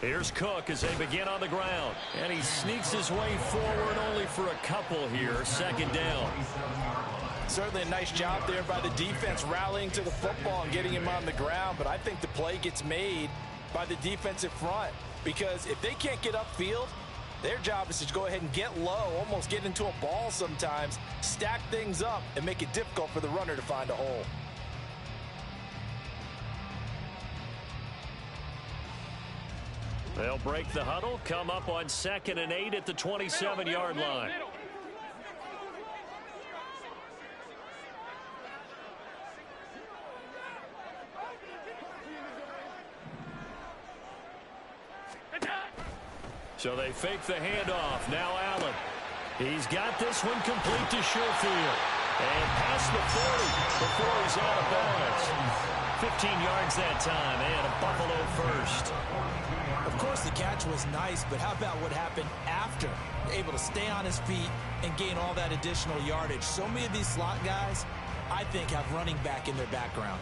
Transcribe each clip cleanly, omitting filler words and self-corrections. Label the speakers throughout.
Speaker 1: Here's Cook as they begin on the ground. And he sneaks his way forward only for a couple here. Second down.
Speaker 2: Certainly a nice job there by the defense rallying to the football and getting him on the ground. But I think the play gets made by the defensive front. Because if they can't get upfield, their job is to go ahead and get low, almost get into a ball sometimes, stack things up, and make it difficult for the runner to find a hole.
Speaker 1: They'll break the huddle, come up on 2nd and 8 at the 27-yard line. So they fake the handoff. Now Allen. He's got this one complete to Sherfield. And past the 40 before he's out of bounds. 15 yards that time, and a Buffalo first.
Speaker 2: Of course, the catch was nice, but how about what happened after? Able to stay on his feet and gain all that additional yardage. So many of these slot guys, I think, have running back in their background.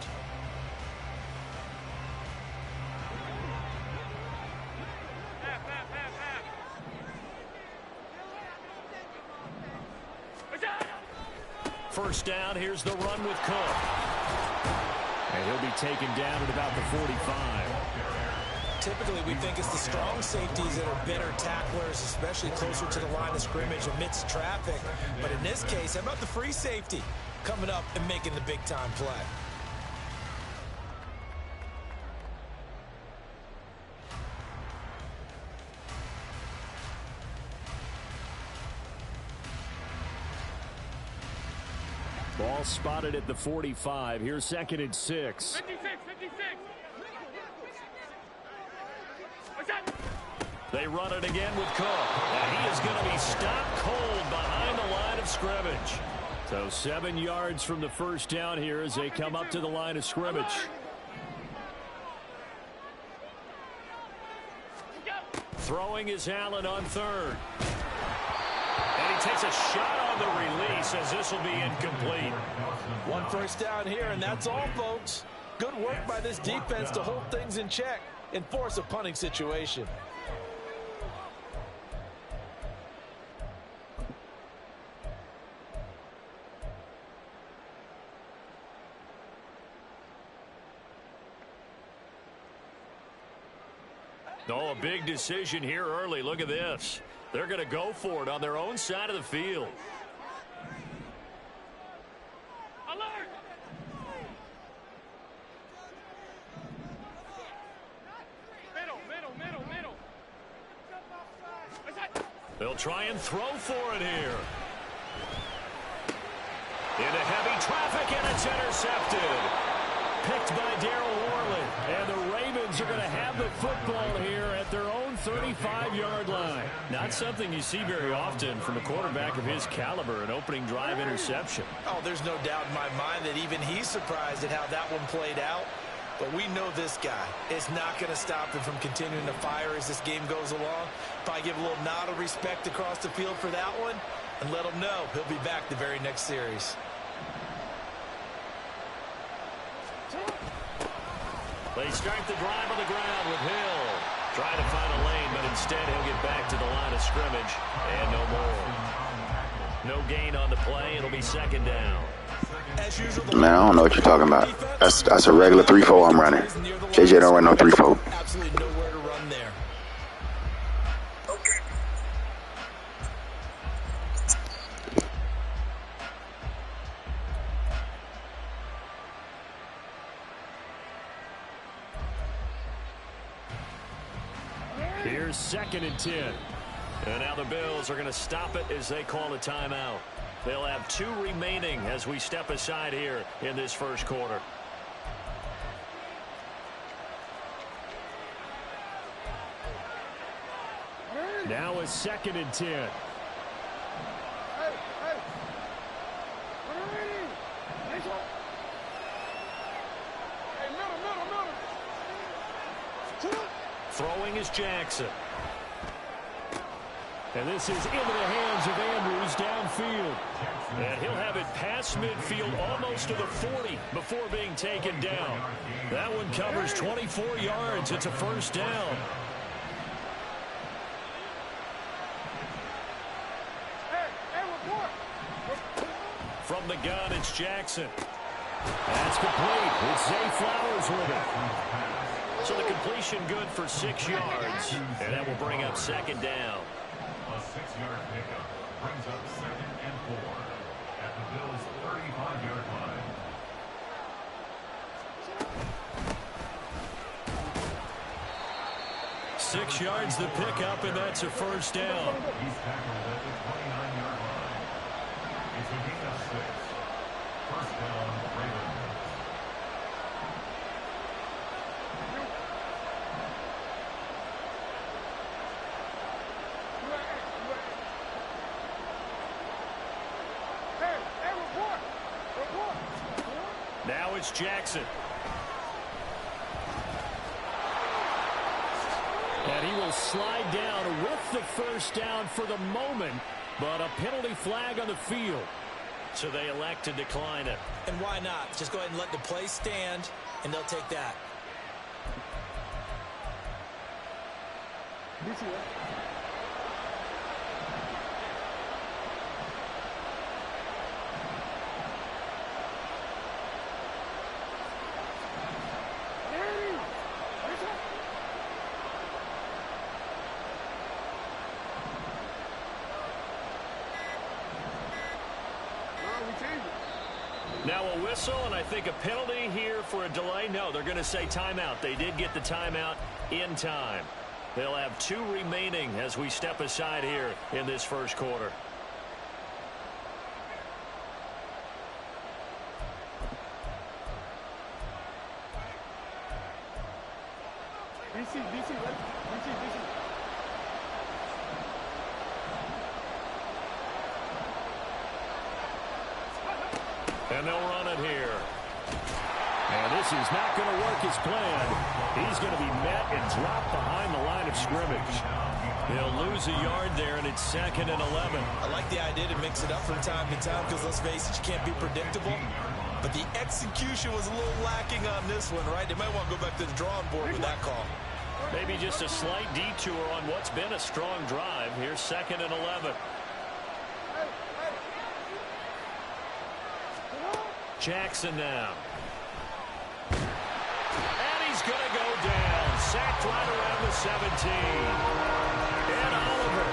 Speaker 1: First down, here's the run with Cook. And he'll be taken down at about the 45.
Speaker 2: Typically, we think it's the strong safeties that are better tacklers, especially closer to the line of scrimmage amidst traffic. But in this case, how about the free safety coming up and making the big-time play?
Speaker 1: Ball spotted at the 45. Here's 2nd and 6.
Speaker 3: 56.
Speaker 1: They run it again with Cook. And he is going to be stopped cold behind the line of scrimmage. So 7 yards from the first down here as they come up to the line of scrimmage. Throwing is Allen on 3rd. And he takes a shot on the release as this will be incomplete.
Speaker 2: One first down here, and that's all, folks. Good work by this defense to hold things in check and force a punting situation.
Speaker 1: Oh, a big decision here early. Look at this. They're going to go for it on their own side of the field.
Speaker 3: Alert! Middle.
Speaker 1: They'll try and throw for it here. Into heavy traffic, and it's intercepted. Picked by Darrell Worley. And the Ravens are going to have the football here at their own 35-yard line. Not something you see very often from a quarterback of his caliber, an opening drive interception.
Speaker 2: Oh, there's no doubt in my mind that even he's surprised at how that one played out. But we know this guy is not going to stop him from continuing to fire as this game goes along. Probably give a little nod of respect across the field for that one and let him know he'll be back the very next series.
Speaker 1: They start the drive on the ground with Hill. Trying to find a lane, but instead he'll get back to the line of scrimmage. And no more. No gain on the play. It'll be 2nd down.
Speaker 2: As usual,
Speaker 4: Man, I don't know what you're talking about. That's a regular 3-4 I'm running. JJ don't run no 3-4.
Speaker 2: Absolutely nowhere to run there.
Speaker 1: Here's 2nd and 10. And now the Bills are going to stop it as they call a timeout. They'll have 2 remaining as we step aside here in this first quarter. Now it's 2nd and 10. Throwing is Jackson. And this is into the hands of Andrews downfield. And he'll have it past midfield almost to the 40 before being taken down. That one covers 24 yards. It's a first down. From the gun, it's Jackson. That's complete. It's Zay Flowers with it. So the completion good for 6 yards. And that will bring up second down.
Speaker 5: A 6-yard pickup brings up 2nd and 4 at the Bills' 35-yard line.
Speaker 1: Six yards the pickup, and that's a first down.
Speaker 5: He's tackled at the 29-yard line. It's a gain of 6. First down, Ravens.
Speaker 1: Now it's Jackson. And he will slide down with the first down for the moment, but a penalty flag on the field. So they elect to decline it.
Speaker 2: And why not? Just go ahead and let the play stand, and they'll take that.
Speaker 1: Now a whistle, and I think a penalty here for a delay. No, they're going to say timeout. They did get the timeout in time. They'll have 2 remaining as we step aside here in this first quarter. And they'll run it here. And this is not going to work as planned. He's going to be met and dropped behind the line of scrimmage. They'll lose a yard there, and it's 2nd and 11.
Speaker 2: I like the idea to mix it up from time to time because, let's face it, you can't be predictable. But the execution was a little lacking on this one, right? They might want to go back to the drawing board with that call.
Speaker 1: Maybe just a slight detour on what's been a strong drive. Here's 2nd and 11. Jackson now. And he's going to go down. Sacked right around the 17. And Oliver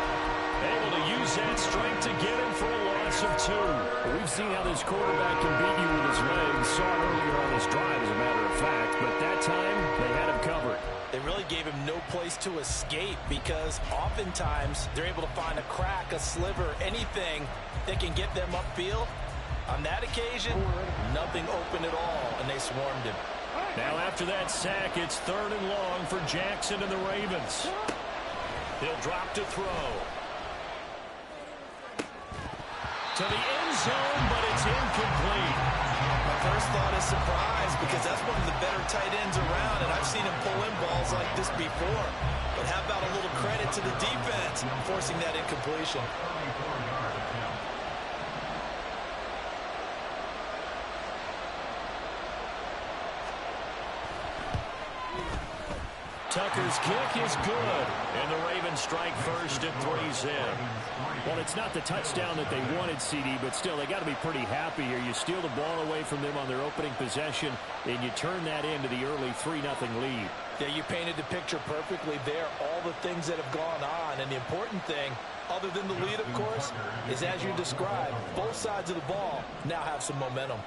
Speaker 1: able to use that strength to get him for a loss of 2. Well, we've seen how this quarterback can beat you with his legs. Saw it earlier on this drive, as a matter of fact. But that time, they had him covered.
Speaker 2: They really gave him no place to escape because oftentimes they're able to find a crack, a sliver, anything that can get them upfield. On that occasion, nothing open at all, and they swarmed him.
Speaker 1: Now after that sack, it's 3rd and long for Jackson and the Ravens. He'll drop to throw. To the end zone, but it's incomplete.
Speaker 2: My first thought is surprise because that's one of the better tight ends around, and I've seen him pull in balls like this before. But how about a little credit to the defense forcing that incompletion?
Speaker 1: Tucker's kick is good, and the Ravens strike first at 3's in. Well, it's not the touchdown that they wanted, CD, but still, they got to be pretty happy here. You steal the ball away from them on their opening possession, and you turn that into the early 3-0 lead.
Speaker 2: Yeah, you painted the picture perfectly there, all the things that have gone on, and the important thing, other than the lead, of course, is as you described, both sides of the ball now have some momentum.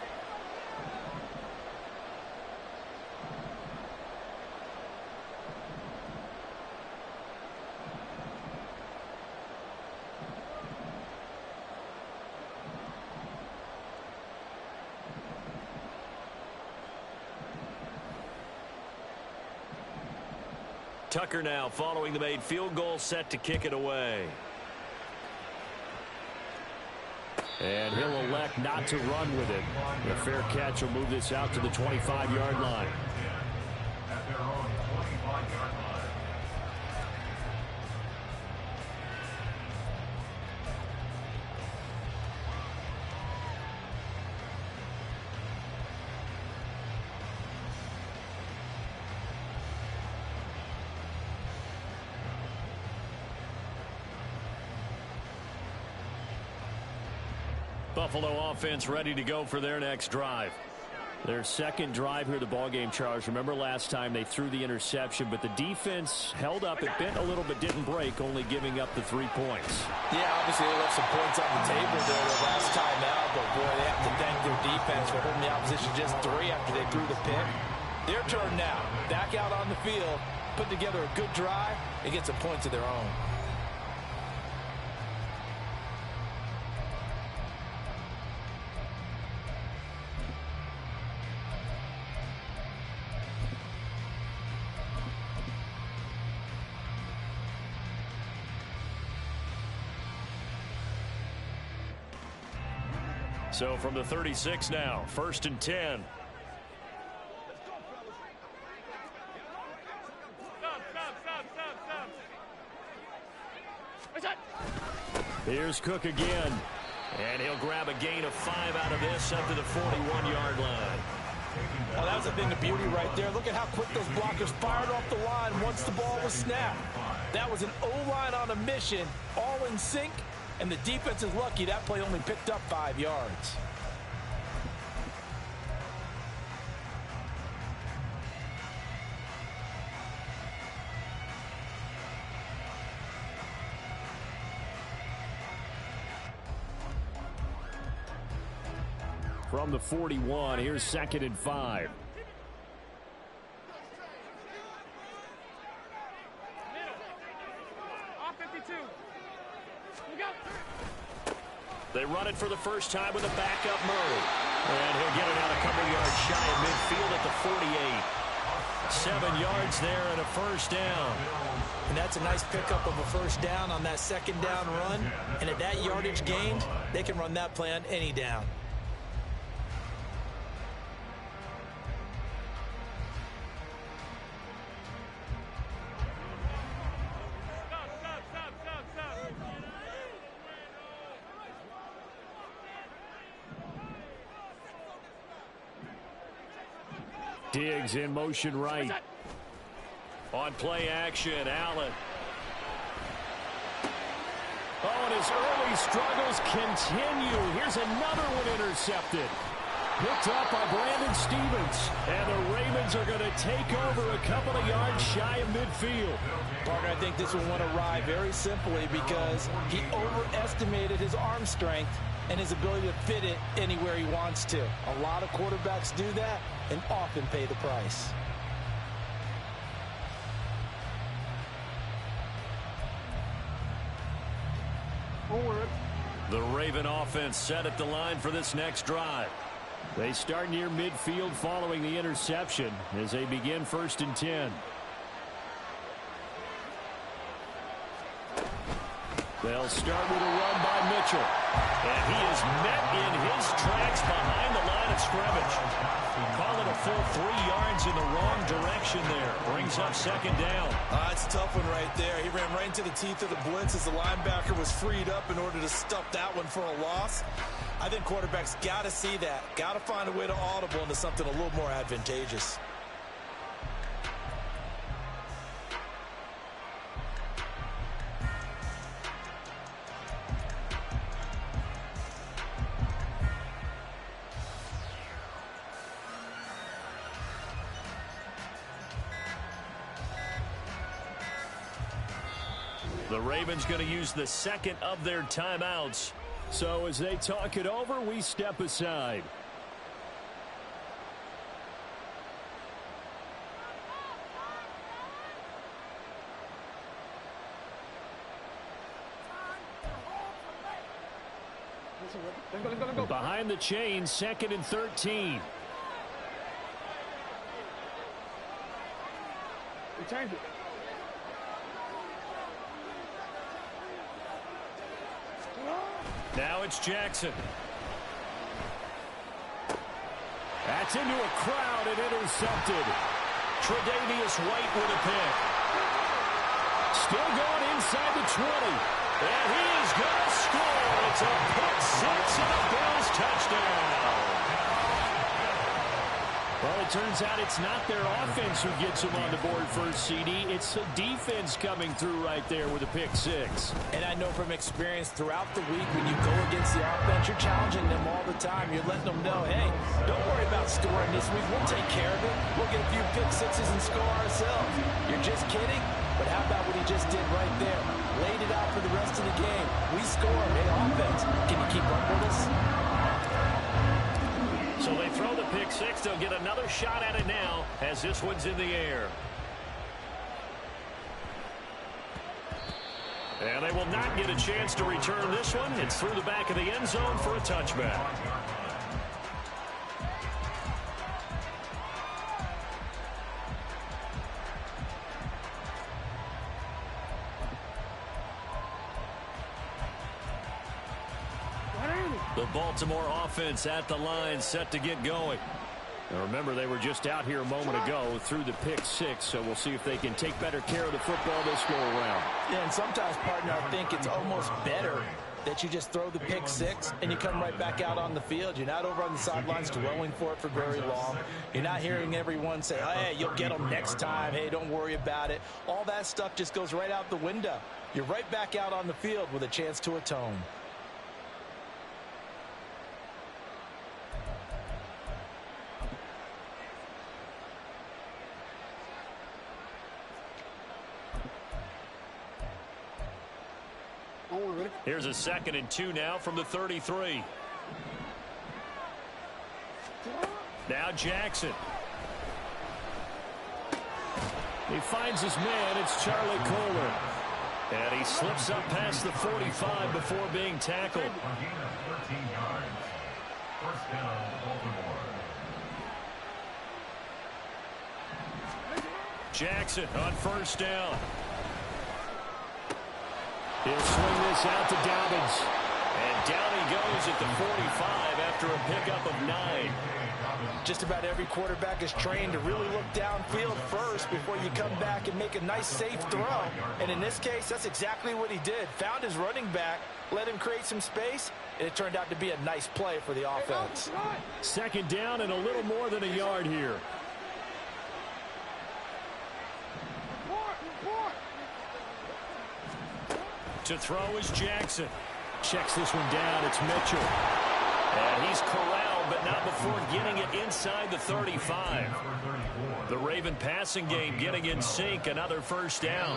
Speaker 1: Tucker now following the made field goal, set to kick it away. And he'll elect not to run with it. A fair catch will move this out to the 25-yard line.
Speaker 5: At their own 25-yard line.
Speaker 1: Buffalo offense ready to go for their next drive. Their second drive here, the ballgame, Charles. Remember last time they threw the interception, but the defense held up. It bent a little bit, didn't break, only giving up the 3 points.
Speaker 2: Yeah, obviously they left some points on the table there the last time out, but boy, they have to thank their defense for holding the opposition just 3 after they threw the pick. Their turn now. Back out on the field, put together a good drive, and get some points of their own.
Speaker 1: So from the 36 now, 1st and 10. Here's Cook again. And he'll grab a gain of 5 out of this up to the 41-yard line.
Speaker 2: Oh, that was a thing of beauty right there. Look at how quick those blockers fired off the line once the ball was snapped. That was an O-line on a mission, all in sync. And the defense is lucky that play only picked up 5 yards.
Speaker 1: From the 41, here's 2nd and 5. They run it for the first time with a backup Murray. And he'll get it out a couple yards shy of midfield at the 48. 7 yards there and a first down.
Speaker 2: And that's a nice pickup of a first down on that second down run. And at that yardage gained, they can run that play on any down.
Speaker 1: Diggs in motion right. On play action, Allen. Oh, and his early struggles continue. Here's another one intercepted. Picked up by Brandon Stevens. And the Ravens are going to take over a couple of yards shy of midfield.
Speaker 2: Parker, I think this one went awry very simply because he overestimated his arm strength and his ability to fit it anywhere he wants to. A lot of quarterbacks do that and often pay the price.
Speaker 3: Forward.
Speaker 1: The Raven offense set at the line for this next drive. They start near midfield following the interception as they begin 1st and 10. They'll start with a run by Mitchell. And he is met in his tracks behind the line of scrimmage. Call it a full 3 yards in the wrong direction there. Brings up 2nd down.
Speaker 2: It's a tough one right there. He ran right into the teeth of the blitz as the linebacker was freed up in order to stuff that one for a loss. I think quarterbacks got to see that. Got to find a way to audible into something a little more advantageous.
Speaker 1: The Ravens going to use the second of their timeouts. So as they talk it over, we step aside. Behind the chains, 2nd and 13.
Speaker 3: We changed it.
Speaker 1: Now it's Jackson. That's into a crowd and intercepted. Tre'Davious White with a pick. Still going inside the 20. And he is going to score. It's a pick six and a Bills touchdown. Well, it turns out it's not their offense who gets them on the board first, CD. It's the defense coming through right there with a pick six.
Speaker 2: And I know from experience throughout the week when you go against the offense, you're challenging them all the time. You're letting them know, hey, don't worry about scoring this week. We'll take care of it. We'll get a few pick sixes and score ourselves. You're just kidding? But how about what he just did right there? Laid it out for the rest of the game. We score. Hey, offense, can you keep up with us?
Speaker 1: So they throw the pick six. They'll get another shot at it now as this one's in the air. And they will not get a chance to return this one. It's through the back of the end zone for a touchback. The Baltimore offense at the line, set to get going. Now remember, they were just out here a moment ago through the pick six, so we'll see if they can take better care of the football this go around.
Speaker 2: Yeah, and sometimes, partner, I think it's almost better that you just throw the pick six and you come right back out on the field. You're not over on the sidelines dwelling for it for very long. You're not hearing everyone say, hey, you'll get them next time. Hey, don't worry about it. All that stuff just goes right out the window. You're right back out on the field with a chance to atone.
Speaker 1: Here's a 2nd and 2 now from the 33. Now Jackson. He finds his man. It's Charlie Kohler. And he slips up past the 45 before being tackled.
Speaker 5: 13 yards. First down, Baltimore.
Speaker 1: Jackson on first down. He'll swing this out to Dobbins. And down he goes at the 45 after a pickup of 9.
Speaker 2: Just about every quarterback is trained to really look downfield first before you come back and make a nice, safe throw. And in this case, that's exactly what he did. Found his running back, let him create some space, and it turned out to be a nice play for the offense.
Speaker 1: 2nd down and a little more than a yard here. To throw is Jackson. Checks this one down. It's Mitchell. And he's corralled, but not before getting it inside the 35. The Raven passing game getting in sync. Another first down.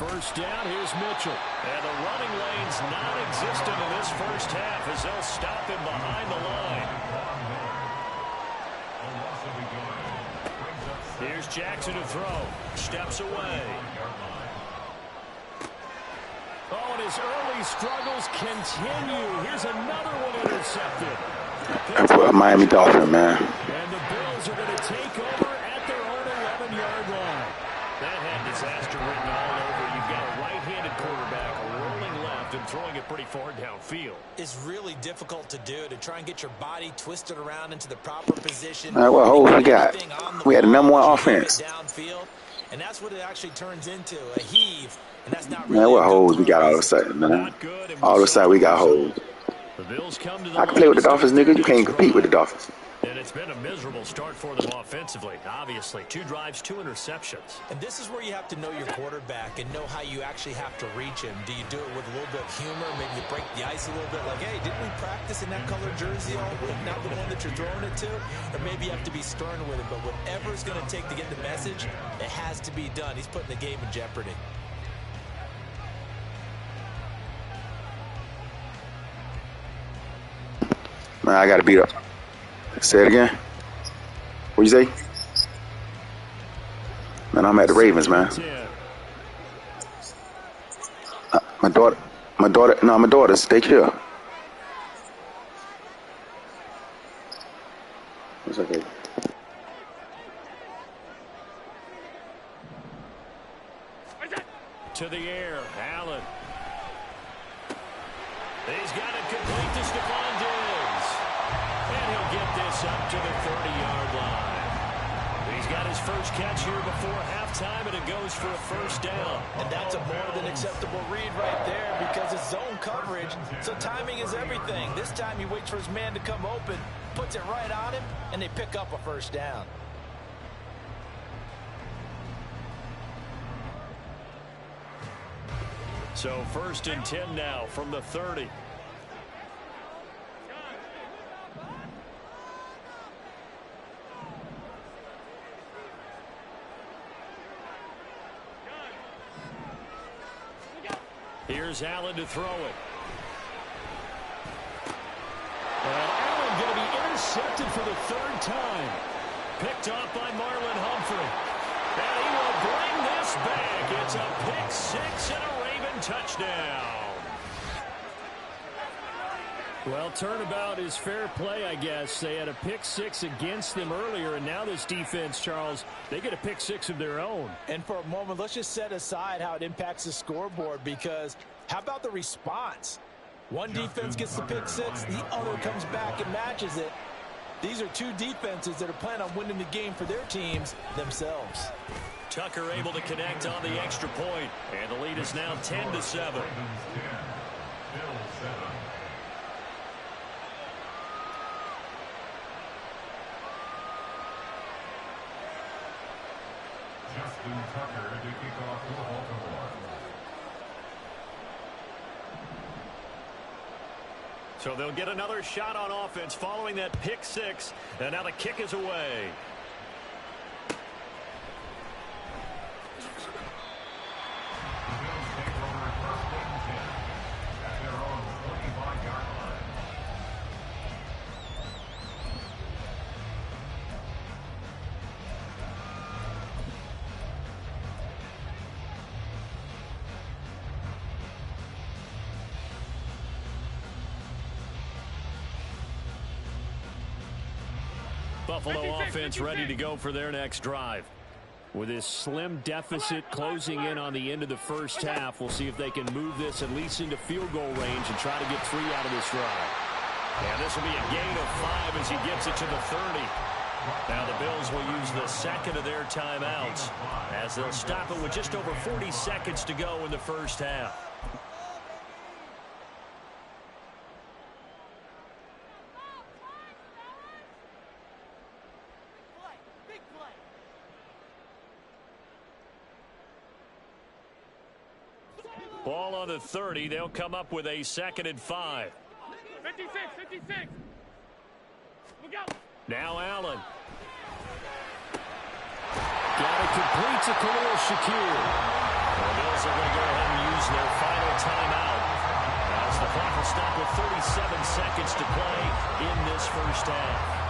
Speaker 1: First down, here's Mitchell. And the running lane's non-existent in this first half as they'll stop him behind the line. Here's Jackson to throw. Steps away. Oh, and his early struggles continue. Here's another one intercepted.
Speaker 4: Miami Dolphin, man.
Speaker 1: And the Bills are going to take over at their own 11-yard line. That had disaster written all over. You've got a right-handed quarterback rolling left and throwing it pretty far downfield.
Speaker 2: It's really difficult to do, to try and get your body twisted around into the proper position.
Speaker 4: All right, what holes we got? We had the number one offense.
Speaker 2: Downfield, and that's what it actually turns into, a heave. And that's not
Speaker 4: Man, what holes we got all of a sudden, man? All of a sudden we got holes.
Speaker 1: The Bills come to the
Speaker 4: I can play with the Dolphins, nigga. You can't compete with the Dolphins.
Speaker 1: And it's been a miserable start for them offensively, obviously. 2 drives, 2 interceptions.
Speaker 2: And this is where you have to know your quarterback and know how you actually have to reach him. Do you do it with a little bit of humor? Maybe you break the ice a little bit, like, hey, didn't we practice in that colored jersey all week, not the one that you're throwing it to? Or maybe you have to be stern with it. But whatever it's going to take to get the message, it has to be done. He's putting the game in jeopardy.
Speaker 4: Man, I got to beat up. Say it again. What you say? Man, I'm at the Ravens, man. My daughters, they chill. It's okay.
Speaker 1: To the air, Allen. He's got it complete to Stephon Diggs. And he'll get this up to the 30-yard line. He's got his first catch here before halftime, and it goes for a first down.
Speaker 2: And that's a more than acceptable read right there because it's zone coverage, so timing is everything. This time he waits for his man to come open, puts it right on him, and they pick up a first down.
Speaker 1: So 1st and 10 now from the 30. Here's Allen to throw it. And Allen going to be intercepted for the 3rd time. Picked off by Marlon Humphrey. And he will bring this back. It's a pick 6 and a Raven touchdown. Well, turnabout is fair play, I guess. They had a pick 6 against them earlier, and now this defense, Charles, they get a pick 6 of their own.
Speaker 2: And for a moment, let's just set aside how it impacts the scoreboard, because how about the response? One defense gets the pick 6, the other comes back and matches it. These are two defenses that are planning on winning the game for their teams themselves.
Speaker 1: Tucker able to connect on the extra point, and the lead is now 10-7.
Speaker 5: Justin Tucker to kick off for Baltimore.
Speaker 1: So they'll get another shot on offense following that pick 6, and now the kick is away. Buffalo offense ready to go for their next drive. With this slim deficit closing in on the end of the first half, we'll see if they can move this at least into field goal range and try to get 3 out of this drive. And this will be a gain of 5 as he gets it to the 30. Now the Bills will use the second of their timeouts as they'll stop it with just over 40 seconds to go in the first half. Ball on the 30. They'll come up with a 2nd and 5.
Speaker 3: 56. Look out.
Speaker 1: Now Allen. Got it complete to Khalil Shakir. The Bills are going to go ahead and use their final timeout as the clock will stop with 37 seconds to play in this first half.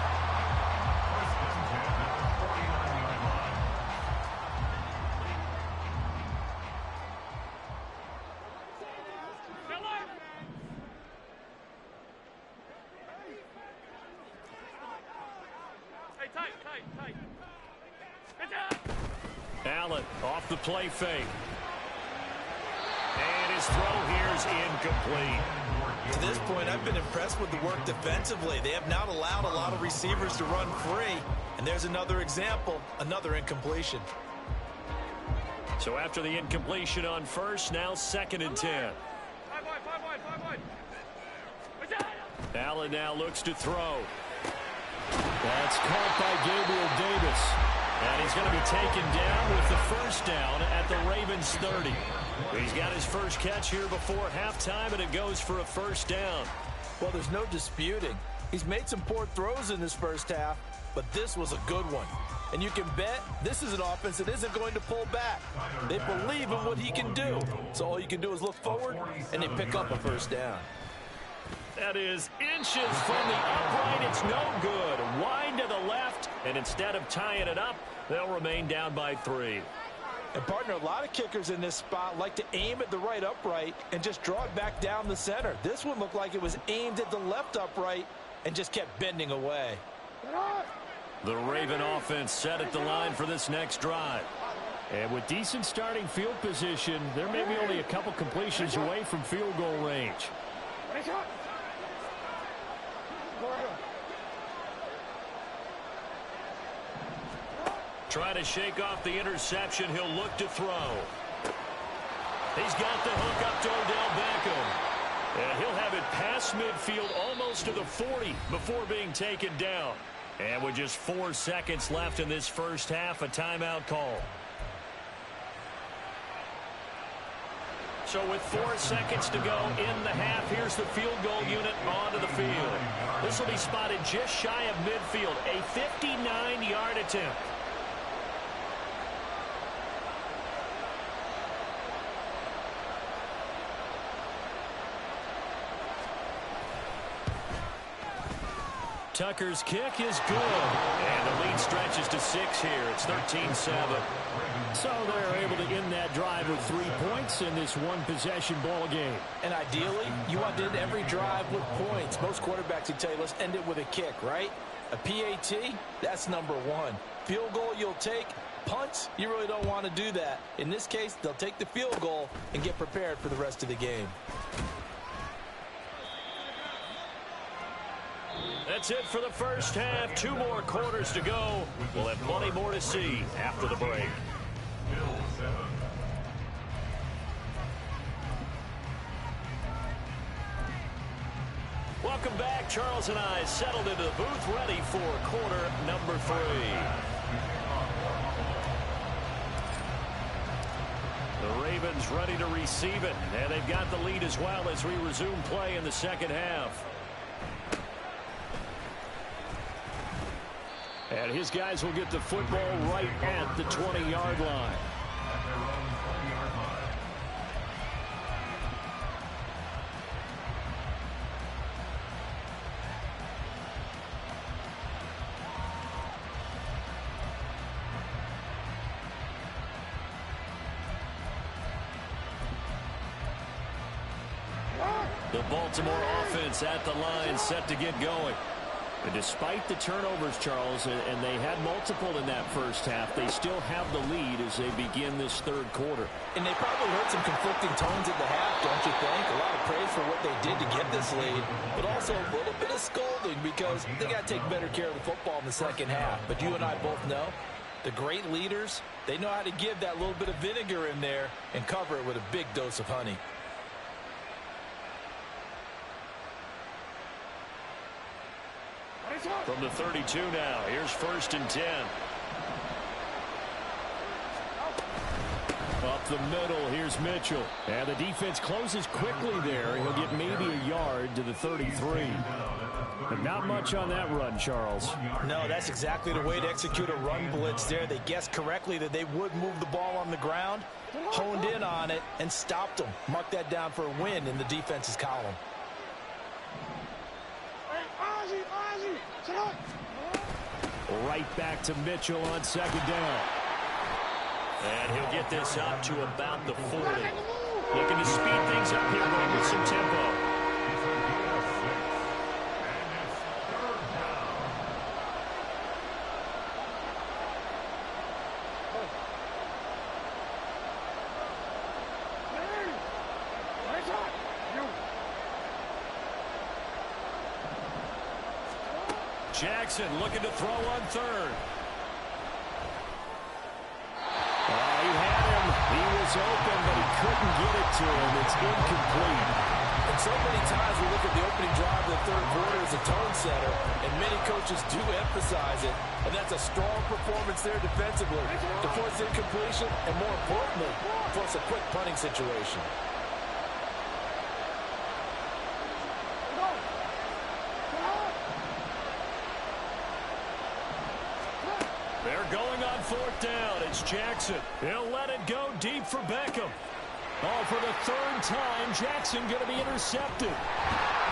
Speaker 1: Allen off the play fake. And his throw here is incomplete.
Speaker 2: To this point, I've been impressed with the work defensively. They have not allowed a lot of receivers to run free. And there's another example, another incompletion.
Speaker 1: So after the incompletion on first, now 2nd and 10.
Speaker 3: 5 wide.
Speaker 1: Allen now looks to throw. That's caught by Gabriel Davis. And he's going to be taken down with the first down at the Ravens 30. He's got his first catch here before halftime, and it goes for a first down.
Speaker 2: Well, there's no disputing. He's made some poor throws in this first half, but this was a good one. And you can bet this is an offense that isn't going to pull back. They believe in what he can do. So all you can do is look forward, and they pick up a first down.
Speaker 1: That is inches from the upright. It's no good. Wide to the left, and instead of tying it up, they'll remain down by 3.
Speaker 2: And, partner, a lot of kickers in this spot like to aim at the right upright and just draw it back down the center. This one looked like it was aimed at the left upright and just kept bending away.
Speaker 1: The Raven offense set at the line for this next drive. And with decent starting field position, they're maybe only a couple completions away from field goal range. Trying to shake off the interception. He'll look to throw. He's got the hook up to Odell Beckham. And he'll have it past midfield almost to the 40 before being taken down. And with just 4 seconds left in this first half, a timeout call. So with 4 seconds to go in the half, here's the field goal unit onto the field. This will be spotted just shy of midfield, a 59-yard attempt. Tucker's kick is good. And the lead stretches to 6 here. It's 13-7. So they're able to end that drive with 3 points in this one-possession ball game.
Speaker 2: And ideally, you want to end every drive with points. Most quarterbacks would tell you, let's end it with a kick, right? A PAT, that's number 1. Field goal you'll take. Punts, you really don't want to do that. In this case, they'll take the field goal and get prepared for the rest of the game.
Speaker 1: That's it for the first half. 2 more quarters to go. We'll have plenty more to see after the break. Welcome back. Charles and I settled into the booth, ready for quarter number 3. The Ravens ready to receive it, and they've got the lead as well as we resume play in the second half. And his guys will get the football right at the 20-yard line. The Baltimore offense at the line, set to get going. And despite the turnovers, Charles, and they had multiple in that first half, they still have the lead as they begin this third quarter.
Speaker 2: And they probably heard some conflicting tones at the half, don't you think? A lot of praise for what they did to get this lead, but also a little bit of scolding because they got to take better care of the football in the second half. But you and I both know the great leaders, they know how to give that little bit of vinegar in there and cover it with a big dose of honey.
Speaker 1: From the 32 now, here's 1st and 10. Up the middle, here's Mitchell. And the defense closes quickly there. He'll get maybe a yard to the 33. But not much on that run, Charles.
Speaker 2: No, that's exactly the way to execute a run blitz there. They guessed correctly that they would move the ball on the ground, honed in on it, and stopped them. Mark that down for a win in the defense's column.
Speaker 1: Right back to Mitchell on 2nd down. And he'll get this up to about the 40. Looking to speed things up here, going with some tempo. Jackson looking to throw on 3rd. He had him. He was open, but he couldn't get it to him. It's incomplete.
Speaker 2: And so many times we look at the opening drive of the third quarter as a tone setter, and many coaches do emphasize it. And that's a strong performance there defensively to force incompletion and, more importantly, force a quick punting situation.
Speaker 1: They're going on 4th down. It's Jackson. He'll let it go deep for Beckham. Oh, for the 3rd time, Jackson going to be intercepted.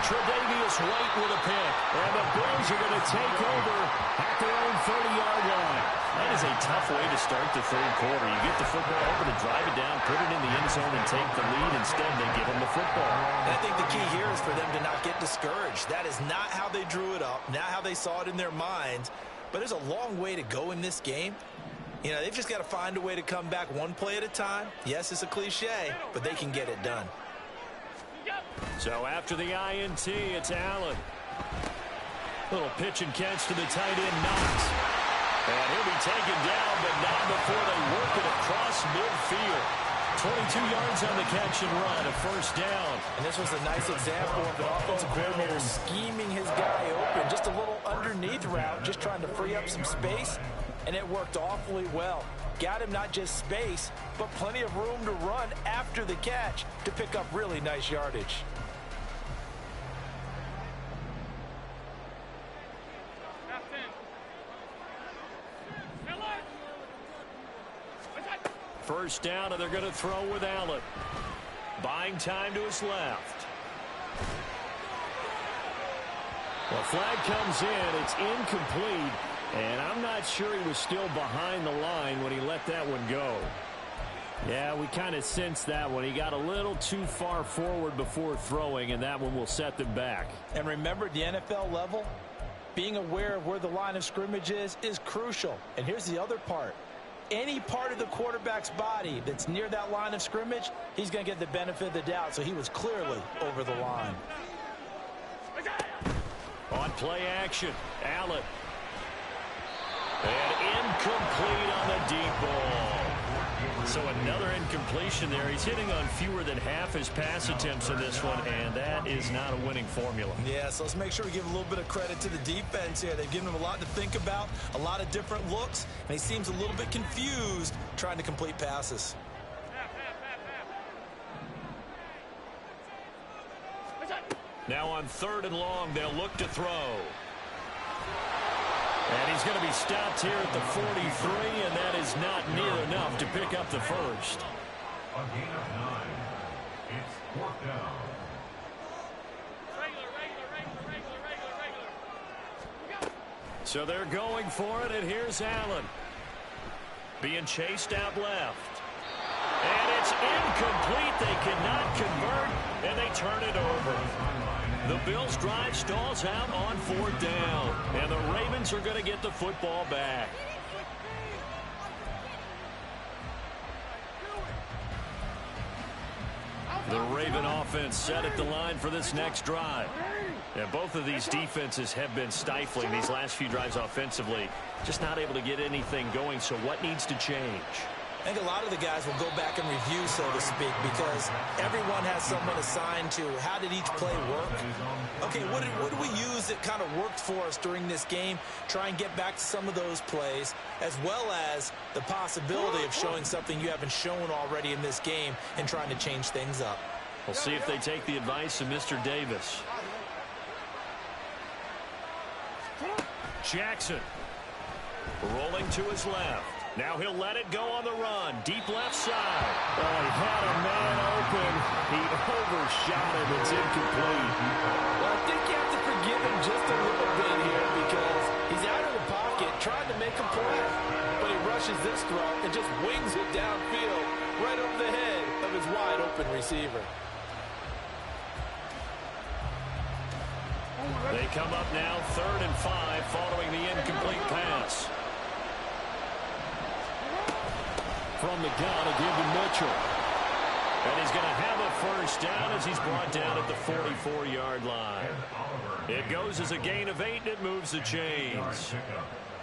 Speaker 1: Tre'Davious White with a pick. And the Bills are going to take over at their own 30-yard line. That is a tough way to start the third quarter. You get the football over to drive it down, put it in the end zone, and take the lead. Instead, they give them the football.
Speaker 2: And I think the key here is for them to not get discouraged. That is not how they drew it up, not how they saw it in their minds. But there's a long way to go in this game. You know, they've just got to find a way to come back one play at a time. Yes, it's a cliche, but they can get it done.
Speaker 1: So after the INT, it's Allen. Little pitch and catch to the tight end, Knox. And he'll be taken down, but not before they work it across midfield. 22 yards on the catch and run, a first down.
Speaker 2: And this was a nice example of an offensive coordinator scheming his guy open. Just a little underneath route, just trying to free up some space, and it worked awfully well. Got him not just space, but plenty of room to run after the catch to pick up really nice yardage.
Speaker 1: First down, and they're going to throw with Allen. Buying time to his left. Well, flag comes in. It's incomplete, and I'm not sure he was still behind the line when he let that one go. Yeah, we kind of sensed that one. He got a little too far forward before throwing, and that one will set them back.
Speaker 2: And remember, at the NFL level, being aware of where the line of scrimmage is crucial. And here's the other part. Any part of the quarterback's body that's near that line of scrimmage, he's going to get the benefit of the doubt. So he was clearly over the line.
Speaker 1: On play action, Allen. And incomplete on the deep ball. So another incompletion there. He's hitting on fewer than half his pass attempts in this one, and that is not a winning formula.
Speaker 2: Yeah, so let's make sure we give a little bit of credit to the defense here. They've given him a lot to think about, a lot of different looks, and he seems a little bit confused trying to complete passes.
Speaker 1: Now on 3rd and long, they'll look to throw. And he's going to be stopped here at the 43, and that is not near enough to pick up the first.
Speaker 5: A gain of 9. It's 4th down.
Speaker 3: Regular.
Speaker 1: So they're going for it, and here's Allen. Being chased out left. And it's incomplete. They cannot convert, and they turn it over. The Bills' drive stalls out on 4th down, and the Ravens are going to get the football back. The Raven offense set at the line for this next drive. And both of these defenses have been stifling these last few drives offensively. Just not able to get anything going, so what needs to change?
Speaker 2: I think a lot of the guys will go back and review, so to speak, because everyone has someone assigned to how did each play work. Okay, what do we use that kind of worked for us during this game? Try and get back to some of those plays, as well as the possibility of showing something you haven't shown already in this game and trying to change things up.
Speaker 1: We'll see if they take the advice of Mr. Davis. Jackson rolling to his left. Now he'll let it go on the run. Deep left side. Oh, he had a man open. He overshot him. It's incomplete.
Speaker 2: Well, I think you have to forgive him just a little bit here because he's out of the pocket trying to make a play. But he rushes this throw and just wings it downfield right over the head of his wide open receiver.
Speaker 1: They come up now 3rd and 5 following the incomplete pass. From the gun, a give to Mitchell. And he's going to have a first down as he's brought down at the 44-yard line. It goes as a gain of 8, and it moves the chains.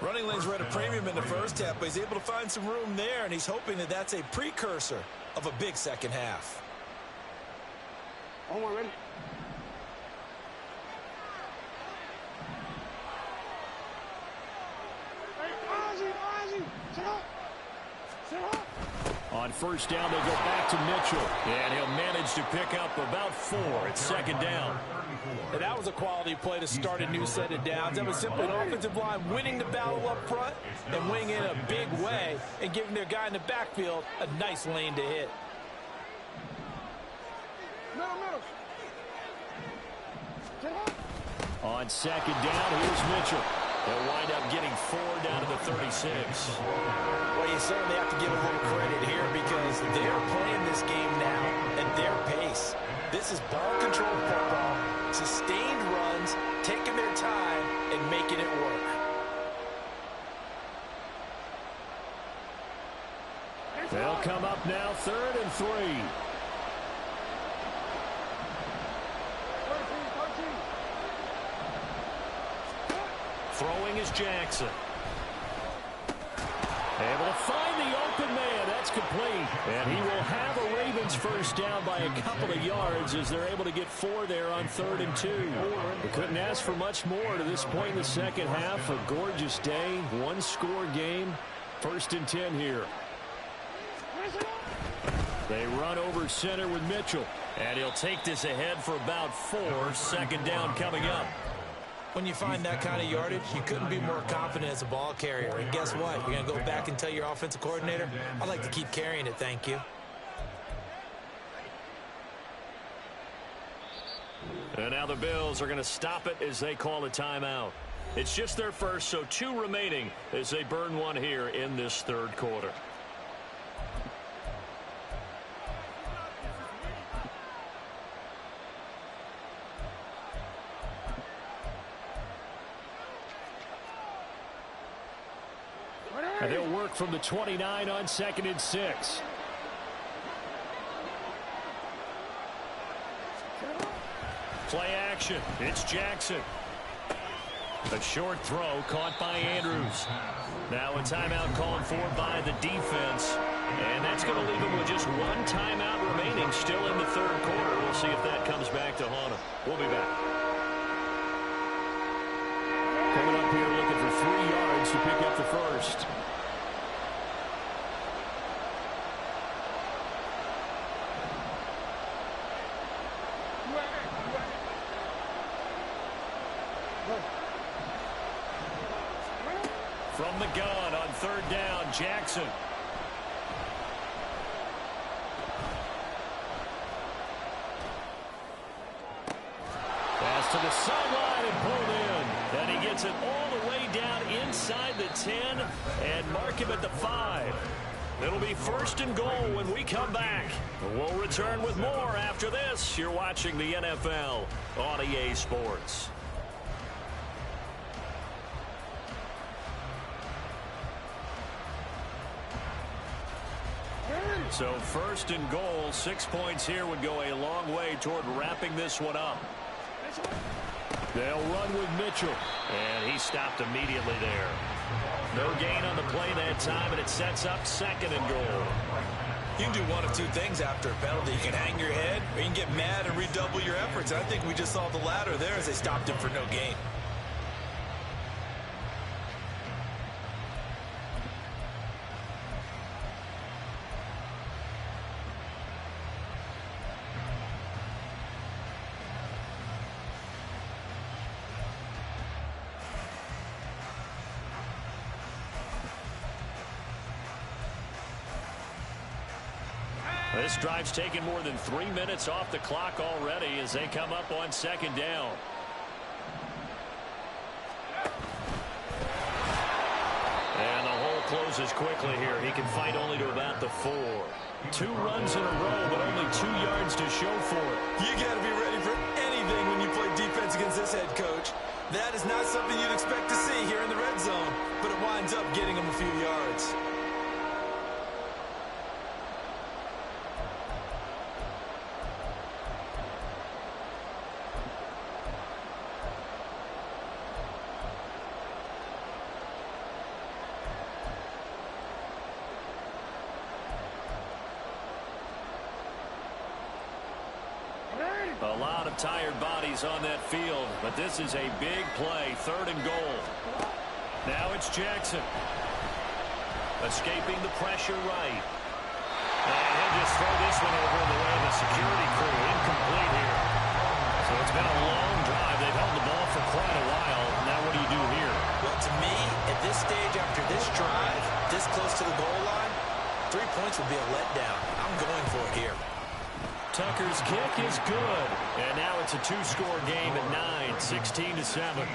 Speaker 2: Running lanes were at a premium in the first half, but he's able to find some room there, and he's hoping that that's a precursor of a big second half.
Speaker 3: Ready?
Speaker 1: On first down, they'll go back to Mitchell. And he'll manage to pick up about 4 at 2nd down.
Speaker 2: And that was a quality play to start a new set of downs. That was simply an offensive line winning the battle up front and winning in a big way and giving their guy in the backfield a nice lane to hit.
Speaker 1: On 2nd down, here's Mitchell. They'll wind up getting 4 down to the 36.
Speaker 2: Well, you certainly have to give a little credit here because they're playing this game now at their pace. This is ball-controlled football, sustained runs, taking their time, and making it work.
Speaker 1: They'll come up now 3rd and 3. Throwing is Jackson. Able to find the open man. That's complete. And he will have a Ravens first down by a couple of yards as they're able to get 4 there on 3rd and 2. We couldn't ask for much more to this point in the second half. A gorgeous day, one-score game. 1st and 10 here. They run over center with Mitchell. And he'll take this ahead for about 4. 2nd down coming up.
Speaker 2: When you find that kind of yardage, you couldn't be more confident as a ball carrier. And guess what? You're going to go back and tell your offensive coordinator, I'd like to keep carrying it, thank you.
Speaker 1: And now the Bills are going to stop it as they call a timeout. It's just their first, so 2 remaining as they burn one here in this 3rd quarter. And they'll work from the 29 on 2nd and 6. Play action. It's Jackson. A short throw caught by Andrews. Now a timeout called for by the defense. And that's going to leave him with just 1 timeout remaining still in the 3rd quarter. We'll see if that comes back to haunt him. We'll be back. Coming up here looking for 3 yards to pick up the first. From the gun on 3rd down, Jackson. Pass to the sideline and pulled in. And he gets it all the way down inside the 10 and mark him at the 5. It'll be 1st and goal when we come back. We'll return with more after this. You're watching the NFL on EA Sports. So 1st and goal, 6 points here would go a long way toward wrapping this one up. They'll run with Mitchell, and he stopped immediately there. No gain on the play that time, and it sets up 2nd and goal.
Speaker 2: You can do one of 2 things after a penalty. You can hang your head, or you can get mad and redouble your efforts. I think we just saw the latter there as they stopped him for no gain.
Speaker 1: This drive's taken more than 3 minutes off the clock already as they come up on 2nd down. And the hole closes quickly here. He can fight only to about the 4. 2 runs in a row, but only 2 yards to show for it.
Speaker 2: You got to be ready for anything when you play defense against this head coach. That is not something you'd expect to see here in the red zone, but it winds up getting him a few yards.
Speaker 1: A lot of tired bodies on that field, but this is a big play, 3rd and goal. Now it's Jackson. Escaping the pressure right. And he'll just throw this one over in the way of the security crew. Incomplete here. So it's been a long drive. They've held the ball for quite a while. Now what do you do here?
Speaker 2: Well, to me, at this stage after this drive, this close to the goal line, 3 points would be a letdown. I'm going for it here.
Speaker 1: Tucker's kick is good. And now it's a 2-score game at 9, 16-7.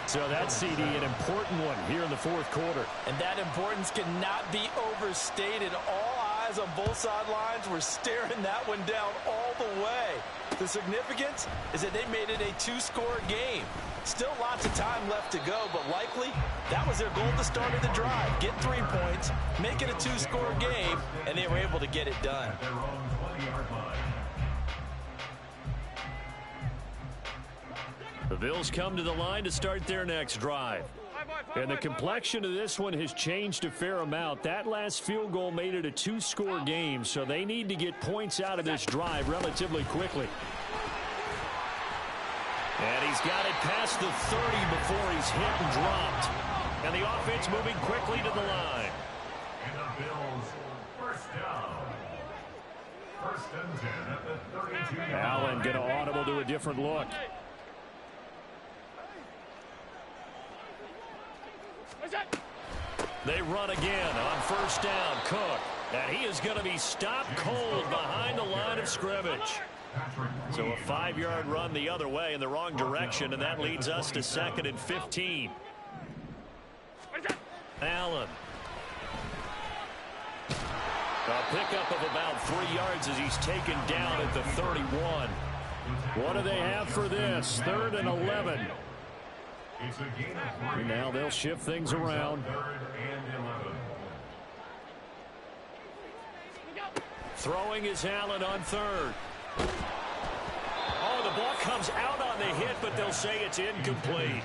Speaker 1: So that's, CD, an important one here in the 4th quarter.
Speaker 2: And that importance cannot be overstated. All eyes on both sidelines were staring that one down all the way. The significance is that they made it a 2-score game. Still lots of time left to go, but likely that was their goal at the start of the drive. Get 3 points, make it a 2-score game, and they were able to get it done.
Speaker 5: Their own 20-yard line.
Speaker 1: The Bills come to the line to start their next drive. And the complexion of this one has changed a fair amount. That last field goal made it a two-score game, so they need to get points out of this drive relatively quickly. And he's got it past the 30 before he's hit and dropped. And the offense moving quickly to the line.
Speaker 5: And the Bills, first down. First and 10 at the 32-yard line.
Speaker 1: Allen going to audible to a different look. They run again on first down. Cook. And he is going to be stopped cold behind the line of scrimmage. So a 5-yard run the other way in the wrong direction, and that leads us to 2nd and 15. Allen. A pickup of about 3 yards as he's taken down at the 31. What do they have for this? 3rd and 11. And now they'll shift things around. Throwing is Allen on 3rd. Oh, the ball comes out on the hit, but they'll say it's incomplete.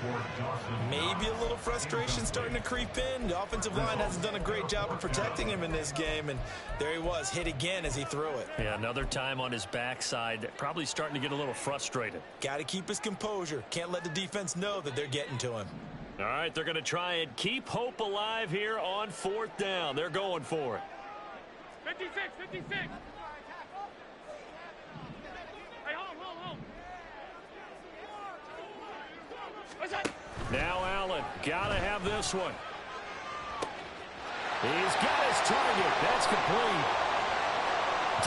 Speaker 2: Maybe a little frustration starting to creep in. The offensive line hasn't done a great job of protecting him in this game, and there he was, hit again as he threw it.
Speaker 1: Yeah, another time on his backside, probably starting to get a little frustrated.
Speaker 2: Got to keep his composure. Can't let the defense know that they're getting to him.
Speaker 1: All right, they're going to try and keep hope alive here on 4th down. They're going for it.
Speaker 3: 56, 56. Hey, hold.
Speaker 1: Now Allen, gotta have this one. He's got his target. That's complete.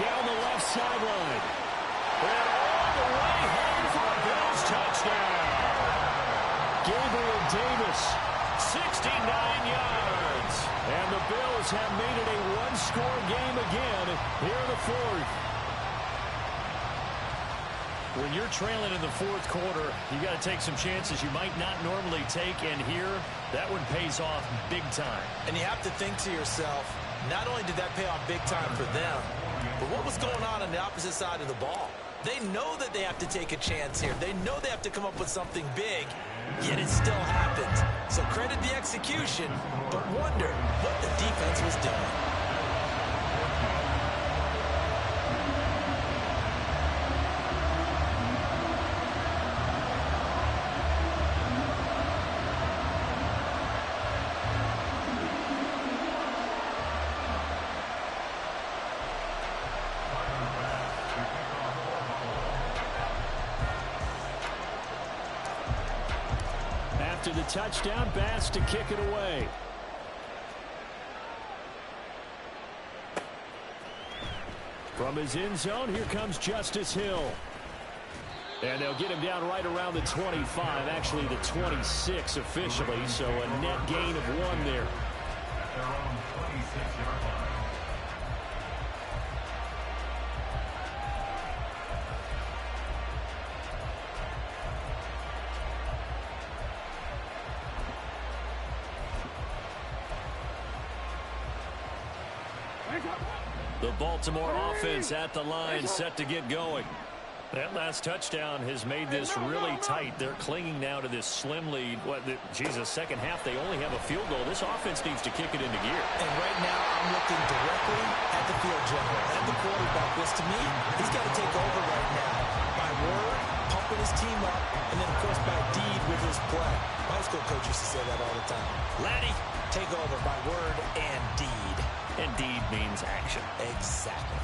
Speaker 1: Down the left sideline. And all the way home for a Bills touchdown. Gabriel Davis, 69 yards. And the Bills have made it a one-score game again here in the 4th. When you're trailing in the 4th quarter, you got to take some chances you might not normally take, and here, that one pays off big time.
Speaker 2: And you have to think to yourself, not only did that pay off big time for them, but what was going on the opposite side of the ball? They know that they have to take a chance here. They know they have to come up with something big, yet it still happened. So credit the execution, but wonder what the defense was doing.
Speaker 1: To the touchdown, Bass to kick it away. From his end zone, here comes Justice Hill. And they'll get him down right around the 25, actually the 26 officially, so a net gain of 1 there.
Speaker 5: At their own 26-yard line.
Speaker 1: The Baltimore offense at the line, set to get going. That last touchdown has made this really tight. They're clinging now to this slim lead. Jesus, second half, they only have a field goal. This offense needs to kick it into gear.
Speaker 2: And right now, I'm looking directly at the field general, at the quarterback, which to me, he's got to take over right now. By word, pumping his team up, and then, of course, by deed with his play. My high school coach used to say that all the time. Laddie, take over by word and deed.
Speaker 1: And deed means action.
Speaker 2: Exactly.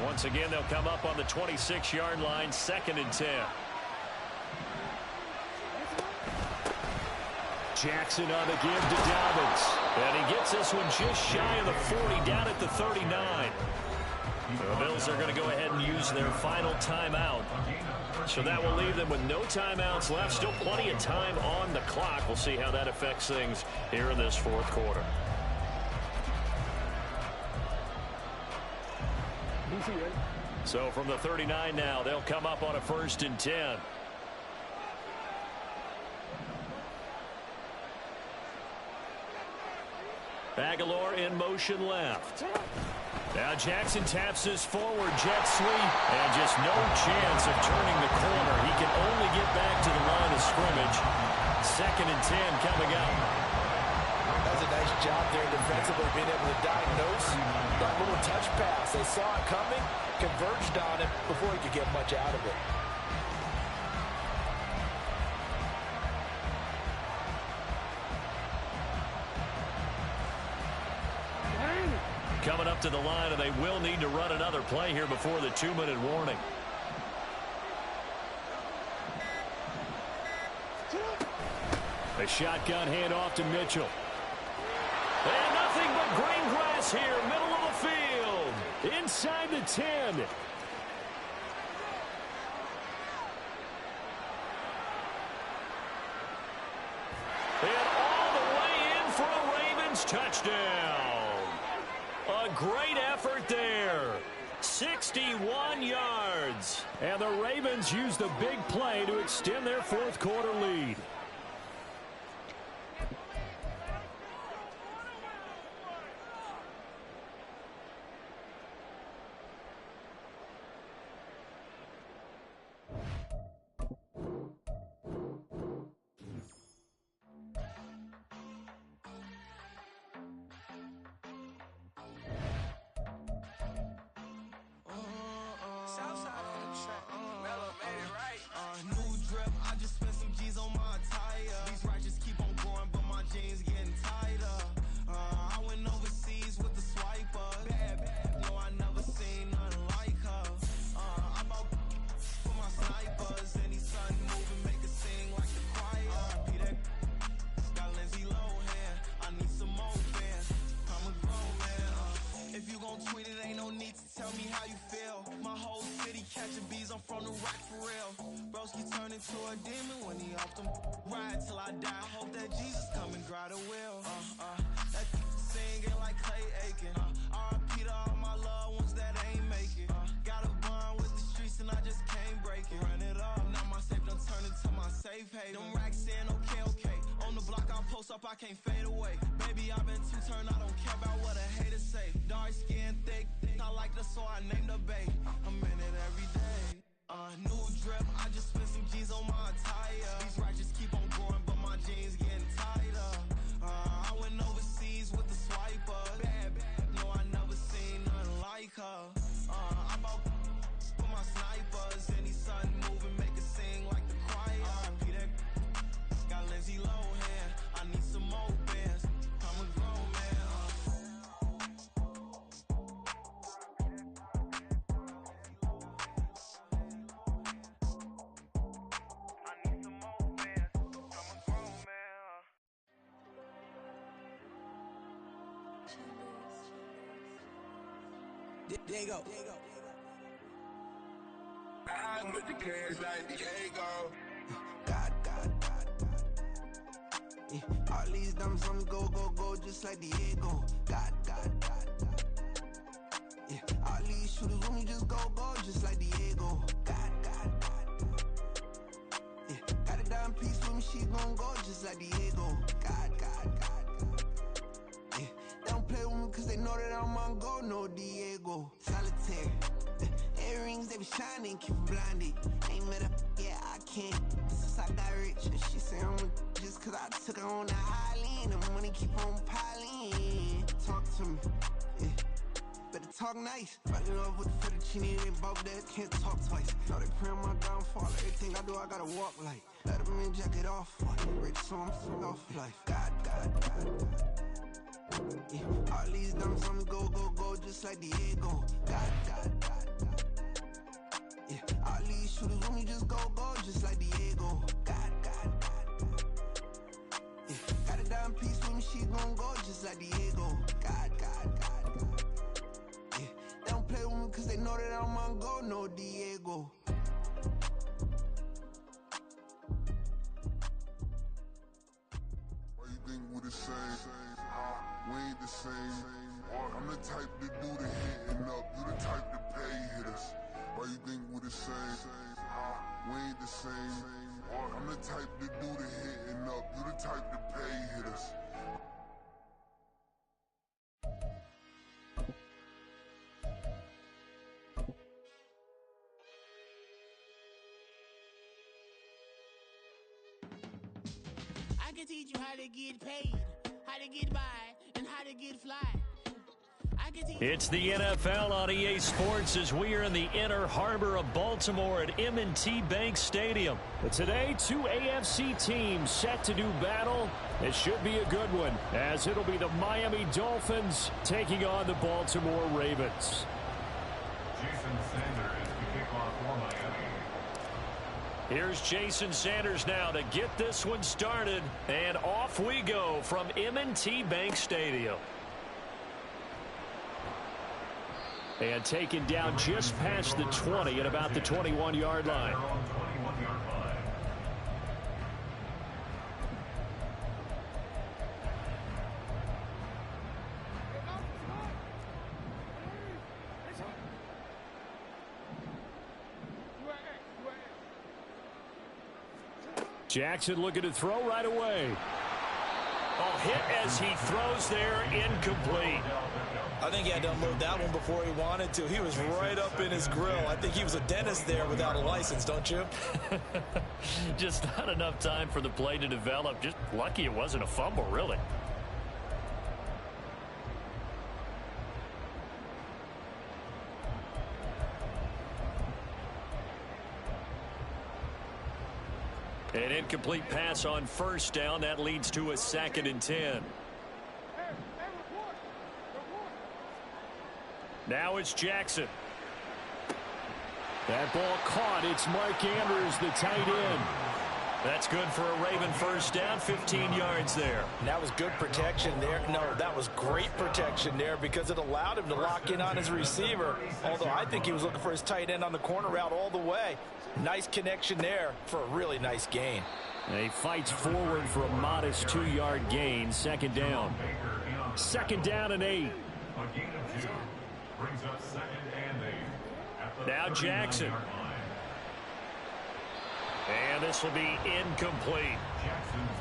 Speaker 1: Once again, they'll come up on the 26-yard line, 2nd and 10. Jackson on the give to Dobbins. And he gets this one just shy of the 40, down at the 39. The Bills are going to go ahead and use their final timeout. So that will leave them with no timeouts left. Still plenty of time on the clock. We'll see how that affects things here in this 4th quarter. So from the 39 now, they'll come up on a 1st and 10. Aguilar in motion left. Now Jackson taps his forward jet sweep, and just no chance of turning the corner. He can only and 10 coming up.
Speaker 2: That was a nice job there defensively, being able to diagnose that little touch pass. They saw it coming, converged on it before he could get much out of it.
Speaker 1: Coming up to the line, and they will need to run another play here before the 2-minute warning. A shotgun handoff to Mitchell. And nothing but green grass here, middle of the field, inside the 10. And all the way in for a Ravens touchdown. A great effort there. 61 yards. And the Ravens use the big play to extend their fourth quarter lead.
Speaker 6: I can't fade away. Baby, I've been too turned, I don't care about what a hater say. Dark skin, thick, I like the so I named the bae. I'm in it every day. New drip, I just spent some G's on my attire. These righteous keep on growing, but my jeans getting tighter. I went overseas with the swiper. Bad, no, I never seen nothing like her. I bought for my snipers. Any sun moving, make it sing like the choir. RP that got Lindsay Lohan. I need some more bands. I'm a grown man. I need some more bands. I'm a grown man. There you go.
Speaker 7: I'm with the cash like Diego.
Speaker 6: God. Yeah. All these dumps on me go, just like Diego. God. Yeah. All these shooters when me just go, just like Diego. God. Yeah. Got a dime piece with me, she gon' go just like Diego. God. Yeah. They don't play with me cause they know that I'm on go, no Diego. Solitaire. Earrings, they be shining, keep me blinded. Ain't met up, yeah, I can't. Since I got rich, and she say I'm just cause I took her on the island. The money keep on piling. Talk to me, yeah. Better talk nice. Fucking up with the fettuccine, they both dead, can't talk twice. Know they pray on my downfall, everything I do, I gotta walk like. Let them in, jacket off. Rich, so I'm full off life. God. Yeah. All these dumps on me go, just like Diego. God. Yeah. All these shooters when me just go, just like Diego. God. Yeah. Got a dime piece with me, she gon' go just like Diego. God. Yeah. They don't play with me cause they know that I'm on go, no Diego.
Speaker 7: Why you think we the same? We ain't the same. I'm the type to do the hitting up. You the type to pay hitters. Why you think we the same? We ain't the same. I'm the type to do the hitting up. You the type to pay hitters.
Speaker 6: I
Speaker 8: can teach you how to get paid, how to get by, and how to get fly.
Speaker 1: It's the NFL on EA Sports as we are in the Inner Harbor of Baltimore at M&T Bank Stadium. But today, two AFC teams set to do battle. It should be a good one, as it'll be the Miami Dolphins taking on the Baltimore Ravens.
Speaker 5: Jason Sanders to kick off for Miami.
Speaker 1: Here's Jason Sanders now to get this one started. And off we go from M&T Bank Stadium. And taken down just past the 20 at about the 21-yard line. Jackson looking to throw right away. Oh, hit as he throws there, incomplete.
Speaker 2: I think he had to unload that one before he wanted to. He was right up in his grill. I think he was a dentist there without a license, don't you?
Speaker 1: Just not enough time for the play to develop. Just lucky it wasn't a fumble, really. An incomplete pass on first down. That leads to a 2nd and 10. Now it's Jackson. That ball caught. It's Mark Andrews, the tight end. That's good for a Raven first down, 15 yards there.
Speaker 2: And that was good protection there. No, that was great protection there because it allowed him to lock in on his receiver, although I think he was looking for his tight end on the corner route all the way. Nice connection there for a really nice gain.
Speaker 1: He fights forward for a modest 2-yard gain, 2nd down. 2nd down and 8.
Speaker 5: A gain of 2 brings up 2nd and 8.
Speaker 1: Now Jackson. And this will be incomplete.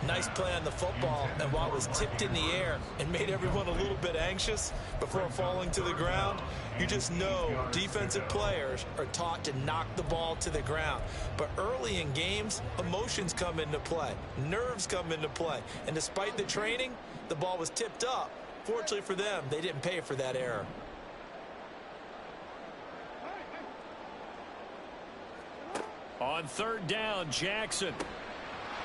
Speaker 2: Nice play on the football, and while it was tipped in the air and made everyone a little bit anxious before falling to the ground, you just know defensive players are taught to knock the ball to the ground. But early in games, emotions come into play, nerves come into play, and despite the training, the ball was tipped up. Fortunately for them, they didn't pay for that error.
Speaker 1: On 3rd down, Jackson.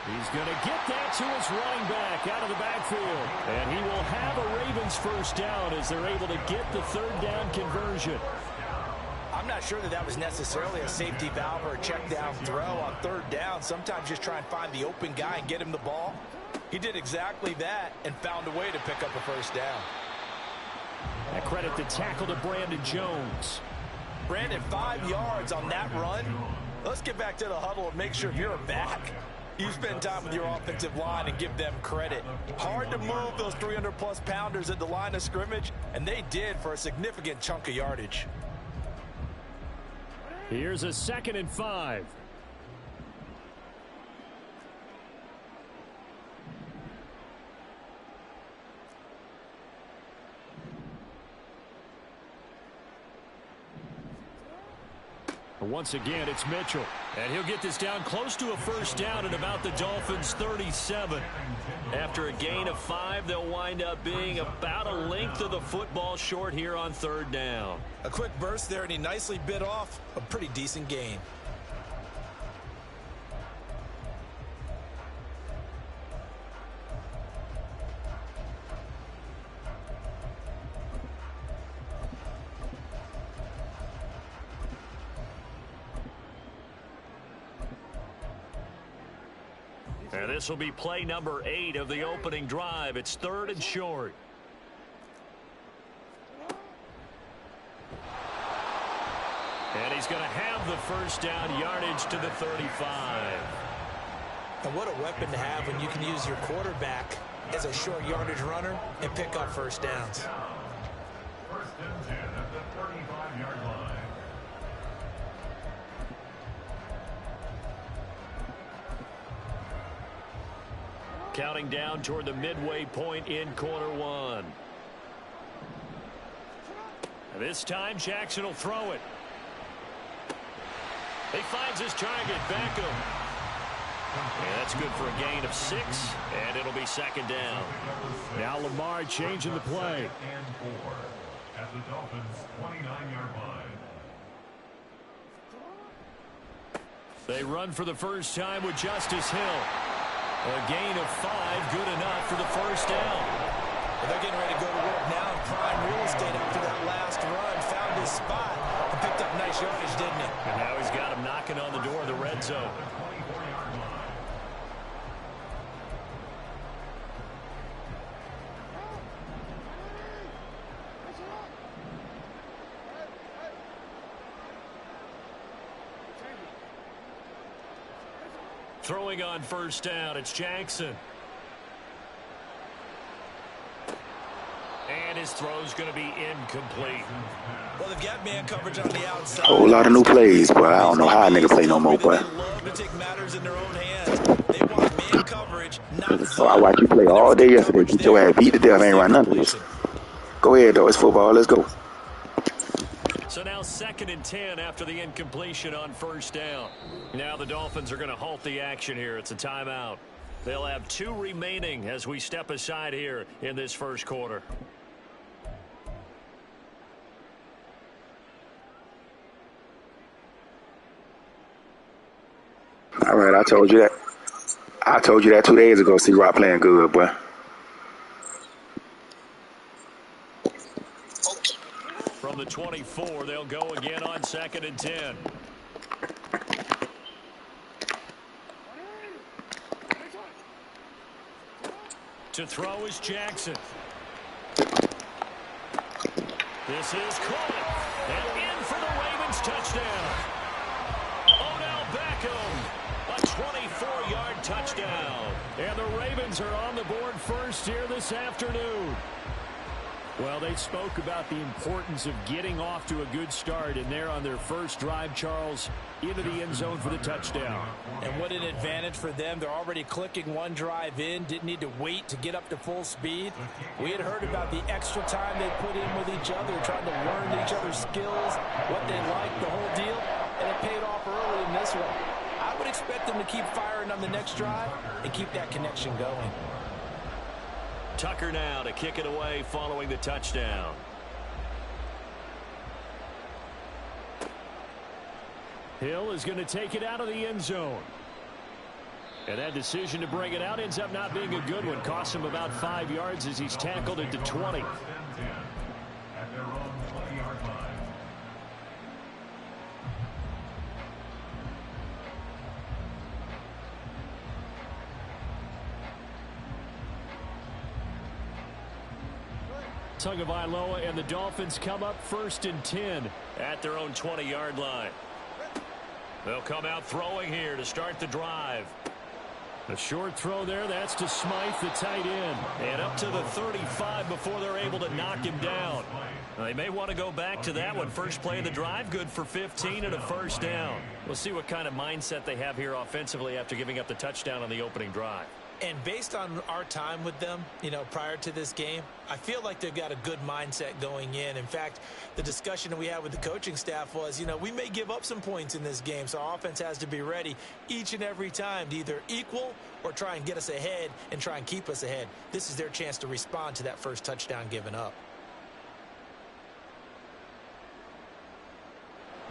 Speaker 1: He's going to get that to his running back out of the backfield. And he will have a Ravens first down as they're able to get the 3rd down conversion.
Speaker 2: I'm not sure that was necessarily a safety valve or a check down throw on 3rd down. Sometimes just try and find the open guy and get him the ball. He did exactly that and found a way to pick up a first down.
Speaker 1: I credit the tackle to Brandon Jones.
Speaker 2: Brandon, 5 yards on that run. Let's get back to the huddle and make sure if you're a back, you spend time with your offensive line and give them credit. Hard to move those 300-plus pounders at the line of scrimmage, and they did for a significant chunk of yardage.
Speaker 1: Here's a 2nd and 5. Once again, it's Mitchell. And he'll get this down close to a first down at about the Dolphins' 37. After a gain of 5, they'll wind up being about a length of the football short here on 3rd down.
Speaker 2: A quick burst there, and he nicely bit off a pretty decent gain.
Speaker 1: And this will be play number 8 of the opening drive. It's 3rd and short. And he's going to have the first down, yardage to the 35.
Speaker 2: And what a weapon to have when you can use your quarterback as a short yardage runner and pick up first downs.
Speaker 5: 1st and 10 at the 35-yard line.
Speaker 1: Counting down toward the midway point in quarter 1. And this time, Jackson will throw it. He finds his target, Beckham. And that's good for a gain of 6, and it'll be second down. Now Lamar changing the play.
Speaker 5: And 4 at the Dolphins' 29-yard line.
Speaker 1: They run for the first time with Justice Hill. A gain of 5, good enough for the first down.
Speaker 2: Well, they're getting ready to go to work now in prime real estate after that last run. Found his spot and picked up nice yardage, didn't he?
Speaker 1: And now he's got him knocking on the door of the red zone. Throwing on first down, it's Jackson. And his throw's going to be incomplete.
Speaker 2: Well, they've got man coverage on the outside.
Speaker 4: Whole lot of new plays, but I don't know how a nigga play no more, boy.
Speaker 2: They love to take matters in their own hands. They want man coverage, not
Speaker 4: So I watched you play all day yesterday. Get your ass beat to death. I ain't run none of this. Go ahead, though. It's football. Let's go.
Speaker 1: So now 2nd and 10 after the incompletion on first down. Now the Dolphins are going to halt the action here. It's a timeout. They'll have 2 remaining as we step aside here in this first quarter.
Speaker 4: All right, I told you that. I told you that 2 days ago. C-Rock playing good, boy.
Speaker 1: From the 24, they'll go again on 2nd and 10. To throw is Jackson. This is caught. And in for the Ravens touchdown. Odell Beckham. A 24-yard touchdown. And the Ravens are on the board first here this afternoon. Well, they spoke about the importance of getting off to a good start, and they're on their first drive, Charles, into the end zone for the touchdown.
Speaker 2: And what an advantage for them. They're already clicking one drive in, didn't need to wait to get up to full speed. We had heard about the extra time they put in with each other, trying to learn each other's skills, what they like, the whole deal, and it paid off early in this one. I would expect them to keep firing on the next drive and keep that connection going.
Speaker 1: Tucker now to kick it away following the touchdown. Hill is going to take it out of the end zone. And that decision to bring it out ends up not being a good one. Costs him about 5 yards as he's tackled into 20.
Speaker 5: At their own 20-yard line.
Speaker 1: Tagovailoa and the Dolphins come up 1st and 10 at their own 20-yard line. They'll come out throwing here to start the drive. A short throw there. That's to Smythe, the tight end. And up to the 35 before they're able to knock him down. They may want to go back to that one. First play of the drive, good for 15 and a first down. We'll see what kind of mindset they have here offensively after giving up the touchdown on the opening drive.
Speaker 2: And based on our time with them, prior to this game, I feel like they've got a good mindset going in. In fact, the discussion that we had with the coaching staff was, we may give up some points in this game, so our offense has to be ready each and every time to either equal or try and get us ahead and try and keep us ahead. This is their chance to respond to that first touchdown given up.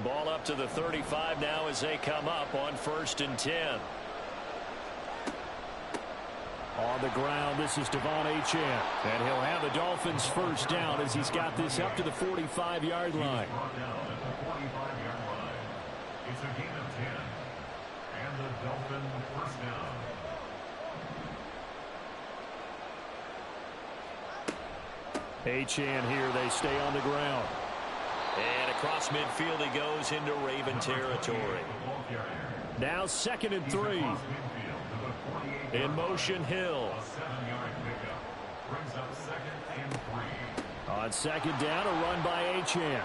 Speaker 1: Ball up to the 35 now as they come up on 1st and 10. On the ground, this is Devon Achane. And he'll have the Dolphins first down as he's got this up to the 45-yard line.
Speaker 5: It's a gain of 10. And the Dolphin first down.
Speaker 1: Achane here, they stay on the ground. And across midfield he goes into Raven territory. Now 2nd and 3. In motion, Hill. On 2nd down, a run by Achane.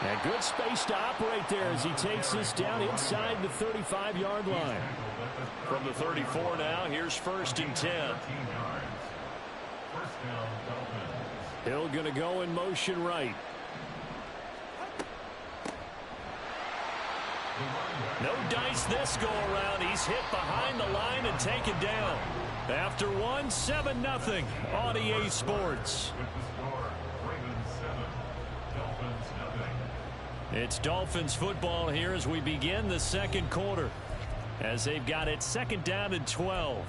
Speaker 1: And good space to operate there as he takes this down inside the 35-yard line. From the 34 now, here's 1st and 10. Hill going to go in motion right. No dice this go around. He's hit behind the line and taken down. After one, 7-0 on EA Sports. It's Dolphins football here as we begin the second quarter, as they've got it 2nd down and 12.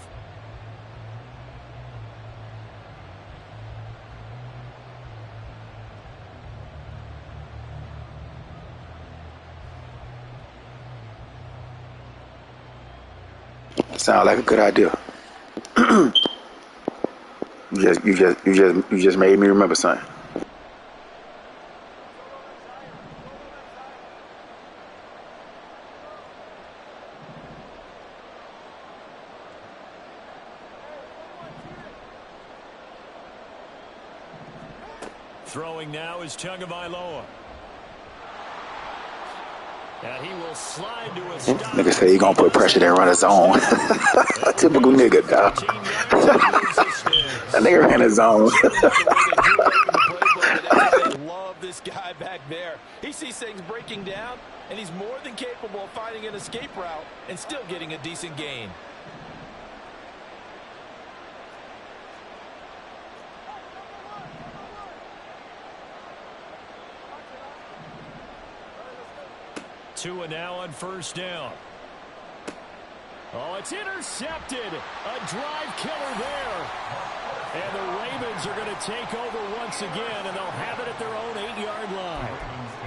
Speaker 4: Sound like a good idea. you just made me remember something.
Speaker 1: Throwing now is Tagovailoa. And he will slide to a stop.
Speaker 4: Nigga say he gonna put pressure there, run his zone. Typical nigga, dog. That nigga ran his zone.
Speaker 2: They love this guy back there. He sees things breaking down, and he's more than capable of finding an escape route and still getting a decent gain.
Speaker 1: Tua now on 1st down. Oh, it's intercepted. A drive killer there. And the Ravens are going to take over once again, and they'll have it at their own 8-yard line.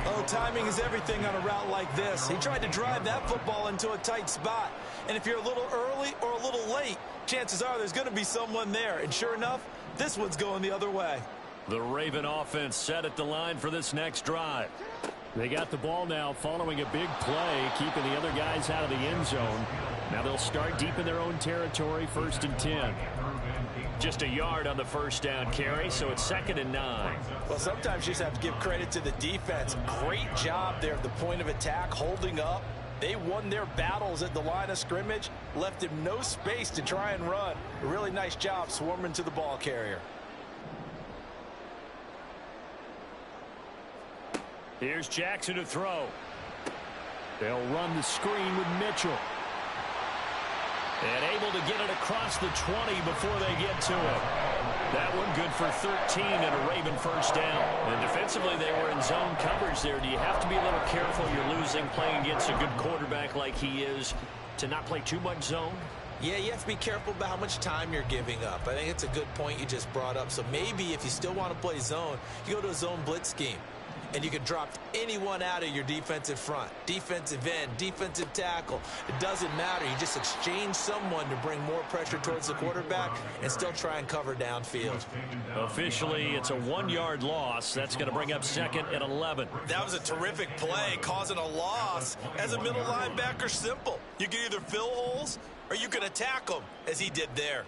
Speaker 2: Oh, timing is everything on a route like this. He tried to drive that football into a tight spot. And if you're a little early or a little late, chances are there's going to be someone there. And sure enough, this one's going the other way.
Speaker 1: The Raven offense set at the line for this next drive. They got the ball now following a big play, keeping the other guys out of the end zone. Now they'll start deep in their own territory, 1st and 10. Just a yard on the 1st down carry, so it's 2nd and 9.
Speaker 2: Well, sometimes you just have to give credit to the defense. Great job there at the point of attack, holding up. They won their battles at the line of scrimmage, left him no space to try and run. A really nice job swarming to the ball carrier.
Speaker 1: Here's Jackson to throw. They'll run the screen with Mitchell. And able to get it across the 20 before they get to it. That one good for 13 and a Raven 1st down. And defensively, they were in zone coverage there. Do you have to be a little careful? You're losing, playing against a good quarterback like he is, to not play too much zone?
Speaker 2: Yeah, you have to be careful about how much time you're giving up. I think it's a good point you just brought up. So maybe if you still want to play zone, you go to a zone blitz scheme. And you can drop anyone out of your defensive front. Defensive end, defensive tackle. It doesn't matter. You just exchange someone to bring more pressure towards the quarterback and still try and cover downfield.
Speaker 1: Officially, it's a 1-yard loss. That's going to bring up 2nd and 11.
Speaker 2: That was a terrific play, causing a loss. As a middle linebacker, simple. You can either fill holes or you can attack them, as he did there.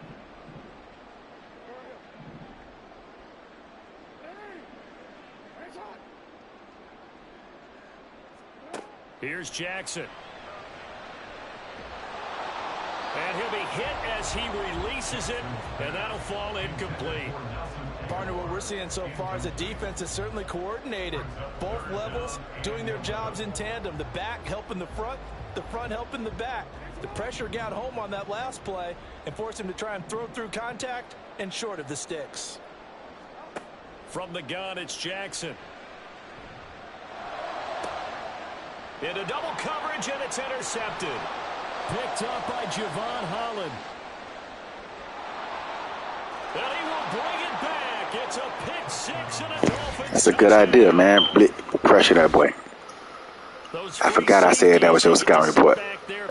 Speaker 1: Here's Jackson. And he'll be hit as he releases it, and that'll fall incomplete.
Speaker 2: Partner, what we're seeing so far is the defense is certainly coordinated. Both levels doing their jobs in tandem. The back helping the front helping the back. The pressure got home on that last play and forced him to try and throw through contact and short of the sticks.
Speaker 1: From the gun, it's Jackson. Into double coverage, and it's intercepted. Picked up by Javon Holland. And he will bring it back. It's a pick 6 and a Dolphins.
Speaker 4: That's a good idea, man. Pressure that boy. I forgot I said that was your scouting report.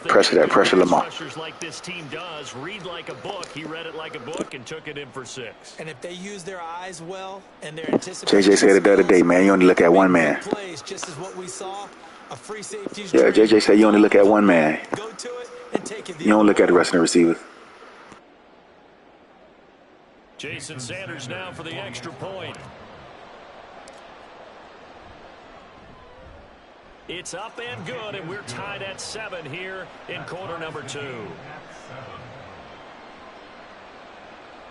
Speaker 4: Pressure Lamar.
Speaker 1: Like this team does, read like a book. He read it like a book and took it in for 6.
Speaker 2: And if they use their eyes well and their anticipation,
Speaker 4: JJ said it the other day, man. You only look at one man.
Speaker 2: Plays just as what we saw. A free safety's
Speaker 4: yeah, JJ said you only look at one man.
Speaker 2: Go to it and take it.
Speaker 4: You don't look at the rest of the receivers.
Speaker 1: Jason Sanders now for the extra point. It's up and good, and we're tied at 7 here in quarter number 2.
Speaker 5: Jason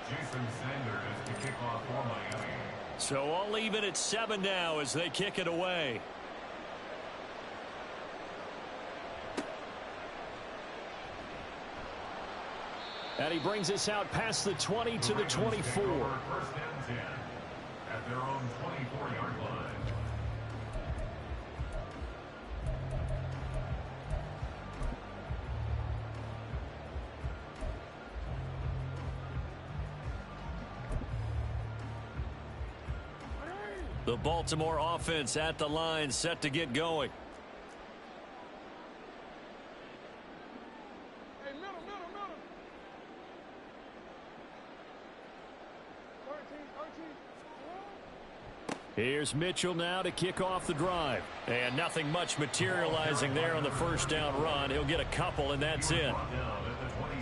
Speaker 5: Sanders to kick off for Miami.
Speaker 1: So all even at 7 now as they kick it away. And he brings us out past the 20 to the 24.
Speaker 5: First and 10 at their own 24-yard line.
Speaker 1: The Baltimore offense at the line, set to get going.
Speaker 3: Hey, middle.
Speaker 1: Here's Mitchell now to kick off the drive. And nothing much materializing there on the first down run. He'll get a couple, and that's it.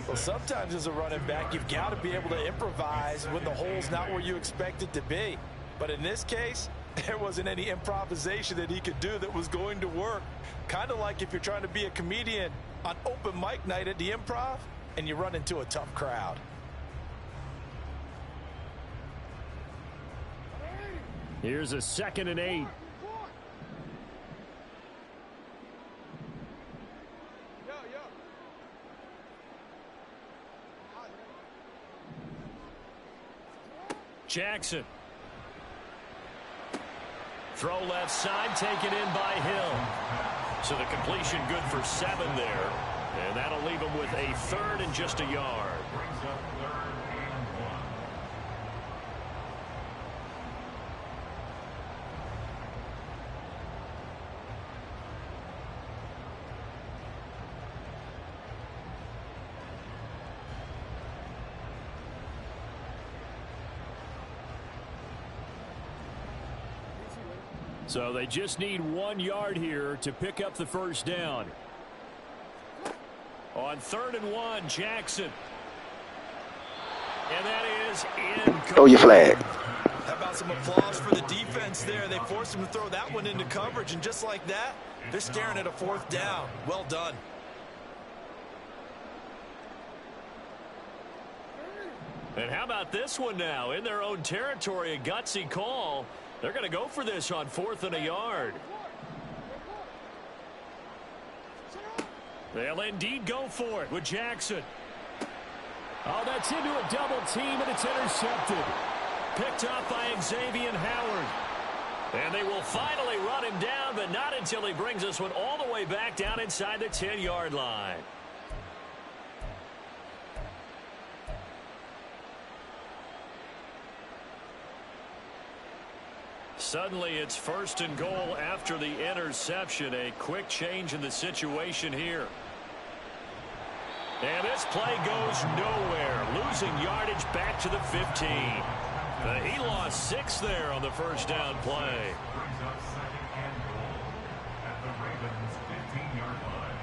Speaker 2: Well, sometimes as a running back, you've got to be able to improvise when the hole's not where you expect it to be. But in this case, there wasn't any improvisation that he could do that was going to work. Kind of like if you're trying to be a comedian on open mic night at the Improv and you run into a tough crowd.
Speaker 1: Here's a 2nd and 8. Jackson. Throw left side, taken in by Hill. So the completion good for 7 there. And that'll leave him with a 3rd and just a yard.
Speaker 5: Brings up 3rd and 1.
Speaker 1: So they just need 1 yard here to pick up the first down. On 3rd and 1, Jackson. And that is in.
Speaker 4: Oh, your flag.
Speaker 2: How about some applause for the defense there? They forced him to throw that one into coverage, and just like that, they're staring at a 4th down. Well done.
Speaker 1: And how about this one now? In their own territory, a gutsy call. They're going to go for this on 4th and a yard. They'll indeed go for it with Jackson. Oh, that's into a double team, and it's intercepted. Picked up by Xavier Howard. And they will finally run him down, but not until he brings this one all the way back down inside the 10-yard line. Suddenly it's 1st and goal after the interception. A quick change in the situation here. And this play goes nowhere. Losing yardage back to the 15. He lost 6 there on the first down play.
Speaker 5: Brings up 2nd and goal at the Ravens' 15-yard line.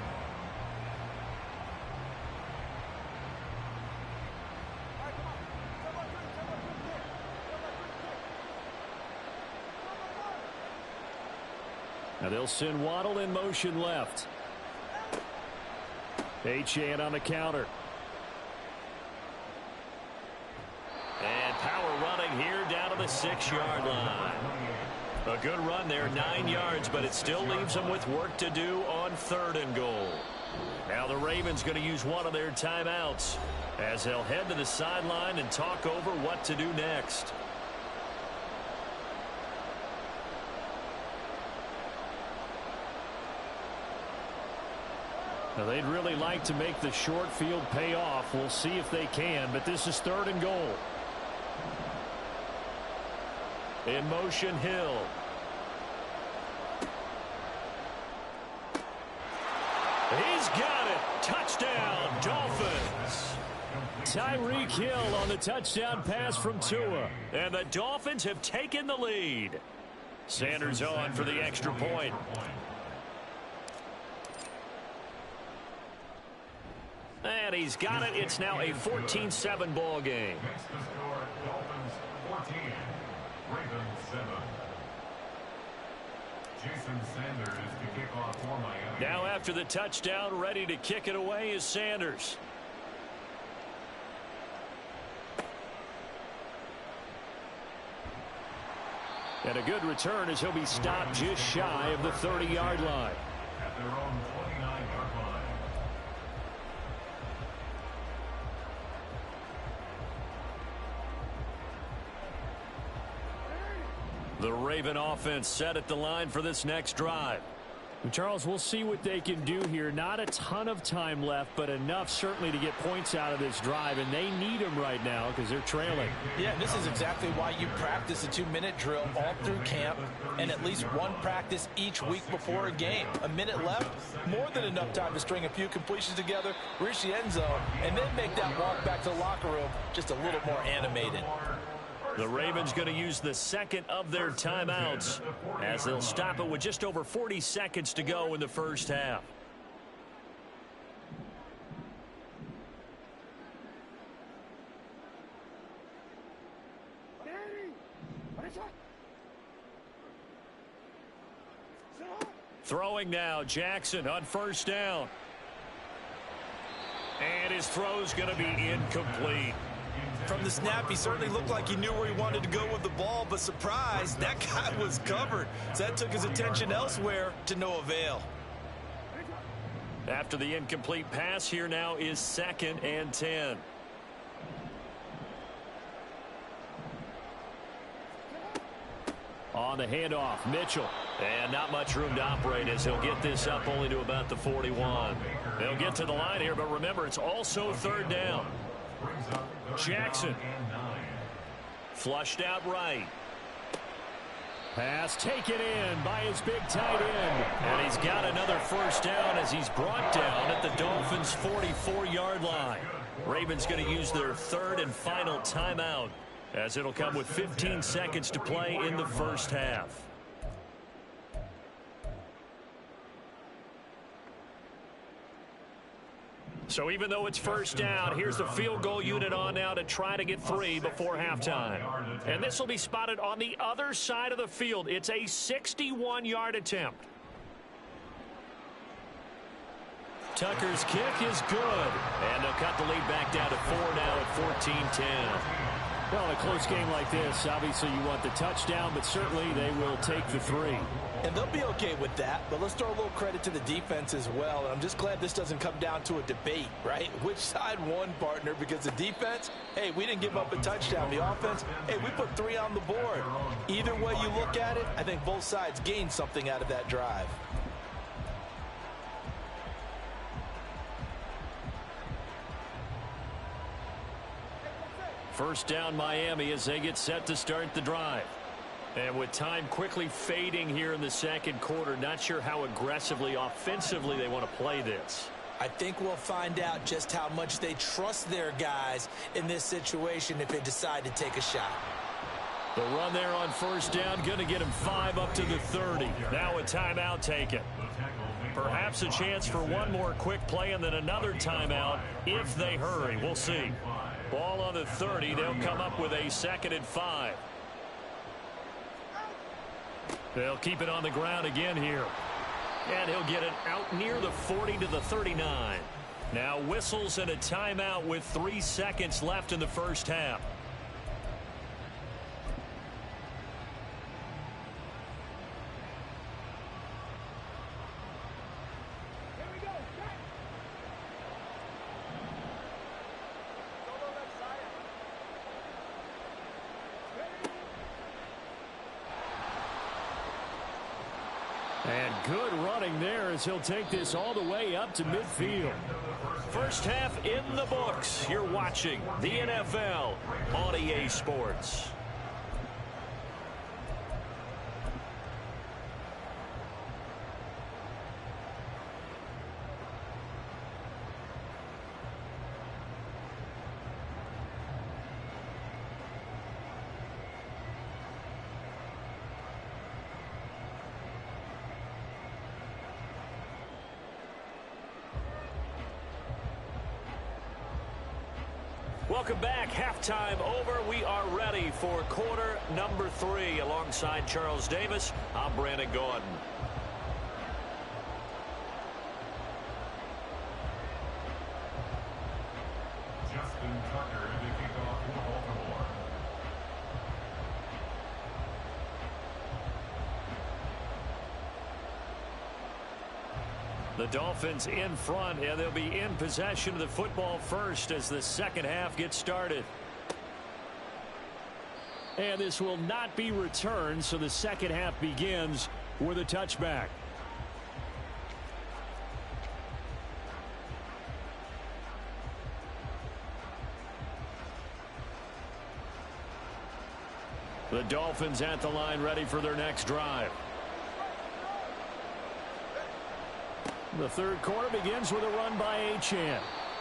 Speaker 1: Now they'll send Waddle in motion left. Achane on the counter. And power running here down to the 6-yard line. A good run there, 9 yards, but it still leaves them with work to do on 3rd and goal. Now the Ravens going to use one of their timeouts as they'll head to the sideline and talk over what to do next. Now they'd really like to make the short field pay off. We'll see if they can, but this is 3rd and goal. In motion, Hill. He's got it. Touchdown, Dolphins. Tyreek Hill on the touchdown pass from Tua. And the Dolphins have taken the lead. Sanders on for the extra point. And he's got it. It's now a 14-7 ball game.
Speaker 5: Makes the score Dolphins 14, Ravens 7. Jason Sanders to kick off for Miami.
Speaker 1: Now after the touchdown, ready to kick it away is Sanders. And a good return as he'll be stopped just shy of the 30-yard line.
Speaker 5: At their own 29-yard line.
Speaker 1: The Raven offense set at the line for this next drive.
Speaker 9: And Charles, we'll see what they can do here. Not a ton of time left, but enough certainly to get points out of this drive, and they need them right now because they're trailing.
Speaker 2: Yeah, this is exactly why you practice a 2-minute drill all through camp and at least one practice each week before a game. A minute left, more than enough time to string a few completions together, reach the end zone, and then make that walk back to the locker room just a little more animated.
Speaker 1: The Ravens going to use the second of their timeouts as they'll stop it with just over 40 seconds to go in the first half. Throwing now, Jackson on first down. And his throw's going to be incomplete.
Speaker 2: From the snap, he certainly looked like he knew where he wanted to go with the ball, but surprise, that guy was covered. So that took his attention elsewhere to no avail.
Speaker 1: After the incomplete pass, here now is 2nd and 10. On the handoff, Mitchell. And not much room to operate as he'll get this up only to about the 41. They'll get to the line here, but remember, it's also 3rd down. Jackson. Flushed out right.
Speaker 9: Pass taken in by his big tight end.
Speaker 1: And he's got another first down as he's brought down at the Dolphins' 44-yard line. Ravens going to use their 3rd and final timeout as it'll come with 15 seconds to play in the first half. So even though it's first down, here's the field goal unit on now to try to get 3 before halftime. And this will be spotted on the other side of the field. It's a 61-yard attempt. Tucker's kick is good. And they'll cut the lead back down to 4 now at 14-10.
Speaker 9: Well, in a close game like this, obviously you want the touchdown, but certainly they will take the 3.
Speaker 2: And they'll be okay with that, but let's throw a little credit to the defense as well. And I'm just glad this doesn't come down to a debate, right? Which side won, partner? Because the defense, hey, we didn't give up a touchdown. The offense, hey, we put 3 on the board. Either way you look at it, I think both sides gained something out of that drive.
Speaker 1: First down Miami as they get set to start the drive. And with time quickly fading here in the second quarter, not sure how aggressively, offensively they want to play this.
Speaker 2: I think we'll find out just how much they trust their guys in this situation if they decide to take a shot.
Speaker 1: The run there on first down, going to get him 5 up to the 30. Now a timeout taken. Perhaps a chance for one more quick play and then another timeout if they hurry. We'll see. Ball on the 30. They'll come up with a 2nd and 5. They'll keep it on the ground again here. And he'll get it out near the 40 to the 39. Now whistles and a timeout with 3 seconds left in the first half.
Speaker 9: And good running there as he'll take this all the way up to midfield.
Speaker 1: First half in the books. You're watching the NFL on EA Sports. Welcome back. Halftime over. We are ready for quarter number 3. Alongside Charles Davis, I'm Brandon Gordon.
Speaker 5: Justin Tucker to kick off for Baltimore.
Speaker 1: The Dolphins in front, and they'll be in possession of the football first as the second half gets started.
Speaker 9: And this will not be returned, so the second half begins with a touchback. The Dolphins at the line ready for their next drive. The third quarter begins with a run by Achane.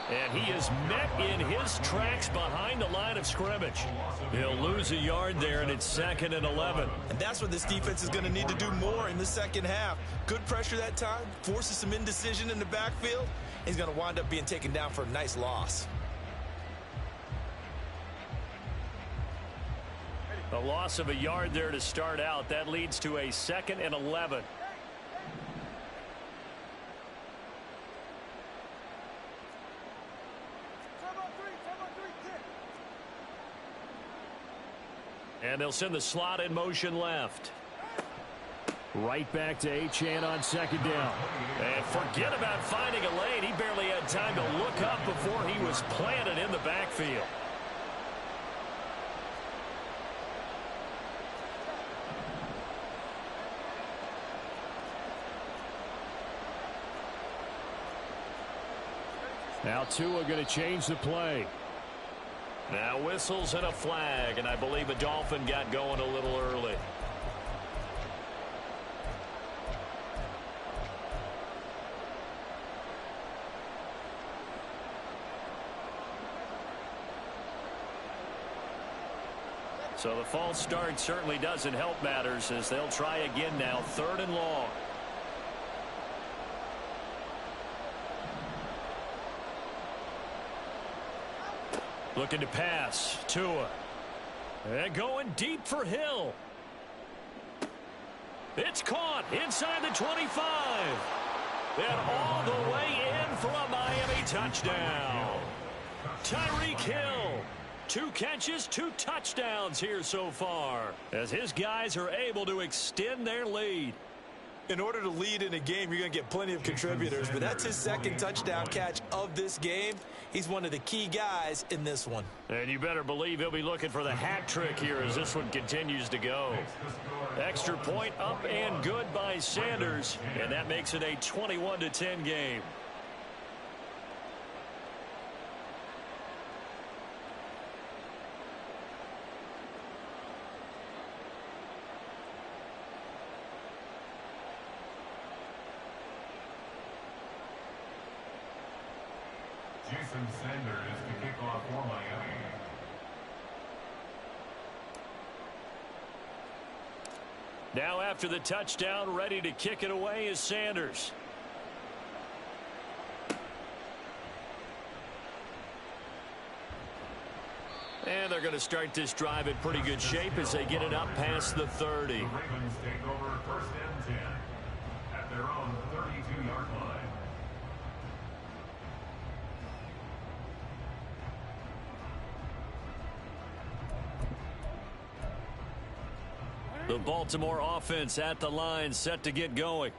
Speaker 9: And he is met in his tracks behind the line of scrimmage. He'll lose a yard there, and it's 2nd and 11.
Speaker 2: And that's what this defense is going to need to do more in the second half. Good pressure that time, forces some indecision in the backfield. He's going to wind up being taken down for a nice loss.
Speaker 9: A loss of a yard there to start out. That leads to a 2nd and 11. And they'll send the slot in motion left. Right back to Achane on 2nd down. And forget about finding a lane. He barely had time to look up before he was planted in the backfield. Now Tua going to change the play. Now whistles and a flag, and I believe a Dolphin got going a little early. So the false start certainly doesn't help matters as they'll try again now, 3rd and long. Looking to pass. Tua. And going deep for Hill. It's caught inside the 25. And all the way in for a Miami touchdown. Tyreek Hill. 2 catches, 2 touchdowns here so far, as his guys are able to extend their lead.
Speaker 2: In order to lead in a game, you're going to get plenty of contributors, but that's his 2nd touchdown catch of this game. He's one of the key guys in this one.
Speaker 9: And you better believe he'll be looking for the hat trick here as this one continues to go. Extra point up and good by Sanders, and that makes it a 21-10 game.
Speaker 5: Jason Sanders to kick off for Miami.
Speaker 9: Now after the touchdown, ready to kick it away is Sanders. And they're going to start this drive in pretty good shape as they get it up past the 30.
Speaker 5: The Ravens take over 1st and 10 at their own 32-yard line.
Speaker 9: The Baltimore offense at the line, set to get going.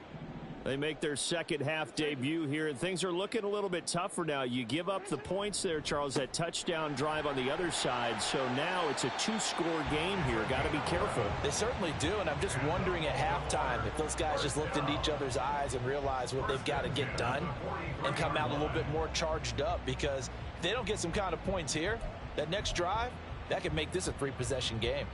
Speaker 9: They make their second half debut here, and things are looking a little bit tougher now. You give up the points there, Charles, that touchdown drive on the other side. So now it's a 2-score game here. Got to be careful.
Speaker 2: They certainly do, and I'm just wondering at halftime if those guys just looked into each other's eyes and realized what they've got to get done and come out a little bit more charged up, because if they don't get some kind of points here, that next drive, that could make this a 3-possession game.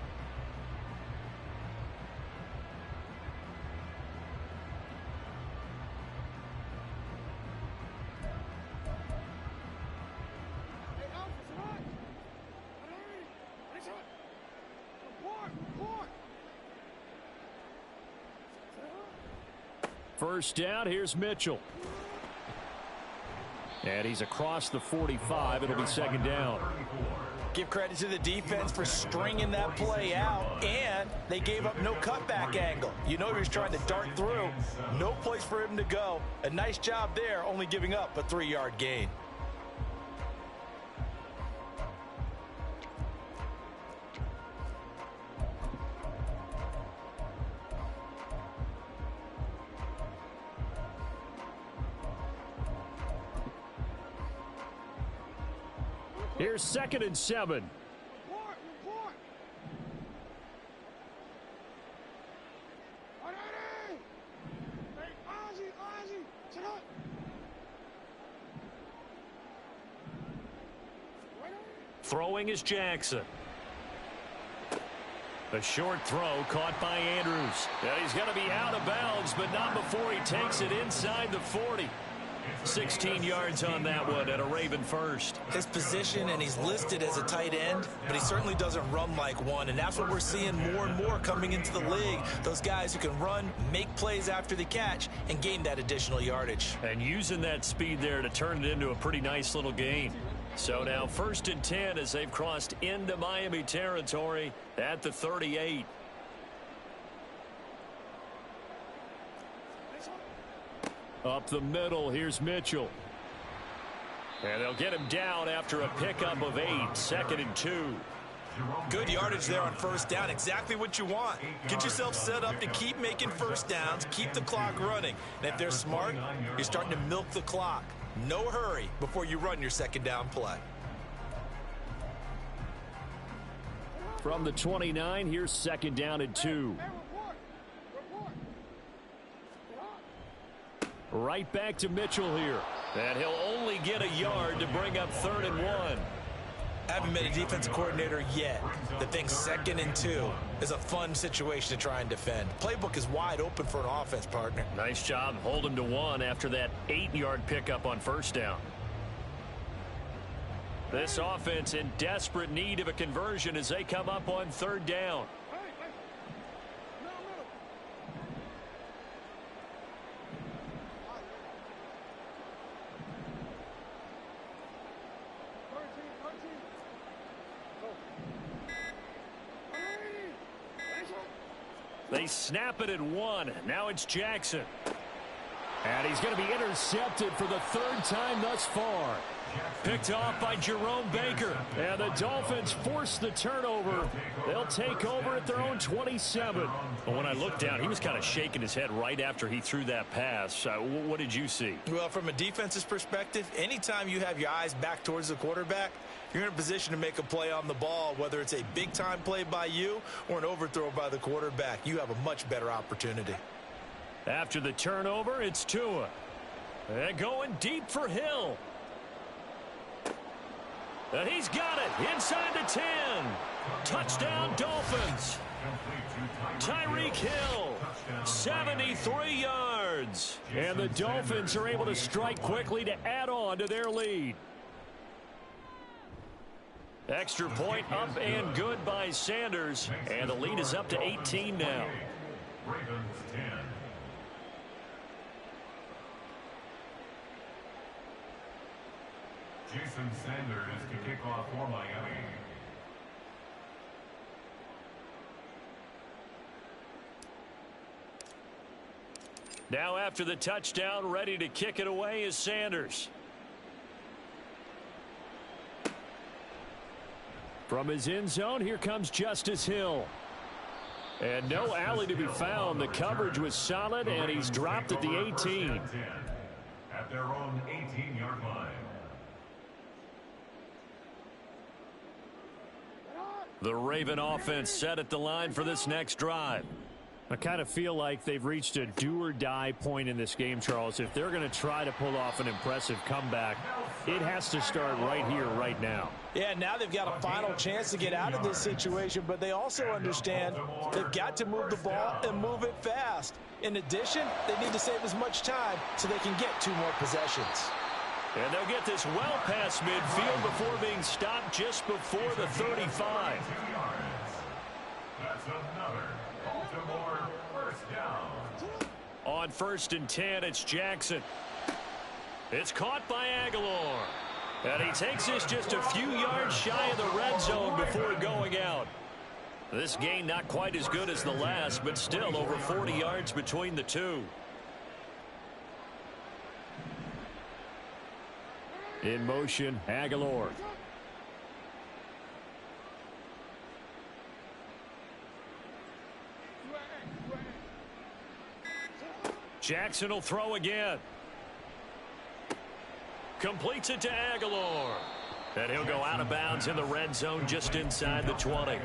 Speaker 9: First down, here's Mitchell. And he's across the 45. It'll be 2nd down.
Speaker 2: Give credit to the defense for stringing that play out, and they gave up no cutback angle. You know he was trying to dart through. No place for him to go. A nice job there, only giving up a 3-yard gain.
Speaker 9: Here's 2nd and 7. Throwing is Jackson. A short throw caught by Andrews. And he's going to be out of bounds, but not before he takes it inside the 40. 16 yards on that one at a Raven first.
Speaker 2: His position, and he's listed as a tight end, but he certainly doesn't run like one, and that's what we're seeing more and more coming into the league. Those guys who can run, make plays after the catch, and gain that additional yardage.
Speaker 9: And using that speed there to turn it into a pretty nice little gain. So now 1st and 10 as they've crossed into Miami territory at the 38. Up the middle, here's Mitchell. And they'll get him down after a pickup of 8, 2nd and 2.
Speaker 2: Good yardage there on 1st down, exactly what you want. Get yourself set up to keep making 1st downs, keep the clock running. And if they're smart, you're starting to milk the clock. No hurry before you run your 2nd down play.
Speaker 9: From the 29, here's 2nd down and 2. Right back to Mitchell here. And he'll only get a yard to bring up 3rd and 1.
Speaker 2: Haven't been a defensive coordinator yet that thinks 2nd and 2 is a fun situation to try and defend. Playbook is wide open for an offense, partner.
Speaker 9: Nice job. Hold him to 1 after that 8-yard pickup on 1st down. This offense in desperate need of a conversion as they come up on 3rd down. They snap it at 1. Now it's Jackson. And he's going to be intercepted for the 3rd time thus far. Picked off by Jerome Baker. And the Dolphins force the turnover. They'll take over at their own 27. But when I looked down, he was kind of shaking his head right after he threw that pass. What did you see?
Speaker 2: Well, from a defense's perspective, anytime you have your eyes back towards the quarterback, you're in a position to make a play on the ball, whether it's a big-time play by you or an overthrow by the quarterback. You have a much better opportunity.
Speaker 9: After the turnover, it's Tua. And going deep for Hill. And he's got it inside the 10. Touchdown, Dolphins. Tyreek Hill, 73 yards. And the Dolphins are able to strike quickly to add on to their lead. Extra point up and good by Sanders. And the lead is up to 18 now.
Speaker 5: Ravens 10. Jason Sanders to kick off for Miami.
Speaker 9: Now after the touchdown, ready to kick it away is Sanders. From his end zone, here comes Justice Hill. And no alley to be found. The coverage was solid, and he's dropped at the 18.
Speaker 5: At their own 18-yard line.
Speaker 9: The Raven offense set at the line for this next drive. I kind of feel like they've reached a do-or-die point in this game, Charles. If they're going to try to pull off an impressive comeback, it has to start right here, right now.
Speaker 2: Yeah, now they've got a final chance to get out of this situation, but they also understand they've got to move the ball and move it fast. In addition, they need to save as much time so they can get 2 more possessions.
Speaker 9: And they'll get this well past midfield before being stopped just before the 35.
Speaker 5: That's another Baltimore 1st down.
Speaker 9: On 1st and 10, it's Jackson. It's caught by Aguilar. And he takes this just a few yards shy of the red zone before going out. This gain not quite as good as the last, but still over 40 yards between the two. In motion, Aguilar. Jackson will throw again. Completes it to Aguilar. And he'll go out of bounds in the red zone just inside the 20.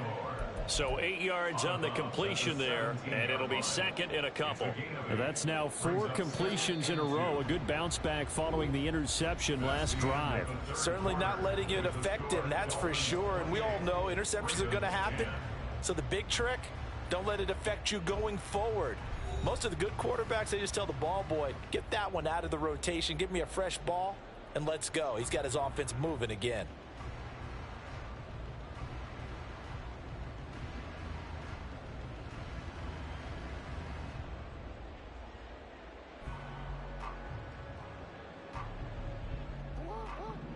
Speaker 9: So 8 yards on the completion there, and it'll be second and a couple.
Speaker 1: That's now 4 completions in a row. A good bounce back following the interception last drive.
Speaker 2: Certainly not letting it affect him, that's for sure. And we all know interceptions are going to happen. So the big trick, don't let it affect you going forward. Most of the good quarterbacks, they just tell the ball boy, get that one out of the rotation, give me a fresh ball, and let's go. He's got his offense moving again.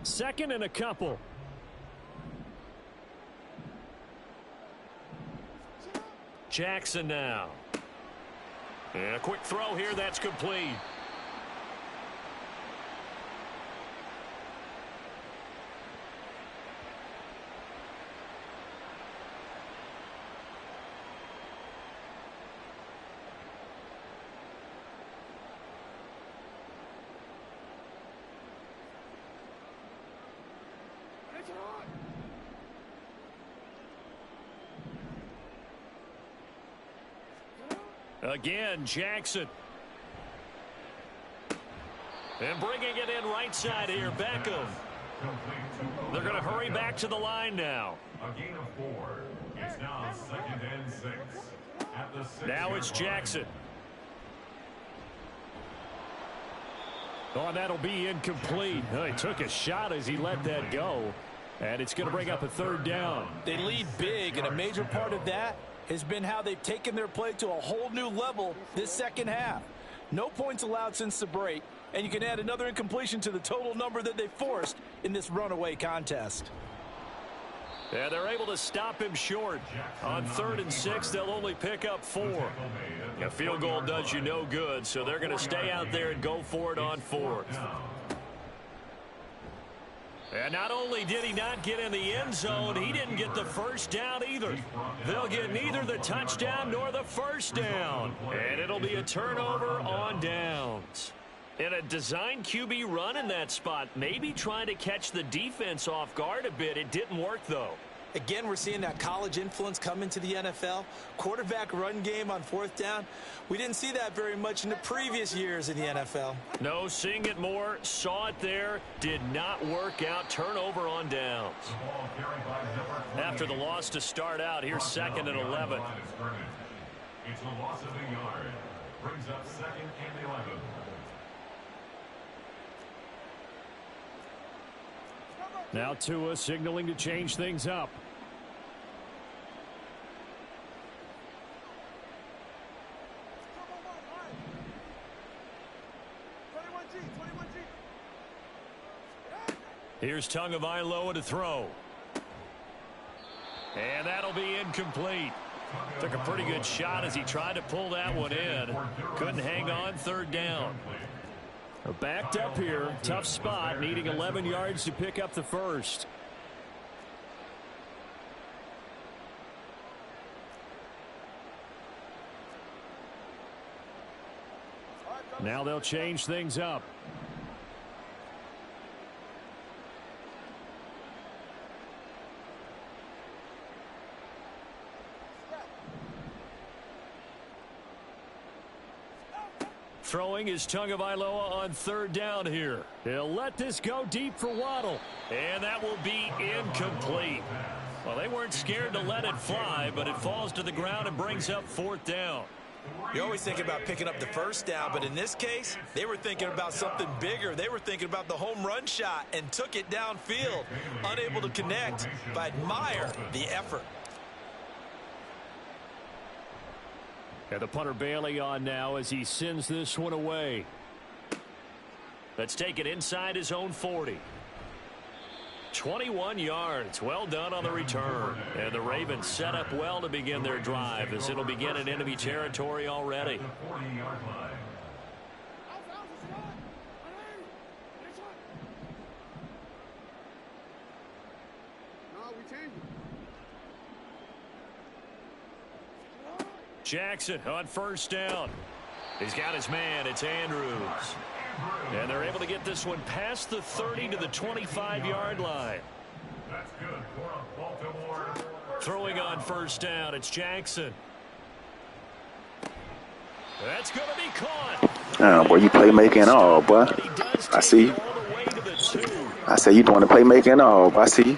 Speaker 1: Second and a couple.
Speaker 9: Jackson now. And a quick throw here, that's complete. Again, Jackson. And bringing it in right side here, Beckham. They're going to hurry back to the line now.
Speaker 5: A gain of 4. It's now 2nd and 6. At the 6
Speaker 9: now it's Jackson.
Speaker 1: Oh, and that'll be incomplete. Oh, he took a shot as he let that go. And it's going to bring up a 3rd down.
Speaker 2: They lead big, and a major part of that has been how they've taken their play to a whole new level this second half. No points allowed since the break, and you can add another incompletion to the total number that they forced in this runaway contest.
Speaker 9: Yeah, they're able to stop him short. On 3rd and 6, they'll only pick up 4. A field goal does you no good, so they're going to stay out there and go for it on 4th. And not only did he not get in the end zone, he didn't get the first down either. They'll get neither the touchdown nor the first down. And it'll be a turnover on downs. And a design QB run in that spot, maybe trying to catch the defense off guard a bit. It didn't work, though.
Speaker 2: Again, we're seeing that college influence come into the NFL. Quarterback run game on 4th down. We didn't see that very much in the previous years in the NFL.
Speaker 9: No, seeing it more, saw it there, did not work out. Turnover on downs. After the loss to start out, here's 2nd and 11.
Speaker 5: It's a loss of a yard. Brings up 2nd and 11.
Speaker 1: Now Tua signaling to change things up.
Speaker 9: Here's Tagovailoa to throw. And that'll be incomplete. Took a pretty good shot as he tried to pull that one in. Couldn't hang on 3rd down.
Speaker 1: Backed up here. Tough spot. Needing 11 yards to pick up the first. Now they'll change things up. Throwing is Tagovailoa on 3rd down here. He'll let this go deep for Waddle.
Speaker 9: And that will be incomplete. Well, they weren't scared to let it fly, but it falls to the ground and brings up 4th down.
Speaker 2: You always think about picking up the first down, but in this case, they were thinking about something bigger. They were thinking about the home run shot and took it downfield. Unable to connect, but admire the effort.
Speaker 1: And the punter Bailey on now as he sends this one away.
Speaker 9: Let's take it inside his own 40. 21 yards. Well done on the return. And the Ravens set up well to begin their drive as it'll begin in enemy territory already. Jackson on 1st down. He's got his man. It's Andrews. And they're able to get this one past the 30 to the 25-yard line.
Speaker 5: That's good for a Baltimore
Speaker 9: Throwing on first down, it's Jackson. That's going to be caught.
Speaker 4: Boy, you playmaking and all, boy. I see. I say you doing the playmaking and all, boy. I see.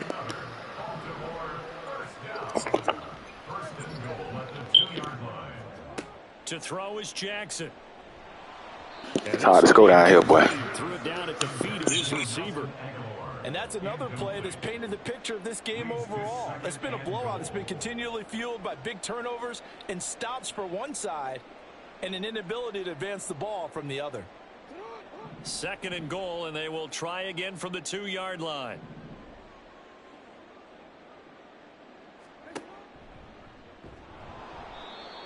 Speaker 9: To throw is Jackson.
Speaker 4: It's hard to score down here, boy.
Speaker 9: Threw it down at the feet of his receiver.
Speaker 2: And that's another play that's painted the picture of this game overall. It's been a blowout. It's been continually fueled by big turnovers and stops for one side and an inability to advance the ball from the other.
Speaker 9: 2nd and goal, and they will try again from the 2-yard line.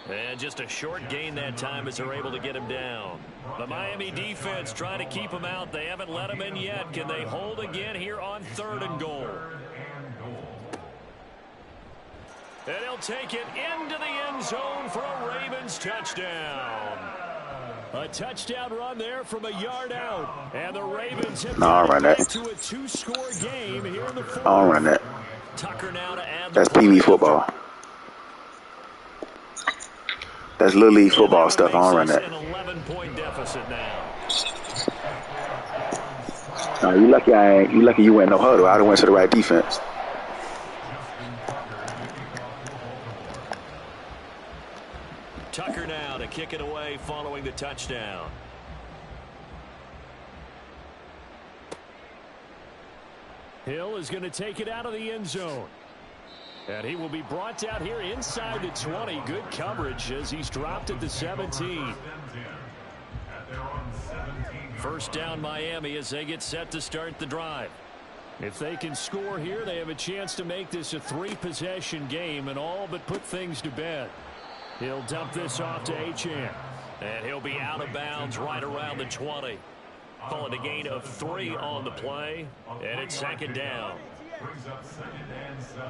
Speaker 9: And just a short gain that time as they're able to get him down. The Miami defense trying to keep him out. They haven't let him in yet. Can they hold again here on 3rd and goal? And he'll take it into the end zone for a Ravens touchdown. A touchdown run there from a yard out. And the Ravens have got back to a 2-score game here in the 4th.
Speaker 4: I'll run that.
Speaker 9: Tucker now to add.
Speaker 4: That's Pee Wee football. That's Little League football stuff. I don't run that.
Speaker 9: An 11-point deficit now.
Speaker 4: You lucky I ain't. You lucky you went no huddle. I'd have went to the right defense.
Speaker 9: Tucker now to kick it away following the touchdown. Hill is going to take it out of the end zone. And he will be brought down here inside the 20. Good coverage as he's dropped at the 17. First down Miami as they get set to start the drive. If they can score here, they have a chance to make this a 3-possession game and all but put things to bed. He'll dump this off to Achane. And he'll be out of bounds right around the 20. Call it a gain of 3 on the play. And it's 2nd down.
Speaker 5: Brings up 2nd and 7.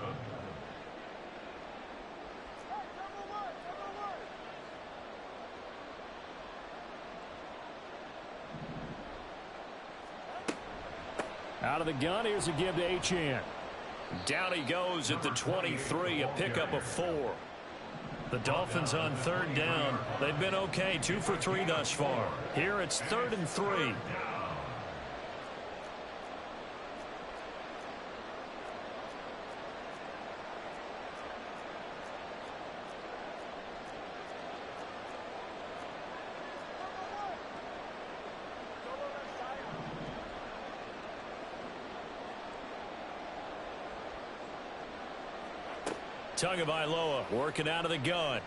Speaker 9: Out of the gun, here's a give to Achane. Down he goes at the 23, a pickup of 4. The Dolphins on 3rd down. They've been okay, 2 for 3 thus far. Here it's 3rd and 3. Tagovailoa working out of the gun.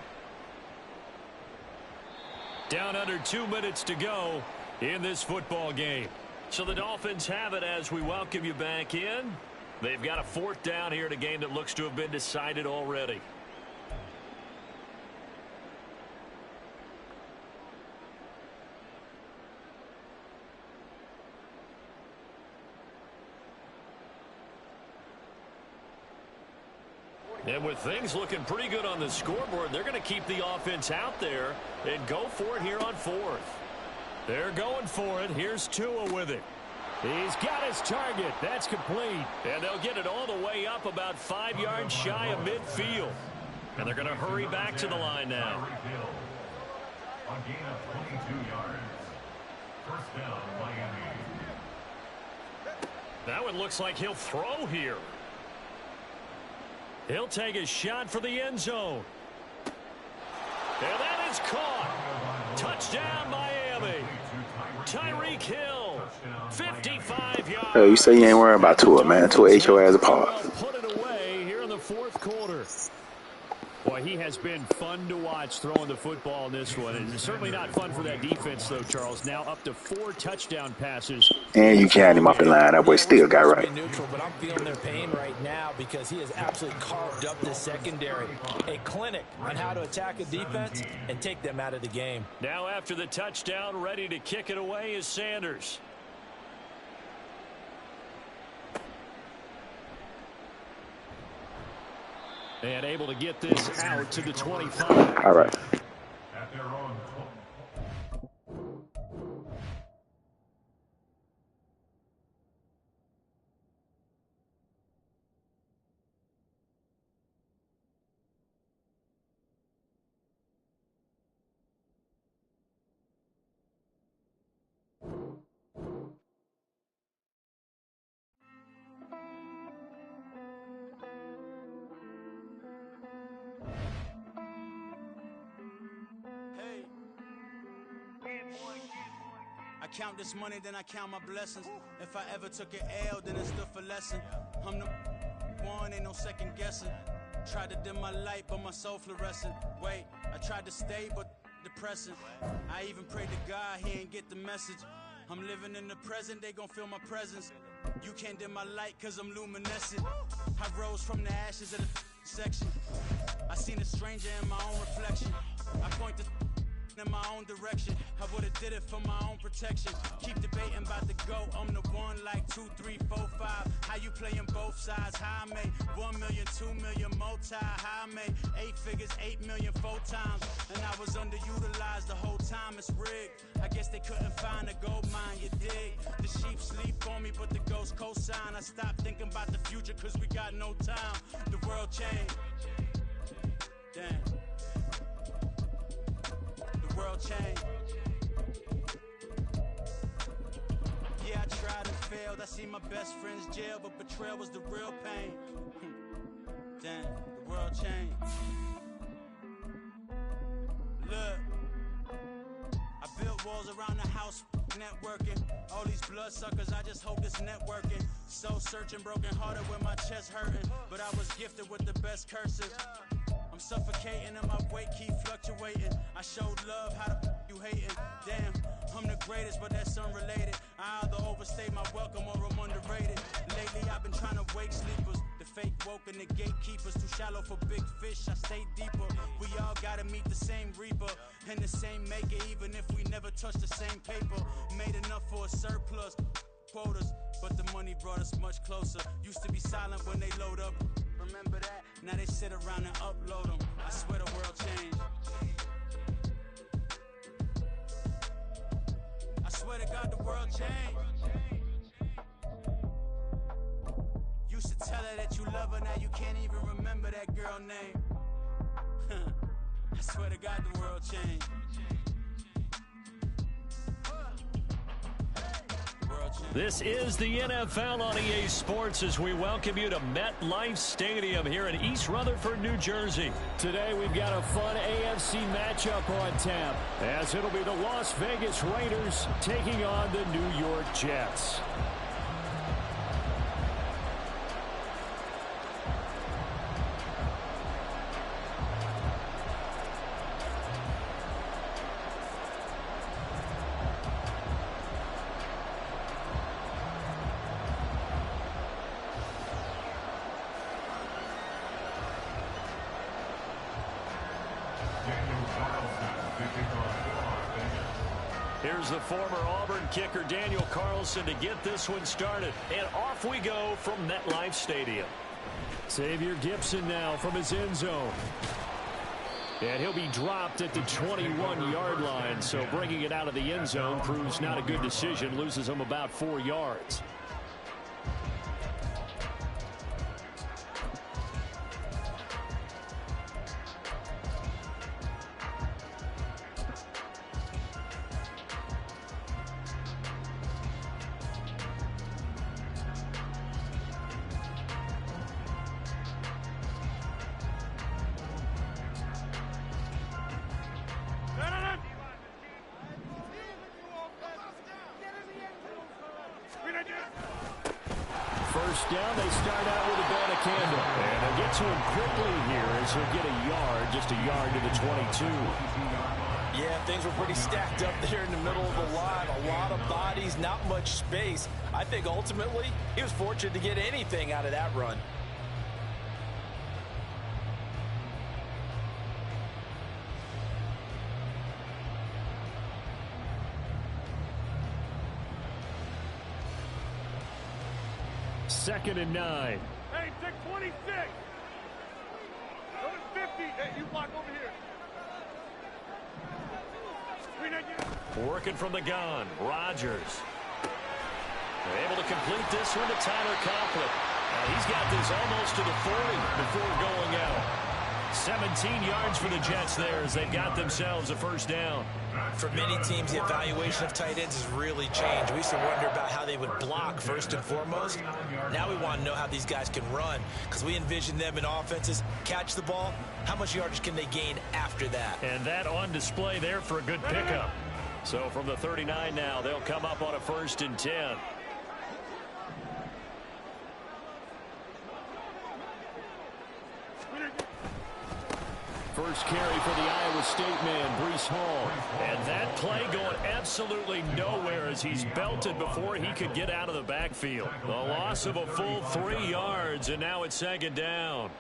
Speaker 9: Down under 2 minutes to go in this football game. So the Dolphins have it as we welcome you back in. They've got a 4th down here in a game that looks to have been decided already. And with things looking pretty good on the scoreboard, they're going to keep the offense out there and go for it here on 4th. They're going for it. Here's Tua with it. He's got his target. That's complete. And they'll get it all the way up about 5 yards shy of midfield. And they're going to hurry back to the line now.
Speaker 5: A gain of 22 yards. First down, Miami.
Speaker 9: That one looks like he'll throw here. He'll take a shot for the end zone. And that is caught. Touchdown, Miami. Tyreek Hill, 55 yards.
Speaker 4: Hey, you say you ain't worried about Tua, man. Tua ate your ass apart.
Speaker 9: Put it away here in the 4th quarter. Boy, he has been fun to watch throwing the football in this one. And it's certainly not fun for that defense, though, Charles. Now up to 4 touchdown passes.
Speaker 4: And you carried him off the line. That boy still got right.
Speaker 2: Neutral, but I'm feeling their pain right now because he has absolutely carved up the secondary. A clinic on how to attack a defense and take them out of the game.
Speaker 9: Now after the touchdown, ready to kick it away is Sanders. And able to get this out to the 25.
Speaker 4: All right.
Speaker 5: At their own
Speaker 6: count this money, then I count my blessings. If I ever took an L, then it stood for lesson. I'm the one, ain't no second guessing. Tried to dim my light, but my soul fluorescent. Wait, I tried to stay, but depressing. I even prayed to God, he ain't get the message. I'm living in the present, they gon' feel my presence. You can't dim my light, cause I'm luminescent. I rose from the ashes of the section. I seen a stranger in my own reflection. I point the in my own direction. I would've did it for my own protection. Keep debating about the go. I'm the one like 2, 3, 4, 5. How you playing both sides? How I made 1 million, 2 million, multi. How I made 8 figures, 8 million, 4 times. And I was underutilized the whole time. It's rigged. I guess they couldn't find a gold mine. You dig? The sheep sleep on me, but the ghost cosign. I stopped thinking about the future, cause we got no time. The world changed. Damn. World change. Yeah, I tried and failed. I see my best friends jail, but betrayal was the real pain. Damn, the world changed. Look, I built walls around the house, networking. All these bloodsuckers, I just hope this networking. Soul searching, broken hearted with my chest hurting. But I was gifted with the best cursive. I'm suffocating and my weight keep fluctuating. I showed love, how the you hating? Damn, I'm the greatest, but that's unrelated. I either overstay my welcome or I'm underrated. Lately I've been trying to wake sleepers. The fake woke and the gatekeepers. Too shallow for big fish, I stay deeper. We all gotta meet the same reaper and the same maker, even if we never touch the same paper. Made enough for a surplus quotas, but the money brought us much closer. Used to be silent when they load up. Remember that? Now they sit around and upload them. I swear the world changed. I swear to God the world changed. Used to tell her that you love her, now you can't even remember that girl name. I swear to God the world changed.
Speaker 9: This is the NFL on EA Sports as we welcome you to MetLife Stadium here in East Rutherford, New Jersey.
Speaker 1: Today we've got a fun AFC matchup on tap, as it'll be the Las Vegas Raiders taking on the New York Jets. Here's the former Auburn kicker, Daniel Carlson, to get this one started. And off we go from MetLife Stadium. Xavier Gipson now from his end zone. And he'll be dropped at the 21-yard line. So bringing it out of the end zone proves not a good decision. Loses him about 4 yards. First down, they start out with a ball of candle. And they'll get to him quickly here as he'll get a yard, just a yard to the 22.
Speaker 2: Yeah, things were pretty stacked up there in the middle of the line. A lot of bodies, not much space. I think ultimately he was fortunate to get anything out of that run.
Speaker 1: Second and 9.
Speaker 3: Hey, take 26. Go to 50. Hey, you block over here.
Speaker 1: Working from the gun, Rodgers. They're able to complete this one to Tyler Conklin. He's got this almost to the 40 before going out. 17 yards for the Jets there as they've got themselves a first down.
Speaker 2: For many teams, the evaluation of tight ends has really changed. We used to wonder about how they would block first and foremost. Now we want to know how these guys can run, because we envision them in offenses catch the ball. How much yardage can they gain after that?
Speaker 1: And that on display there for a good pickup.
Speaker 9: So from the 39 now, they'll come up on a 1st and 10. First carry for the Iowa State man, Breece Hall. And that play going absolutely nowhere as he's belted before he could get out of the backfield. The loss of a full 3 yards, and now it's 2nd down.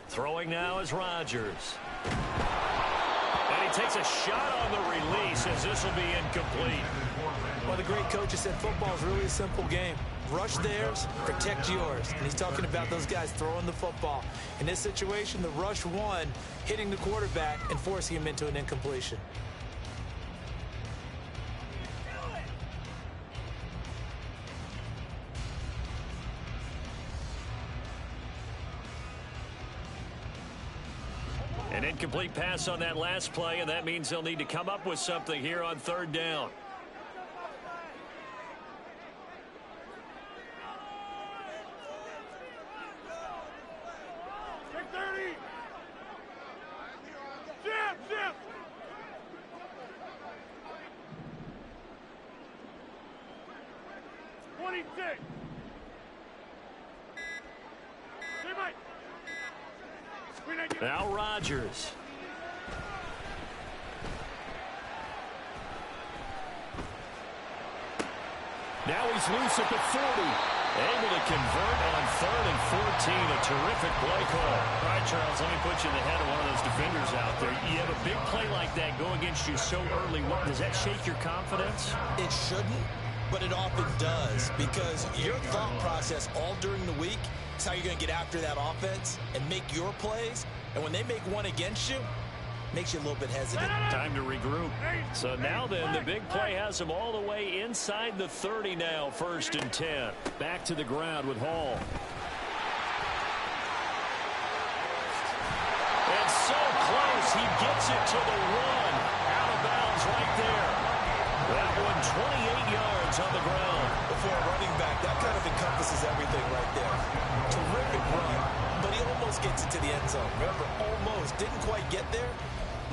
Speaker 9: Throwing now is Rodgers. And he takes a shot on the release as this will be incomplete.
Speaker 2: Well, the great coach has said football is really a simple game. Rush theirs, protect yours. And he's talking about those guys throwing the football. In this situation, the rush won, hitting the quarterback and forcing him into an incompletion.
Speaker 9: An incomplete pass on that last play, and that means they'll need to come up with something here on 3rd down.
Speaker 3: Take 30. Jim. 26.
Speaker 9: Now Rodgers. Now he's loose at the 40. Able to convert on 3rd and 14. A terrific play call. All right, Charles, let me put you in the head of one of those defenders out there. You have a big play like that go against you so early. Does that shake your confidence?
Speaker 2: It shouldn't, but it often does, because your thought process all during the week is how you're going to get after that offense and make your plays. And when they make one against you, makes you a little bit hesitant.
Speaker 9: Time to regroup. So now then, the big play has them all the way inside the 30 now, 1st and 10. Back to the ground with Hall. It's so close. He gets it to the 1. Out of bounds right there. That one 28 yards on the ground.
Speaker 2: For a running back, that kind of encompasses everything right there. Terrific run, but he almost gets into the end zone. Remember, almost. Didn't quite get there.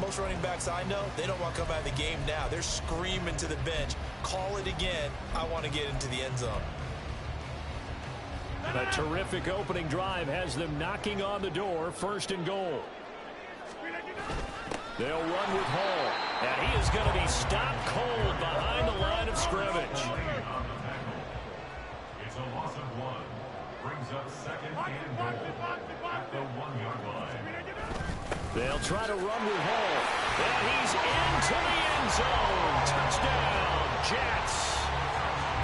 Speaker 2: Most running backs I know, they don't want to come out of the game now. They're screaming to the bench, call it again. I want to get into the end zone.
Speaker 9: A terrific opening drive has them knocking on the door, 1st and goal. They'll run with Hall, and he is going to be stopped cold behind the line of scrimmage.
Speaker 5: It's a loss of 1. Brings up 2nd and goal at the 1-yard line.
Speaker 9: They'll try to run with Hall, and he's into the end zone. Touchdown, Jets.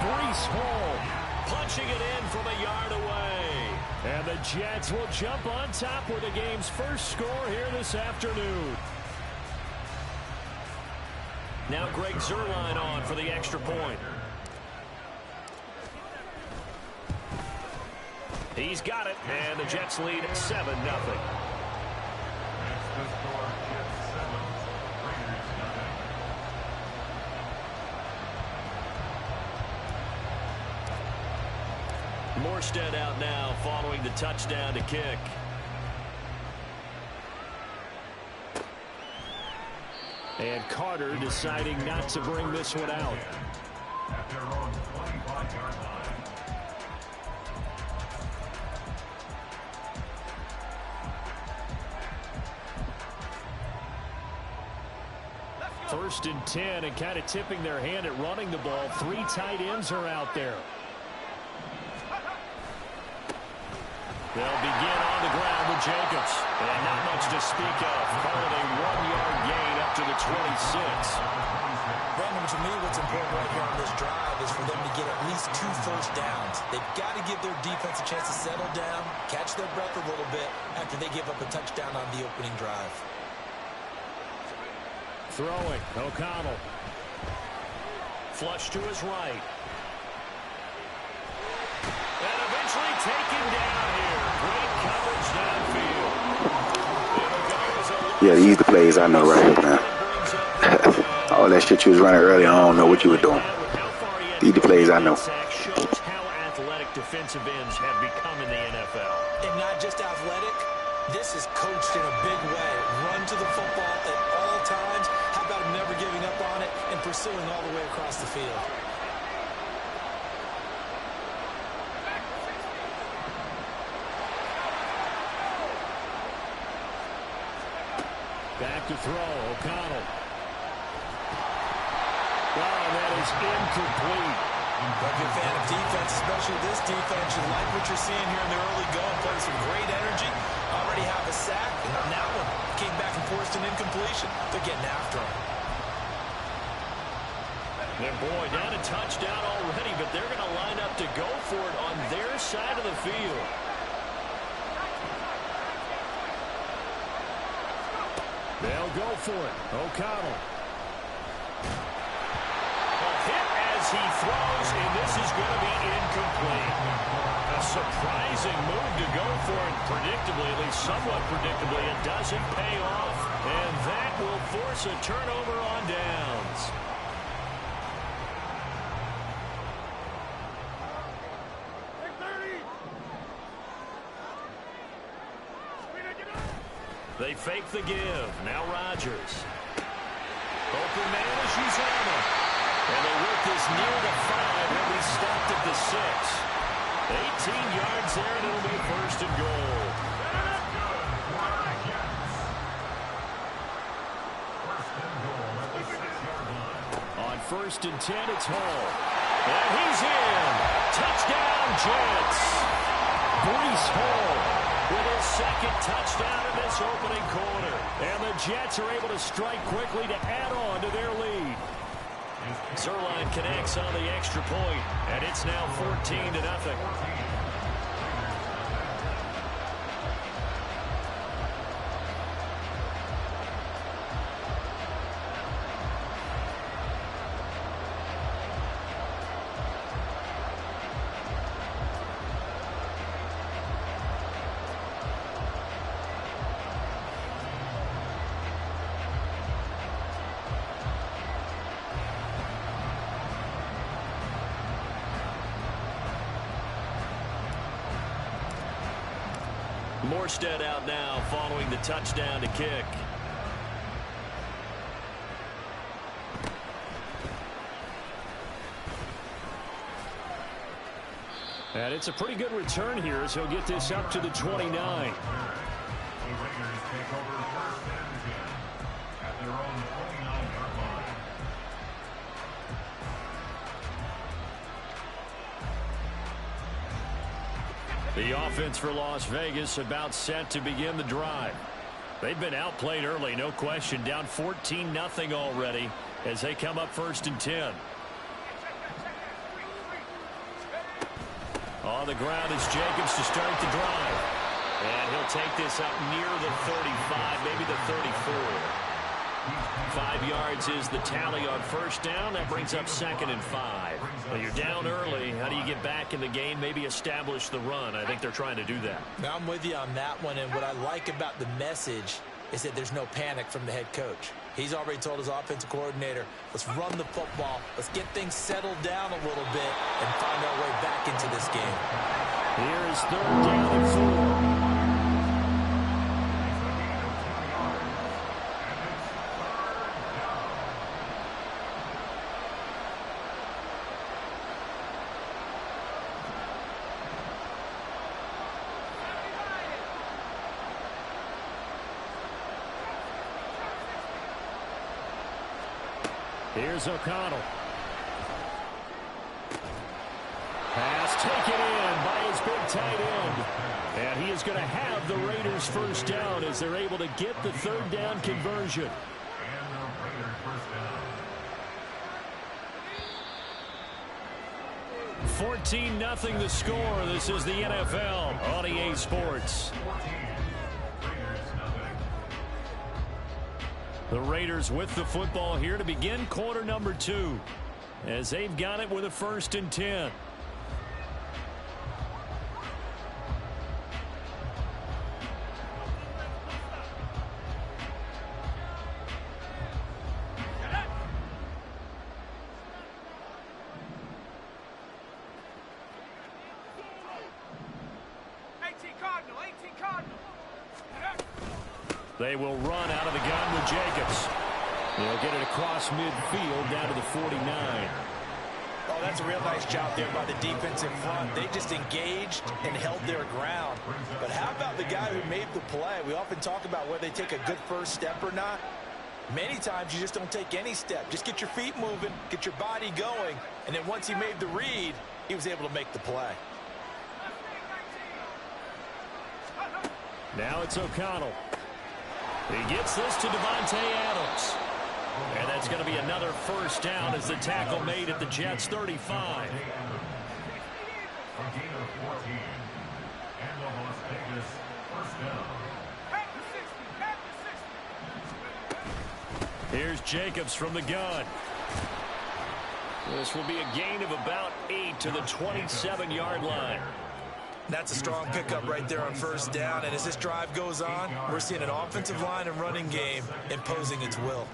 Speaker 9: Breece Hall punching it in from a yard away. And the Jets will jump on top with the game's first score here this afternoon. Now Greg Zuerlein on for the extra point. He's got it, and the Jets lead 7-0. Morstead out now following the touchdown to kick. And Carter deciding not to bring this one out.
Speaker 5: At their own 25-yard line.
Speaker 9: First and 10, and kind of tipping their hand at running the ball. 3 tight ends are out there. They'll begin on the ground with Jacobs. And not much to speak of. Call it a 1-yard gain up to the 26.
Speaker 2: Brandon, to me, what's important right here on this drive is for them to get at least 2 first downs. They've got to give their defense a chance to settle down, catch their breath a little bit after they give up a touchdown on the opening drive.
Speaker 9: Throwing, O'Connell. Flush to his right.
Speaker 1: taken down here. Great coverage downfield.
Speaker 4: Yeah, these the plays I know right here, man. All that shit you was running earlier, I don't know what you were doing. These the plays I know.
Speaker 1: Shows how athletic defensive ends have become in the NFL.
Speaker 2: And not just athletic, this is coached in a big way. Run to the football at all times. How about him never giving up on it and pursuing all the way across the field?
Speaker 1: Back to throw, O'Connell. Oh, that is incomplete.
Speaker 2: But if you're a fan of defense, especially this defense, you like what you're seeing here in the early going. Playing some great energy. Already have a sack. And on that one, came back and forced an incompletion. They're getting after him.
Speaker 1: And boy, not a touchdown already, but they're going to line up to go for it on their side of the field. They'll go for it. O'Connell. A hit as he throws, and this is going to be incomplete. A surprising move to go for it. Predictably, at least somewhat predictably, it doesn't pay off. And that will force a turnover on downs. They fake the give. Now Rodgers. Open man as Uzama. And they work this near the 5. He'll be stopped at the 6. 18 yards there, and it'll be first and goal. On first and 10, it's Hall. And he's in. Touchdown, Jets. Breece Hall with his second touchdown in this opening quarter. And the Jets are able to strike quickly to add on to their lead. Zerline connects on the extra point, and it's now 14-0. Morstead out now following the touchdown to kick. And it's a pretty good return here as he'll get this up to the 29.
Speaker 5: The Raiders take over first and 10 at their own 29-yard line.
Speaker 1: The offense for Las Vegas about set to begin the drive. They've been outplayed early, no question. Down 14-0 already as they come up first and 10. On the ground is Jacobs to start the drive. And he'll take this up near the 35, maybe the 34. 5 yards is the tally on first down. That brings up 2nd and 5. Well, you're down early. How do you get back in the game? Maybe establish the run. I think they're trying to do that.
Speaker 2: Now, I'm with you on that one, and what I like about the message is that there's no panic from the head coach. He's already told his offensive coordinator, let's run the football, let's get things settled down a little bit and find our way back into this game.
Speaker 1: Here is 3rd down and 4. Here's O'Connell. Pass taken in by his big tight end. And he is going to have the Raiders first down as they're able to get the 3rd down conversion.
Speaker 5: And the Raiders first down.
Speaker 1: 14-0 the score. This is the NFL on EA Sports.
Speaker 5: 14. Raiders nothing.
Speaker 1: The Raiders with the football here to begin quarter number 2 as they've got it with a 1st and 10. They will run out of the gun with Jacobs. They'll get it across midfield down to the 49.
Speaker 2: Oh, that's a real nice job there by the defense in front. They just engaged and held their ground. But how about the guy who made the play? We often talk about whether they take a good first step or not. Many times you just don't take any step. Just get your feet moving, get your body going, and then once he made the read, he was able to make the play.
Speaker 1: Now it's O'Connell. He gets this to Devontae Adams. And that's going to be another first down as the tackle made at the Jets' 35. Here's Jacobs from the gun. This will be a gain of about 8 to the 27-yard line.
Speaker 2: That's a strong pickup right there on first down. And as this drive goes on, we're seeing an offensive line and running game imposing its will.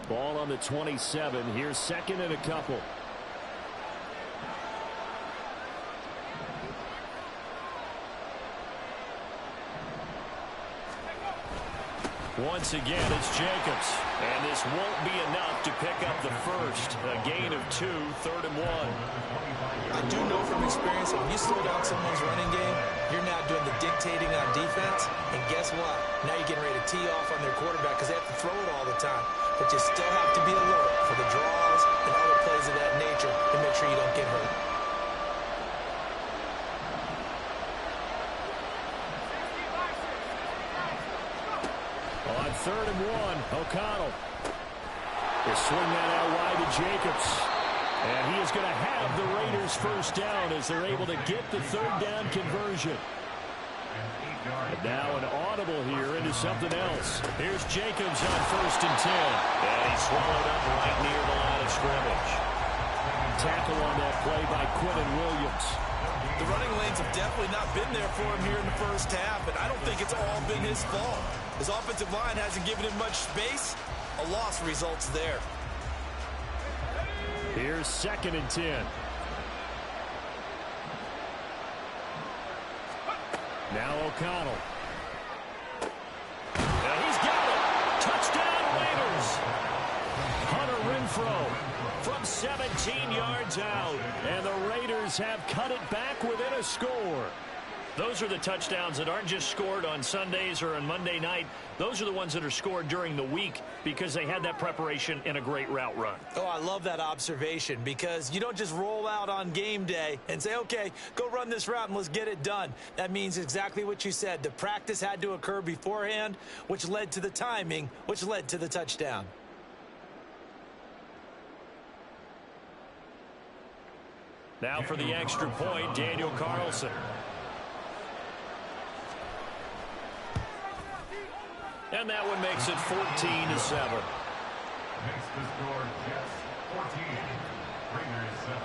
Speaker 1: Ball on the 27. Here's second and a couple. Once again, it's Jacobs. And this won't be enough to pick up the first. A gain of 2, 3rd and 1.
Speaker 2: I do know from experience that when you slow down someone's running game, you're now doing the dictating on defense. And guess what? Now you're getting ready to tee off on their quarterback because they have to throw it all the time. But you still have to be alert for the draws and other plays of that nature to make sure you don't get hurt.
Speaker 1: On 3rd and 1, O'Connell. They swing that out wide to Jacobs. And he is going to have the Raiders first down as they're able to get the 3rd down conversion. And now an audible here into something else. Here's Jacobs on 1st and 10. And he's swallowed up right near the line of scrimmage. Tackle on that play by Quinton Williams.
Speaker 2: The running lanes have definitely not been there for him here in the first half, and I don't think it's all been his fault. His offensive line hasn't given him much space. A loss results there.
Speaker 1: Here's 2nd and 10. Now O'Connell. Now he's got it. Touchdown Raiders. Hunter Renfrow from 17 yards out. And the Raiders have cut it back within a score. Those are the touchdowns that aren't just scored on Sundays or on Monday night. Those are the ones that are scored during the week because they had that preparation in a great route run.
Speaker 2: Oh, I love that observation because you don't just roll out on game day and say, okay, go run this route and let's get it done. That means exactly what you said. The practice had to occur beforehand, which led to the timing, which led to the touchdown.
Speaker 1: Now for the extra point, Daniel Carlson. And that one makes it 14-7.
Speaker 5: Makes the score Jets 14, Raiders 7.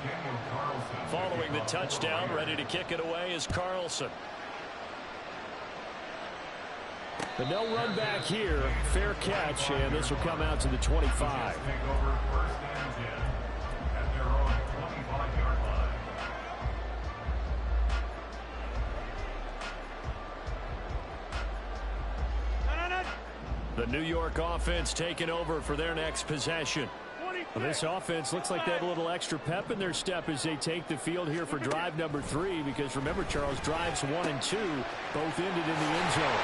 Speaker 5: Daniel Carlson.
Speaker 1: Following the touchdown, ready to kick it away is Carlson. But no run back here. Fair catch, and this will come out to the 25.
Speaker 5: Take over 1st and 10 at their own 25-yard line.
Speaker 1: The New York offense taking over for their next possession. Well, this offense looks like they have a little extra pep in their step as they take the field here for drive number 3 because remember, Charles, drives 1 and 2 both ended in the end zone.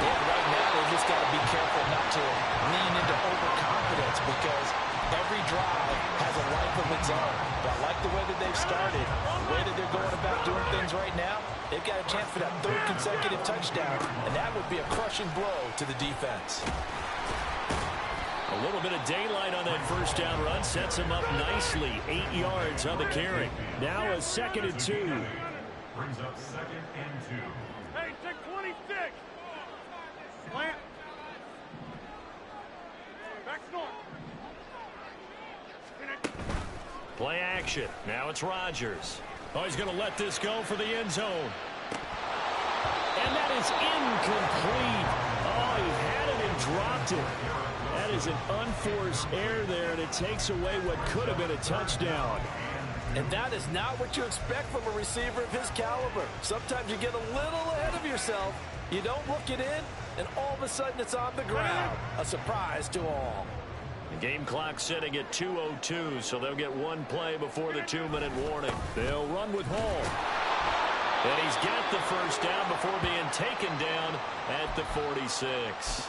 Speaker 2: Yeah, right now they've just got to be careful not to lean into overconfidence because every drive has a life of its own. But I like the way that they've started, the way that they're going about doing things right now. They've got a chance for that 3rd consecutive touchdown, and that would be a crushing blow to the defense.
Speaker 1: A little bit of daylight on that first down run sets him up nicely. 8 yards on the carry. Now a 2nd and 2.
Speaker 5: Brings up 2nd and 2.
Speaker 3: Hey, take 26. Plant. Back north.
Speaker 9: Play action. Now it's Rodgers.
Speaker 1: Oh, he's going to let this go for the end zone. And that is incomplete. Oh, he had it and dropped it. That is an unforced error there, and it takes away what could have been a touchdown.
Speaker 2: And that is not what you expect from a receiver of his caliber. Sometimes you get a little ahead of yourself. You don't look it in, and all of a sudden it's on the ground. A surprise to all.
Speaker 9: The game clock setting at 2:02, so they'll get one play before the 2-minute warning.
Speaker 1: They'll run with Hall.
Speaker 9: And he's got the first down before being taken down at the 46.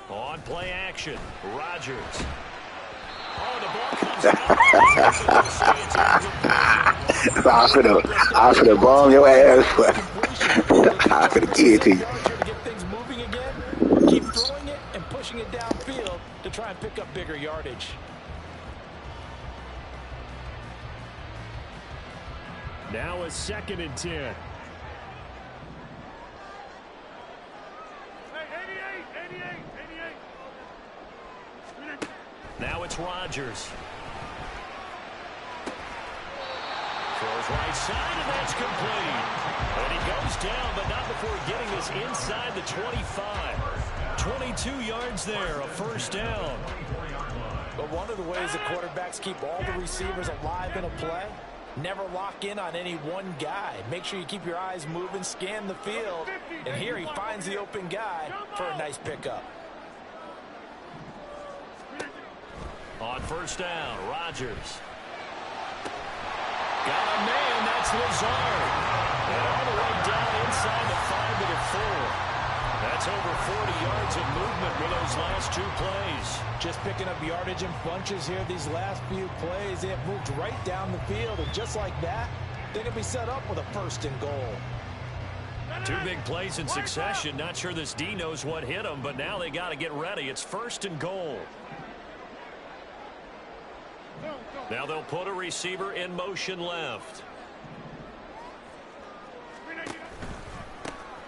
Speaker 9: On play action, Rodgers. Oh, the ball comes out.
Speaker 4: I'm finna bomb your ass. I'm finna get it to you.
Speaker 2: To get things moving again, keep throwing it and pushing it downfield to try and pick up bigger yardage.
Speaker 1: Now a 2nd and 10.
Speaker 9: Now it's Rodgers. Throws right side, and that's complete. And he goes down, but not before getting this inside the 25. 22 yards there, a first down.
Speaker 2: But one of the ways that quarterbacks keep all the receivers alive in a play, never lock in on any one guy. Make sure you keep your eyes moving, scan the field, and here he finds the open guy for a nice pickup.
Speaker 9: On first down, Rodgers. Got a man, that's Lazard. And all the way down inside the 5 to the 4. That's over 40 yards of movement with those last 2 plays.
Speaker 2: Just picking up yardage in bunches here these last few plays. They have moved right down the field, and just like that, they're going to be set up with a 1st and goal.
Speaker 9: 2 big plays in succession. Not sure this D knows what hit them, but now they got to get ready. It's 1st and goal. Now they'll put a receiver in motion left.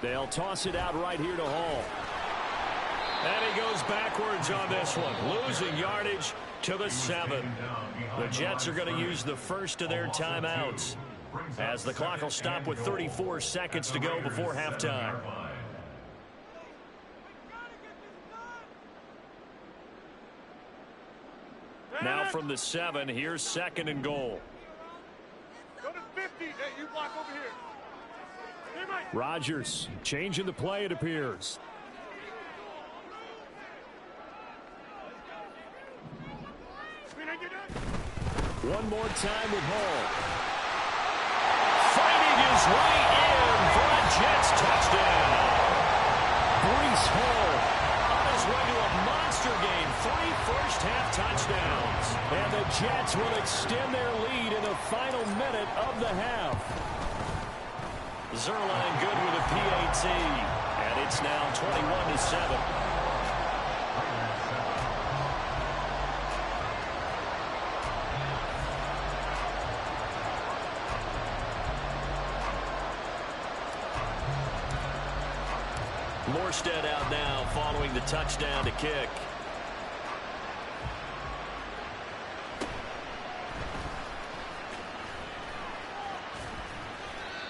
Speaker 1: They'll toss it out right here to Hall.
Speaker 9: And he goes backwards on this one, losing yardage to the 7. The Jets are going to use the first of their timeouts as the clock will stop with 34 seconds to go before halftime. Now from the 7, here's 2nd and goal.
Speaker 3: Go to 50. Hey, you block over here.
Speaker 1: Rodgers changing the play, it appears. One more time with Hall.
Speaker 9: Fighting his way in for a Jets touchdown.
Speaker 1: Breece Hall
Speaker 9: on his way to a monster game. 3 first-half touchdowns.
Speaker 1: And the Jets will extend their lead in the final minute of the half.
Speaker 9: Zerline good with a PAT. And it's now 21-7. Morstead out now following the touchdown to kick.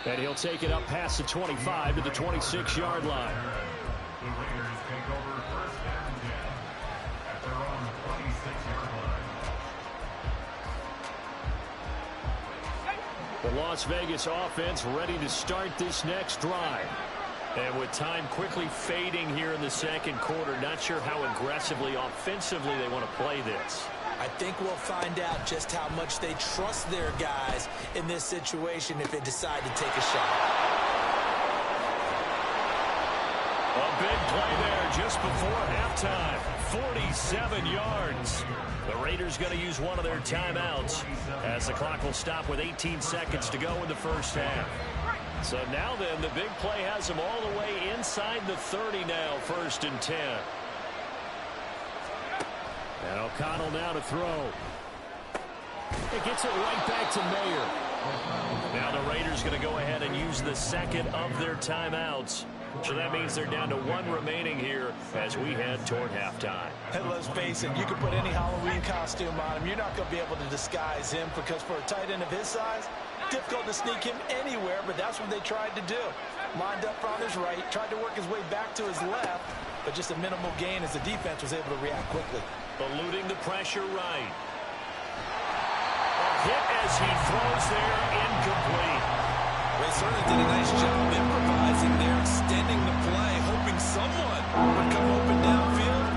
Speaker 1: And he'll take it up past the 25 to the 26-yard line.
Speaker 5: The Raiders take over 1st and 10 at their own 26-yard line.
Speaker 1: The Las Vegas offense ready to start this next drive.
Speaker 9: And with time quickly fading here in the 2nd quarter, not sure how aggressively, offensively they want to play this.
Speaker 2: I think we'll find out just how much they trust their guys in this situation if they decide to take a shot.
Speaker 9: A big play there just before halftime. 47 yards. The Raiders going to use one of their timeouts as the clock will stop with 18 seconds to go in the first half. So now then, the big play has them all the way inside the 30 now, 1st and 10.
Speaker 1: And O'Connell now to throw. It gets it right back to Mayer. Now the Raiders going to go ahead and use the second of their timeouts. So that means they're down to one remaining here as we head toward halftime.
Speaker 2: And let's face it, you can put any Halloween costume on him. You're not going to be able to disguise him because for a tight end of his size, difficult to sneak him anywhere, but that's what they tried to do. Lined up on his right, tried to work his way back to his left, but just a minimal gain as the defense was able to react quickly.
Speaker 1: Eluding the pressure right. A hit as he throws there, incomplete.
Speaker 10: They certainly did a nice job improvising there, extending the play, hoping someone would come open downfield,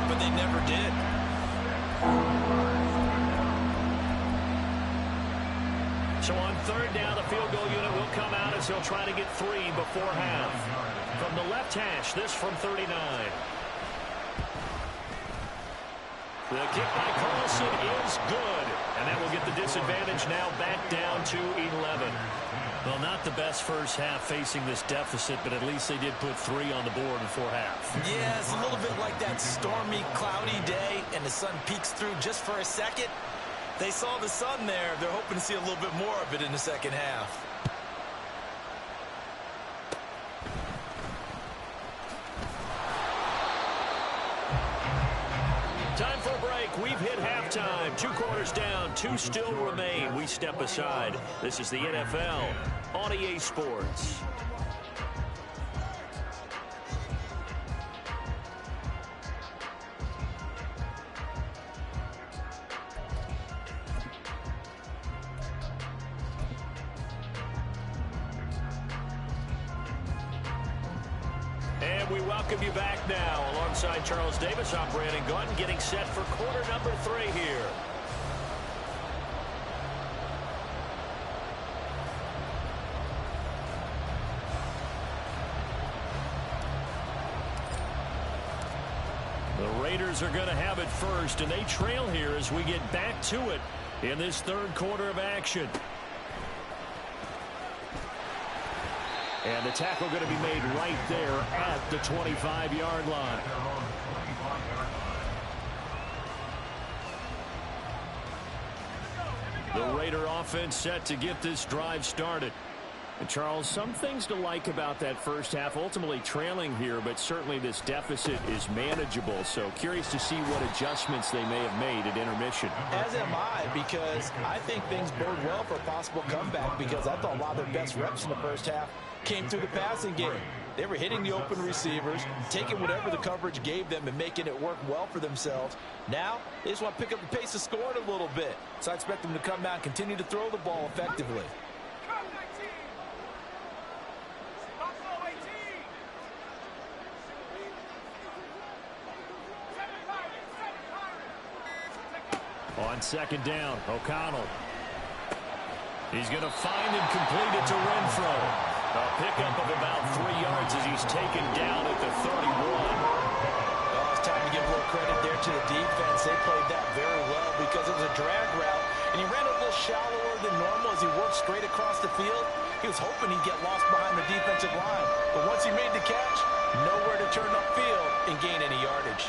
Speaker 10: but they never did.
Speaker 1: So on third down, the field goal unit will come out as he'll try to get 3 before half. From the left hash, this from 39. The kick by Carlson is good. And that will get the disadvantage now back down to 11. Well, not the best first half facing this deficit, but at least they did put 3 on the board before half.
Speaker 2: Yeah, it's a little bit like that stormy, cloudy day, and the sun peeks through just for a second. They saw the sun there. They're hoping to see a little bit more of it in the second half.
Speaker 1: Time for a break. We've hit halftime. 2 quarters down. 2 still remain. We step aside. This is the NFL on EA Sports. And we welcome you back now. Alongside Charles Davis, I'm Brandon Gunn, getting set for quarter number 3 here. The Raiders are going to have it first, and they trail here as we get back to it in this third quarter of action. And the tackle going to be made right there at the 25-yard line. The Raider offense set to get this drive started. And Charles, some things to like about that first half. Ultimately trailing here, but certainly this deficit is manageable. So curious to see what adjustments they may have made at intermission.
Speaker 2: As am I, because I think things bode well for a possible comeback, because I thought a lot of their best reps in the first half came through the passing game. They were hitting the open receivers, taking whatever the coverage gave them and making it work well for themselves. Now, they just want to pick up the pace of scoring a little bit. So I expect them to come out and continue to throw the ball effectively.
Speaker 1: On second down, O'Connell. He's going to find and complete it to Renfro. A pickup of about 3 yards as he's taken down at the 31.
Speaker 2: Oh, it's time to give a little credit there to the defense. They played that very well because it was a drag route, and he ran a little shallower than normal as he worked straight across the field. He was hoping he'd get lost behind the defensive line, but once he made the catch, nowhere to turn upfield and gain any yardage.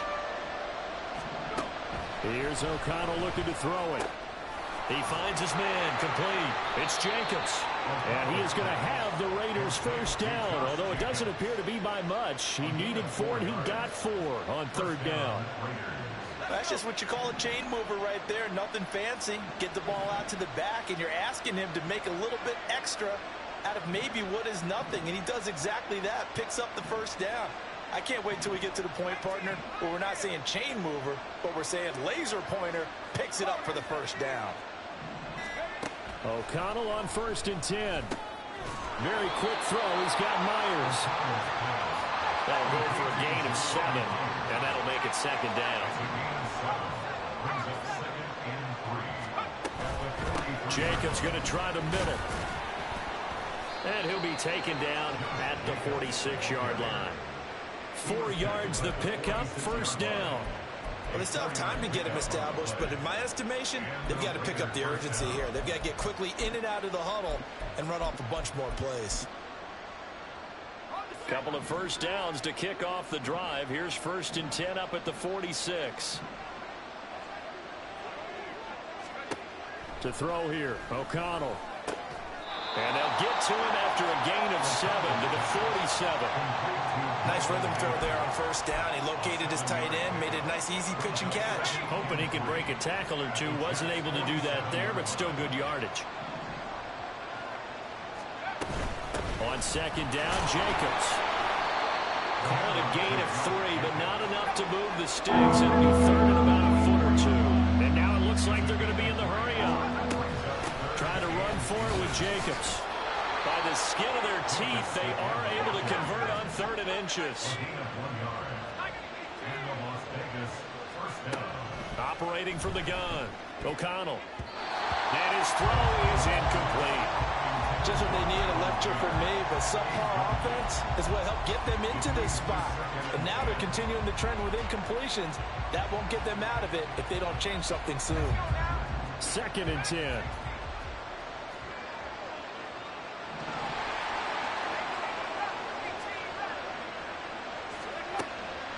Speaker 1: Here's O'Connell looking to throw it. He finds his man, complete. It's Jacobs. And he is going to have the Raiders first down, although it doesn't appear to be by much. He needed 4, and he got 4 on third down.
Speaker 2: That's just what you call a chain mover right there. Nothing fancy. Get the ball out to the back, and you're asking him to make a little bit extra out of maybe what is nothing, and he does exactly that, picks up the first down. I can't wait till we get to the point, partner, where we're not saying chain mover, but we're saying laser pointer picks it up for the first down.
Speaker 1: O'Connell on 1st and 10. Very quick throw. He's got Myers. That'll go for a gain of 7, and that'll make it second down. Jacobs going to try the middle. And he'll be taken down at the 46-yard line. 4 yards the pickup, first down.
Speaker 2: Well, they still have time to get him established, but in my estimation, they've got to pick up the urgency here. They've got to get quickly in and out of the huddle and run off a bunch more plays.
Speaker 1: Couple of first downs to kick off the drive. Here's 1st and 10 up at the 46. To throw here, O'Connell. And they'll get to him after a gain of 7 to the 47.
Speaker 2: Nice rhythm throw there on first down. He located his tight end, made it a nice easy pitch and catch.
Speaker 1: Hoping he could break a tackle or two. Wasn't able to do that there, but still good yardage. On second down, Jacobs. Call it a gain of 3, but not enough to move the sticks. It'll be third and about a foot or 2. And now it looks like they're going to be in the hurry-up. Trying to run for it with Jacobs. By the skin of their teeth, they are able to convert on 3rd and inches. Operating from the gun, O'Connell. And his throw is incomplete.
Speaker 2: Just what they need, a lecture from me, but subpar offense is what helped get them into this spot. And now they're continuing the trend with incompletions. That won't get them out of it if they don't change something soon.
Speaker 1: 2nd and 10.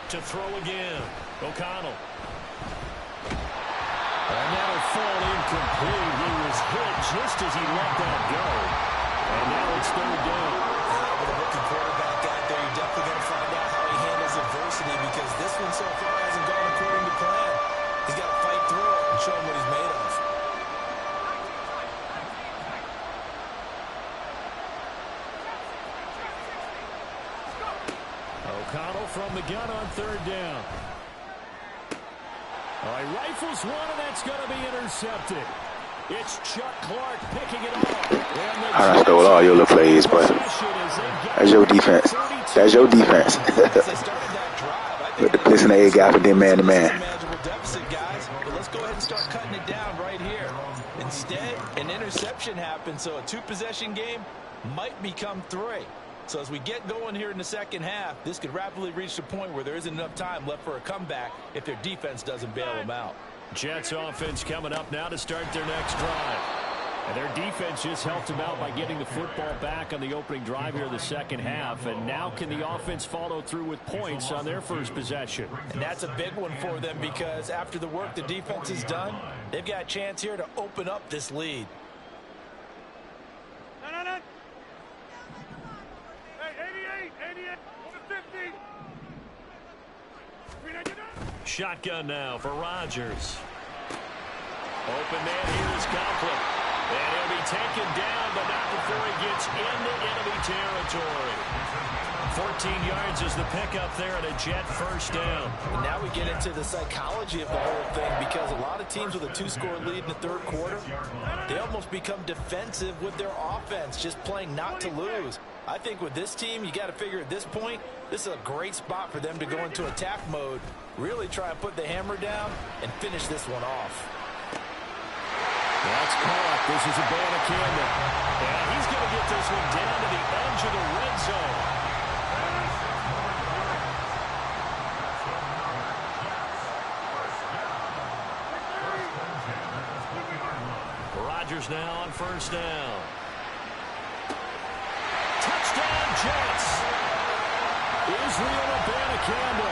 Speaker 1: To throw again, O'Connell. And that'll fall incomplete. He was hit just as he let that go. And now it's 3rd down.
Speaker 2: With a rookie quarterback out there, you're definitely going to find out how he handles adversity, because this one so far hasn't gone according to plan. He's got to fight through it and show him what he's made of.
Speaker 1: O'Connell from the gun on 3rd down. All right, rifles one, and that's going to be intercepted. It's Chuck Clark picking it off.
Speaker 4: I done stole all your little plays, but that's your defense. That's your defense. With the blitz and the A gap and then man-to-man.
Speaker 2: Let's go ahead and start cutting it down right here. Instead, an interception happened, so a 2-possession game might become 3. So as we get going here in the second half, this could rapidly reach the point where there isn't enough time left for a comeback if their defense doesn't bail them out.
Speaker 1: Jets offense coming up now to start their next drive. And their defense just helped them out by getting the football back on the opening drive here in the second half. And now can the offense follow through with points on their first possession?
Speaker 2: And that's a big one for them, because after the work the defense has done, they've got a chance here to open up this lead.
Speaker 1: Shotgun now for Rodgers. Open man here is Conklin. And he'll be taken down, but not before he gets into enemy territory. 14 yards is the pickup there, and a Jet first down.
Speaker 2: And now we get into the psychology of the whole thing, because a lot of teams with a 2-score lead in the 3rd quarter, they almost become defensive with their offense, just playing not to lose. I think with this team, you got to figure at this point, this is a great spot for them to go into attack mode, really try and put the hammer down and finish this one off.
Speaker 1: That's caught. This is a Banacanda. And he's going to get this one down to the edge of the red zone. Rodgers now on first down. Touchdown, Jets. Israel Banacanda.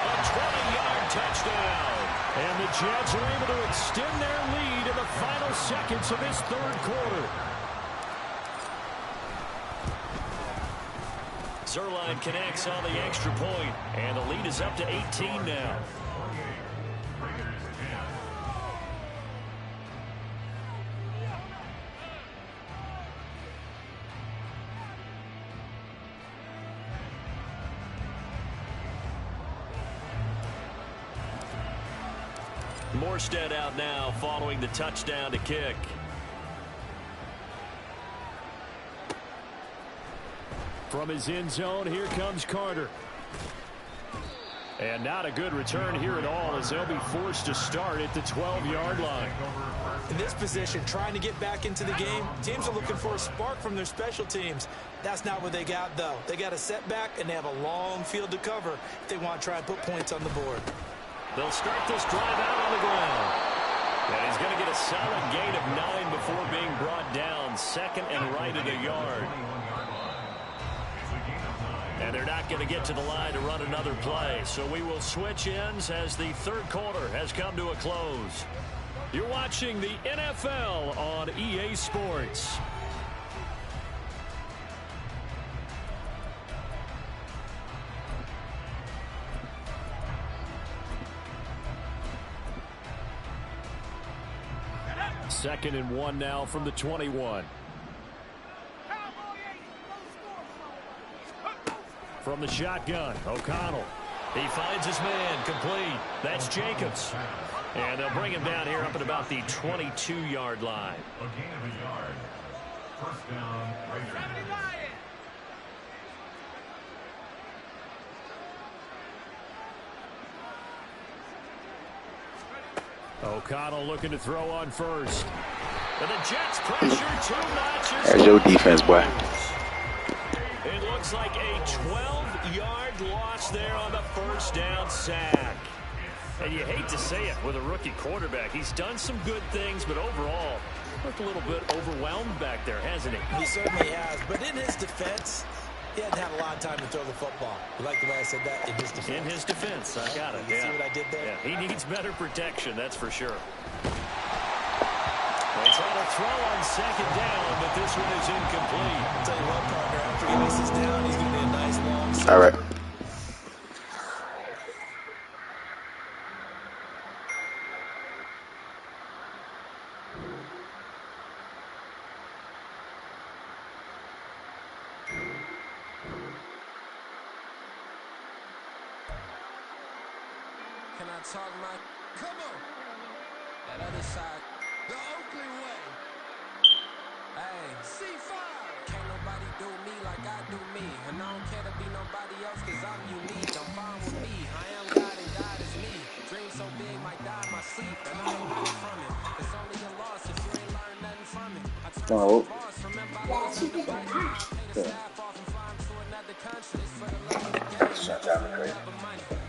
Speaker 1: A 20-yard touchdown. And the Jets are able to extend their lead in the final seconds of this 3rd quarter. Zerline connects on the extra point, and the lead is up to 18 now. Morstead out now following the touchdown to kick. From his end zone, here comes Carter. And not a good return here at all, as they'll be forced to start at the 12-yard line.
Speaker 2: In this position, trying to get back into the game, teams are looking for a spark from their special teams. That's not what they got, though. They got a setback, and they have a long field to cover if they want to try and put points on the board.
Speaker 1: They'll start this drive out on the ground. And he's going to get a solid gain of 9 before being brought down. 2nd and right at a yard. And they're not going to get to the line to run another play. So we will switch ends as the 3rd quarter has come to a close. You're watching the NFL on EA Sports. Second and 1 now from the 21. From the shotgun, O'Connell. He finds his man, complete. That's Jacobs. And they'll bring him down here up at about the 22-yard line.
Speaker 5: A gain of a yard. First down, Raiders.
Speaker 1: O'Connell looking to throw on first. And the Jets pressure 2 notches.
Speaker 4: That's your defense, boy.
Speaker 1: It looks like a 12-yard loss there on the first down sack. And you hate to say it with a rookie quarterback. He's done some good things, but overall, looked a little bit overwhelmed back there, hasn't he?
Speaker 2: He certainly has. But in his defense, he hadn't had a lot of time to throw the football. You like the way I said that? In his defense.
Speaker 1: In his defense. I got it.
Speaker 2: You see what I did there?
Speaker 1: Yeah, he needs better protection, that's for sure. They try to throw on second down, but this one is incomplete.
Speaker 2: I'll tell you what, partner, after he misses down, he's going to be a nice long.
Speaker 4: All right.
Speaker 6: Can I talk my... Come on! That other side. The Oakland way. Hey. C5. Can't nobody do me like I do me. And I don't care to be nobody else because I'm unique. I'm fine with me. I am God and God is me. Dream so big might die in my sleep. And I ain't running from it. It's only a loss if you ain't learned nothing from it. I told you boss. Remember I was in the bike. Pay the staff off and fly to another country. It's for the love of the game. Shut down the crate.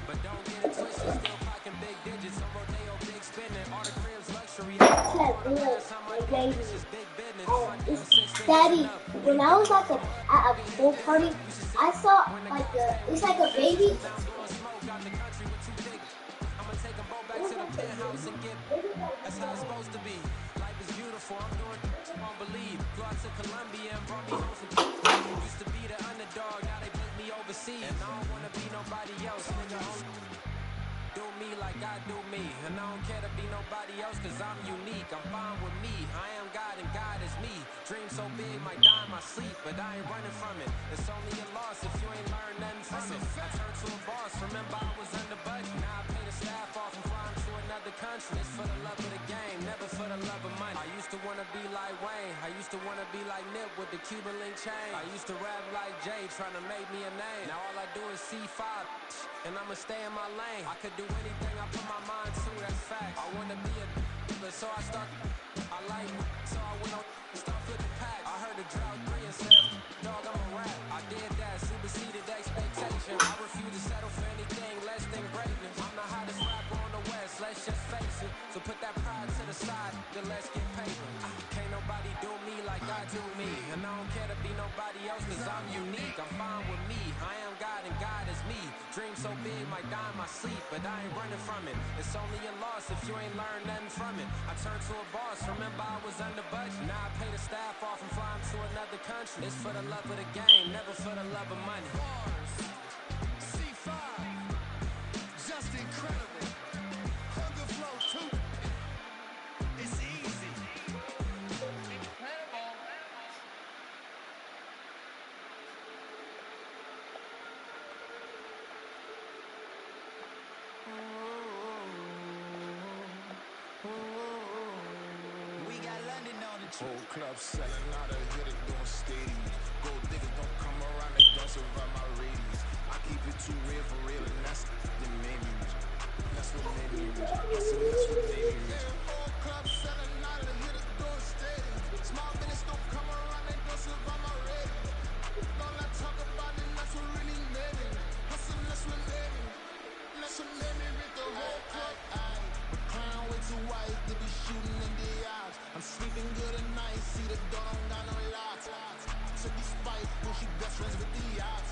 Speaker 6: But don't get it twisted. Still packing big digits. I'm Rodeo big spinning. All the cribs luxury.
Speaker 11: Daddy, when I was at a pool party, I saw it's like a baby.
Speaker 6: That's how it's supposed to be. Life is beautiful. I'm doing you won't believe. Flew out to Colombia and brought me home from used to be the underdog. Now they put me overseas. And I don't wanna be nobody else. Nigga, do me like I do me. And I don't care to be nobody else cause I'm unique. I'm fine with me. I am God and God is me. Dream so big might die in my sleep, but I ain't running from it. It's only a loss if you ain't learned nothing from it. I turned to a boss. Remember I was under budget. Now I pay the staff off and fly to another country. It's for the love of the game, never for the love of money. I used to wanna be like Wayne. I used to wanna be like Nip with the Cuban link chain. I used to rap like Jay, trying to make me a name. Now all I do is C5, and I'ma stay in my lane. I could do anything I put my mind to, that's fact. I wanna be a so I start, I like it. So I went on, start flipping pack. I heard the drought 3 and said, dog, I'm a rap. I did that, superseded expectation. I refuse to settle for anything less than greatness. I'm the hottest rapper on the West, let's just face it. So put that pride to the side, then let's get paper. Can't nobody do me like I do me. And I don't care to be nobody else cause I'm unique. I'm fine with me, I am God and God is me. Dream so big might die in my sleep, but I ain't running from it. It's only a loss if you ain't learned nothing from it. I turned to a boss, remember I was under budget. Now I pay the staff off and fly to another country. It's for the love of the game, never for the love of money. C5, just incredible. Hunger flow too. It's easy. Incredible. We got London on the trip.
Speaker 12: Whole club selling out of here, they doing stadiums. Gold diggers don't come around, they don't survive my radius. I keep it too real for real, and that's the made me rich. That's what made me rich. That's what made me rich. Whole club selling out of here, they doing stadiums. Small business don't come around, they don't survive my radius. Don't let talk about it, that's what really made me. Hustle, that's what made me. That's what made me rich. The whole club, the crown way too white to be shooting in the eyes. I'm sleeping good at night, see the door don't got no locks. So despite when she best friends with the odds,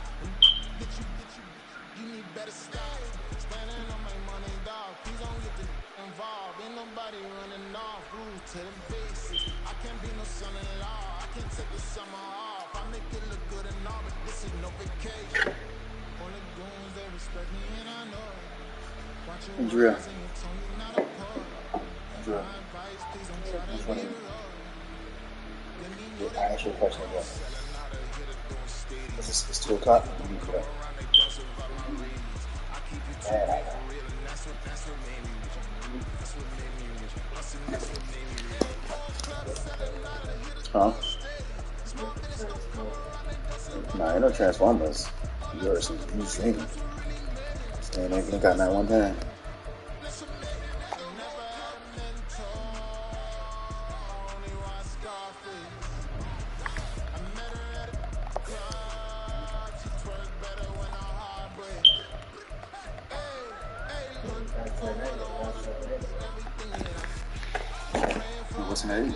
Speaker 12: get you, you need better style. Standing on my money, dog. Please don't get the
Speaker 6: involved. Ain't nobody running off. Rude to the basics. I can't be no son-in-law. I can't take the summer off. I make it look good and all, but this is no vacation. All the goons, they respect me and I know it. Watch your words and your tone, you're not a poet. My advice, please don't try to be a road.
Speaker 4: I asked you a question again. It's 2 o'clock. You need to go. Huh? Nah, ain't no Transformers. You heard some new singing. And they got that one time. What's her name?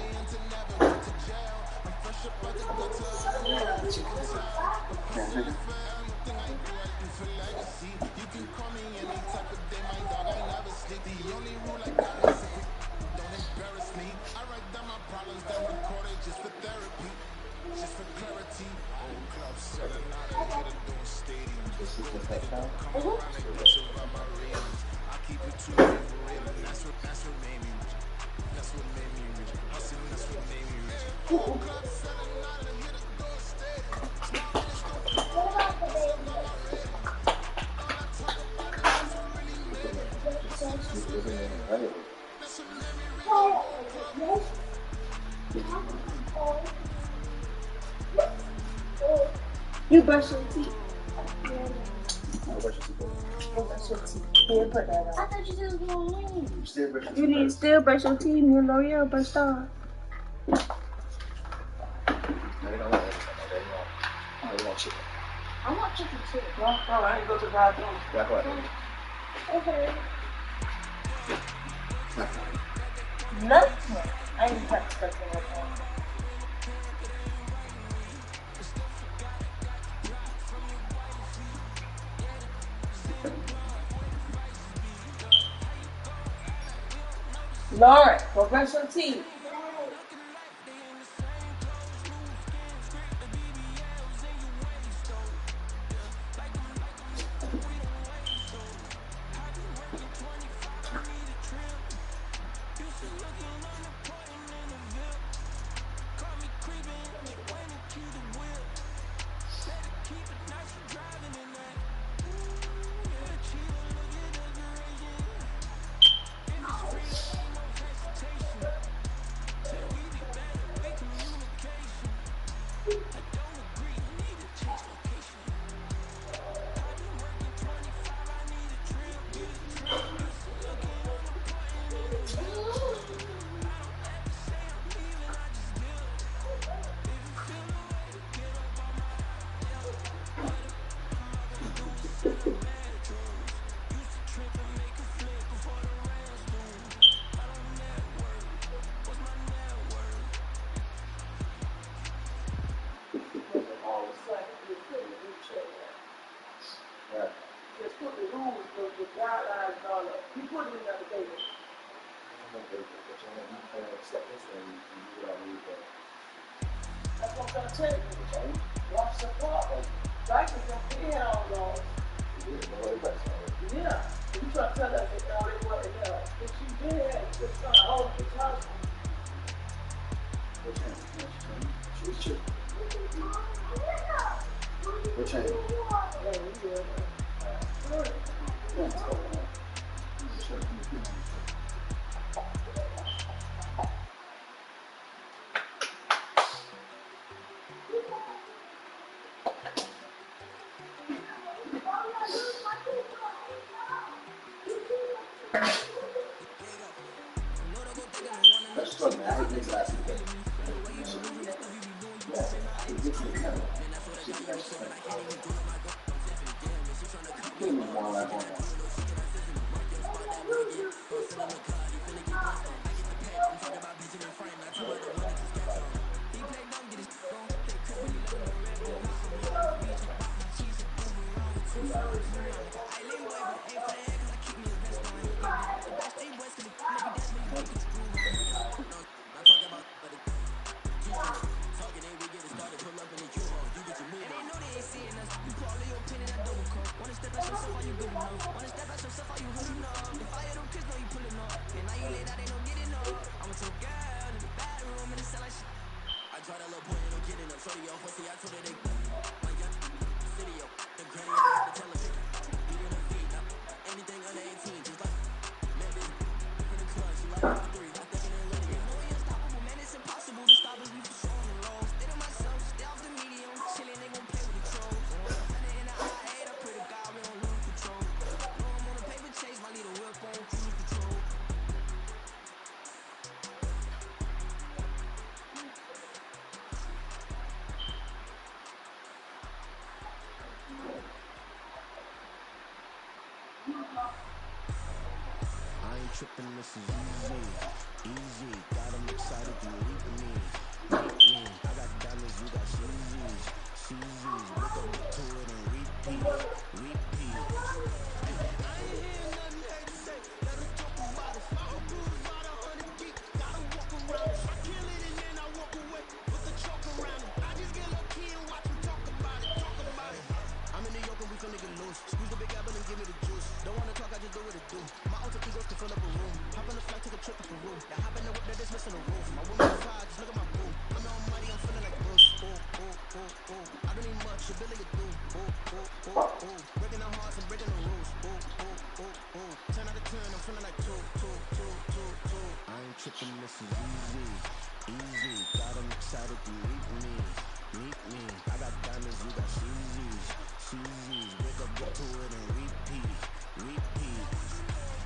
Speaker 11: You brush your teeth. Yeah, put that on. I thought you said it was going on. You need to still brush your teeth. Me and L'Oreal brushed off. I want chicken too. No, I ain't go to the bathroom. Yeah, go ahead. Okay. Nothing. I ain't touched stuff in my phone. Lauren, go brush your teeth. Just put the rules, the guidelines and all that. You put it in the other day. That's what I'm going to tell you. Watch the clock. Right? Because your head on those. Yeah. You try to tell us that all they want to know. But you did. Just trying to hold your tongue.
Speaker 4: What change? That's good, man. I hate this last week.
Speaker 6: yourself, are you good enough? Wanna step out yourself, are you hood enough? The fire don't kiss, know you pulling up. And now you late out, ain't no getting up. I'm with your girl in the bedroom, and it sound like shit. I tried that little boy, ain't no getting up. Shorty off, pussy, I told her they my young city, yo. The granny on the television. Eating her feet up. Anything under 18, just like man, this from the club, she like the three. I think it ain't lit again. No, we unstoppable, man, it's impossible to stop us. We for sure on the road. Stay to myself, stay off the medium. Chillin', they gon' play with the trolls. 100 in the I-8, I pray to God we don't lose control. No, I'm on a paper chase, my leader whip on cruise control.
Speaker 12: I ain't tripping, this is easy, easy. Got 'em excited to meet me, meet me. I got diamonds, you got CZs, CZs. Wake up, get to it and repeat, repeat.
Speaker 6: Hey, I ain't hear nothing hate to say. Let us talk about it. My whole crew is about 100 deep. Gotta walk around it. I kill it and then I walk away with the chalk around it. I just get low key and watch them talk about it, talk about it.
Speaker 12: I'm in New York and we finna get loose. Squeeze the big apple and give me the juice. Don't wanna talk, I just do what it do. My alter egos can fill up a room. Hop on the flight, take a trip to Peru. Now hop in the whip, that is missing the roof. My woman on fire, just look at my boo. I'm almighty, I'm feeling like Bruce. Ooh, ooh, ooh, ooh. I don't need much, ability to do. Ooh, ooh, ooh, ooh. Breaking the hearts and breaking the rules. Ooh, ooh, ooh, ooh. 10 out of 10, I'm feeling like two. I ain't tripping, this is easy, easy. Got 'em excited to meet me, meet me. I got diamonds, you got CZs, CZs. Wake up, get to it and repeat, repeat.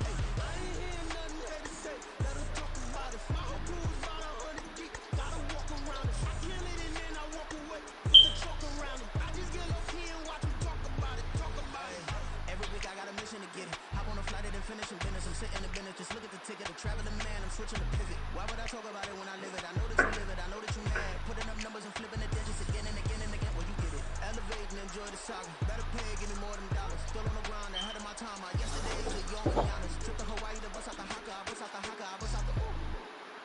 Speaker 6: Hey, I ain't hear nothing hate to say. Let us talk about it. My whole crew is about 100 deep. Gotta walk around it. I kill it and then I walk away with the chalk around it. I just get low key and watch them talk about it, talk about it.
Speaker 12: Every week I got a mission to get it. Hop on a flight and then finish in business. I'm sitting in business, just look at the ticket. A traveling man, I'm switching to pivot. Why would I talk about it when I live it? I know that you live it, I know that you mad. Putting up numbers and flipping the digits again and again and again. Well, you get it. Elevate and enjoy the saga. Better pay, give me more than dollars. Still on the grind, ahead of my time. My yesterday's a young Giannis. Trip to Hawaii to bust out the haka. I bust out the haka, I bust out the ooh.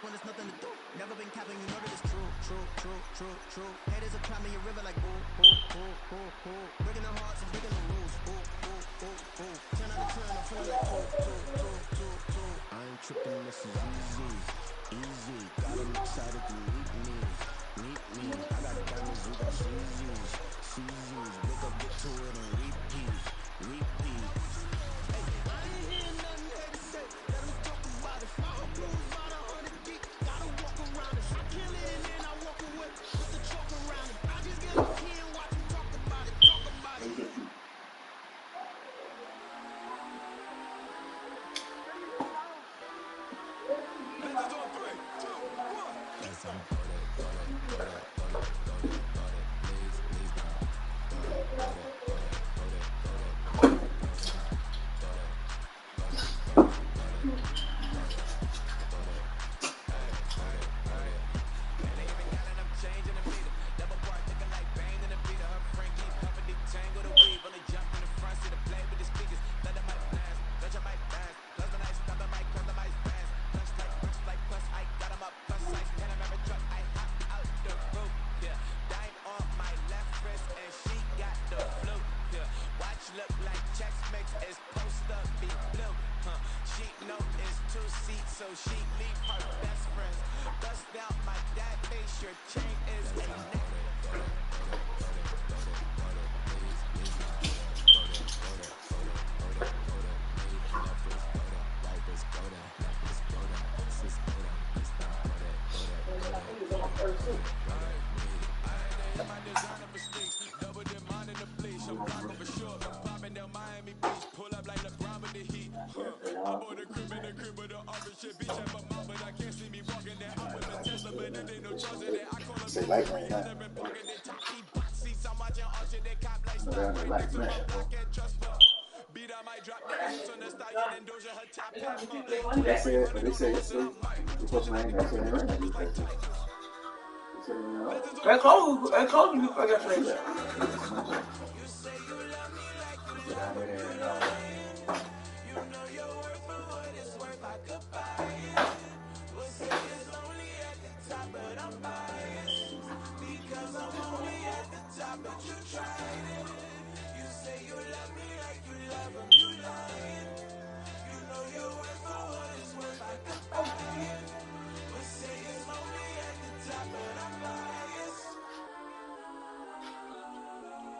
Speaker 12: When there's nothing to do. Never been capping, you know that it's true, true, true, true, true. Haters are climbing your river like boo, boo, boo, boo, boo. Breaking the hearts and breaking the rules. Ooh, ooh, ooh, ooh. 10 out of 10, I'm feeling like two. I ain't tripping, this is easy, easy. Got 'em excited to meet me, meet me. I got diamonds, you got CZs, CZs. Wake up, get to it and repeat, repeat.
Speaker 6: Hey, I ain't hear nothing hate to say. Let us talk about it. My whole crew is about 100 deep. Gotta walk around it. I kill it and then I walk away with the chalk around it. I just get low key and watch them talk about it, talk about it.
Speaker 10: Legends on 3, 2, 1. Let's go.
Speaker 6: So she leave her best friends. Bust out my dad face, your chain is a neck.
Speaker 10: Double the mind in the bleach. I'm Blanco for sure. I'm popping down Miami Beach. Pull up like LeBron with the heat. I bought a crib in the crib with the office shit. Beach at my mouth, but I can't see me walking there. I'm with a Tesla, but it ain't no trust in it. I call them 300 pocket. They top key box seats. I'm watching all shit. They cop like stock right next to my block and trust for. Beat I might drop the ace on the stallion and Doja her top hat.
Speaker 4: They said, but they said yesterday, we supposed to rain. They said it rained like this.
Speaker 11: It's cold. It's cold to be fucking flesh.
Speaker 6: You say you love me like you love me. You know your worth for what it's worth. I could buy it. We'll say it's only at the top, but I'm biased because I'm only at the top, but you tried it. You say you love me like you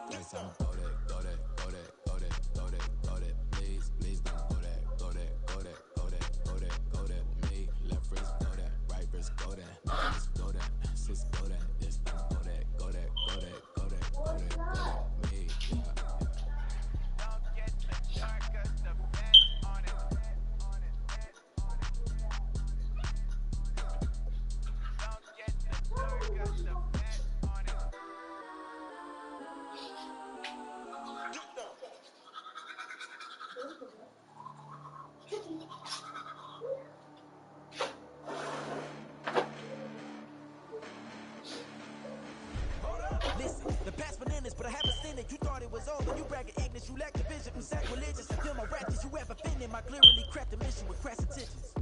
Speaker 12: Next time, throw that, throw that, throw that, throw that, throw that, throw that. Please, please don't go that, go that, go that, go that, go that, go that. Me, left wrist, go that, right wrist, go that. Just go that, sis, go that. This time, go that, go that, go that, go that, go that, go that. Me, yeah.
Speaker 6: Don't get the dark, 'cause the fat on it. Don't get the dark, 'cause the fat on it.
Speaker 13: Listen, the past bananas, but I haven't seen it. You thought it was over. You bragging ignorance, you lack the vision from sacrilegious. Feel my ratchets, you have offended my clearly crafted mission with crass intentions.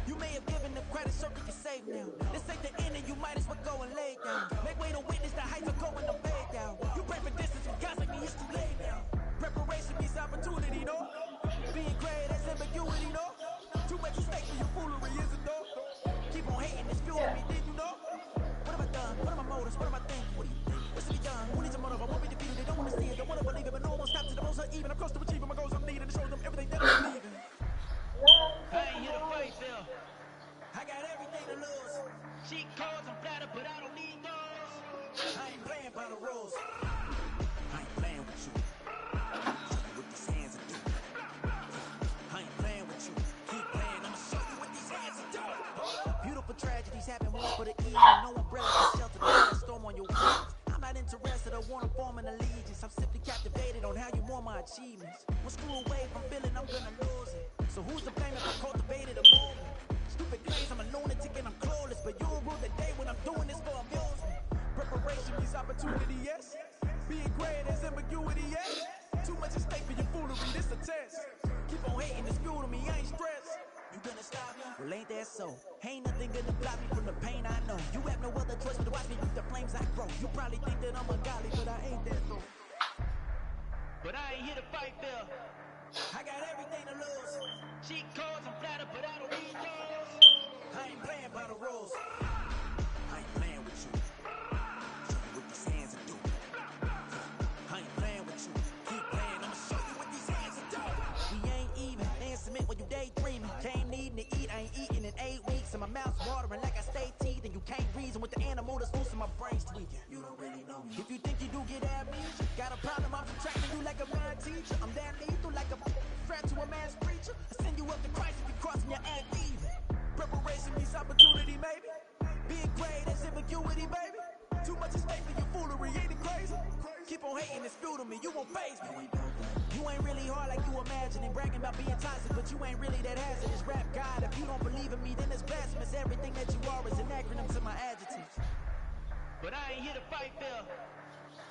Speaker 13: You may have given them credit so we can save now. This ain't the end and you might as well go and lay down. Make way to witness the heights are going to fade down. You pray for distance from guys like me, it's too late now. Preparation means opportunity, no? Being great as ambiguity, no? Too much at stake for your foolery, is it though? Keep on hating, it's fueling me, did you know? What have I done? What are my motives? What am I thinking? What do you think? What's to be done? Who needs a motive? I won't be defeated. They don't want to see it. Don't want to believe it. But no one won't stop to the most uneven. I'm close to achieving my goals. I'm needing to show them everything that I believe in.
Speaker 6: I ain't here to fight, Phil.
Speaker 13: I got everything to lose.
Speaker 6: Cheat codes, I'm flattered, but I don't need those.
Speaker 13: I ain't playing by the rules. I ain't playing with you. Show you what these hands are doing. I ain't playing with you. Keep playing. I'ma show you what these hands are doing. Beautiful tragedies happen one for the evening. No umbrella can shelter the wild storm on your wings. I'm not interested or want to form an allegiance. I'm simply captivated on how you mourn my achievements. One screw away from feeling I'm gonna lose it. So who's to blame if I cultivated a movement? Stupid claims I'm a lunatic and I'm clueless, but you'll rule the day when I'm doing this for amusement. Preparation means opportunity, yes. Being great is ambiguity, yes. Too much at stake for your foolery, this a test. Keep on hating, it's fuel to me, I ain't stressed. You gonna stop me? Well, ain't that so? Ain't nothing gonna block me from the pain I know. You have no other choice but to watch me with the flames I grow. You probably think that I'm ungodly, but I ain't that so.
Speaker 6: But I ain't here to fight, Phil.
Speaker 13: I got everything to lose.
Speaker 6: Cheat codes, I'm flattered, but I don't need those.
Speaker 13: I ain't playing by the rules. I ain't playing with you. Show you what these hands are doing. I ain't playing with you. Keep playing, I'ma show you what these hands are doing. We ain't even. They ain't submit when you daydreaming. Came needing to eat, I ain't eating in 8 weeks. And my mouth's watering like I stay teeth. And you can't reason with the animal that's loose and my brain's tweaking. You don't really know me. If you think you do get amnesia, got a problem, I'm subtracting you like a bad teacher. I'm that lethal like a threat to a man's preacher. I send you up to Christ if you crossing your act even. Preparation means opportunity, maybe. Being great is ambiguity, baby. Too much at stake for your foolery, ain't it crazy? Keep on hating, it's fuel to me, you won't faze me. You ain't really hard like you imagining. Bragging about being toxic, but you ain't really that hazardous. Rap God, if you don't believe in me, then it's blasphemous. Everything that you are is an acronym to my adjectives.
Speaker 6: But I ain't here to fight, Phil.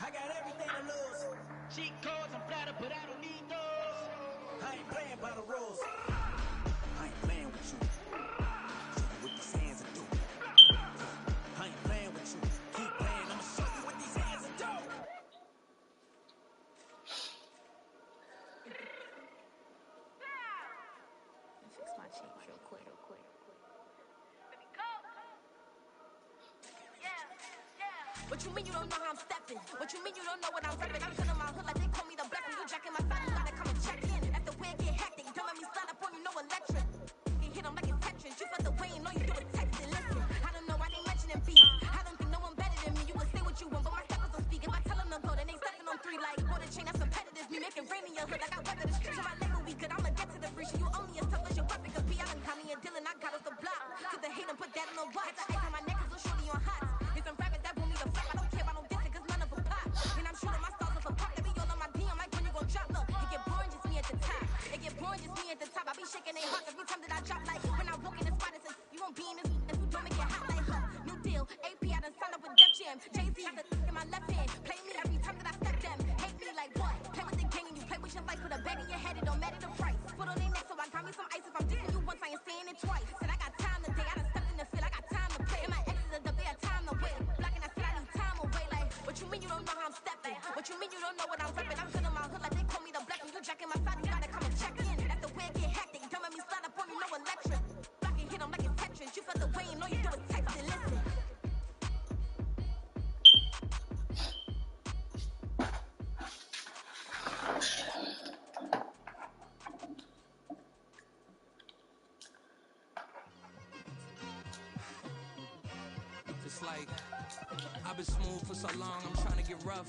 Speaker 13: I got everything to lose.
Speaker 6: Cheat codes, I'm flattered, but I don't need those.
Speaker 13: I ain't playing by the rules. I ain't playing with you. Show you what these hands are doing. I ain't playing with you. Keep playing, I'ma show you what these hands are doing.
Speaker 11: Fix my cheeks real quick.
Speaker 14: What you mean you don't know how I'm stepping? What you mean you don't know what I'm repping? I'm sitting in my hood like they call me the blessing. You jacking my side, you gotta come and check in. At the way it get hectic, don't let me slide up on you, no electric. You hit them like it's Tetris. You felt the way and all you do is texting. Listen, I don't know why they mentioning beef. I don't think no one better than me. You will say what you want, but my steppers don't speak. If I tell them to go, then they stepping on 3 like water chain. That's competitive. Me making rain in your hood like I weather the street. So my label we good. I'ma get to the free shit. You only as tough as your weapon. Cause B, I done caught me a Dylan. I got off the block. Cause the hate and put that on the watch. Had the ice on my neck cause little shorty on hot. It's some rappers that want me to flop. I don't care about no dissing cause none of them pop. And I'm shooting my stars off a pop. They be all on my DM like when you gon' drop. Look, it get boring just me at the top. It get boring just me at the top. I be shaking they hearts every time that I drop. Like when I walk in the spot, it says you won't be in this if you don't make it hot like her. New deal, AP, I done signed up with Def Jam. Jay-Z got the in my left hand. Play me every time that I step them. Hate me like what? Play with the gang and you play with your life. Put a bag in your head, it don't matter the price. Put on their neck, so I got me some ice. If I'm dissing you once, I ain't saying it twice. Said I got time today, I done stepped in the field, I got time to play. And my exes are the bare time to wait. Blocking, I said I need time away. Like, what you mean you don't know how I'm stepping? What you mean you don't know what I'm repping? I'm sitting in my hood like they call me the blessing. You jacking my side, you gotta come and check in. That's the way it get hectic. Don't let me slide up on you, no electric. Blocking, hit them like it's Tetris. You felt the way and all you do is text and listen.
Speaker 6: It's like I've been smooth for so long, I'm trying to get rough.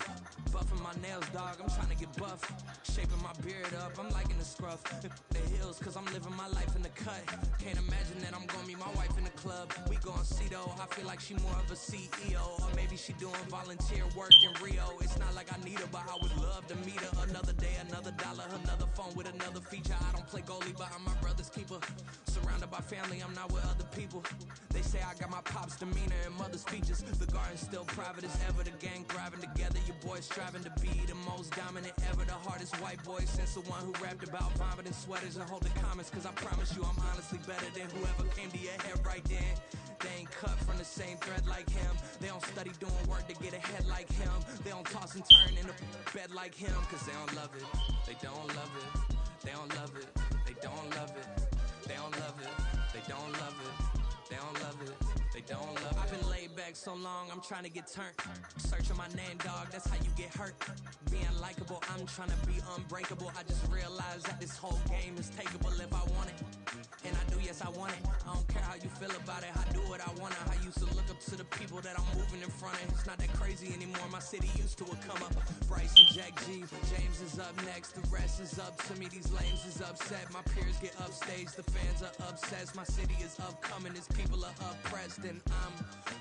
Speaker 6: Buffing my nails, dog, I'm trying to get buff. Shaping my beard up, I'm liking the scruff. The hills, cause I'm living my life in the cut. Can't imagine that I'm gonna meet my wife in the club. We gon' see though, I feel like she more of a CEO. Or maybe she doing volunteer work in Rio. It's not like I need her, but I would love to meet her. Another day, another dollar, another phone with another feature. I don't play goalie, but I'm my brother's keeper. Surrounded by family, I'm not with other people. They say I got my pop's demeanor and mother's features. The garden's still private as ever. The gang thriving together. Your boys striving to be the most dominant ever. The hardest white boy since the one who rapped about vomiting sweaters and holding comments. Cause I promise you I'm honestly better than whoever came to your head right then. They ain't cut from the same thread like him. They don't study doing work to get ahead like him. They don't toss and turn in the bed like him. Cause they don't love it. They don't love it. They don't love it. They don't love it. They don't love it. They don't love it. They don't love it. They don't love it. I've been laid back so long, I'm trying to get turned. Searching my name, dog, that's how you get hurt. Being likable, I'm trying to be unbreakable. I just realized that this whole game is takeable if I want it. And I do, yes, I want it. I don't care how you feel about it. I do what I want. I used to look up to the people that I'm moving in front of. It's not that crazy anymore. My city used to a come up. Bryce and Jack G. James is up next. The rest is up to me. These lames is upset. My peers get upstage. The fans are obsessed. My city is upcoming. These people are oppressed. And I'm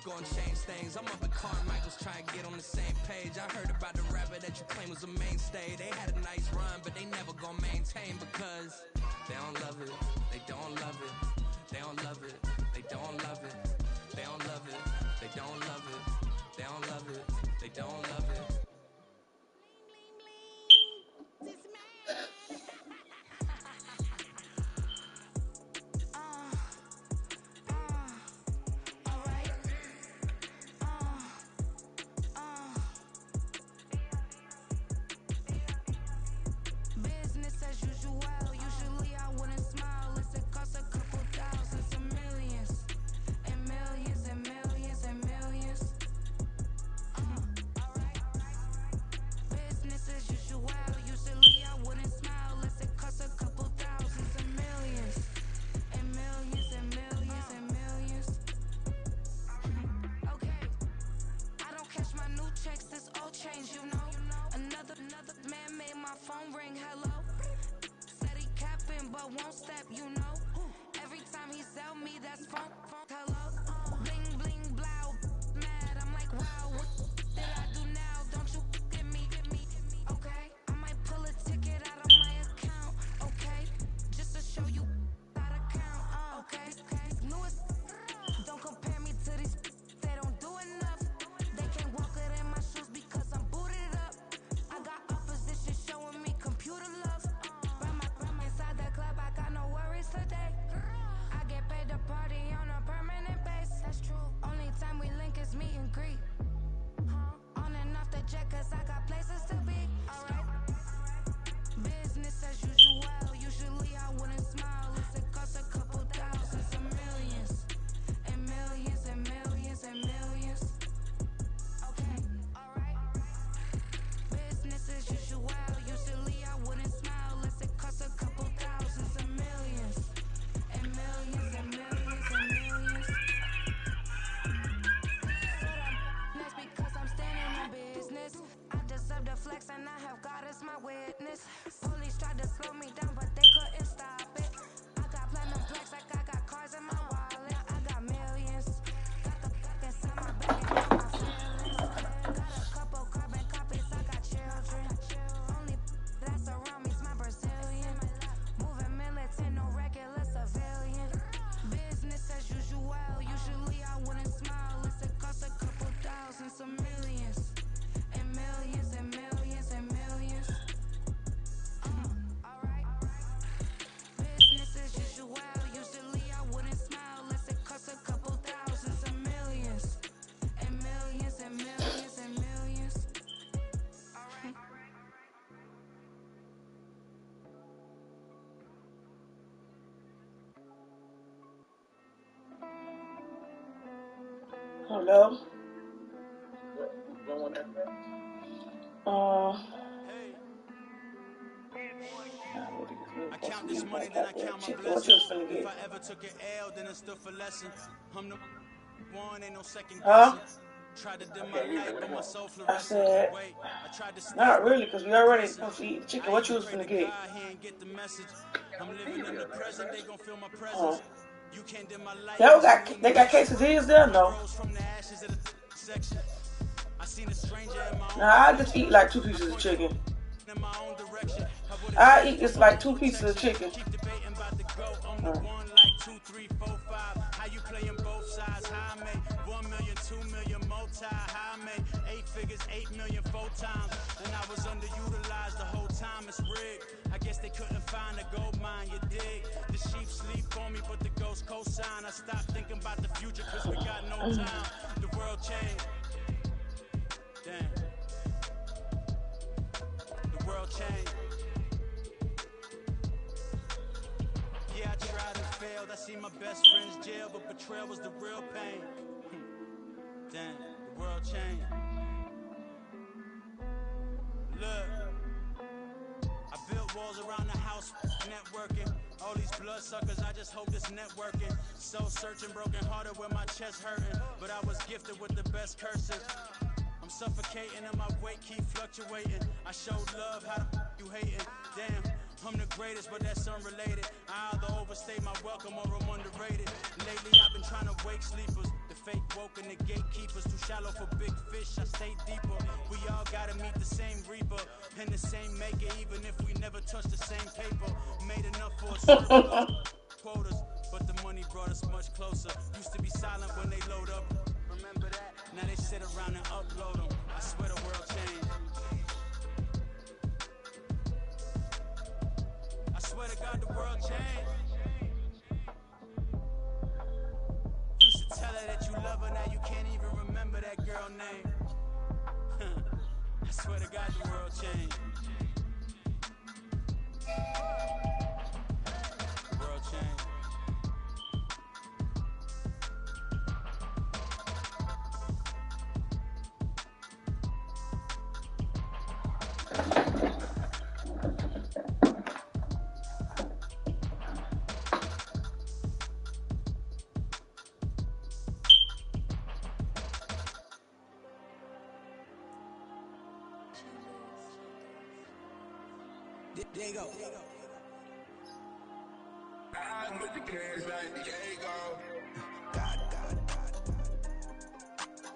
Speaker 6: gonna change things. I'm up at Carmichael's trying to get on the same page. I heard about the rapper that you claim was a mainstay. They had a nice run, but they never gonna maintain because they don't love it. They don't love it. They don't love it. They don't love it. They don't love it. They don't love it. They don't love it. They don't love it.
Speaker 14: Business as usual. Usually I wouldn't smile. It costs a couple thousands and millions. And millions and millions and millions. Business as usual. Usually I wouldn't smile. It costs a couple thousands and millions. And millions and millions and millions. Okay. I don't catch my new checks, this old change, you know. Another man made my phone ring, hello. Said he capping, but won't step, you know. Every time he sell me, that's phone, hello. Bling, bling, blow, mad, I'm like, wow, what did I do now? Don't you get me, okay? I might pull a ticket out of my account, okay? Just to show you how to count, okay? Newest, don't compare me to these, they don't do enough. They can't walk it in my shoes because I'm booted up. I got opposition showing me computer love. Run my inside the club, I got no worries today. I get paid to party on a permanent base. That's true. Only time we link is meet and greet. On and off the jet, cause I got places to be. Alright. Business as usual. Usually I wouldn't smile. It costs a couple thousands and millions. And millions and millions and millions. Okay, alright. Business as usual. Usually I wouldn't smile. It costs a couple thousands and millions. And millions and millions and millions. Said I'm next because I'm standing on business. I deserve the flex and I have God as my witness. Police tried to slow me down, but they couldn't stop it. I got platinum plaques like I got cars in my wallet. I got millions. Got the inside my bag and know my feelings. Got a couple carbon copies, I got children. Only that's around me's my Brazilian. Moving militant, no regular civilian. Business as usual. Usually I wouldn't smile. It costs a couple thousands of millions. And millions and millions and millions. Alright. Business as usual. Usually I wouldn't smile. It costs a couple thousands of millions. And millions and millions and millions. Alright.
Speaker 11: Hello?
Speaker 15: I count this money, then I count my blessings. If I ever took an L, then it's still for lesson. I'm the
Speaker 6: one, ain't no second
Speaker 11: Huh?
Speaker 6: guessing. Tried to dim my light, but my soul
Speaker 11: I
Speaker 6: fluorescent.
Speaker 11: said,
Speaker 6: Wait, I tried to
Speaker 11: not really, because we already supposed to eat the chicken.
Speaker 6: I
Speaker 11: What you
Speaker 6: even
Speaker 11: was
Speaker 6: pray to
Speaker 11: finna get?
Speaker 6: God he ain't get the message. I'm living in the present, they gon' feel my presence.
Speaker 11: Oh.
Speaker 6: You can't dim my light.
Speaker 11: They got quesadillas there? No.
Speaker 6: From the ashes of the section. I seen a stranger in my own.
Speaker 11: Nah, I just eat like 2 pieces of chicken.
Speaker 6: In my own direction.
Speaker 11: I eat just like 2 pieces of chicken.
Speaker 6: Keep debating about the goat. I'm the one like 2, 3, 4, 5. How you playing both sides? How I make 1 million, 2 million multi. How I make 8 figures, 8 million 4 times. And I was underutilized the whole time. It's rigged. I guess they couldn't find a gold mine. You dig? The sheep sleep on me, but the ghost cosign. I stopped thinking about the future because we got no time. The world changed. Damn. The world changed. Yeah, I tried and failed. I see my best friends jail, but betrayal was the real pain. Damn, the world changed. Look, I built walls around the house, networking. All these bloodsuckers, I just hope this networking. Soul searching, broken hearted with my chest hurting. But I was gifted with the best curses. I'm suffocating and my weight keep fluctuating. I showed love, how the you hating? Damn, I'm the greatest, but that's unrelated. I either overstay my welcome or I'm underrated. Lately I've been trying to wake sleepers. The fake woke and the gatekeepers. Too shallow for big fish, I stay deeper. We all gotta meet the same reaper and the same maker, even if we never touch the same paper. Made enough for a circle quotas, but the money brought us much closer. Used to be silent when they load up. Remember that? Now they sit around and upload them. I swear the world changed. I swear to God the world changed. Used to tell her that you love her, now you can't even remember that girl name. I swear to God the world changed. The world changed. There you go.
Speaker 12: I'm with the cash like Diego.
Speaker 13: God.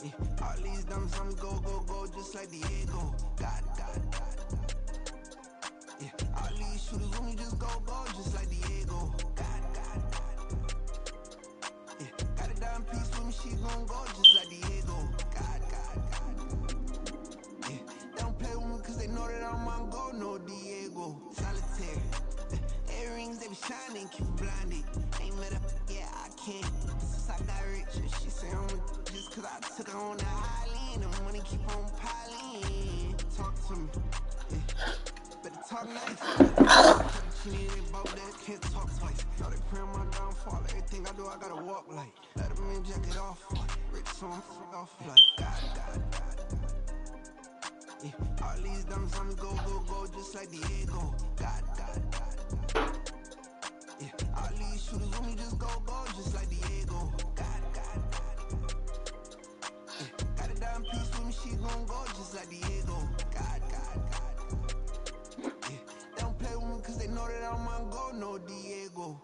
Speaker 13: Yeah. All these dumb songs go, just like Diego. God. Yeah. All these shooters when we just go, just like Diego. God. Yeah. Got a dime piece with me, she gon' go, just like Diego. God. Yeah. They don't play with me cause they know that I'm on go, no Diego. Solitaire. Earrings, they be shining, keep blinded. Ain't met up, yeah, I can't. Since I got rich, she say I'm just cause I took her on the island. The money keep on piling. Talk to me, yeah. Better talk nice. She needed about that, can't talk twice. Now they praying my downfall. Everything I do, I gotta walk like. Let them in, jack it off. Rich, so I'm fuck off like. God. Yeah. All these dumb songs go, just like Diego. God. Yeah. All these shooters when we just go, just like Diego. God. Yeah. Got a dime piece with me, she gon' go, just like Diego. God. Yeah. They don't play with me cause they know that I'm on go, no Diego.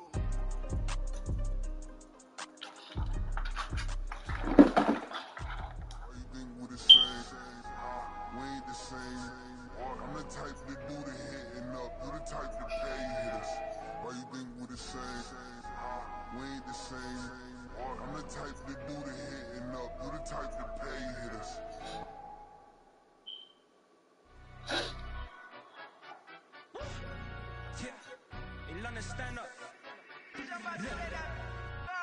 Speaker 7: We ain't the same. I'm the type to do the hitting up. You the type to pay hitters. Why you think we the same? We ain't the same. I'm the type to do the hitting up. You the type to pay hitters.
Speaker 6: Yeah. In London, stand up.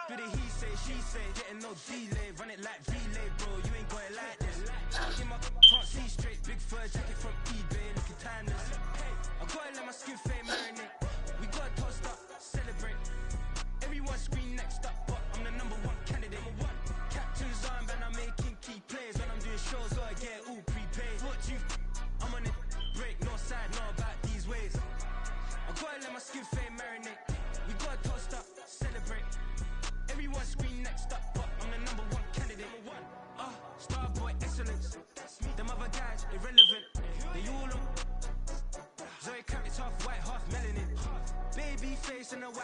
Speaker 6: Do the he say, she say, getting no delay, run it like relay, bro. You ain't got it like this. In my can't see straight, big fur jacket from eBay, looking timeless. I gotta let my skin fade marinate. We gotta toast up, celebrate. Everyone scream next up, but I'm the #1 candidate. Captain's armband, I'm making key plays when I'm doing shows. Gotta get all prepaid. What you? I'm on it, break, no side, no about these ways. I gotta let my skin fade marinate. We gotta toast up, celebrate. Everyone scream next up, but I'm the #1 candidate.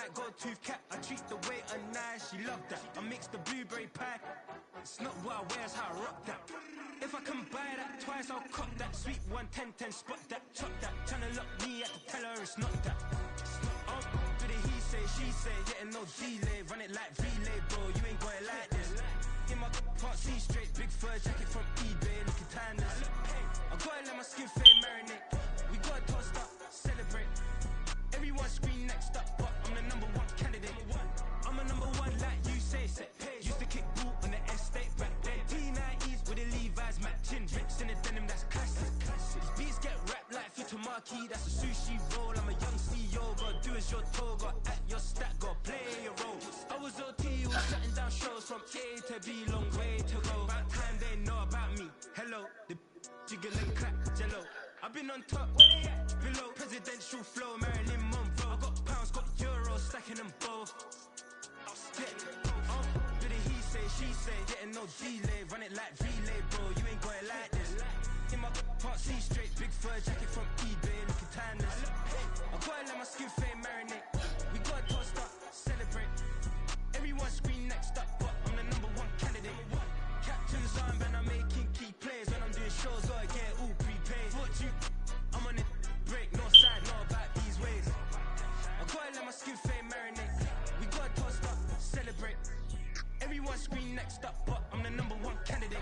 Speaker 13: like gold tooth cat. I treat the waiter nice, she love that. I mix the blueberry pie. It's not what I wear, it's how I rock that. If I can buy that twice, I'll cop that. Sweet 110, spot that, chop that. Tryna lock me at the teller, it's not that. Do the he say, she say, getting no delay. Run it like relay, bro, you ain't got it like this. In my part C straight, big fur jacket from eBay, looking timeless. I gotta let my skin fade marinate. We gotta toast up, celebrate. Everyone scream next up, but I'm the #1 candidate. I'm a #1 like you say, set page. Used to kick ball on the estate back then. T90s with the Levi's matching. Rips in the denim, that's classic. These beats get wrapped like Futamaki, that's a sushi roll. I'm a young CEO, gotta do as you're told. Gotta act your stat, gotta play your role. I was OT, was shutting down shows from A to B, long way to go. About time they know about me. Hello, the jiggle and clap, jello. I've been on top, where they at? Below, presidential flow, Marilyn Monroe. I got pounds, got euros, stacking them both. Do the he say, she say, getting no delay. Run it like relay, bro, you ain't got it like this. In my part C straight, big fur jacket from eBay, looking timeless. I gotta let my skin fade marinate. We gotta toast up, celebrate. Everyone scream next up, but I'm the #1 candidate. Captain's arm, and I'm making key plays. When I'm doing shows, gotta get all prepaid. I'm on it, break, no side, know about these ways. I gotta let my skin fade marinate. We gotta toast up, celebrate. Everyone scream next up, but I'm the #1 candidate.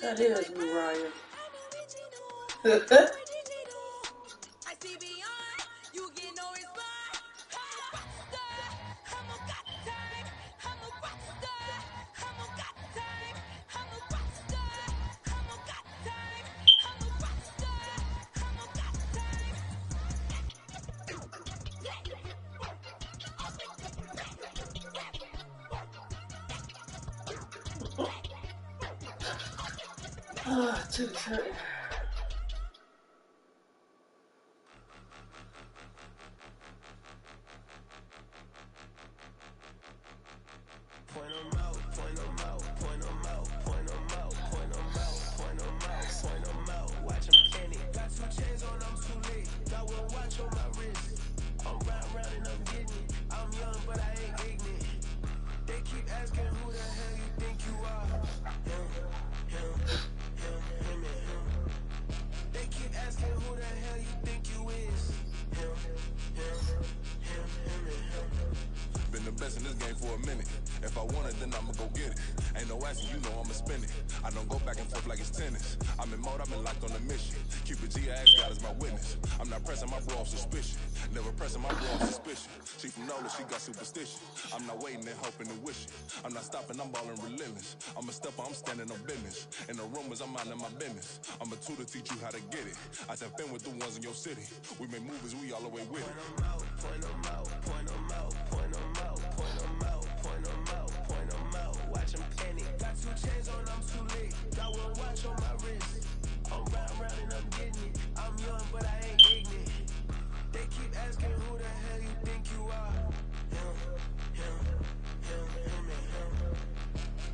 Speaker 11: That is Mariah. Oh, too excited.
Speaker 13: Point 'em out, point 'em out, point 'em out, point 'em out, point 'em
Speaker 6: will watch on my wrist. I'm round and I'm getting it. I'm young, but I ain't ignorant. They keep asking who the hell you think you are. Him and him. They keep asking who the hell you think you is. Him and him.
Speaker 10: Been the best in this game for a minute. If I want it, then I'ma go get it. Ain't no asking, you know I'ma spend it. I don't go back and forth like it's tennis. I'm in mode, I've been locked on a mission. Cupid G, I ask God as my witness. I'm not pressing my bro off suspicion. Never pressing my bro off suspicion. She from Nola, she got superstition. I'm not waiting and hoping and wishing. I'm not stopping, I'm balling relentless. I'm a stepper, I'm standing on business. In the rumors, I'm minding my business. I'm a tutor, teach you how to get it. I tap in with the ones in your city. We make movies, we all the way with it.
Speaker 6: Point them out, point them out, point them out, point them out, point them out, point them out. Watch them panic. Got 2 chains on, I'm too late. Got 1 watch on my wrist. I'm round and I'm getting it. I'm young, but I ain't ignorant. They keep asking who the hell you think you are. Him and him.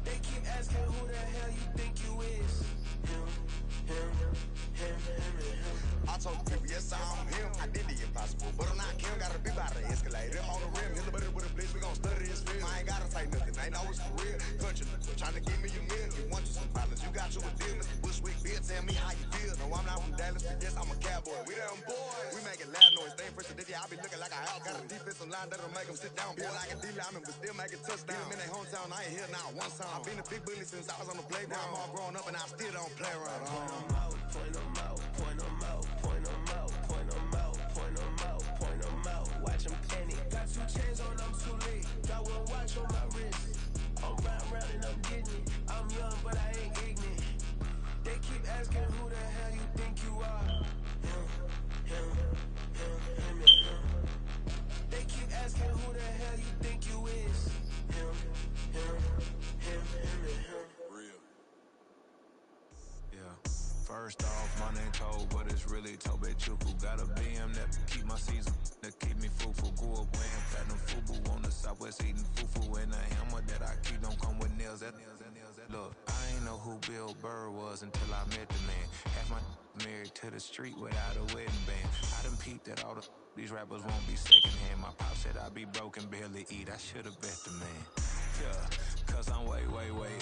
Speaker 6: They keep asking who the hell you think you is. Him and him.
Speaker 16: I told the people, yes, I'm him. I did the impossible, but I'm not Kim. Gotta be by the escalator. On the rim, hit the butter with a blitz. We gon' study this film. I ain't gotta say nothing. Ain't always for real. Country, trying to give me a meal. You want you some problems. You got you a deal. Mr. Bushwick, Bill, tell me how you feel. No, I'm not from Dallas, but yes, I'm a cowboy. We them boys. We making loud noise. Stay fresh to this. I be looking like a house. Got a defensive line that'll make them sit down. Feel like a D lineman, but still making touchdown. In their hometown, I ain't here now one time. I've been a big bully since I was on the playground. I'm all grown up and I still don't play around.
Speaker 6: Point them out, point them out, point them out, point them out, point them out, point them out. Watch them panic. Got 2 chains on, I'm too late. Got 1 watch on my wrist. I'm round and I'm getting it. I'm young, but I ain't ignorant. They keep asking who the hell you think you are. Him and him. They keep asking who the hell you think you is. Him and him.
Speaker 10: Real.
Speaker 12: Yeah. First off, my name Toad, but it's really Tobe Chuku. Got a BM that keep my season, that keep me fruitful. Grew up wearing platinum FUBU on the southwest eating fufu. And the hammer that I keep don't come with nails. Look, I ain't know who Bill Burr was until I met the man. Half my married to the street without a wedding band. I done peeped that all these rappers won't be secondhand. My pop said I'd be broke and barely eat. I should've bet the man. Yeah, cause I'm way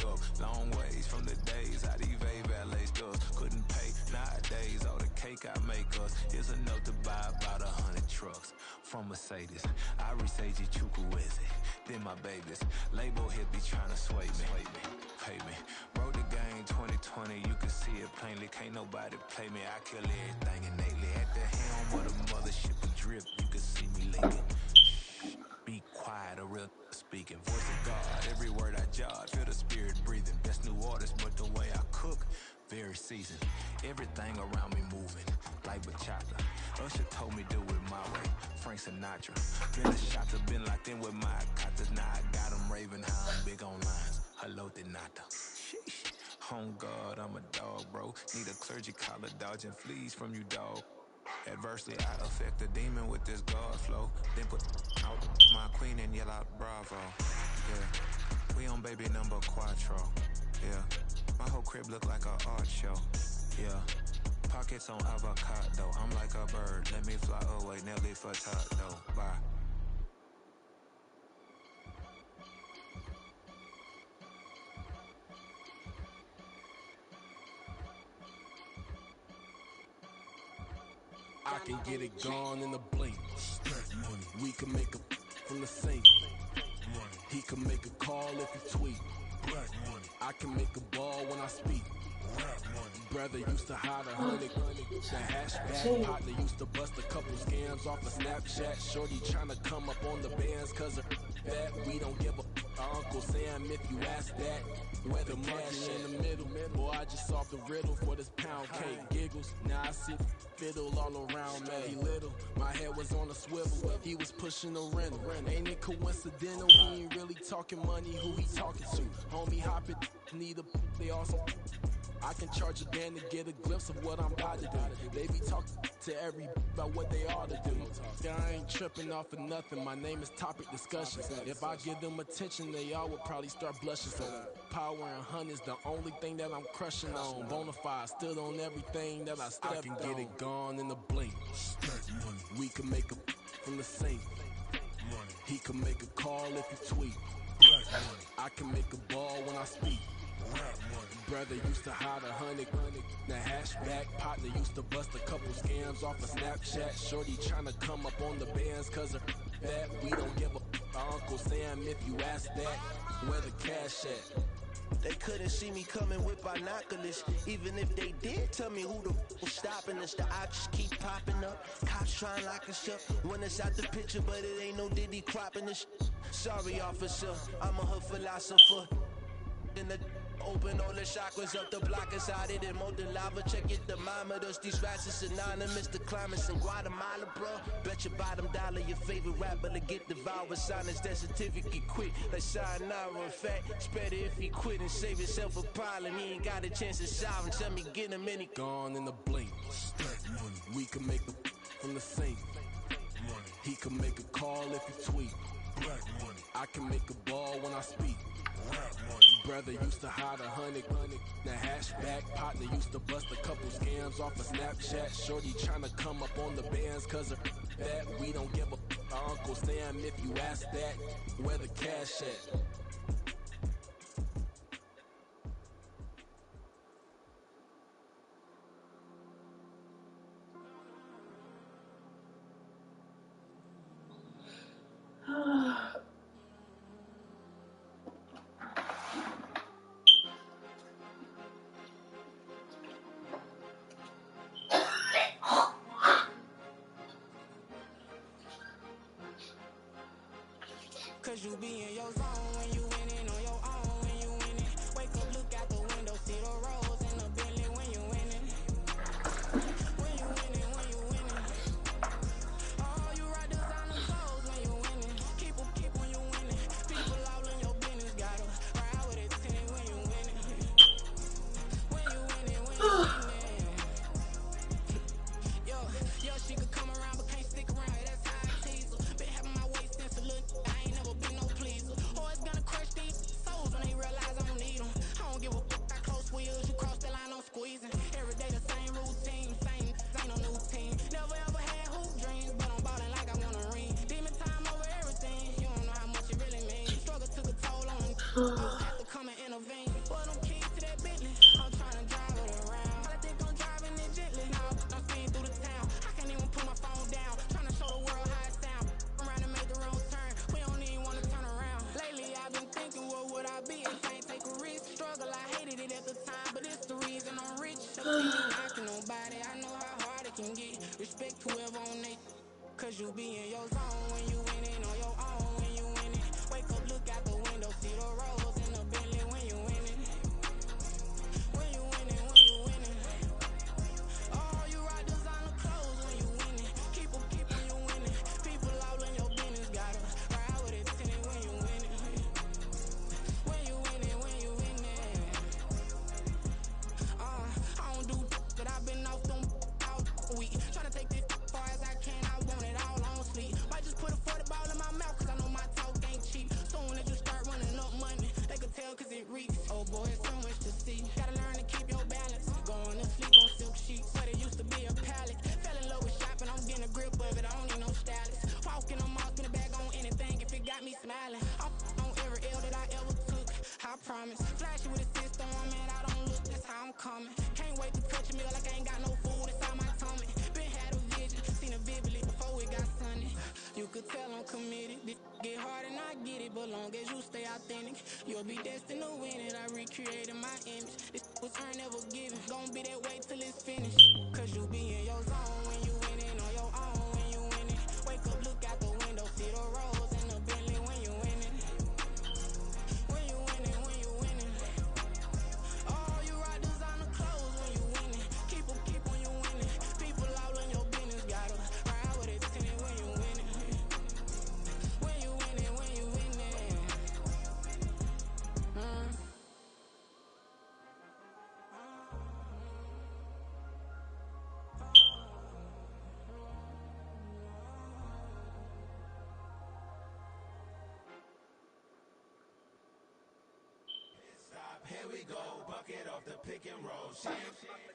Speaker 12: up. Long ways from the days how these valet stores couldn't pay. Nowadays, all the cake I make us is enough to buy about 100 trucks from Mercedes. I resage Chukwueze, then my babies. Label hit be trying to sway me, pay me. Wrote the game 2020, you can see it plainly. Can't nobody play me, I kill everything innately. At the helm of the mothership of drip, you can see me lately. Be quiet, a real speaking. Voice of God, every word I jot. Feel the spirit breathing. Best new artist, but the way I cook, very seasoned. Everything around me moving, like bachata. Usher told me do it my way. Frank Sinatra. Been a shotter, been locked in with my katas. Now I got them raving how I'm big on lines. Hello, Denata. Sheesh. On God, I'm a dog, bro. Need a clergy collar, dodging fleas from you, dog. Adversely, I affect the demon with this God flow. Then put out my queen and yell out bravo. Yeah, we on baby number quattro. Yeah, my whole crib look like a art show. Yeah, pockets on avocado. I'm like a bird, let me fly away. Nelly Furtado, bye.
Speaker 17: I can get it gone in a blink. Money. We can make a from the safe. Money. He can make a call if he tweet. Black money. I can make a ball when I speak. Rap money. Brother used to hide 100. The hashback partner used to bust a couple scams off of Snapchat. Shorty tryna come up on the bands cause of that. We don't give a Uncle Sam if you ask that. Where the cash in the middle. Boy, I just solved the riddle for this pound cake. Giggles, now I sit fiddle all around me. Little, my head was on a swivel. He was pushing a rental. Ain't it coincidental? He ain't really talking money. Who he talking to? Homie, hop it, need a. They also I can charge a band to get a glimpse of what I'm about to do. They be talking to every about what they ought to do. Yeah, I ain't tripping off of nothing. My name is Topic Discussions. If I give them attention, they all would probably start blushing. So power and honey's the only thing that I'm crushing on. Bonafide stood on everything that I stepped on. I can get it gone in a blink. We can make a from the sink. He can make a call if he tweet. I can make a ball when I speak. Brother used to hide 100. The hashback partner used to bust a couple scams off of Snapchat. Shorty tryna come up on the bands cause of that. We don't give a Uncle Sam if you ask that. Where the cash at?
Speaker 6: They couldn't see me coming with binoculars. Even if they did, tell me who the was stopping us. The options keep popping up. Cops trying lock us up. When it's out the picture, but it ain't no Diddy cropping this. Sorry, officer, I'm a hood philosopher. In the open all the chakras up the block inside it and molten lava. Check your thermometers. These rats is synonymous to climates in Guatemala, bro. Bet your bottom dollar your favorite rapper to get devoured. Sign his death certificate quick. Like sayonara. In fact, it's better if he quit and save himself a problem. He ain't got a chance to solve and tell me get him any.
Speaker 17: Gone in the blink. We can make a from the sink. He can make a call if he tweet. I can make a ball when I speak. Brother used to hide 100. The hashback partner used to bust a couple scams off of Snapchat. Shorty tryna come up on the bands cause of that. We don't give a Uncle Sam if you ask that. Where the cash at?
Speaker 13: Cause you be in your zone when you winning on your own when you winning. Wake up, look out the window, see the rose in the Bentley when you winning. When you winning, when you winning. Oh, you ride designer clothes when you winning. Keep when you winning. People all in your business, gotta ride with it tinted when you winning. When you winning, when you winning. Yo, she could come around but can't stick around. That's how I tease her. Been having my waist since a little. I ain't never been no pleaser. Always gonna crush these souls when they realize I don't need them. I don't give a fuck. I close wheels. You cross the line, I'm squeezing. Every day the same routine. Same, ain't no new team. Never ever had hoop dreams, but I'm ballin' like I want a ring. Demon time over everything. You don't know how much it really means. Struggle took a toll on them. Oh, have to come and intervene. But I'm keys to that Bentley. I'm trying to drive it around. I think I'm driving it gently. Now I'm speeding through the town. I can't even put my phone down. Trying to show the world how it sound. Around and make the wrong turn. We don't even want to turn around. Lately I've been thinking, what would I be if I ain't take a risk? Struggle, I hated it at the time, but it's the reason I'm rich. Don't see me knocking nobody. I know how hard it can get. Respect whoever on they. Cause you be in your zone when you winning on your own when you winning. Wake up, look out the window, see the rose in the Bentley when you winning. When you winning, when you winning. Oh, you ride designer clothes when you winning. Keep when you winning. People all in your business, gotta ride with it tinted when you winning. When you winning, when you winning. I don't do but I've been off them all week. Tryna take this far as I can, I want it all on sleep. Might just put a 40 ball in my mouth, cause I know my talk ain't cheap. Soon as you start running up money, they can tell cause it reeks. Oh boy, it's so much to see. Gotta learn to keep your balance. Going to sleep on silk sheets, but it used to be a pallet. Fell in love with shopping, I'm getting a grip of it, I don't need no stylist. Walking a mouth in the bag on anything if it got me smiling. I'm on every L that I ever took, I promise. Flashy with a system, man, I don't look, that's how I'm coming. Can't wait to touch a meal like I ain't got no food inside my tummy. Been had a vision, seen it vividly before it got sunny. You could tell I'm committed. This get hard and I get it, but long as you stay authentic, you'll be destined to win it. I recreated my image. This was earned, never given. Gonna be that way till it's finished. Cause you be in your zone when you winning on your own when you winning. Wake up, look out the window, see the rose in the Bentley when you winning. When you winning, when you winning. Oh, you ride designer clothes when you winning. Keep when you winning. People all in your business, gotta ride with it tinted when you winning. When you winning, when you winning.
Speaker 6: we go. Bucket off the pick and roll. She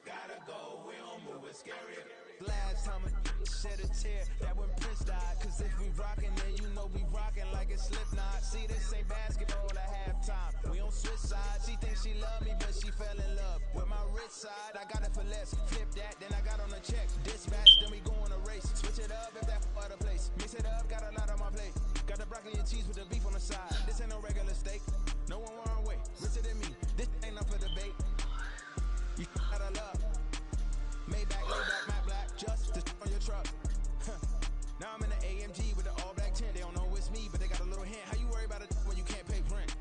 Speaker 6: gotta go. We don't move it scary.
Speaker 12: Last time a shed a tear, that when Prince died. Cause if we rockin', then you know we rockin' like it's Slipknot. See, this ain't basketball at halftime. We on switch sides. She thinks she love me, but she fell in love with my rich side. I got it for less. Flip that, then I got on a check. Dispatch, then we go on a race. Switch it up if that other place. Mix it up, got a lot on my plate. Got the broccoli and cheese with the beef on the side. This ain't no regular steak. No one wrong way. Richer than me. This ain't up for debate. You gotta love. Maybach, layback, matte black, just to on your truck. Now I'm in the AMG with the all black tint. They don't know it's me, but they got a little hint. How you worry about it when you can't pay rent?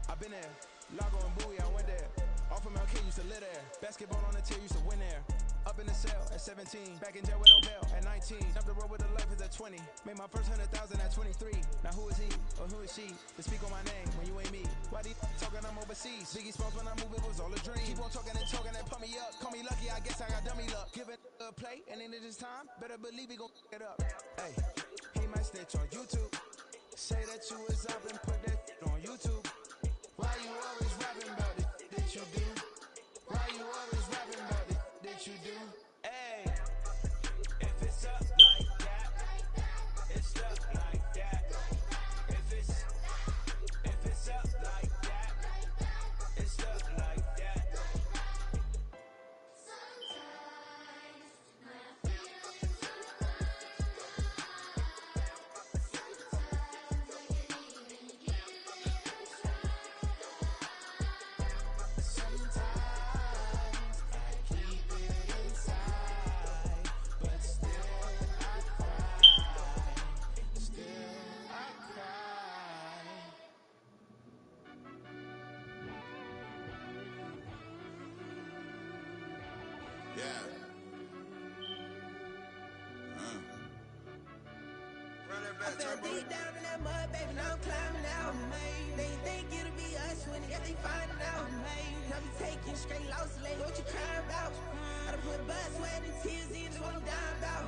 Speaker 12: I've been there. Lago and Bowie, I went there. Off of MLK, used to live there. Basketball on the tier, used to win there. Up in the cell at 17. Back in jail with no bail at 19. Up the road with the life is at 20. Made my first 100,000 at 23. Now who is he or who is she to speak on my name when you ain't me? Why these talking I'm overseas? Biggie Smalls when I move it was all a dream. Keep on talking and pump me up. Call me lucky, I guess I got dummy luck. Give it a play and then this time, better believe we gon' it up. Hey, he might snitch on YouTube. Say that you was up and put that on YouTube. Why you always rapping about it that you do? Why you always rapping about it that you do? Hey, if it's up like that, it's up like that. If it's up like that, it's up like that.
Speaker 6: I fell deep down in that mud, baby, now I'm climbing out. They think it'll be us when they finding out. Now we taking straight losses, like what you crying about? I done put blood, sweat, and tears in, that's what I'm down about.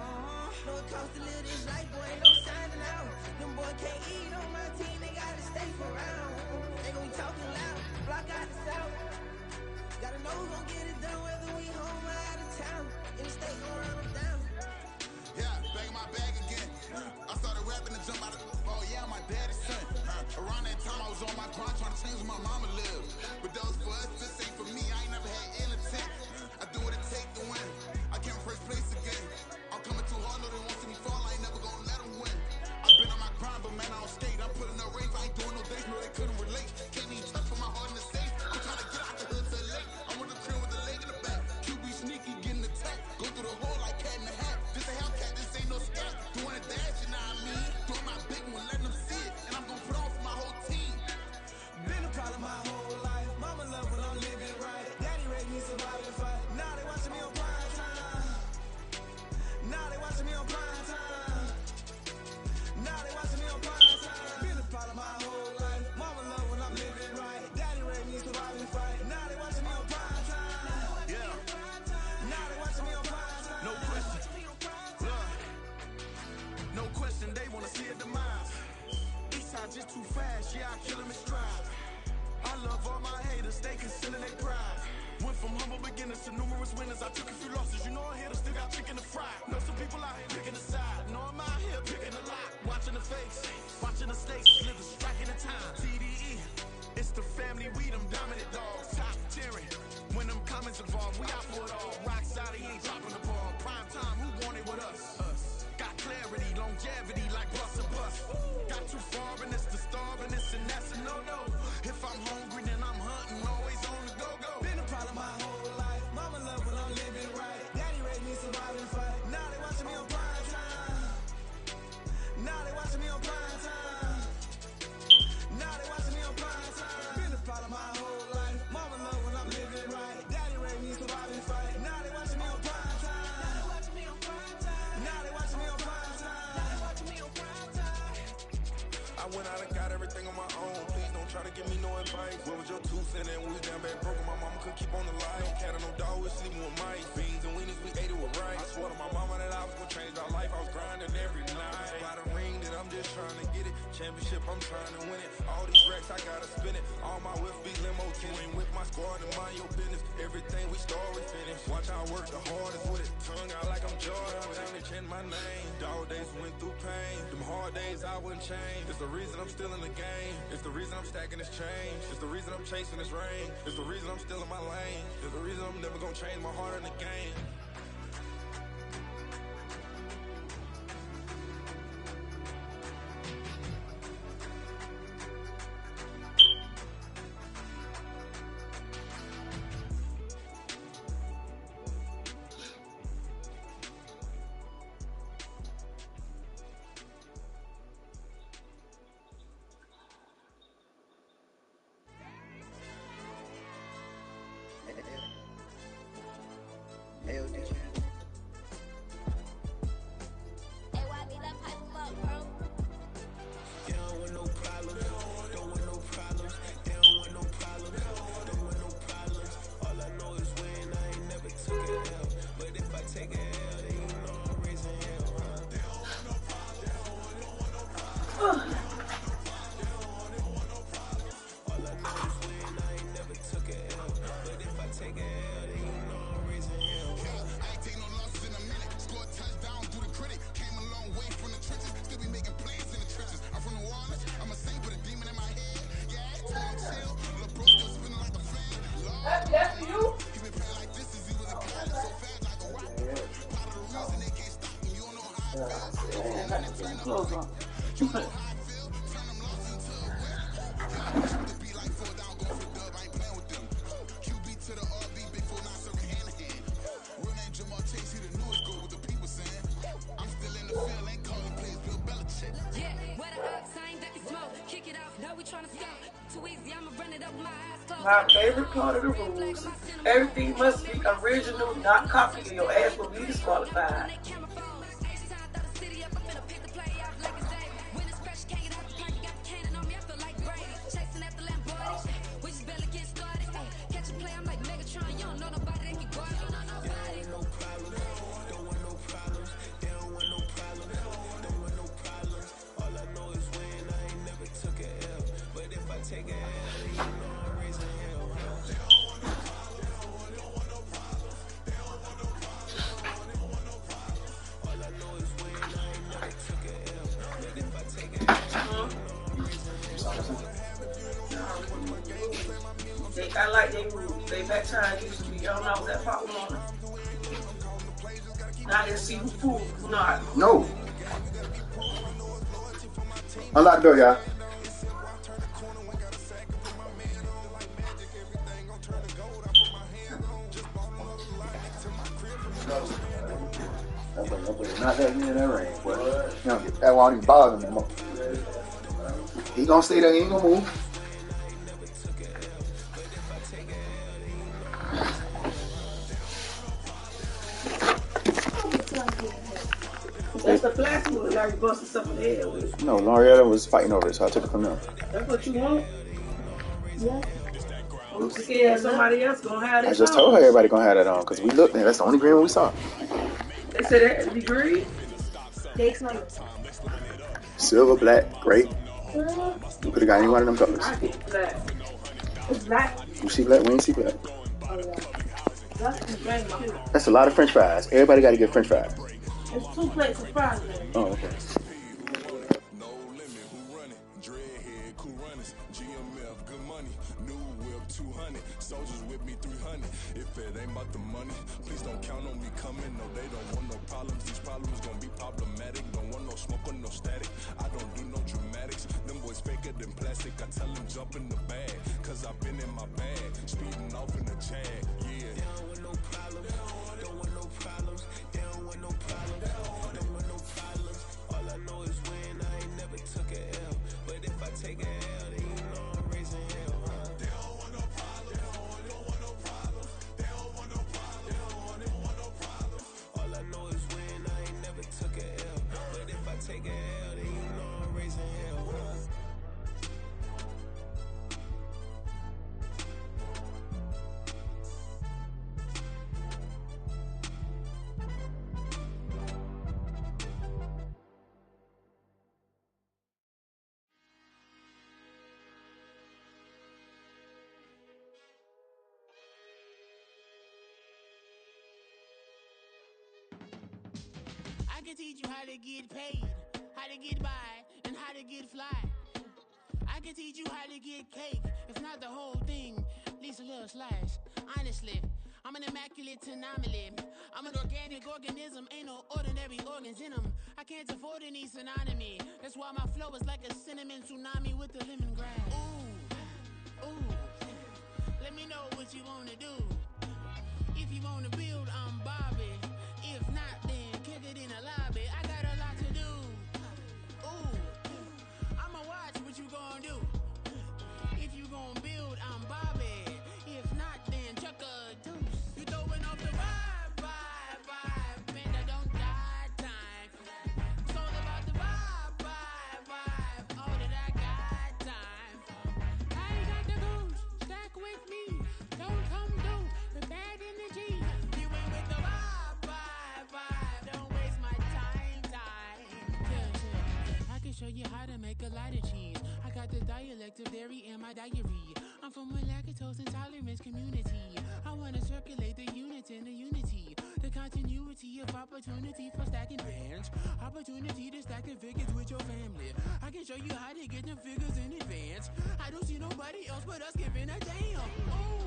Speaker 6: Know it costs to live this life, boy, ain't no signing out. Them boy can't eat on my team, they gotta stay for round. They gon' be talking loud, block out the south. Gotta know who gon' get it done, whether we home or out of town. In the state, gon' run them down.
Speaker 16: Yeah, back in my bag again. I started rapping to jump out of oh yeah, my daddy's son. Around that time I was on my grind trying to change where my mama lived. But that was for us, this ain't for me. I ain't never had ill intent. I do what it take to win. I came first place again. I'm coming too hard, no they won't see me fall. I ain't never gonna let them win. I've been on my grind, but man I don't skate. I'm putting up rave, I ain't doing no days, no they couldn't relate. Can't even touch for my heart in the safe. I'm trying to get out the hood to late. I'm with the crib with the leg in the back. QB sneaky, getting attacked. Go through the hole like cat in the hat. This a Hellcat, this ain't no scat. Doing a dash, you know what I mean? Doing my big one, letting them see it. And I'm gonna put on for my whole team.
Speaker 6: Been a problem my whole life. Mama love when I'm living right. Daddy raised me surviving fight. Now they watching me on prime time. Now they watching me on prime time. Now they watching me on prime time. Been a problem my whole life. Mama love when I'm living right. Daddy raised me surviving fight. Now they watching me on prime time.
Speaker 12: Yeah.
Speaker 6: Now they watching me on prime time.
Speaker 12: No question. Look. No question, they wanna see a demise. Eastside just too fast, yeah, I kill him in stride. I love all my haters, they concealing their pride. Went from humble beginners to numerous winners. I took a few losses, you know I hit, still got chicken to fry. Know some people out here picking a side. Know I'm out here picking a lot. Watching the face, watching the stakes, slither, striking the time. TDE, it's the family, we them dominant dogs. Top tiering, when them comments involved, we out for it all. Rock side, he ain't dropping the ball. Prime time, who want it with us? Got clarity, longevity, like bus and bus. Got too far and it's the starving, this and that's a no-no. If I'm hungry, then I'm hunting, always on the go-go.
Speaker 6: Been a problem my whole life. Mama love when I'm living right. Daddy raised me surviving fight. Now they watching me on prime time. Now they watching me on prime time.
Speaker 12: try to give me no advice. Where was your 2 cents and we was down bad broke? My mama couldn't keep on the line. No cat or no dog, we sleeping with mice. Beans and weenies, we ate it with rice. I swore to my mama that I was gonna change our life. I was grinding every night. By the ring that I'm just trying to get it. Championship, I'm trying to win it. All these racks, I gotta spin it. All my whips be limo tinted. With my squad and mind your business. Everything we start, we finish. Watch how I work the hardest with it. Tongue out like I'm Jordan. Down and chant my name. Dog days went through pain. Them hard days I wouldn't change. It's the reason I'm still in the game. It's the reason I'm stacking this change. It's the reason I'm chasing this rain. It's the reason I'm still in my lane. It's the reason I'm never gonna change my heart in the game.
Speaker 11: Close on. My favorite part of the rules, everything must be original, not copied, or your ass will be disqualified. I like their rules. They back time used to be. Y'all know that pop on them. Now you see who fool, who not.
Speaker 18: No. Unlock the door, y'all.
Speaker 4: Not that in that range, boy. That won't even bother him no more. He gonna stay there, he ain't gonna move.
Speaker 11: That's the plastic one. Now you busting something in the head with.
Speaker 4: No, Marietta was fighting over it, so I took it from them.
Speaker 11: That's what you want? Yeah. I'm scared somebody else gonna have that.
Speaker 4: I just told her everybody gonna have that on, because we looked and that's the only green one we saw.
Speaker 11: They said that had to be green?
Speaker 4: Silver, black, gray. You could have got any one of them colors.
Speaker 11: I get black. It's black.
Speaker 4: You see black? We ain't see black.
Speaker 11: Oh, yeah.
Speaker 4: That's a lot of French fries. Everybody got to get French fries.
Speaker 11: There's 2 plates of fries there.
Speaker 4: Oh, okay.
Speaker 12: Soldiers with me 300. If it ain't about the money, please don't count on me coming. No, they don't want no problems. These problems gonna be problematic. Don't want no smoke or no static. I don't do no dramatics. Them boys faker than plastic. I tell them jump in the bag, cause I've been in my bag. Speeding off in the Jag, yeah. They don't want no problems. Don't want no problems. They don't want no problems. Don't want no problems. All I know is when I ain't never took a L. But if I take a L, then you know I'm raising hell, huh? They don't want no problems. Take a L, then you know I'm raising hell, huh?
Speaker 8: can teach you how to get paid, how to get by, and how to get fly. I can teach you how to get cake, if not the whole thing, at least a little slice. Honestly, I'm an immaculate anomaly. I'm an organic organism, ain't no ordinary organs in them. I can't afford any synonymy. That's why my flow is like a cinnamon tsunami with the lemongrass. Ooh, ooh, let me know what you wanna do. If you wanna build, I'm Bobby. If not, then kick it in the lobby. I got a lot to do. Ooh, I'ma watch what you gonna do. If you gonna build, I'm Bobby. If not, then chuck a deuce. You throwing off the vibe, man, I don't got time. It's all about the vibe, all that I got time. I ain't got the goose, stack with me. Don't come through with bad energy. You ain't with the vibe, don't waste my time. Yeah, I can show you how to make a lot of cheese. I got the dialect of dairy in my diary. I'm from a lactose intolerance community. I wanna circulate the units in the unity. The continuity of opportunity for stacking bands. Opportunity to stack the figures with your family. I can show you how to get them figures in advance. I don't see nobody else but us giving a damn. Ooh,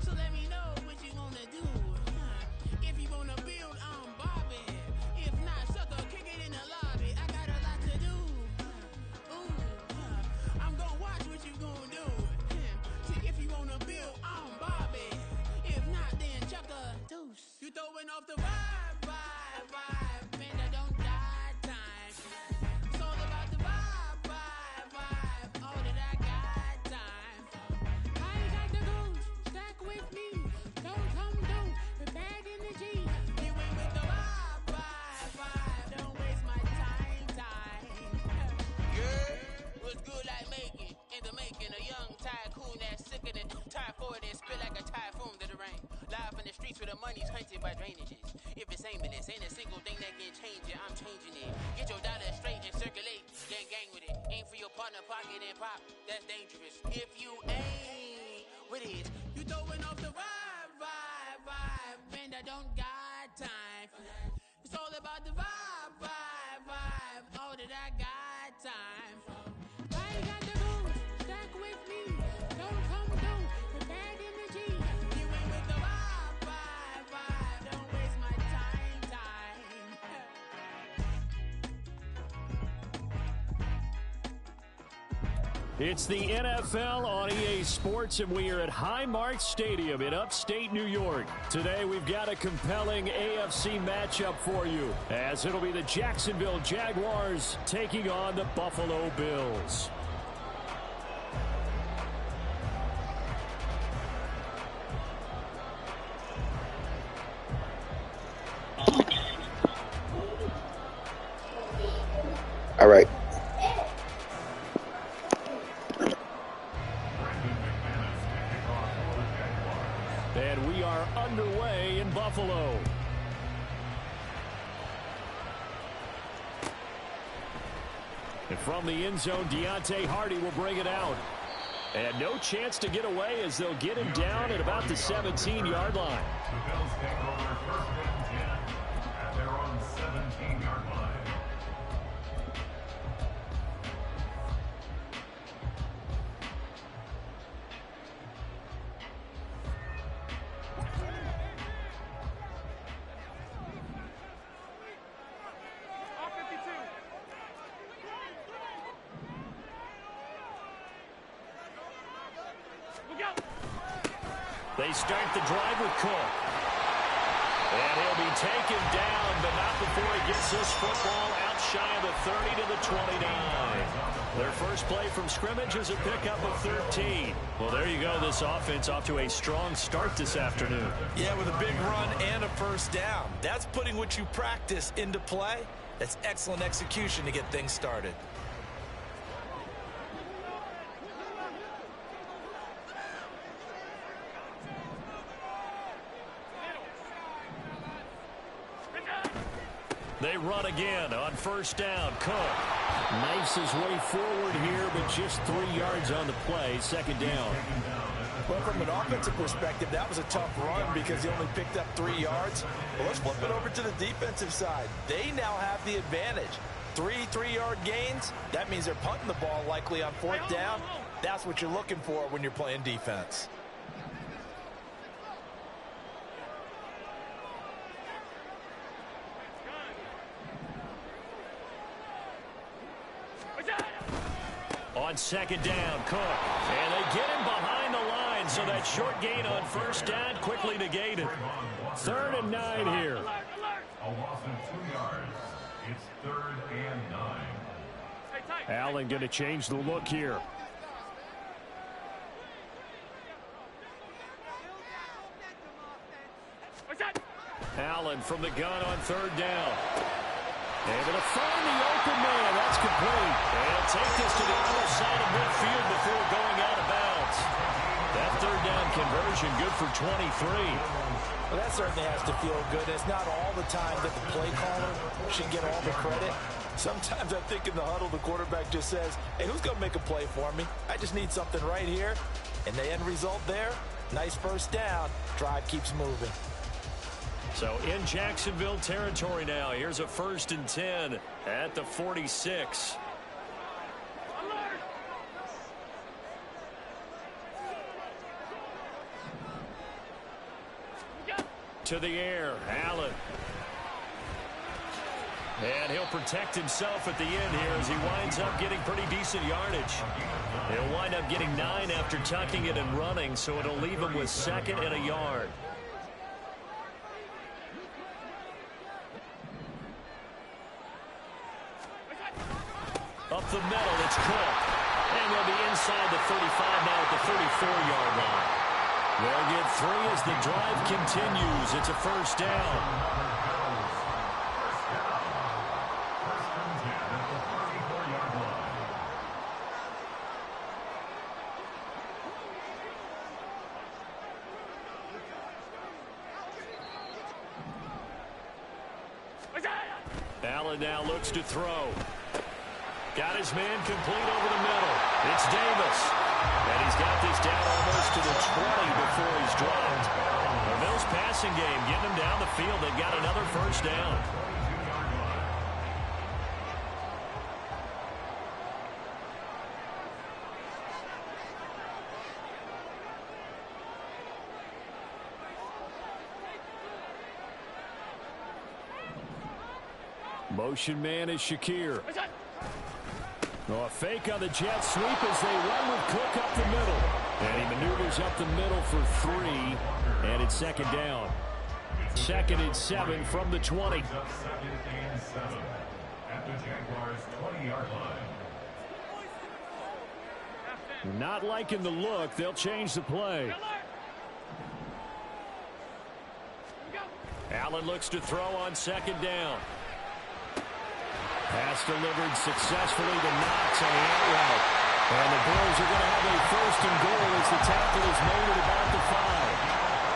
Speaker 8: so let me know what you wanna do. If you wanna build, I'm Bobby. If not, sucker, kick it in the lobby. I got a lot to do. I'm gonna watch what you gonna do. See, if you wanna build, I'm Bobby. If not, then chuck a deuce. You throwing off the vibe, man, I don't got time. It's all about the vibe, all that I got time. I ain't got the goose, stack with me. Don't come through with bad energy. You ain't with the vibe, don't waste my time. Yeah, what's good like making? In the making, a young tycoon that's sicker than typhoid and spit like a typhoon to the rain. Live in the streets where the money's hunted by drainages. If it's aimless, ain't a single thing that can change it, I'm changing it. Get your dollar straight and circulate, gang with it. Aim for your partner, pocket and pop, that's dangerous. If you ain't with it, you throwing off the vibe, man, I don't got time. It's all about the vibe, all that I got time. I ain't got the goose, stack with me. Don't come through with bad energy. You ain't with the vibe, don't waste my time.
Speaker 1: It's the NFL on EA Sports, and we are at Highmark Stadium in upstate New York. Today, we've got a compelling AFC matchup for you, as it'll be the Jacksonville Jaguars taking on the Buffalo Bills.
Speaker 4: All right.
Speaker 1: And we are underway in Buffalo. And from the end zone, Deontay Hardy will bring it out. And no chance to get away as they'll get him down at about the 17-yard line.
Speaker 5: The Bills take over first and 10 at their own 17-yard line.
Speaker 1: They start the drive with Cook. And he'll be taken down, but not before he gets this football out shy of the 30 to the 29. Their first play from scrimmage is a pickup of 13. Well, there you go. This offense off to a strong start this afternoon.
Speaker 2: Yeah, with a big run and a first down. That's putting what you practice into play. That's excellent execution to get things started.
Speaker 1: They run again on first down. Cook knifes his way forward here, but just 3 yards on the play. Second down.
Speaker 2: Well, from an offensive perspective, that was a tough run because he only picked up 3 yards. Well, let's flip it over to the defensive side. They now have the advantage. 3 3-yard gains. That means they're punting the ball likely on 4th down. That's what you're looking for when you're playing defense.
Speaker 1: On 2nd down, Cook. And they get him behind the line, so that short gain on 1st down quickly negated. 3rd and 9 here.
Speaker 5: A loss of 2 yards. It's 3rd and 9.
Speaker 1: Allen going to change the look here. Allen from the gun on 3rd down. Able to find the open man. That's complete. And take this to the other side of midfield before going out of bounds. That 3rd down conversion good for 23.
Speaker 2: Well, that certainly has to feel good. It's not all the time that the play caller should get all the credit. Sometimes I think in the huddle, the quarterback just says, hey, who's going to make a play for me? I just need something right here. And the end result there, nice 1st down. Drive keeps moving.
Speaker 1: So in Jacksonville territory now. Here's a 1st and 10 at the 46. To the air, Allen. And he'll protect himself at the end here as he winds up getting pretty decent yardage. He'll wind up getting 9 after tucking it and running, so it'll leave him with 2nd and a yard. Up the middle, it's Cook. And they'll be inside the 35 now at the 34-yard line. They'll get 3 as the drive continues. It's a 1st down. Allen now looks to throw. Got his man complete over the middle. It's Davis. And he's got this down almost to the 20 before he's dropped. The Bills passing game getting him down the field. They've got another 1st down. Motion man is Shakir. Oh, a fake on the jet sweep as they run with Cook up the middle. And he maneuvers up the middle for 3. And it's 2nd down. 2nd and 7 from the 20.
Speaker 5: 2nd and 7 at the Jaguars' 20-yard line.
Speaker 1: Not liking the look. They'll change the play. Allen looks to throw on 2nd down. Pass delivered successfully to Knox on the out route. And the Bills are going to have a 1st and goal as the tackle is made at about the 5.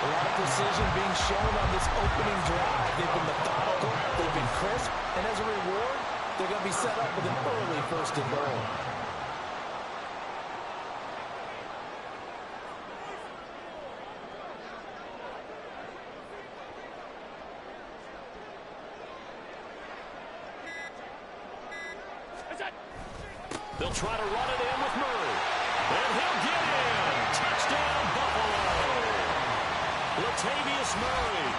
Speaker 2: A lot of precision being shown on this opening drive. They've been methodical, they've been crisp, and as a reward, they're going to be set up with an early 1st and goal.
Speaker 1: They'll try to run it in with Murray. And he'll get in. Touchdown, Buffalo. Latavius Murray.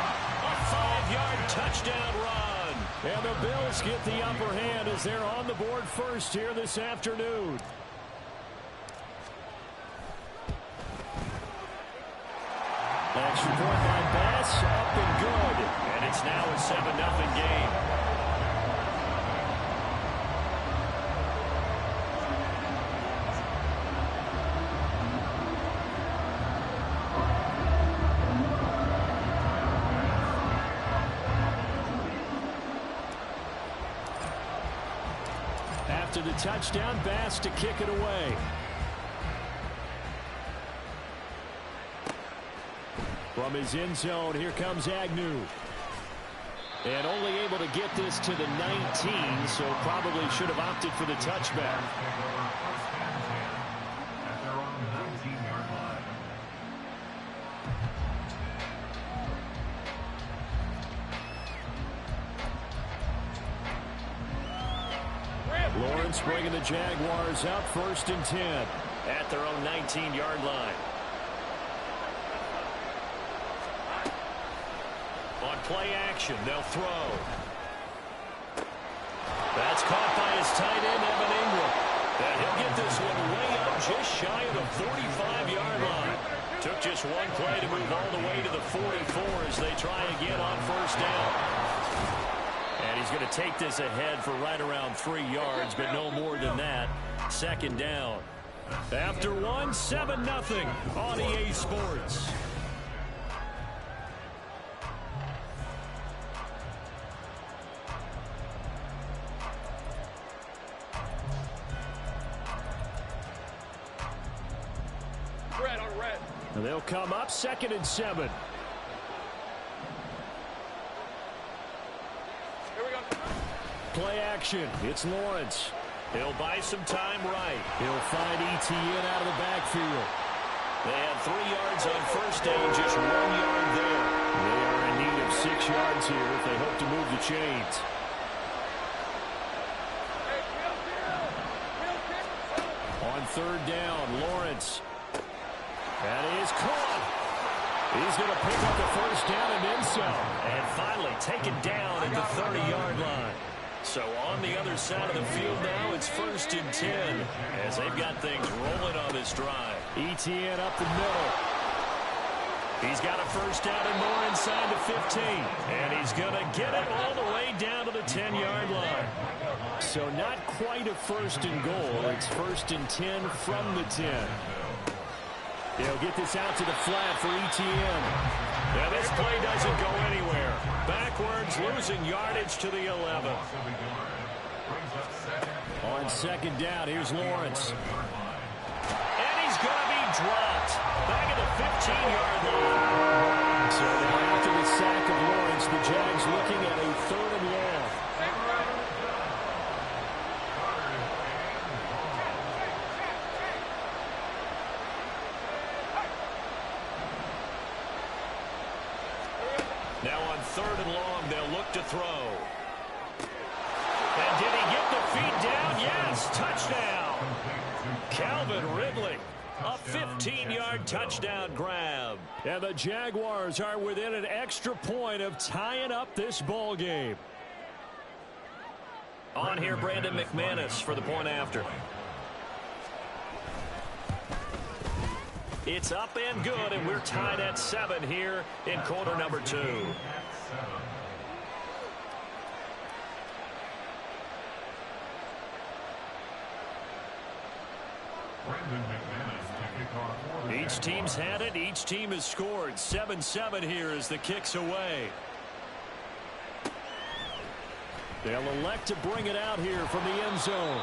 Speaker 1: A 5-yard touchdown run. And the Bills get the upper hand as they're on the board first here this afternoon. Extra point by Bass. Up and good. And it's now a 7-0 game. After the touchdown, Bass to kick it away. From his end zone, here comes Agnew. And only able to get this to the 19, so probably should have opted for the touchback.
Speaker 9: Lawrence bringing the Jaguars up 1st and 10 at their own 19-yard line. On play action, they'll throw. That's caught by his tight end, Evan Ingram. And he'll get this one way up just shy of the 45-yard line. Took just one play to move all the way to the 44 as they try again on 1st down. And he's going to take this ahead for right around 3 yards, but no more than that. 2nd down. After one, 7-0 on EA Sports. They'll come up 2nd and 7.
Speaker 3: Here we go.
Speaker 9: Play action. It's Lawrence. He'll buy some time right. He'll find ETN out of the backfield. They had 3 yards on 1st down, just 1 yard there. They are in need of 6 yards here if they hope to move the chains. On 3rd down, Lawrence. That is caught. He's going to pick up the 1st down and then some. And finally taken down at the 30-yard line. So on the other side of the field now, it's 1st and 10 as they've got things rolling on this drive. ETN up the middle. He's got a 1st down and more inside the 15. And he's going to get it all the way down to the 10-yard line. So not quite a 1st and goal. It's 1st and 10 from the 10. They'll get this out to the flat for ETN. Now this play doesn't go anywhere. Backwards, losing yardage to the 11. On 2nd down, here's Lawrence. And he's going to be dropped. Back at the 15-yard line. So now after the sack of Lawrence, the Jags looking at a 3rd and long. Now on 3rd and long, they'll look to throw. And did he get the feet down? Yes, touchdown. Calvin Ridley, a 15-yard touchdown grab. And the Jaguars are within an extra point of tying up this ball game. On here, Brandon McManus for the point after. It's up and good, and we're tied at 7 here in quarter number 2. Each team's had it. Each team has scored. 7-7 here as the kick's away. They'll elect to bring it out here from the end zone.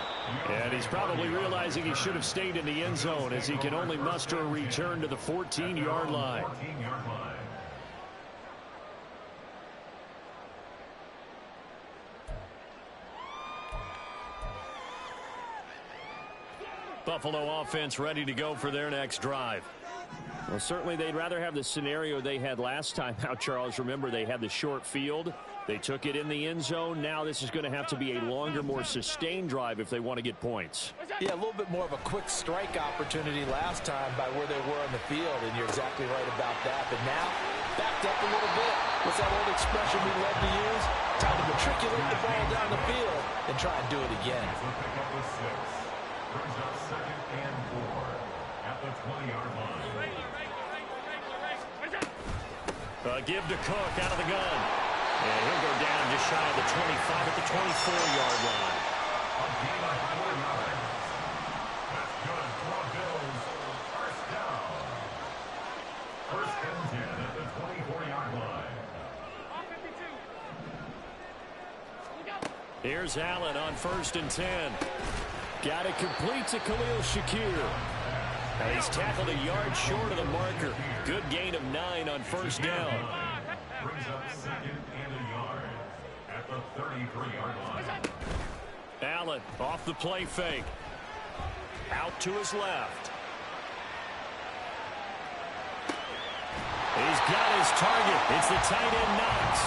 Speaker 9: And he's probably realizing he should have stayed in the end zone as he can only muster a return to the 14-yard line. Buffalo offense ready to go for their next drive. Well, certainly they'd rather have the scenario they had last time out, Charles. Remember, they had the short field. They took it in the end zone. Now this is going to have to be a longer, more sustained drive if they want to get points.
Speaker 2: Yeah, a little bit more of a quick strike opportunity last time by where they were on the field, and you're exactly right about that. But now, backed up a little bit. What's that old expression we love to use? Time to matriculate the ball down the field and try and do it again.
Speaker 5: Brings up 2nd and 4 at the 20-yard line.
Speaker 9: Give to Cook out of the gun. And he'll go down just shy of the 25 at the 24-yard line.
Speaker 5: That's good for Bills. 1st down. 1st and 10 at the 24-yard line.
Speaker 9: Here's Allen on 1st and 10. Got it complete to Khalil Shakir. And he's tackled a yard short of the marker. Good gain of 9 on 1st down.
Speaker 5: Brings up 2nd and a yard at the 33-yard line.
Speaker 9: Allen off the play fake. Out to his left. He's got his target. It's the tight end Knox.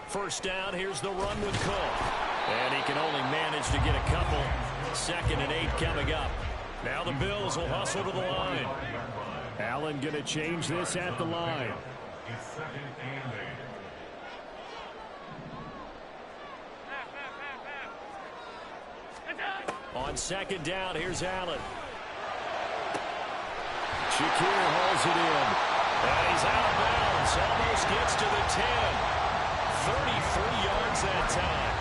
Speaker 9: First down, here's the run with Cook. And he can only manage to get a couple. 2nd and 8 coming up. Now the Bills will hustle to the line. Allen going to change this at the line.
Speaker 5: It's 2nd and 8.
Speaker 9: On 2nd down, here's Allen. Shakir holds it in. And he's out of bounds. Almost gets to the 10. 33 yards that time.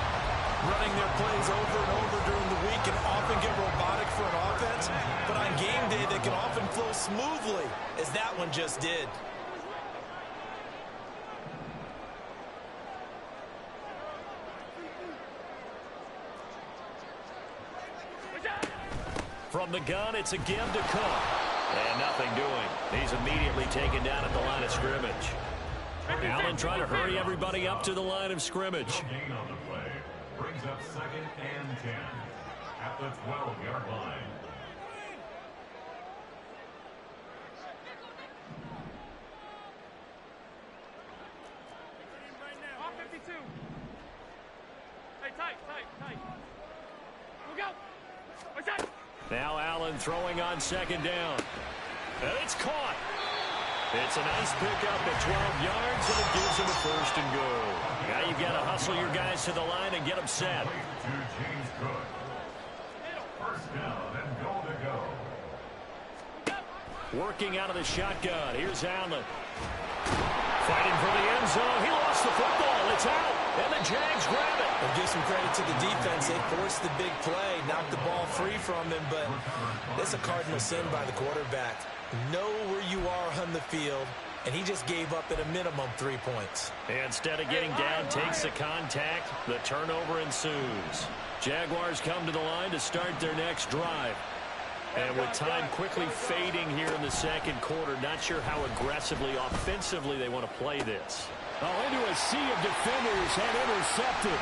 Speaker 2: Running their plays over and over during the week can often get robotic for an offense, but on game day they can often flow smoothly, as that one just did.
Speaker 9: From the gun, it's a give to Cook. And nothing doing. He's immediately taken down at the line of scrimmage. Allen trying to hurry everybody up to the line of scrimmage.
Speaker 5: Gain on the play brings up 2nd and 10 at the 12-yard line.
Speaker 3: Off 52. Hey, tight. Look out.
Speaker 9: Now Allen throwing on 2nd down. And it's caught. It's a nice pickup at 12 yards, and it gives him a 1st and goal. Now you've got to hustle your guys to the line and get them set.
Speaker 5: To James Cook. 1st down and goal to go.
Speaker 9: Working out of the shotgun. Here's Allen. Fighting for the end zone. He lost the football. It's out. And the Jags grab it.
Speaker 2: We'll give some credit to the defense. They forced the big play, knocked the ball free from him, but that's a cardinal sin by the quarterback. Know where you are on the field, and he just gave up at a minimum 3 points.
Speaker 9: Instead of getting down, takes the contact. The turnover ensues. Jaguars come to the line to start their next drive. And with time quickly fading here in the 2nd quarter, not sure how aggressively, offensively they want to play this.
Speaker 1: Oh, into a sea of defenders and intercepted.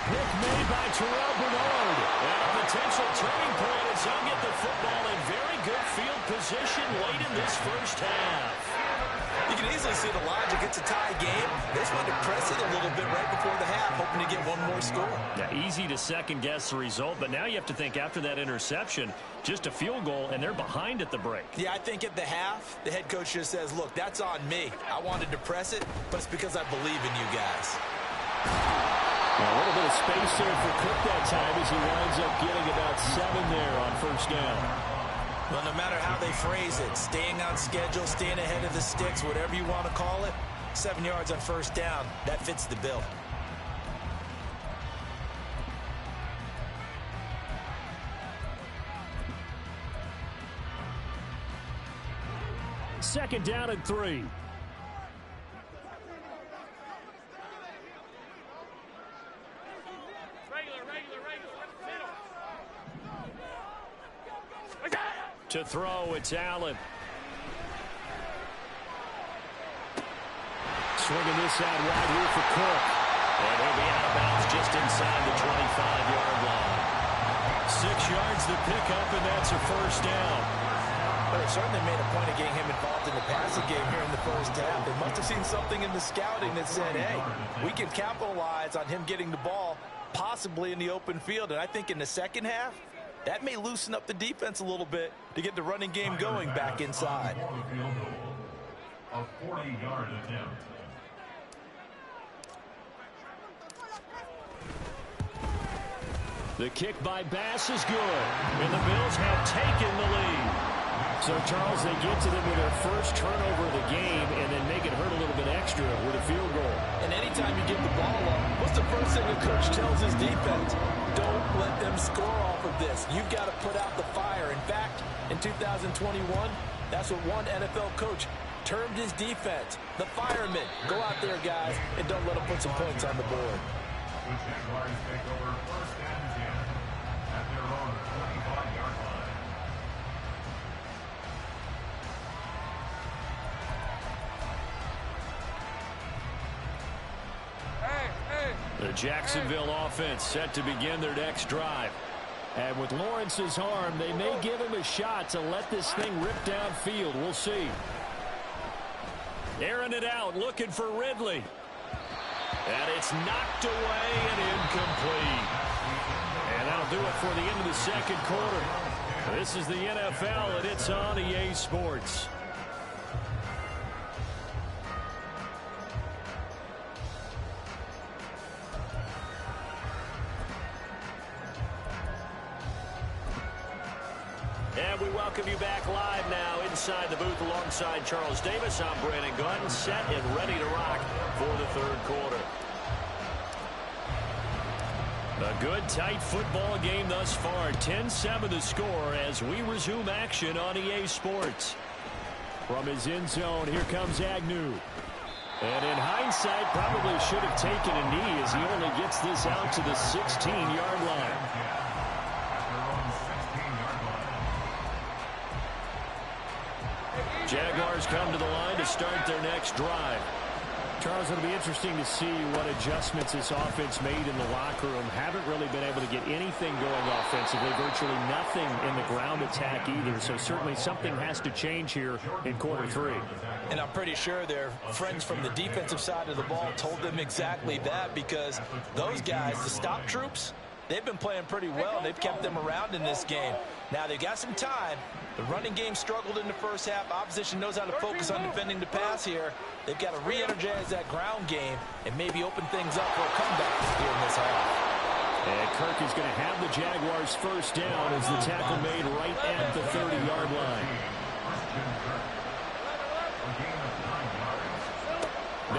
Speaker 1: Pick made by Terrell Bernard.
Speaker 9: And a potential turning point as they'll get the football in very good field position late in this 1st half.
Speaker 2: You can easily see the logic. It's a tie game. They just wanted to press it a little bit right before the half, hoping to get one more score.
Speaker 9: Yeah, easy to second-guess the result, but now you have to think after that interception, just a field goal, and they're behind at the break.
Speaker 2: Yeah, I think at the half, the head coach just says, look, that's on me. I wanted to press it, but it's because I believe in you guys.
Speaker 1: A little bit of space there for Cook that time as he winds up getting about 7 there on 1st down.
Speaker 2: Well, no matter how they phrase it, staying on schedule, staying ahead of the sticks, whatever you want to call it, 7 yards on 1st down, that fits the bill.
Speaker 1: Second down and 3.
Speaker 9: To throw, it's Allen.
Speaker 1: Swinging this out wide here for Cook.
Speaker 9: And he'll be out of bounds just inside the 25-yard line.
Speaker 1: 6 yards to pick up, and that's a 1st down.
Speaker 2: Well, they certainly made a point of getting him involved in the passing game here in the 1st half. They must have seen something in the scouting that said, hey, we can capitalize on him getting the ball possibly in the open field. And I think in the 2nd half, that may loosen up the defense a little bit to get the running game going back inside.
Speaker 5: A 40-yard attempt.
Speaker 1: The kick by Bass is good, and the Bills have taken the lead. So, Charles, they get to them with their first turnover of the game and then make it hurt a little bit extra with a field goal.
Speaker 2: And anytime you give the ball up, what's the first thing a coach tells his defense? Don't let them score off of this. You've got to put out the fire. In fact, in 2021, that's what one NFL coach termed his defense. The firemen. Go out there, guys, and don't let them put some points on the board.
Speaker 5: The Jaguars take over 1st and 10 at their own 25-yard line.
Speaker 1: The Jacksonville offense set to begin their next drive. And with Lawrence's arm, they may give him a shot to let this thing rip downfield. We'll see.
Speaker 9: Airing it out, looking for Ridley.
Speaker 1: And it's knocked away and incomplete. And that'll do it for the end of the second quarter. This is the NFL, and it's on EA Sports. And we welcome you back live now inside the booth alongside Charles Davis. I'm Brandon Gunn, set and ready to rock for the third quarter. A good, tight football game thus far. 10-7 the score as we resume action on EA Sports. From his end zone, here comes Agnew. And in hindsight, probably should have taken a knee as he only gets this out to the 16-yard line. Jaguars come to the line to start their next drive. Charles, it'll be interesting to see what adjustments this offense made in the locker room. Haven't really been able to get anything going offensively, virtually nothing in the ground attack either. So certainly something has to change here in quarter three.
Speaker 2: And I'm pretty sure their friends from the defensive side of the ball told them exactly that, because those guys, the stop troops, they've been playing pretty well. They've kept them around in this game. Now they've got some time. The running game struggled in the first half. Opposition knows how to focus on defending the pass here. They've got to re-energize that ground game and maybe open things up for a comeback here in this half.
Speaker 1: And Kirk is going to have the Jaguars first down as the tackle made right at the 30-yard line.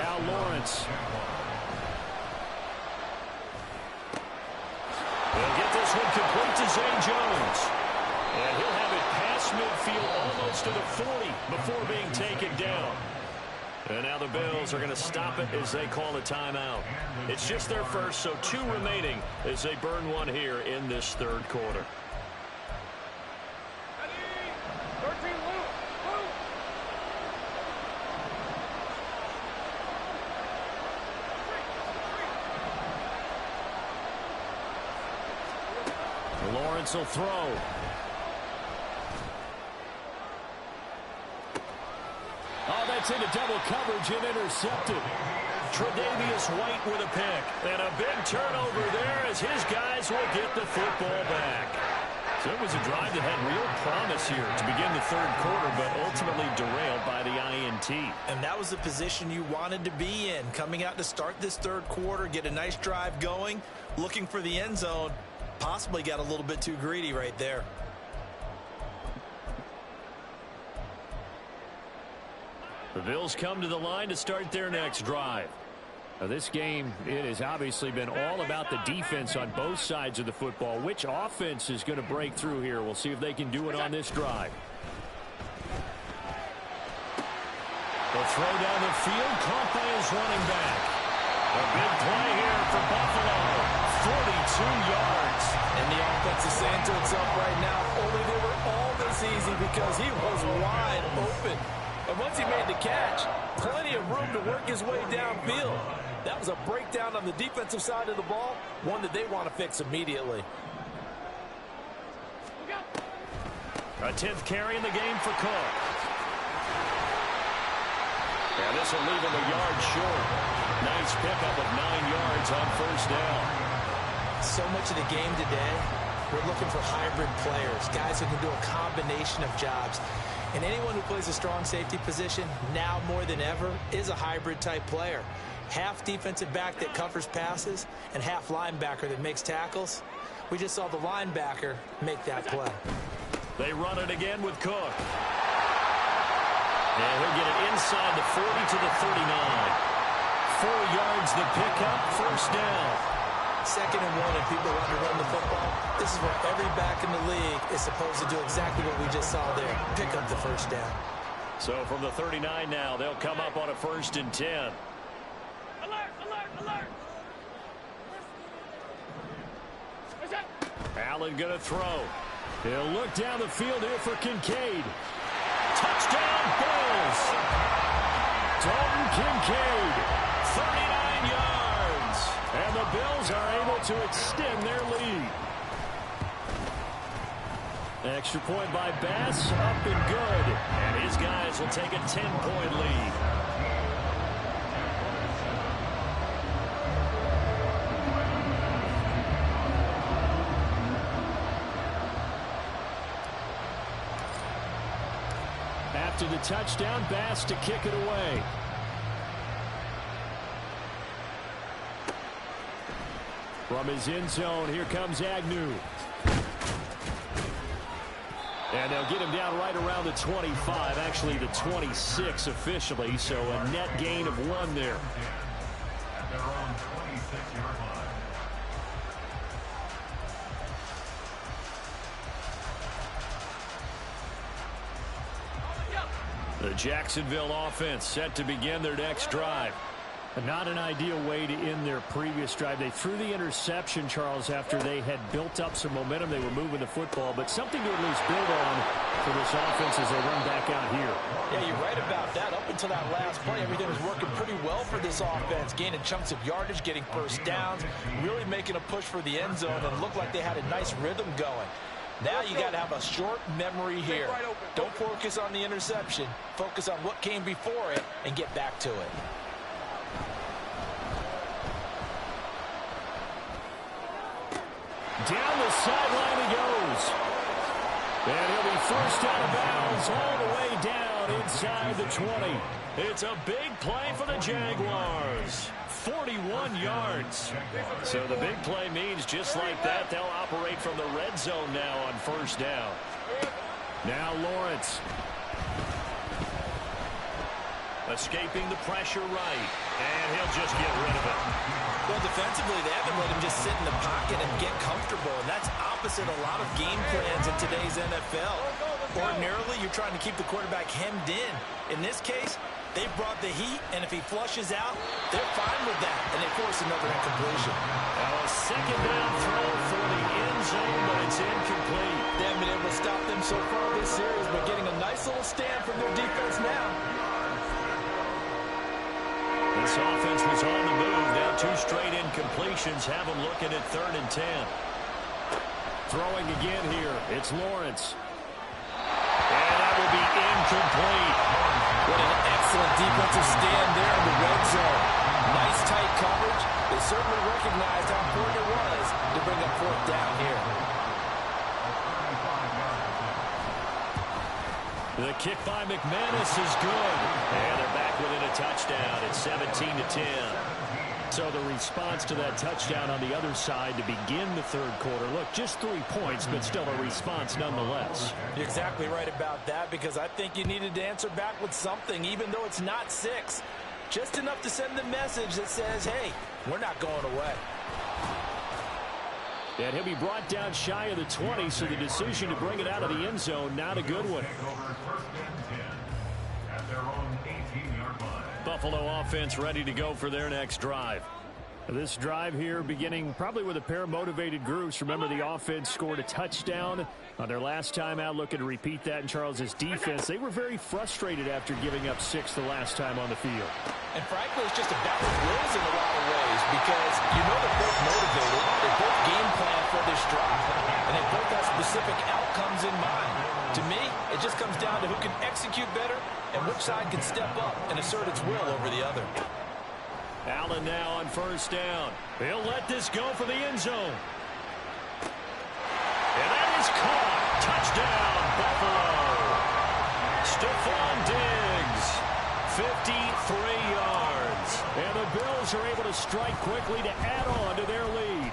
Speaker 1: Now Lawrence. They'll get this one complete to Zay Jones. And he'll have it past midfield almost to the 40 before being taken down. And now the Bills are going to stop it as they call a timeout. It's just their first, so 2 remaining as they burn one here in this third quarter. Lawrence will throw. Oh, that's into double coverage and intercepted. Tre'Davious White with a pick. And a big turnover there as his guys will get the football back. So it was a drive that had real promise here to begin the third quarter, but ultimately derailed by the INT.
Speaker 2: And that was the position you wanted to be in. Coming out to start this third quarter, get a nice drive going, looking for the end zone. Possibly got a little bit too greedy right there.
Speaker 1: The Bills come to the line to start their next drive. Now this game, it has obviously been all about the defense on both sides of the football. Which offense is going to break through here? We'll see if they can do it on this drive. They'll throw down the field, caught by his running back. A big play here for Buffalo. 42 yards.
Speaker 2: And the offense is saying to itself right now, only they were all this easy because he was wide open. And once he made the catch, plenty of room to work his way downfield. That was a breakdown on the defensive side of the ball, one that they want to fix immediately.
Speaker 1: A 10th carry in the game for Cook. And this will leave him a yard short. Nice pickup of 9 yards on first down.
Speaker 2: So much of the game today, we're looking for hybrid players, guys who can do a combination of jobs. And anyone who plays a strong safety position, now more than ever, is a hybrid type player. Half defensive back that covers passes and half linebacker that makes tackles. We just saw the linebacker make that play.
Speaker 1: They run it again with Cook. And he'll get it inside the 40 to the 39. 4 yards the pickup, first down.
Speaker 2: 2nd and 1 and people want to run the football. This is where every back in the league is supposed to do exactly what we just saw there. Pick up the first down.
Speaker 1: So from the 39 now, they'll come up on a 1st and 10.
Speaker 3: Alert, alert, alert.
Speaker 1: Allen going to throw. He'll look down the field here for Kincaid. Touchdown, Bills. Dalton Kincaid, 39 yards. And the Bills are able to extend their lead. Extra point by Bass, up and good. And his guys will take a 10-point lead. touchdown. Bass to kick it away. From his end zone, here comes Agnew. And they'll get him down right around the 25, actually the 26 officially, so a net gain of 1 there.
Speaker 5: At their own 26-yard line.
Speaker 1: The Jacksonville offense set to begin their next drive. Not an ideal way to end their previous drive. They threw the interception, Charles, after they had built up some momentum. They were moving the football, but something to at least build on for this offense as they run back out here.
Speaker 2: Yeah, you're right about that. Up until that last play, everything was working pretty well for this offense, gaining chunks of yardage, getting first downs, really making a push for the end zone, and looked like they had a nice rhythm going. Now you got to have a short memory here. Don't focus on the interception. Focus on what came before it and get back to it.
Speaker 1: Down the sideline he goes. And he'll be first out of bounds all the way down inside the 20. It's a big play for the Jaguars. 41 yards. So the big play means just like that, they'll operate from the red zone now on first down. Now Lawrence. Escaping the pressure right. And he'll just get rid of it.
Speaker 2: Well, defensively, they haven't let him just sit in the pocket and get comfortable, and that's opposite a lot of game plans in today's NFL. Ordinarily, you're trying to keep the quarterback hemmed in. In this case, they brought the heat, and if he flushes out, they're fine with that, and they force another incompletion.
Speaker 1: Now a second down throw for the end zone, but it's incomplete.
Speaker 2: They haven't been able to stop them so far this series, but getting a nice little stand from their defense now.
Speaker 1: This offense was on the move. Now 2 straight incompletions have them looking at 3rd and 10. Throwing again here. It's Lawrence. And that will be incomplete.
Speaker 2: What an excellent defensive stand there in the red zone. Nice tight coverage. They certainly recognized how important it was to bring up 4th down here.
Speaker 1: The kick by McManus is good. And they're back within a touchdown. It's 17-10. So the response to that touchdown on the other side to begin the 3rd quarter. Look, just 3 points, but still a response nonetheless.
Speaker 2: You're exactly right about that, because I think you needed to answer back with something, even though it's not 6. Just enough to send the message that says, hey, we're not going away.
Speaker 1: And he'll be brought down shy of the 20, so the decision to bring it out of the end zone, not a good one.
Speaker 5: At their own 18-yard line.
Speaker 1: Buffalo offense ready to go for their next drive. This drive here beginning probably with a pair of motivated groups. Remember, the offense scored a touchdown on their last time out. Looking to repeat that in Charles's defense. They were very frustrated after giving up 6 the last time on the field.
Speaker 2: And frankly, it's just a battle of wills in a lot of ways, because you know they're both motivated. They both game plan for this drive, and they both have specific outcomes in mind. To me, it just comes down to who can execute better and which side can step up and assert its will over the other.
Speaker 1: Allen now on first down. He'll let this go for the end zone. And that is caught. Touchdown, Buffalo. Stephon Diggs, 53 yards. And the Bills are able to strike quickly to add on to their lead.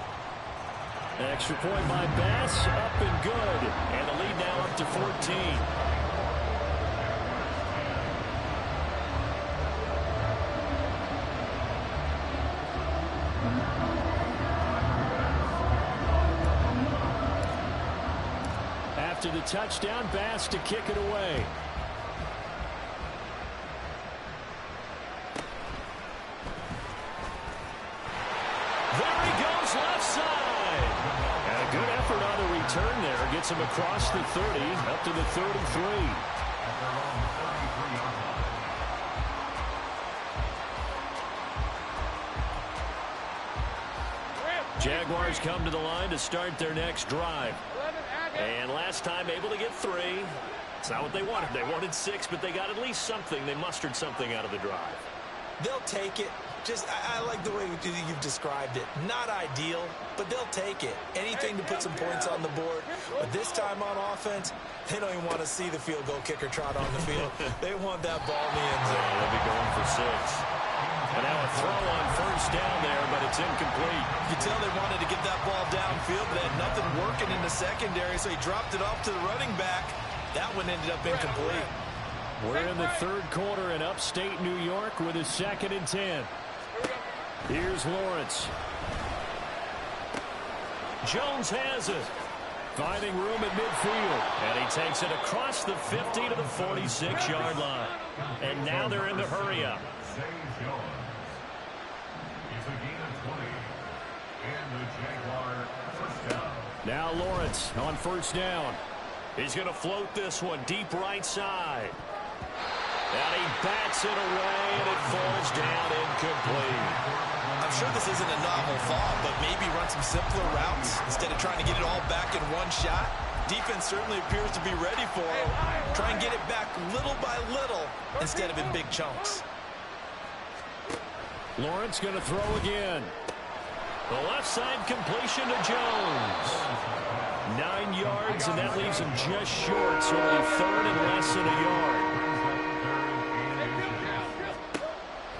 Speaker 1: Extra point by Bass, up and good. And the lead now up to 14. After the touchdown, Bass to kick it away. There he goes, left side. And a good effort on the return there. Gets him across the 30, up to the 33. Jaguars come to the line to start their next drive. And last time able to get 3. It's not what they wanted. They wanted 6, but they got at least something. They mustered something out of the drive.
Speaker 2: They'll take it. I like the way you've described it. Not ideal, but they'll take it. Anything to put some points on the board. But this time on offense, they don't even want to see the field goal kicker trot on the field. They want that ball in the end zone.
Speaker 9: They'll be going for 6. And now a throw on first down there, but it's incomplete.
Speaker 2: You can tell they wanted to get that ball downfield, but they had nothing working in the secondary, so he dropped it off to the running back. That one ended up incomplete.
Speaker 1: We're in the third quarter in upstate New York with a 2nd and 10. Here's Lawrence. Jones has it. Finding room at midfield. And he takes it across the 50 to the 46-yard line. And now they're in the hurry-up. Now Lawrence on first down. He's going to float this one deep right side. And he bats it away, and it falls down incomplete.
Speaker 2: I'm sure this isn't a novel thought, but maybe run some simpler routes instead of trying to get it all back in one shot. Defense certainly appears to be ready for him. Try and get it back little by little instead of in big chunks.
Speaker 1: Lawrence going to throw again. The left side completion to Jones. 9 yards, and that leaves him just short, so only 3rd and less than a yard.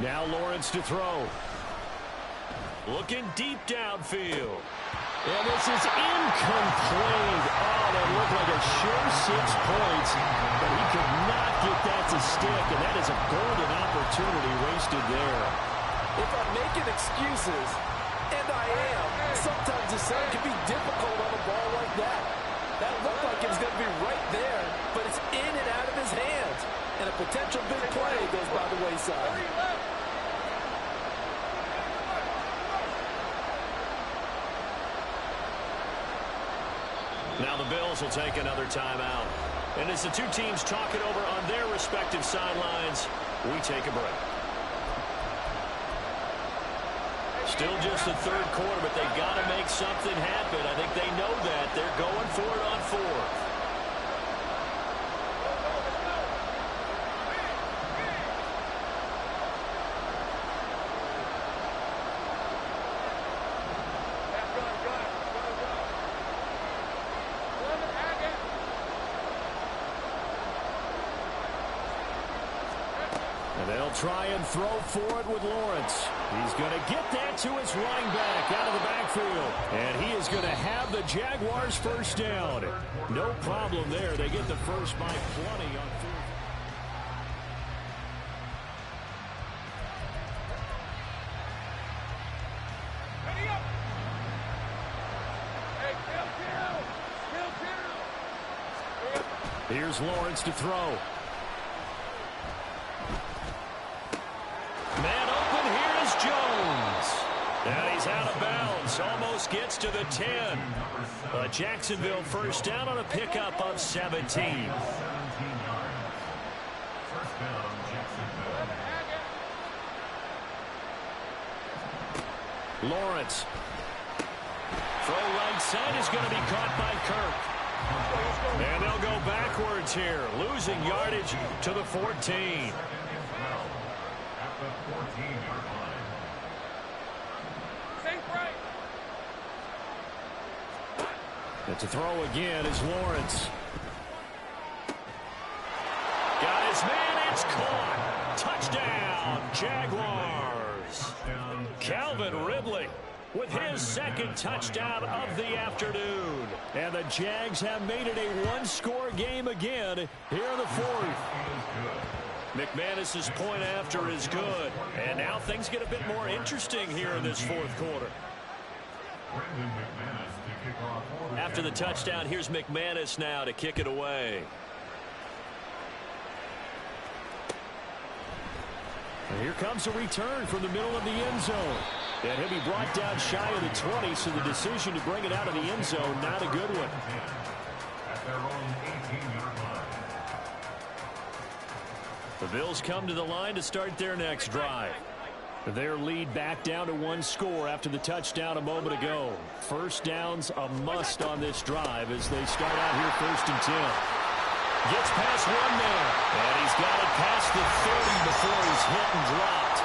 Speaker 1: Now Lawrence to throw. Looking deep downfield. And this is incomplete. Oh, that looked like a sure 6 points, but he could not get that to stick, and that is a golden opportunity wasted there.
Speaker 2: If I'm making excuses, and I am, sometimes the sun can be difficult on a ball like that. That looked like it was going to be right there, but it's in and out of his hands. And a potential big play goes by the wayside.
Speaker 1: Now the Bills will take another timeout. And as the two teams talk it over on their respective sidelines, we take a break. Still just the third quarter, but they've got to make something happen. I think they know that. They're going for it on 4th. They'll try and throw for it with Lawrence. He's going to get that to his running back out of the backfield. And he is going to have the Jaguars first down. No problem there. They get the first by plenty on 4th. Here's Lawrence to throw. Man open, here is Jones. And he's out of bounds, almost gets to the 10. A Jacksonville first down on a pickup of 17. Lawrence. Throw right side is going to be caught by Kirk. And they'll go backwards here, losing yardage to the 14. And to throw again is Lawrence. Got his man, it's caught. Touchdown, Jaguars. Calvin Ridley with his second touchdown of the afternoon. And the Jags have made it a one-score game again here in the 4th. McManus's point after is good. And now things get a bit more interesting here in this 4th quarter. After the touchdown, here's McManus now to kick it away. And here comes a return from the middle of the end zone. And he'll be brought down shy of the 20, so the decision to bring it out of the end zone, not a good one. The Bills come to the line to start their next drive. Their lead back down to 1 score after the touchdown a moment ago. First down's a must on this drive as they start out here 1st and 10. Gets past one man, and he's got it past the 30 before he's hit and dropped.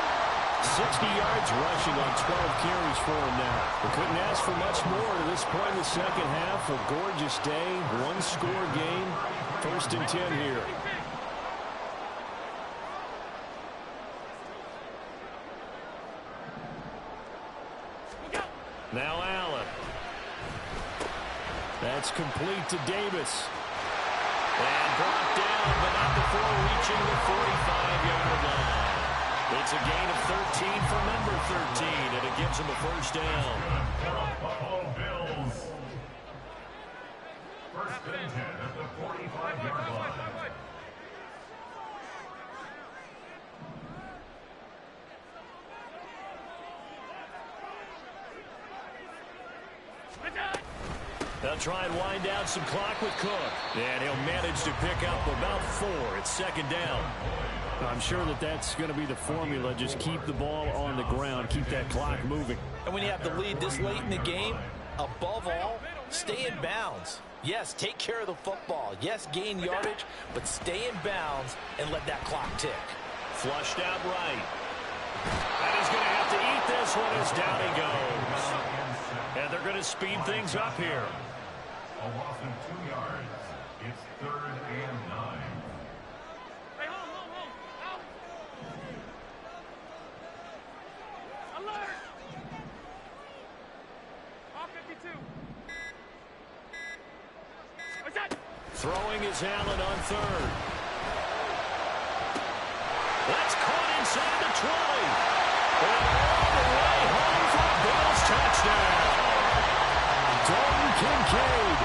Speaker 1: 60 yards rushing on 12 carries for him now. We couldn't ask for much more to this point in the second half. A gorgeous day, one-score game. 1st and 10 here. Now Allen. That's complete to Davis. And brought down, but not before reaching the 45-yard line. It's a gain of 13 for number 13, and it gives him a first down.
Speaker 5: Buffalo Bills. 1st and 10 at the 45-yard line.
Speaker 1: They'll try and wind down some clock with Cook. And he'll manage to pick up about 4. It's 2nd down. I'm sure that's going to be the formula. Just keep the ball on the ground. Keep that clock moving.
Speaker 2: And when you have the lead this late in the game, above all, stay in bounds. Yes, take care of the football. Yes, gain yardage, but stay in bounds and let that clock tick.
Speaker 1: Flushed out right. And he's going to have to eat this one as down he goes. And they're going to speed things up here.
Speaker 5: A loss of 2 yards. It's 3rd and 9.
Speaker 3: Hey, hold. Out. Alert. All 52. What's that?
Speaker 1: Throwing is Allen on 3rd. That's caught inside the 20. And all the way home for a Bills touchdown. Dalton Kincaid,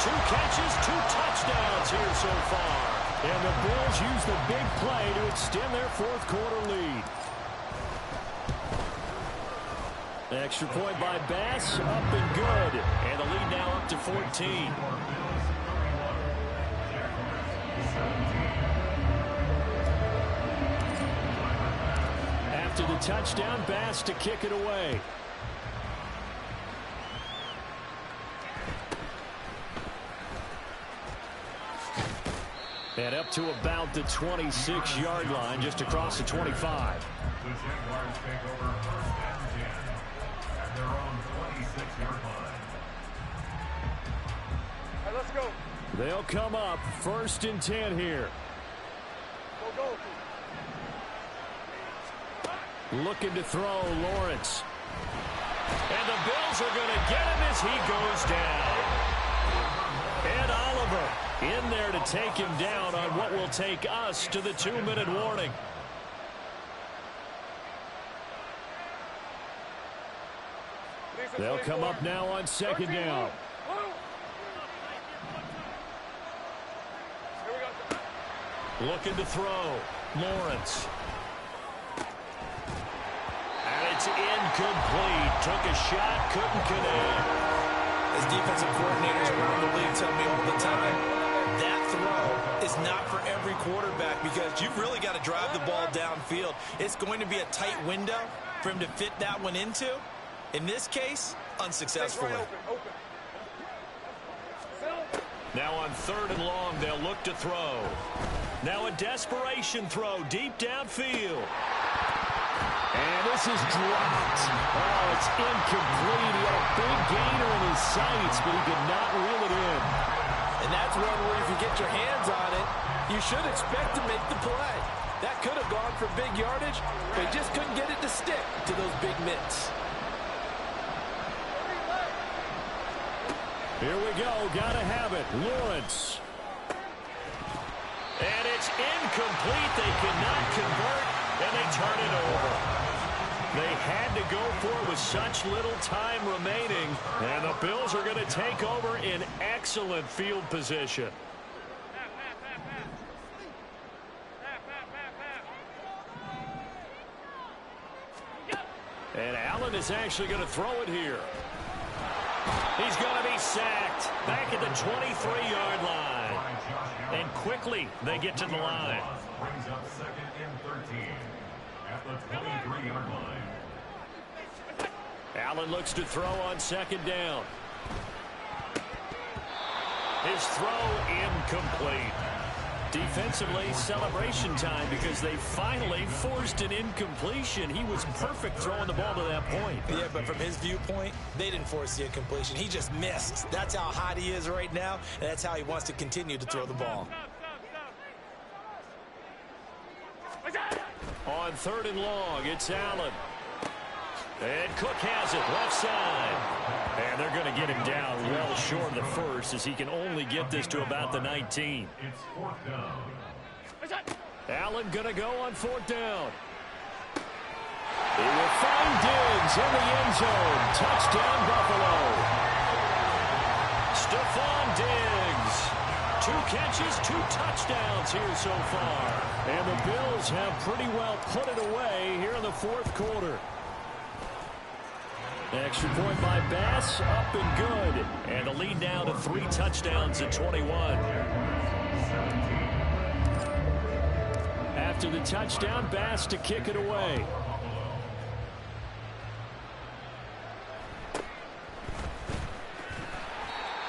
Speaker 1: 2 catches, 2 touchdowns here so far. And the Bills use the big play to extend their 4th quarter lead. Extra point by Bass, up and good. And the lead now up to 14. After the touchdown, Bass to kick it away. And up to about the 26-yard line, just across the 25.
Speaker 5: The Jaguars take over 1st and 10 at their own 26-yard line.
Speaker 3: All right, let's go.
Speaker 1: They'll come up 1st and 10 here.
Speaker 3: Go.
Speaker 1: Looking to throw, Lawrence. And the Bills are going to get him as he goes down. Ed Oliver in there to take him down on what will take us to the 2-minute warning. They'll come up now on 2nd down. Looking to throw, Lawrence. And it's incomplete. Took a shot, couldn't connect.
Speaker 2: As defensive coordinators around the league tell me all the time, that throw is not for every quarterback because you've really got to drive the ball downfield. It's going to be a tight window for him to fit that one into. In this case, unsuccessfully.
Speaker 1: Now on 3rd and long, they'll look to throw. Now a desperation throw deep downfield. And this is dropped. Oh, it's incomplete. He had a big gainer in his sights, but he could not reel it in.
Speaker 2: And that's one where if you get your hands on it, you should expect to make the play. That could have gone for big yardage, but he just couldn't get it to stick to those big mitts.
Speaker 1: Here we go. Gotta have it. Lawrence. And it's incomplete. They cannot convert, and they turn it over. They had to go for it with such little time remaining, and the Bills are going to take over in excellent field position. And Allen is actually going to throw it here. He's going to be sacked back at the 23-yard line. And quickly they get to the line.
Speaker 5: Brings up 2nd and 13 at the 23-yard line.
Speaker 1: Allen looks to throw on 2nd down. His throw incomplete.
Speaker 9: Defensively, celebration time because they finally forced an incompletion. He was perfect throwing the ball to that point.
Speaker 2: Yeah, but from his viewpoint, they didn't force the incompletion. He just missed. That's how hot he is right now, and that's how he wants to continue to throw the ball.
Speaker 9: On 3rd and long, it's Allen. And Cook has it, left side. And they're going to get him down well short of the first as he can only get this to about the 19.
Speaker 5: It's 4th down.
Speaker 9: Allen going to go on 4th down. He will find Diggs in the end zone. Touchdown, Buffalo. Stephon Diggs. 2 catches, 2 touchdowns here so far. And the Bills have pretty well put it away here in the 4th quarter. Extra point by Bass, up and good. And the lead now to 3 touchdowns at 21. After the touchdown, Bass to kick it away.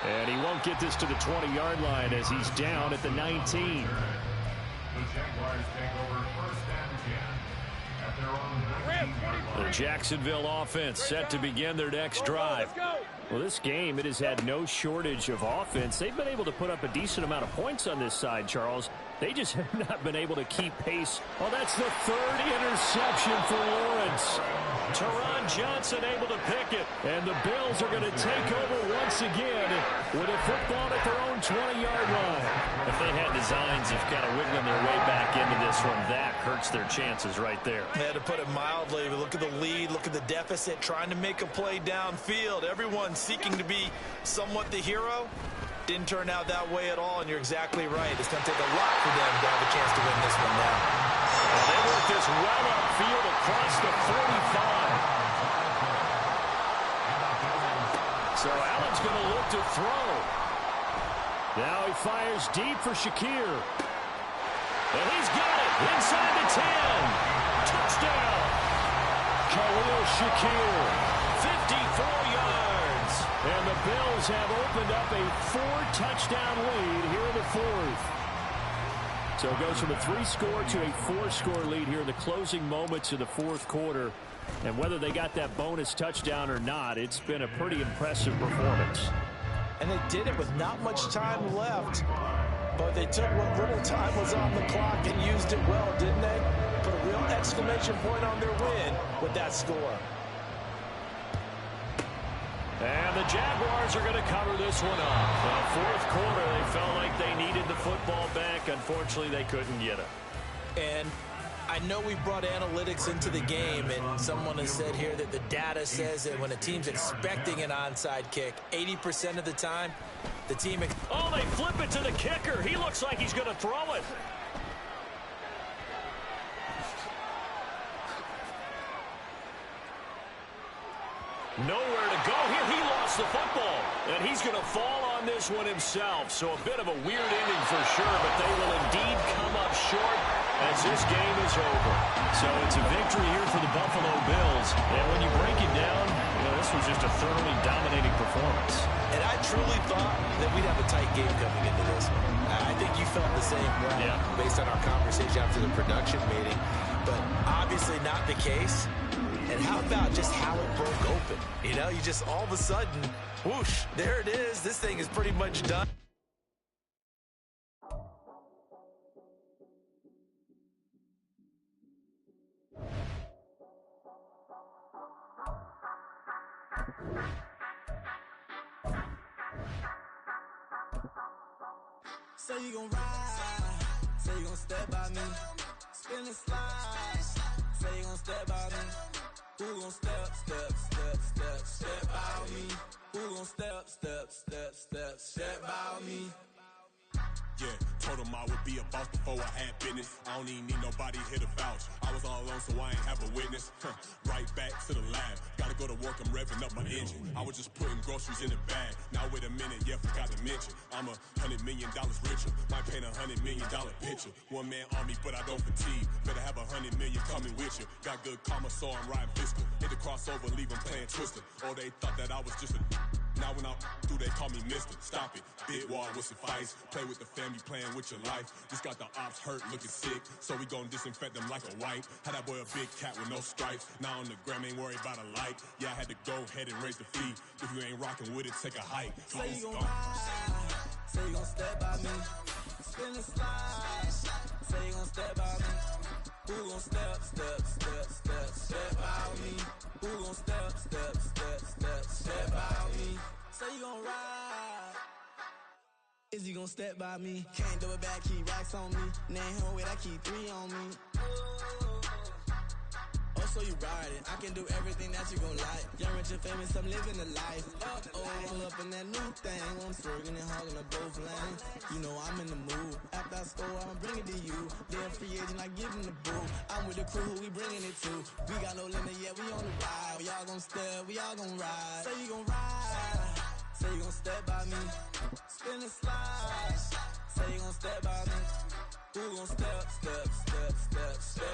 Speaker 9: And he won't get this to the 20-yard line as he's down at the 19.
Speaker 5: The Jaguars take over 1st and 10 at their own 19-yard line.
Speaker 9: The Jacksonville offense set to begin their next drive. Well, this game, it has had no shortage of offense. They've been able to put up a decent amount of points on this side, Charles. They just have not been able to keep pace. Oh, that's the 3rd interception for Lawrence. Teron Johnson able to pick it. And the Bills are going to take over once again with a football at their own 20-yard line. If they had designs of kind of wiggling their way back into this one, that hurts their chances right there.
Speaker 2: Yeah, to put it mildly, look at the lead, look at the deficit, trying to make a play downfield. Everyone seeking to be somewhat the hero. Didn't turn out that way at all, and you're exactly right. It's going to take a lot for them to have a chance to win this one now.
Speaker 9: And they work this well upfield across the 45. So Allen's going to look to throw. Now he fires deep for Shakir. And he's got it inside the 10. Touchdown. Khalil Shakir, 54 yards. And the Bills have opened up a 4-touchdown lead here in the 4th. So it goes from a 3-score to a 4-score lead here in the closing moments of the 4th quarter. And whether they got that bonus touchdown or not, it's been a pretty impressive performance.
Speaker 2: And they did it with not much time left. But they took what little time was on the clock and used it well, didn't they? Put a real exclamation point on their win with that score.
Speaker 9: And the Jaguars are going to cover this one up. The 4th quarter, they felt like they needed the football back. Unfortunately, they couldn't get it.
Speaker 2: And I know we brought analytics into the game, and someone has said here that the data says that when a team's expecting an onside kick, 80% of the time, the team...
Speaker 9: Oh, they flip it to the kicker. He looks like he's going to throw it. Nowhere to go here. He lost the football, and he's going to fall on this one himself. So a bit of a weird ending for sure, but they will indeed come up short as this game is over. So it's a victory here for the Buffalo Bills. And when you break it down, you know, this was just a thoroughly dominating performance.
Speaker 2: And I truly thought that we'd have a tight game coming into this one. I think you felt the same way based on our conversation after the production meeting. But obviously not the case. And how about just how it broke open? You know, you just all of a sudden, whoosh, there it is. This thing is pretty much done.
Speaker 6: Say you gon' ride, say you gon' step by me, spin and slide, say you gon' step by me, who gon' step by me, who gon' step by me.
Speaker 17: Yeah, told him I would be a boss before I had business. I don't even need nobody here to vouch. I was all alone, so I ain't have a witness. Right back to the lab. Gotta go to work, I'm revving up my engine. I was just putting groceries in the bag. Now wait a minute, yeah, forgot to mention. I'm $100 million richer. Might paint $100 million picture. One man army, but I don't fatigue. Better have 100 million coming with you. Got good karma, so I'm riding fiscal. Hit the crossover, leave them playing Twister. Or they thought that I was just a... Now when I'm through, they call me Mister. Stop it. Big wall with suffice. Play with the family, playing with your life. Just got the ops hurt, looking sick. So we gon' disinfect them like a wipe. Had that boy a big cat with no stripes. Now on the gram, ain't worried about a light. Yeah, I had to go ahead and raise the fee. If you ain't rocking with it, take a hike.
Speaker 6: Say you gon' ride. Say you gon' step by me. Spin the slide. Say you gon' step by me. Who gon' step by me? Who gon' step by me? Say you gon' ride. Is he gon' step by me? Can't do it back, keep racks on me. Name home with I keep 3 on me. Oh, so you riding. I can do everything that you gon' like. Young, rich, and famous, I'm living the life. Pull up in that new thing. I'm swerving and hogging up both lanes. You know I'm in the mood. After I score, I'ma bring it to you. They're free agent, I give them the boo. I'm with the crew, who we bringing it to. We got no limit, yeah, we on the ride. We all gon' step, we all gon' ride. Say you gon' ride. Say you gon' step by me. Spin and slide. Say you gon' step by me. Who gon' step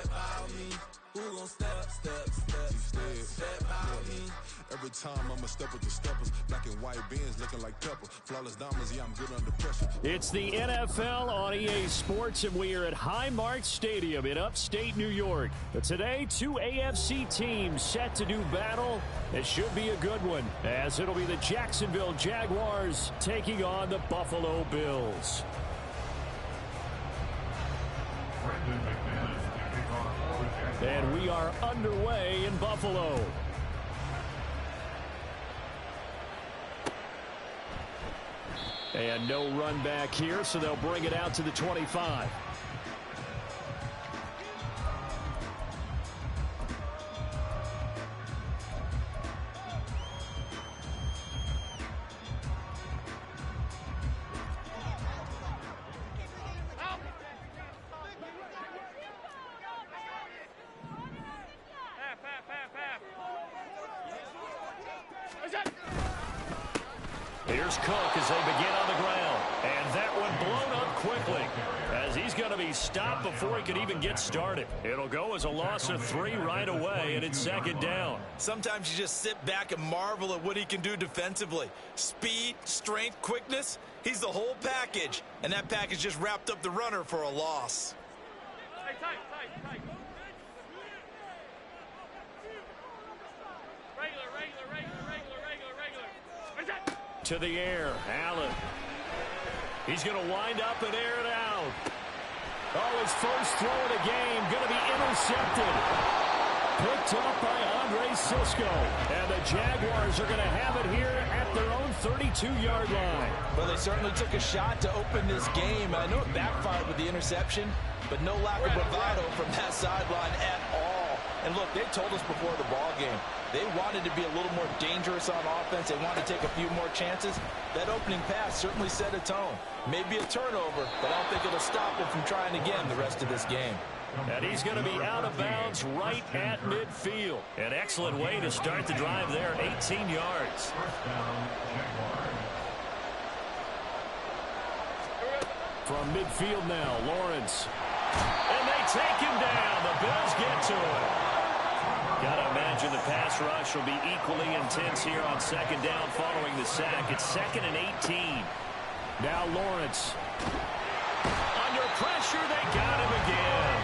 Speaker 6: by me? Who gon' step by me?
Speaker 17: Every time I'ma step with the steppers. Black and white beans looking like pepper. Flawless diamonds, yeah, I'm good under pressure.
Speaker 9: It's the NFL on EA Sports, and we are at Highmark Stadium in upstate New York. But today, 2 AFC teams set to do battle. It should be a good one, as it'll be the Jacksonville Jaguars taking on the Buffalo Bills. And we are underway in Buffalo. And no run back here, so they'll bring it out to the 25. Here's Cook as they begin on the ground. And that one blown up quickly, as he's going to be stopped before he could even get started. It'll go as a loss of 3 right away, and it's second down.
Speaker 2: Sometimes you just sit back and marvel at what he can do defensively. Speed, strength, quickness, he's the whole package. And that package just wrapped up the runner for a loss.
Speaker 3: Hey, tight. Regular.
Speaker 9: To the air, Allen. He's going to wind up and air it out. Oh, his first throw of the game going to be intercepted. Picked up by Andre Sisco. And the Jaguars are going to have it here at their own 32-yard line.
Speaker 2: Well, they certainly took a shot to open this game. I know it backfired with the interception, but no lack of bravado from that sideline at all. And look, they told us before the ball game, they wanted to be a little more dangerous on offense. They wanted to take a few more chances. That opening pass certainly set a tone. Maybe a turnover, but I don't think it'll stop them from trying again the rest of this game.
Speaker 9: And he's going to be out of bounds right at midfield. An excellent way to start the drive there, 18 yards. From midfield now, Lawrence. And they take him down. The Bills get to it. Got to imagine the pass rush will be equally intense here on second down following the sack. It's 2nd and 18. Now Lawrence. Under pressure, they got him again.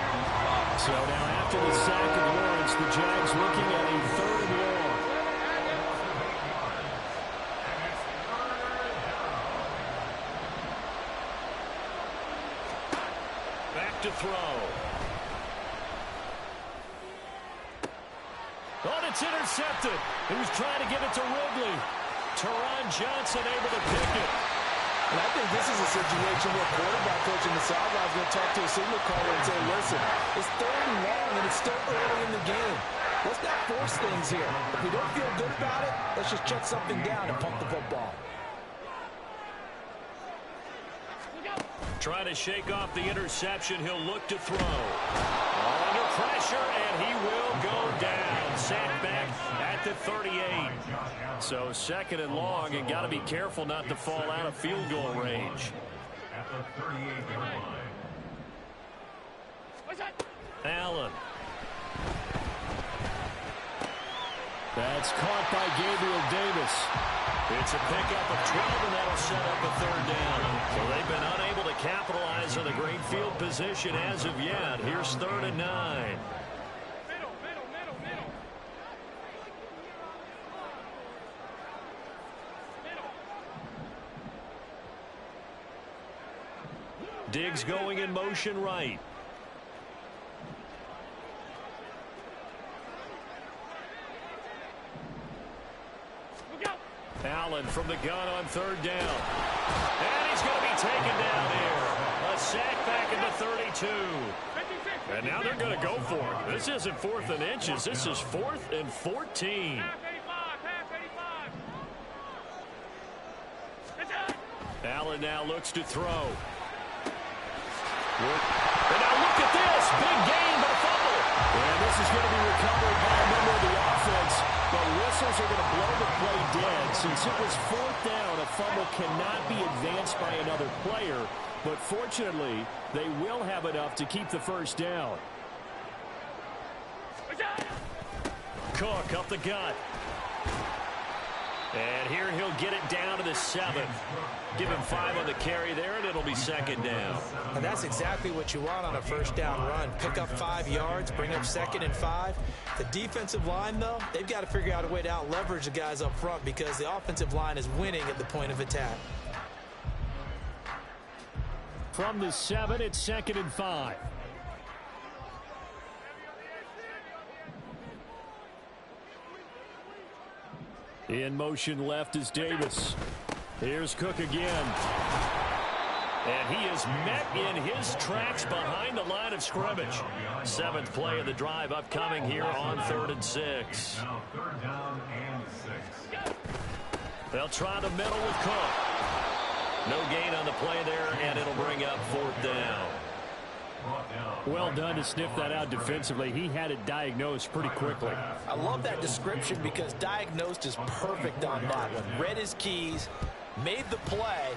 Speaker 9: So now after the sack of Lawrence, the Jags looking at a 3rd and long. Back to throw. Oh, it's intercepted. He was trying to get it to Ridley. Teron Johnson able to pick it.
Speaker 2: And I think this is a situation where quarterback coach in the sideline is going to talk to a signal caller and say, listen, it's 3rd and long and it's still early in the game. Let's not force things here. If we don't feel good about it, let's just check something down and pump the football.
Speaker 9: Trying to shake off the interception. He'll look to throw. Under pressure, and he will go down. Sacked back at the 38. So 2nd and long, and got to be careful not to fall out of field goal range.
Speaker 5: At the 38-yard line.
Speaker 9: Allen. That's caught by Gabriel Davis.
Speaker 1: It's a pickup of 12, and that'll set up a third down. So they've been unable to capitalize on the great field position as of yet. Here's 3rd and 9. Diggs going in motion right. Allen from the gun on 3rd down. And he's going to be taken down here. A sack back into 32. And now they're going to go for it. This isn't 4th and inches. This is 4th and 14. Allen now looks to throw. And now look at this. Big gain, but a fumble. And this is going to be recovered by a member of the offense. But whistles are going to blow the play dead. Since it was 4th down, a fumble cannot be advanced by another player. But fortunately, they will have enough to keep the first down. Cook up the gut. And here he'll get it down to the 7th. Give him 5 on the carry there, and it'll be 2nd down.
Speaker 2: And that's exactly what you want on a first down run. Pick up 5 yards, bring up 2nd and 5. The defensive line, though, they've got to figure out a way to out-leverage the guys up front because the offensive line is winning at the point of attack.
Speaker 9: From the 7, it's 2nd and 5. In motion left is Davis. Here's Cook again. And he is met in his tracks behind the line of scrimmage. 7th play of the drive upcoming here on 3rd and 6.
Speaker 5: Now 3rd down and 6.
Speaker 9: They'll try the middle with Cook. No gain on the play there, and it'll bring up 4th down. Well done to sniff that out defensively. He had it diagnosed pretty quickly.
Speaker 2: I love that description because diagnosed is perfect on that one. Read his keys, made the play,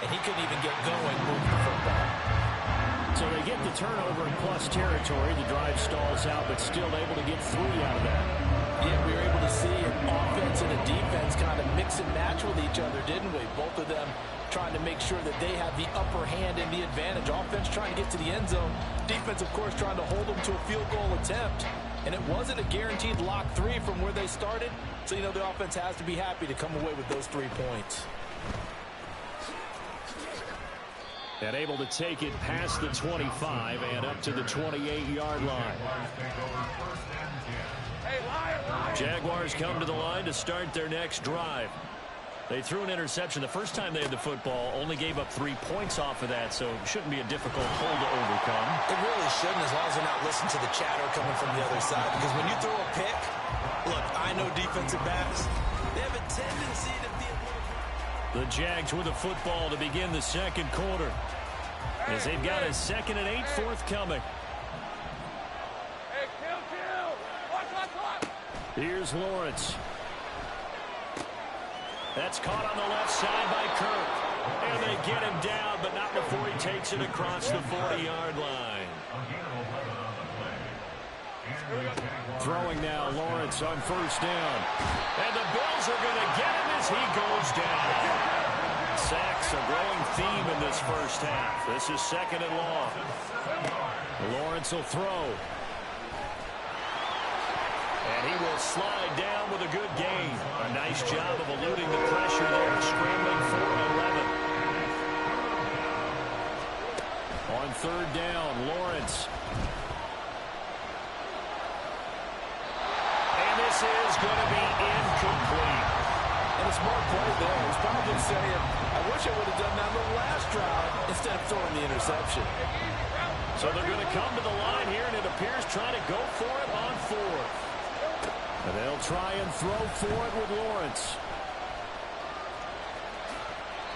Speaker 2: and he couldn't even get going moving the football.
Speaker 9: So they get the turnover in plus territory. The drive stalls out, but still able to get 3 out of that.
Speaker 2: Yeah, we were able to see an offense and a defense kind of mix and match with each other, didn't we? Both of them trying to make sure that they have the upper hand and the advantage. Offense trying to get to the end zone. Defense, of course, trying to hold them to a field goal attempt. And it wasn't a guaranteed lock 3 from where they started. So, you know, the offense has to be happy to come away with those 3 points.
Speaker 9: And able to take it past the 25 and up to the 28-yard line. Jaguars come to the line to start their next drive. They threw an interception the first time they had the football, only gave up 3 points off of that, so it shouldn't be a difficult hole to overcome.
Speaker 2: It really shouldn't, as long as they're not listening to the chatter coming from the other side. Because when you throw a pick, look, I know defensive backs, they have a tendency to be a little...
Speaker 9: The Jags with the football to begin the 2nd quarter, as they've got a 2nd and 8 forthcoming.
Speaker 3: Hey, kill. Watch.
Speaker 9: Here's Lawrence. That's caught on the left side by Kirk. And they get him down, but not before he takes it across the 40-yard line. Throwing now, Lawrence on 1st down. And the Bills are going to get him as he goes down. Sacks a growing theme in this first half. This is 2nd and long. Lawrence will throw. And he will slide down with a good gain. A nice job of eluding the pressure there, scrambling for 11. On 3rd down, Lawrence. And this is going to be incomplete.
Speaker 2: And a smart play there. He's probably saying, I wish I would have done that on the last drive instead of throwing the interception.
Speaker 9: So they're going to come to the line here, and it appears trying to go for it on 4th. And they'll try and throw for it with Lawrence.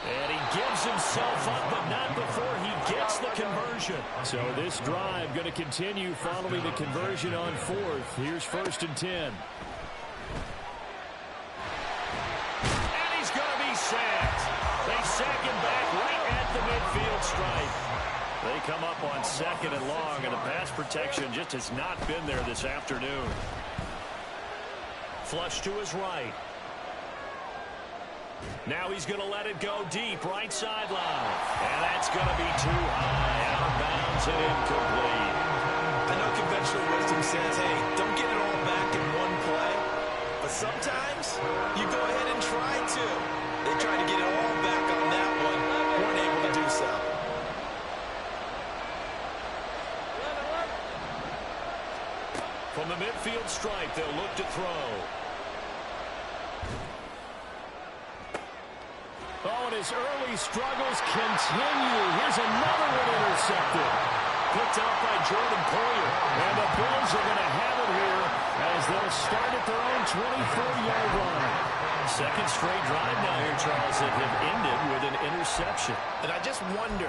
Speaker 9: And he gives himself up, but not before he gets the conversion. So this drive going to continue following the conversion on 4th. Here's 1st and 10. And he's going to be sacked. They sack him back right at the midfield stripe. They come up on 2nd and long, and the pass protection just has not been there this afternoon. Flush to his right. Now he's going to let it go deep, right sideline. And that's going to be too high, out of bounds and incomplete.
Speaker 2: I know conventional wisdom says, hey, don't get it all back in one play. But sometimes you go ahead and try to. They tried to get it all back on that one. Weren't able to do so.
Speaker 9: From the midfield stripe, they'll look to throw. Oh, and his early struggles continue. Here's another one intercepted. Picked up by Jordan Poyer. And the Bills are going to have it here as they'll start at their own 24-yard line. Second straight drive now here, Charles, that have ended with an interception.
Speaker 2: And I just wonder,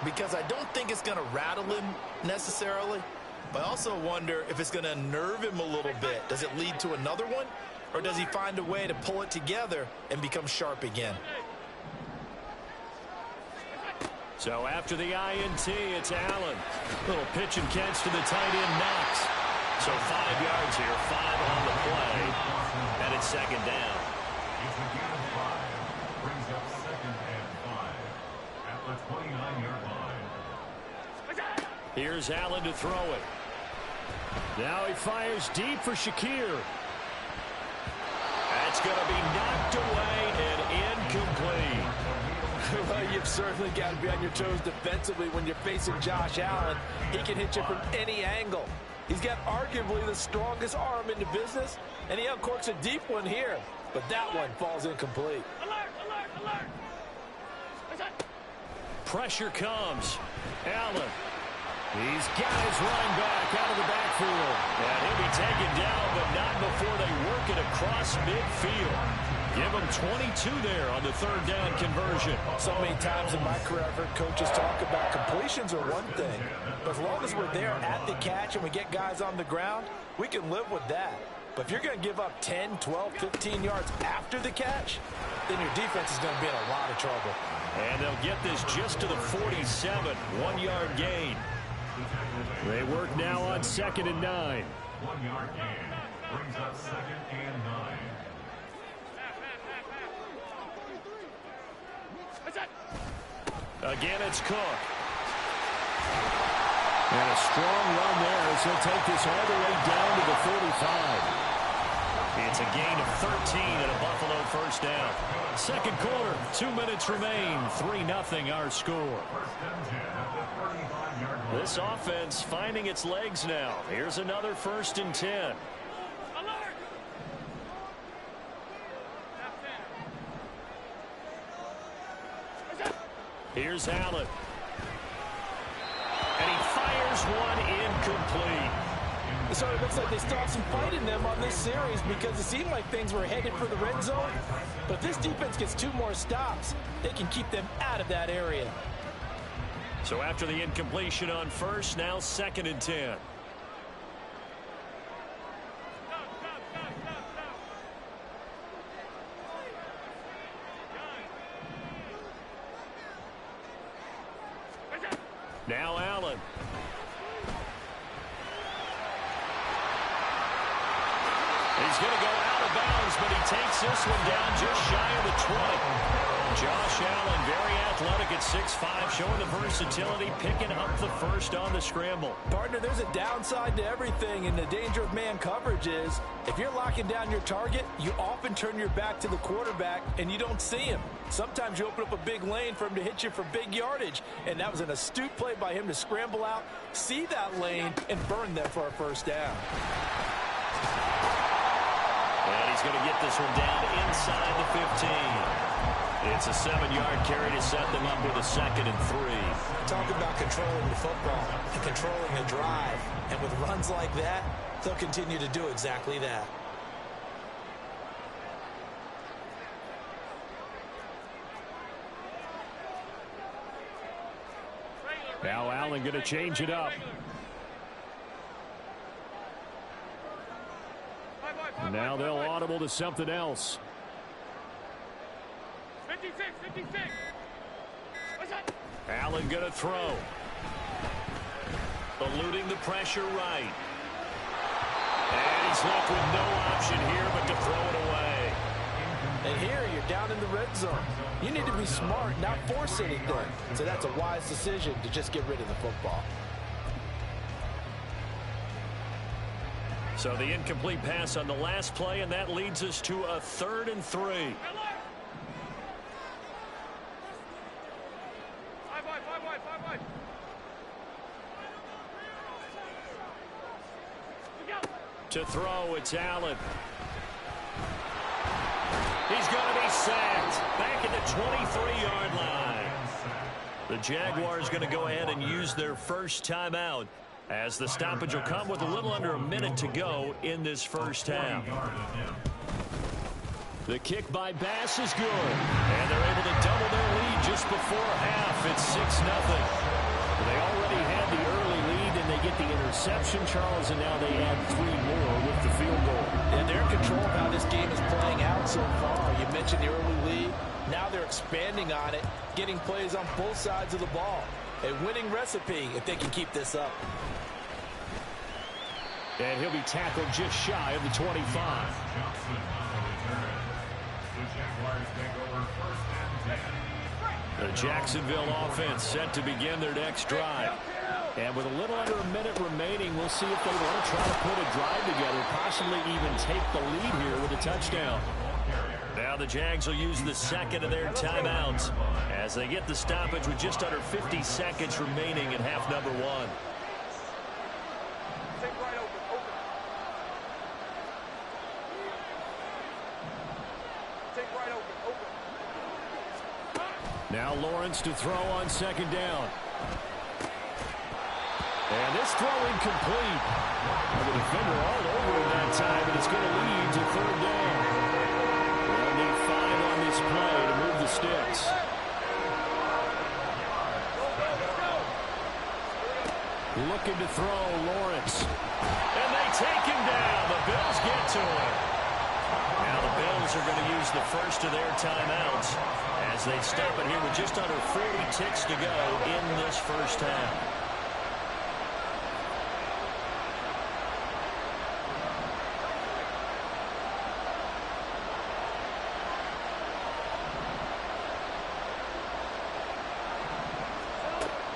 Speaker 2: because I don't think it's going to rattle him necessarily, but I also wonder if it's going to nerve him a little bit. Does it lead to another one? Or does he find a way to pull it together and become sharp again?
Speaker 9: So after the INT, it's Allen. Little pitch and catch to the tight end, Knox. So 5 yards here, 5 on the play. And it's second down.
Speaker 5: It's a gain of 5. Brings up 2nd and 5 at the 29-yard line.
Speaker 9: Here's Allen to throw it. Now he fires deep for Shakir. That's going to be knocked away and incomplete.
Speaker 2: Well, you've certainly got to be on your toes defensively when you're facing Josh Allen. He can hit you from any angle. He's got arguably the strongest arm in the business, and he uncorks a deep one here. But that one falls incomplete.
Speaker 9: Pressure comes. Allen. He's got his running back out of the backfield. And he'll be taken down, but not before they work it across midfield. Give him 22 there on the third down conversion.
Speaker 2: So many times in my career, I've heard coaches talk about completions are one thing. But as long as we're there at the catch and we get guys on the ground, we can live with that. But if you're going to give up 10, 12, 15 yards after the catch, then your defense is going to be in a lot of trouble.
Speaker 9: And they'll get this just to the 47, 1-yard gain. They work now on 2nd and 9.
Speaker 5: 1-yard gain brings up 2nd and 9.
Speaker 9: Again, it's Cook. And a strong run there as he'll take this all the way down to the 45. It's a gain of 13 and a Buffalo first down. Second quarter, 2 minutes remain. 3-0 our score. This offense finding its legs now. Here's another 1st and 10. Here's Allen. And he fires one incomplete.
Speaker 2: So it looks like they stopped some fight in them on this series because it seemed like things were headed for the red zone. But if this defense gets 2 more stops, they can keep them out of that area.
Speaker 9: So after the incompletion on first, now 2nd and 10. Now Allen. He's going to go out of bounds, but he takes this one down just shy of the 20. Josh Allen, very athletic at 6'5", showing the versatility, picking up the first on the scramble.
Speaker 2: Partner, there's a downside to everything, and the danger of man coverage is if you're locking down your target, you often turn your back to the quarterback, and you don't see him. Sometimes you open up a big lane for him to hit you for big yardage, and that was an astute play by him to scramble out, see that lane, and burn them for a first down.
Speaker 9: And he's going to get this one down inside the 15. It's a 7-yard carry to set them up with a 2nd and 3.
Speaker 2: Talk about controlling the football and controlling the drive. And with runs like that, they'll continue to do exactly that.
Speaker 9: Now Allen going to change it up. Now they'll audible to something else.
Speaker 3: 56.
Speaker 9: Allen going to throw. Eluding the pressure right. And he's
Speaker 1: He's left with no option here but to throw it away.
Speaker 2: And here you're down in the red zone. You need to be smart, not force anything. So that's a wise decision to just get rid of the football.
Speaker 9: So the incomplete pass on the last play, and that leads us to a 3rd and 3. To throw, it's Allen. He's going to be sacked back at the 23-yard line. The Jaguars going to go ahead and use their first timeout, as the stoppage will come with a little under a minute to go in this first half. The kick by Bass is good, and they're able to double their lead just before half. It's 6-0. They already had the early lead, and they get the interception, Charles, and now they add 3 more with the field goal.
Speaker 2: And they're in control of how this game is playing out so far. You mentioned the early lead. Now they're expanding on it, getting plays on both sides of the ball. A winning recipe if they can keep this up.
Speaker 9: And he'll be tackled just shy of the 25.
Speaker 5: The Jaguars take over 1st and 10.
Speaker 9: The Jacksonville offense set to begin their next drive. And with a little under a minute remaining, we'll see if they want to try to put a drive together, possibly even take the lead here with a touchdown. Now the Jags will use the second of their timeouts as they get the stoppage with just under 50 seconds remaining in half number 1. Now Lawrence to throw on 2nd down. And this throw incomplete. The defender all over him that time, and it's going to lead to 3rd down. They'll need 5 on this play to move the sticks. Looking to throw, Lawrence. And they take him down. The Bills get to him. Now the Bills are going to use the first of their timeouts as they stop it here with just under 40 ticks to go in this first half.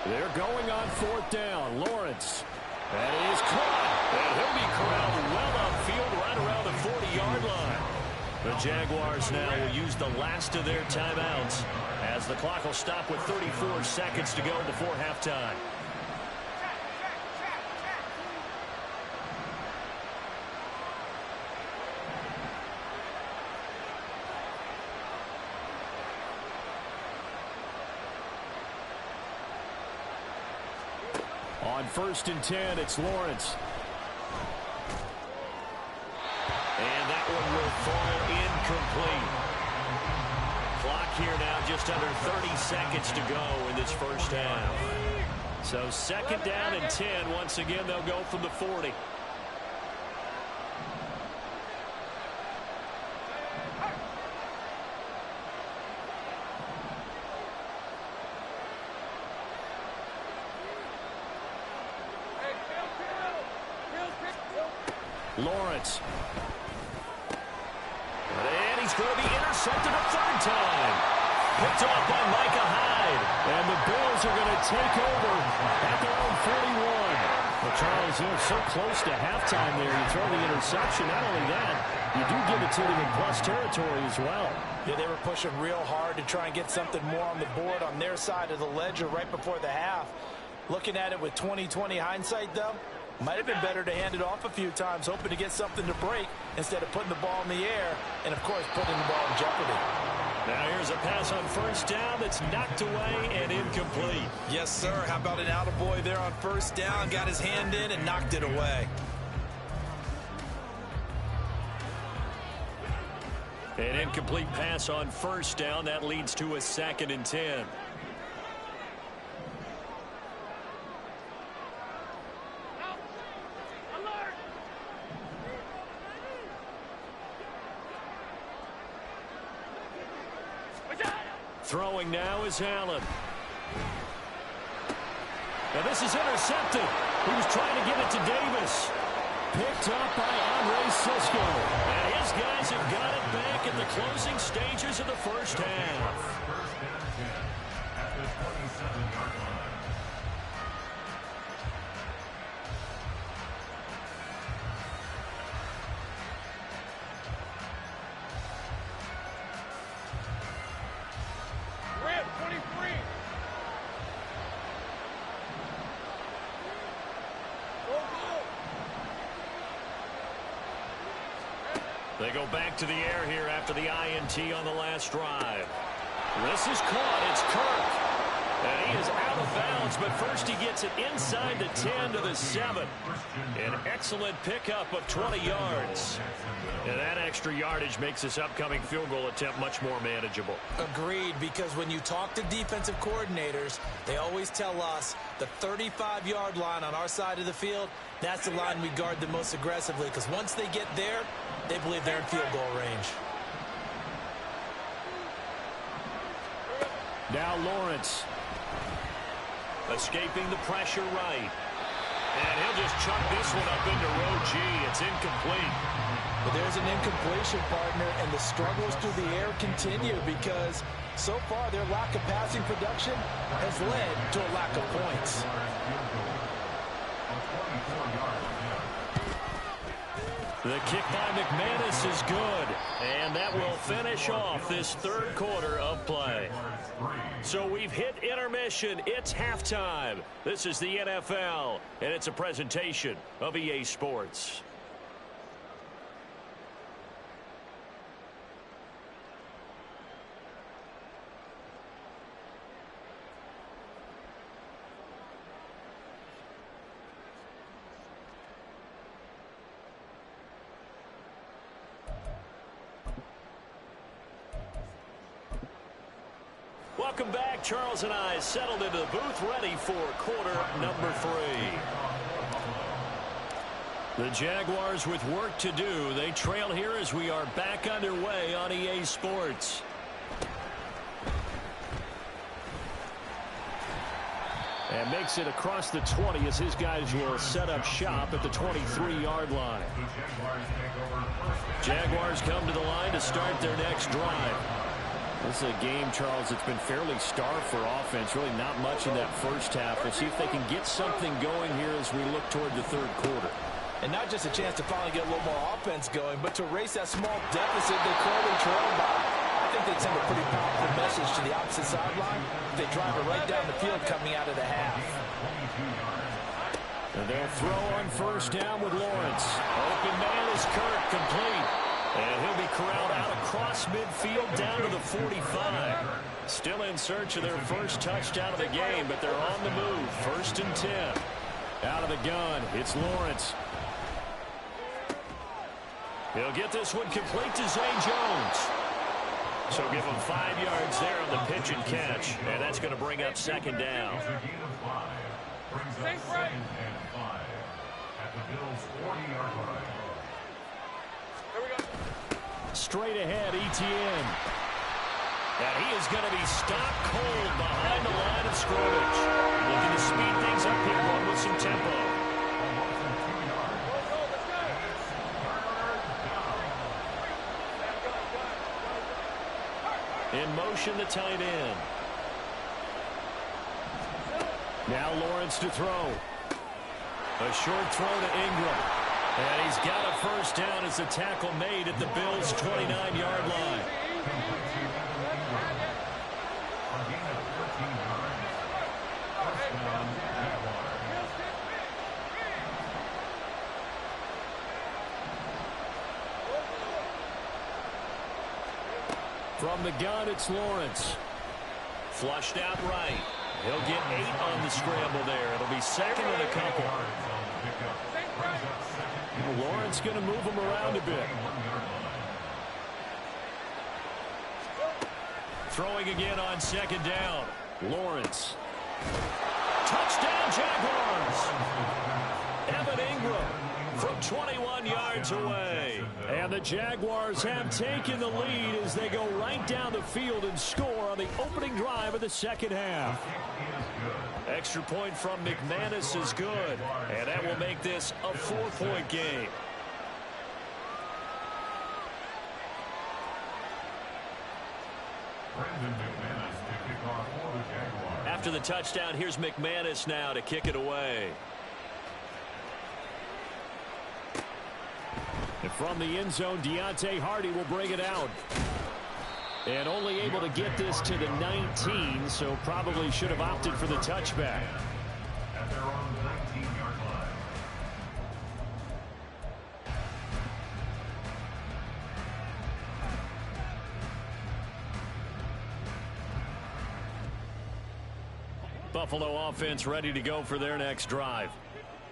Speaker 9: They're going on 4th down. Lawrence. That is caught. And he'll be corralled well upfield right around the 40-yard line. The Jaguars now will use the last of their timeouts as the clock will stop with 34 seconds to go before halftime. On 1st and 10, it's Lawrence. And that one will fall incomplete. Clock here now just under 30 seconds to go in this first half. So 2nd down and 10. Once again, they'll go from the 40. Lawrence. And he's going to be intercepted a 3rd time. Picked off by Micah Hyde. And the Bills are going to take over at their own 41. Well, Charles, they're so close to halftime there. You throw the interception. Not only that, you do give it to them in plus territory as well.
Speaker 2: Yeah, they were pushing real hard to try and get something more on the board on their side of the ledger right before the half. Looking at it with 20/20 hindsight, though, might have been better to hand it off a few times, hoping to get something to break instead of putting the ball in the air and, of course, putting the ball in jeopardy.
Speaker 9: Now here's a pass on 1st down that's knocked away and incomplete.
Speaker 2: Yes, sir. How about an attaboy there on 1st down? Got his hand in and knocked it away.
Speaker 9: An incomplete pass on 1st down. That leads to a 2nd and 10. Throwing now is Allen. Now this is intercepted. He was trying to get it to Davis.
Speaker 1: Picked up by Andre Cisco. And his guys have got it back in the closing stages of the first half.
Speaker 5: At the 27-yard line.
Speaker 3: Red 23.
Speaker 1: They go back to the air here after the INT on the last drive. This is caught. It's Kirk. And he is out of bounds, but first he gets it inside the 10 to the 7. An excellent pickup of 20 yards. And that extra yardage makes this upcoming field goal attempt much more manageable.
Speaker 2: Agreed, because when you talk to defensive coordinators, they always tell us the 35-yard line on our side of the field, that's the line we guard the most aggressively, because once they get there, they believe they're in field goal range.
Speaker 1: Now Lawrence. Escaping the pressure right. And he'll just chuck this one up into row G. It's incomplete.
Speaker 2: But there's an incompletion, partner, and the struggles through the air continue because so far their lack of passing production has led to a lack of points.
Speaker 1: The kick by McManus is good, and that will finish off this third quarter of play. So we've hit intermission. It's halftime. This is the NFL, and it's a presentation of EA Sports. Welcome back. Charles and I settled into the booth ready for quarter number 3. The Jaguars with work to do. They trail here as we are back underway on EA Sports. And makes it across the 20 as his guys will set up shop at the 23-yard line. Jaguars come to the line to start their next drive. This is a game, Charles, that's been fairly starved for offense. Really not much in that first half. We'll see if they can get something going here as we look toward the third quarter.
Speaker 2: And not just a chance to finally get a little more offense going, but to erase that small deficit they clearly trailed by. I think they'd send a pretty powerful message to the opposite sideline if they drive it right down the field coming out of the half.
Speaker 1: And they'll throw on first down with Lawrence. Open man is Kirk, complete. And he'll be corralled out across midfield down to the 45. Still in search of their first touchdown of the game, but they're on the move. First and 10. Out of the gun, it's Lawrence. He'll get this one complete to Zay Jones. So give him 5 yards there on the pitch and catch. And that's going to bring up second down.
Speaker 5: Brings up second and 5 at the Bills' 40-yard line.
Speaker 1: Straight ahead, Etienne. And he is going to be stopped cold behind the line of scrimmage. Looking to speed things up here, one with some tempo. In motion, the tight end. Now Lawrence to throw. A short throw to Ingram. And he's got a first down as the tackle made at the Bills' 29-yard line. From the gun, it's Lawrence. Flushed out right. He'll get 8 on the scramble there. It'll be second and a couple. Lawrence going to move him around a bit. Throwing again on second down. Lawrence. Touchdown, Jaguars! Evan Ingram from 21 yards away. And the Jaguars have taken the lead as they go right down the field and score on the opening drive of the second half.
Speaker 9: Extra point from McManus is good, and that will make this a 4-point game. After the touchdown, here's McManus now to kick it away. And from the end zone, Deontay Hardy will bring it out. And only able to get this to the 19, so probably should have opted for the touchback.
Speaker 5: At their own 19-yard line.
Speaker 9: Buffalo offense ready to go for their next drive.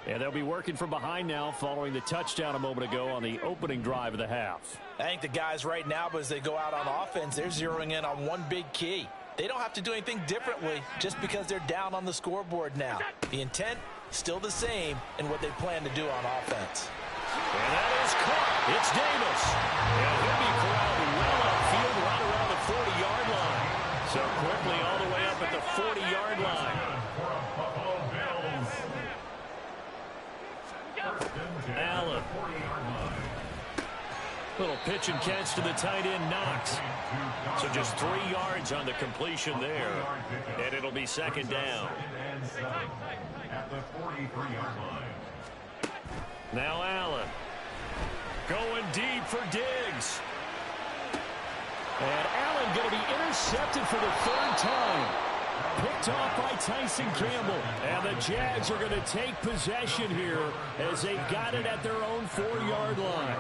Speaker 9: And they'll be working from behind now following the touchdown a moment ago on the opening drive of the half.
Speaker 2: I think the guys right now, as they go out on offense, they're zeroing in on one big key. They don't have to do anything differently just because they're down on the scoreboard now. The intent, still the same in what they plan to do on offense.
Speaker 9: And that is caught. It's Davis. And he'll be corralled well upfield right around the 40-yard line. So quickly all the way up at the 40-yard line. Allen. Little pitch and catch to the tight end, Knox. So just 3 yards on the completion there. And it'll be second down.
Speaker 5: At the 43-yard line.
Speaker 9: Now Allen. Going deep for Diggs. And Allen going to be intercepted for the 3rd time. Picked off by Tyson Campbell. And the Jags are going to take possession here as they've got it at their own 4-yard line.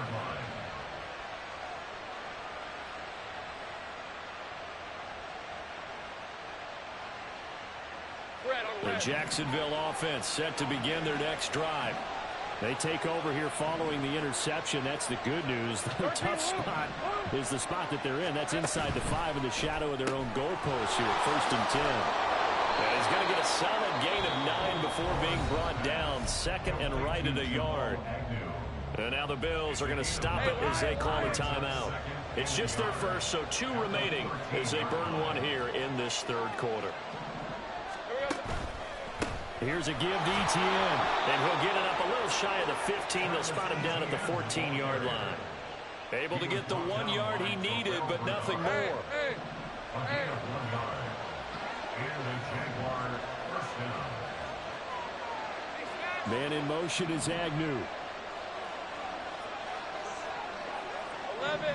Speaker 9: The Jacksonville offense set to begin their next drive. They take over here following the interception. That's the good news. Their tough spot is the spot that they're in. That's inside the 5 in the shadow of their own goalpost here, 1st and 10. And he's going to get a solid gain of 9 before being brought down. 2nd and right at a yard. And now the Bills are going to stop it as they call a timeout. It's just their first, so 2 remaining as they burn one here in this 3rd quarter. Here's a give to Etienne, and he'll get it up a little shy of the 15. They'll spot him down at the 14-yard line. Able to get the 1 yard he needed, but nothing more. Man in motion is Agnew.
Speaker 3: 11.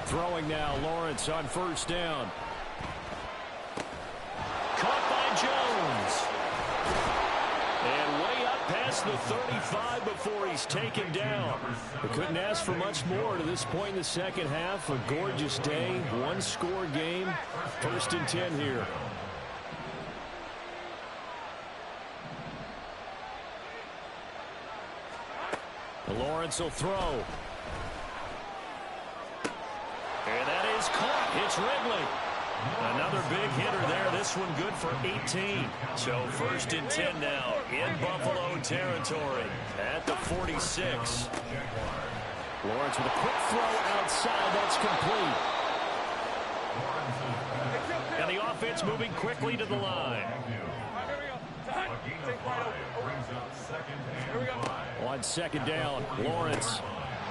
Speaker 9: Throwing now, Lawrence on 1st down. Caught by Jones. And way up past the 35 before he's taken down. We couldn't ask for much more to this point in the 2nd half. A gorgeous day, 1-score game. 1st and 10 here. Lawrence will throw. And that is caught. It's Ridley. Another big hitter there. This one good for 18. So 1st and 10 now in Buffalo territory at the 46. Lawrence with a quick throw outside. That's complete. And the offense moving quickly to the line. On 2nd down, Lawrence.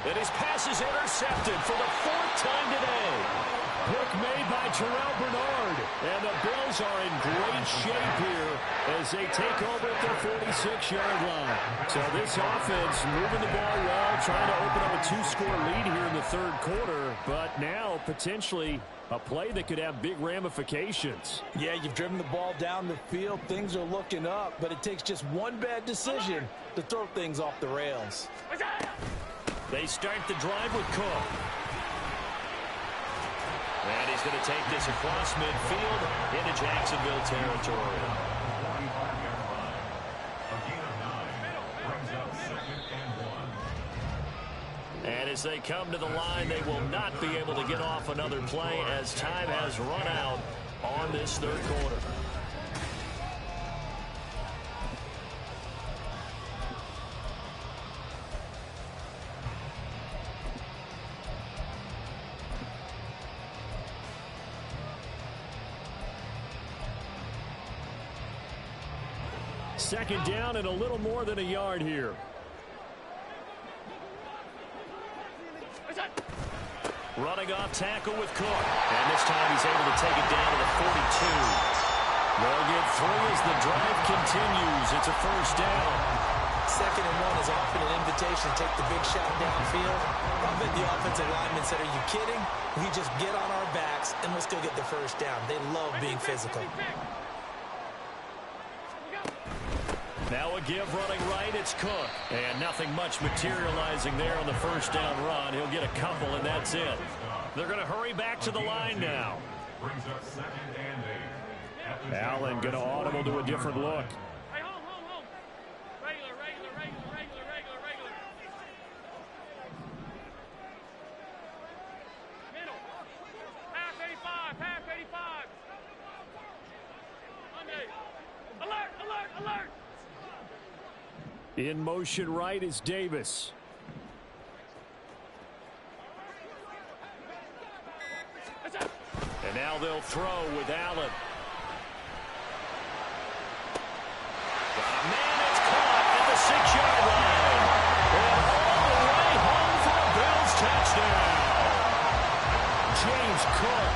Speaker 9: And his pass is intercepted for the 4th time today. Pick made by Terrell Bernard. And the Bills are in great shape here as they take over at their 46-yard line. So this offense moving the ball well, trying to open up a 2-score lead here in the 3rd quarter. But now potentially a play that could have big ramifications.
Speaker 2: Yeah, you've driven the ball down the field. Things are looking up, but it takes just one bad decision to throw things off the rails.
Speaker 9: They start the drive with Cook. And he's going to take this across midfield into Jacksonville territory. And as they come to the line, they will not be able to get off another play as time has run out on this 3rd quarter.
Speaker 1: Second down and a little more than a yard here. Running off tackle with Cook. And this time he's able to take it down to the 42. They'll get 3 as the drive continues. It's a first down.
Speaker 2: 2nd and 1 is often an invitation to take the big shot downfield. I bet the offensive lineman said, are you kidding? We just get on our backs and we'll still get the first down. They love being physical.
Speaker 1: Now a give running right, it's Cook. And nothing much materializing there on the first down run. He'll get a couple, and that's it. They're going to hurry back to the line now.
Speaker 5: Brings up 2nd and 8.
Speaker 1: Allen going to audible to a different look.
Speaker 3: Hey, home. Regular. Middle. Pass 85. Monday. Alert.
Speaker 1: In motion right is Davis. And now they'll throw with Allen. Man, it's caught at the 6-yard line. And all the way home for a Bills touchdown. James Cook,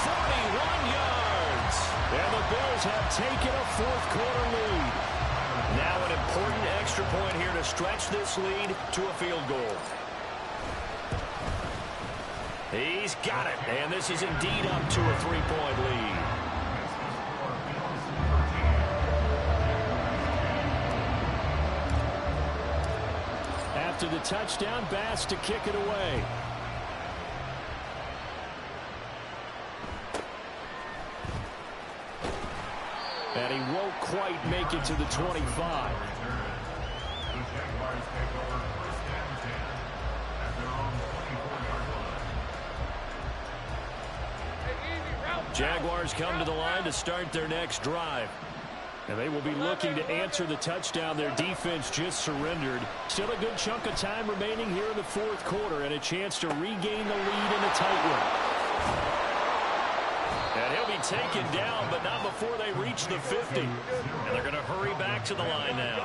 Speaker 1: 41 yards. And the Bills have taken a 4th-quarter lead. Now an important extra point here to stretch this lead to a field goal. He's got it, and this is indeed up to a 3-point lead. After the touchdown, Bass to kick it away. And he won't quite make it to the 25. Jaguars come to the line to start their next drive. And they will be looking to answer the touchdown their defense just surrendered. Still a good chunk of time remaining here in the 4th quarter and a chance to regain the lead in a tight one. And he'll be taken down, but not before they reach the 50. And they're going to hurry back to the line now.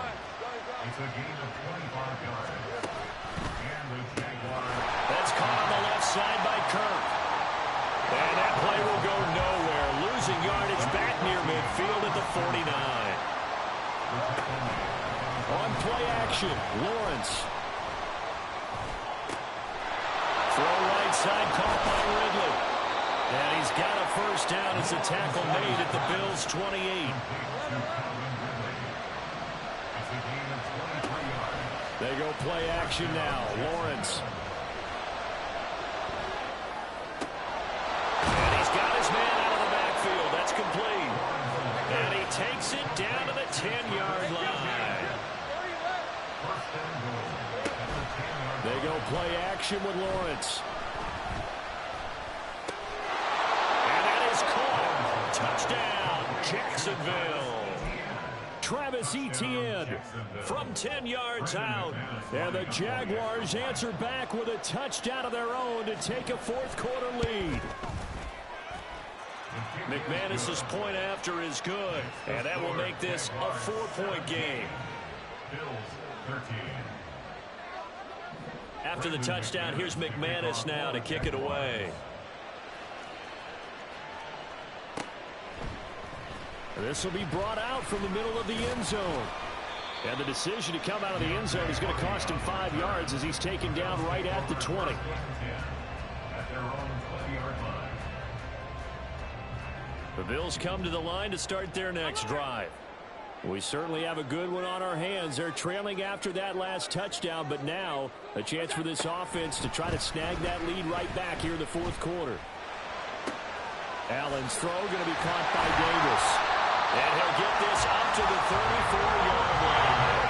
Speaker 5: It's a gain of 25 yards. And the Jaguars.
Speaker 1: That's caught on the left side by Kirk. And that play will go nowhere. Losing yardage back near midfield at the 49. On play action, Lawrence. Throw right side, caught by Ridley. And he's got a first down as a tackle made at the Bills' 28. They go play action now. Lawrence. And he's got his man out of the backfield. That's complete. And he takes it down to the 10-yard line. They go play action with Lawrence. Touchdown, Jacksonville. Travis Etienne from 10 yards out. And the Jaguars answer back with a touchdown of their own to take a 4th-quarter lead. McManus's point after is good, and that will make this a 4-point game. After the touchdown, here's McManus now to kick it away. This will be brought out from the middle of the end zone. And the decision to come out of the end zone is going to cost him 5 yards as he's taken down right at the 20. The Bills come to the line to start their next drive. We certainly have a good one on our hands. They're trailing after that last touchdown, but now a chance for this offense to try to snag that lead right back here in the 4th quarter. Allen's throw going to be caught by Davis. And he'll get this up to the 34-yard line.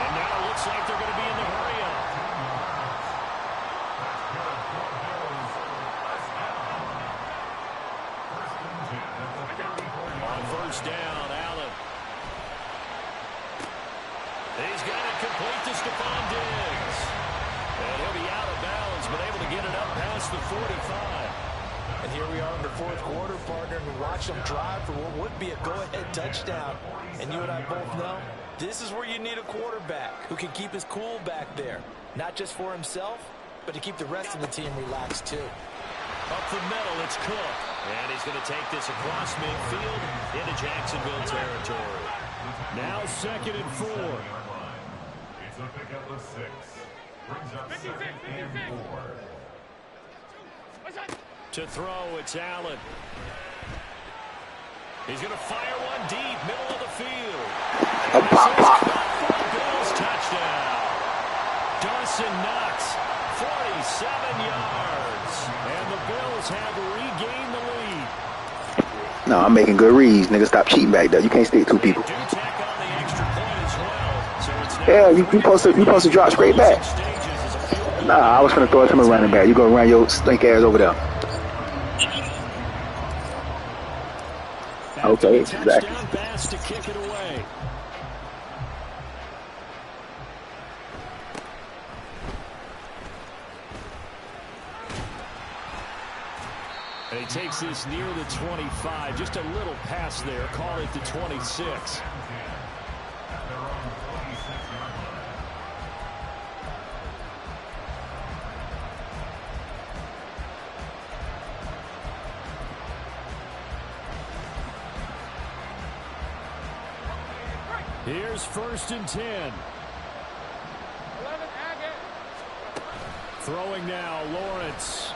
Speaker 1: And now it looks like they're going to be in the hurry-up. On first down, Allen. He's got it complete to Stephon Diggs. And he'll be out of bounds, but able to get it up past the 45.
Speaker 2: And here we are in the fourth quarter, partner, and we watch them drive for what would be a go-ahead touchdown. And you and I both know this is where you need a quarterback who can keep his cool back there, not just for himself, but to keep the rest of the team relaxed too.
Speaker 9: Up the middle, it's Cook. And he's going to take this across midfield into Jacksonville territory.
Speaker 1: Now 2nd and 4.
Speaker 5: It's a pickup of 6. Brings up 2nd and 4.
Speaker 9: To throw, it's Allen. He's going to fire one deep, middle of the field. And this is caught for a Bills touchdown. Dawson Knox, 47 yards. And the Bills have regained the lead.
Speaker 4: No, I'm making good reads. Nigga, stop cheating back there. You can't stick 2 people.
Speaker 9: Do tack on the extra point as well. So it's now
Speaker 4: Yeah, you supposed to drop straight back. Nah, I was gonna throw it to my running back. You go run your stink ass over there. Okay, exactly.
Speaker 1: Touchdown pass to kick it away. And he takes this near the 25. Just a little pass there. Call it the 26. Here's 1st and 10. Throwing now, Lawrence.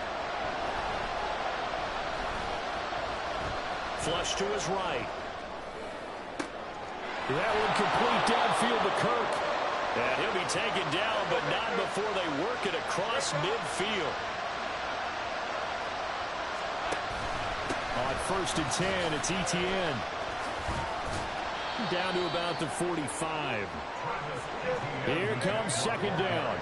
Speaker 9: flush to his right.
Speaker 1: That one complete downfield to Kirk.
Speaker 9: And he'll be taken down, but not before they work it across midfield.
Speaker 1: On 1st and 10, it's ETN. Down to about the 45. Here comes 2nd down.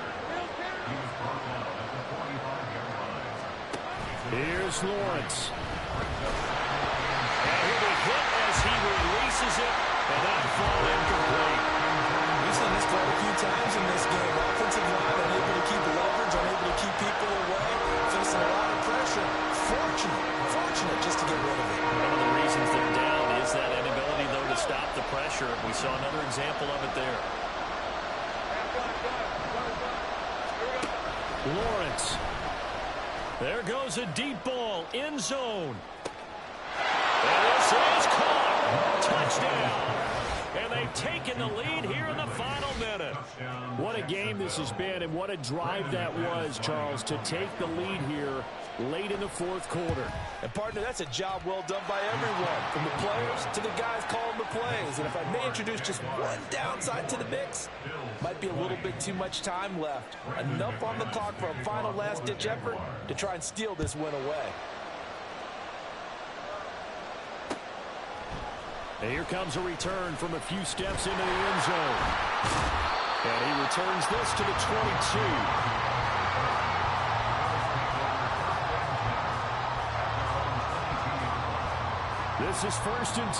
Speaker 1: Here's Lawrence.
Speaker 9: And he'll be hit as he releases it, and that fall incomplete.
Speaker 12: We've seen this quite a few times in this game. Offensive line unable to keep leverage, unable to keep people away, facing a lot of pressure. Fortunate just to get rid of it.
Speaker 9: One of the reasons they're down is that inability, though, to stop the pressure. We saw another example of it there.
Speaker 1: Lawrence. There goes a deep ball, end zone.
Speaker 9: And this is caught. Touchdown. And they've taken the lead here in the final minute.
Speaker 1: What a game this has been, and what a drive that was, Charles, to take the lead here late in the 4th quarter.
Speaker 2: And, partner, that's a job well done by everyone, from the players to the guys calling the plays. And if I may introduce just one downside to the mix, might be a little bit too much time left. Enough on the clock for a final last-ditch effort to try and steal this win away.
Speaker 1: And here comes a return from a few steps into the end zone. And he returns this to the 22. This is 1st and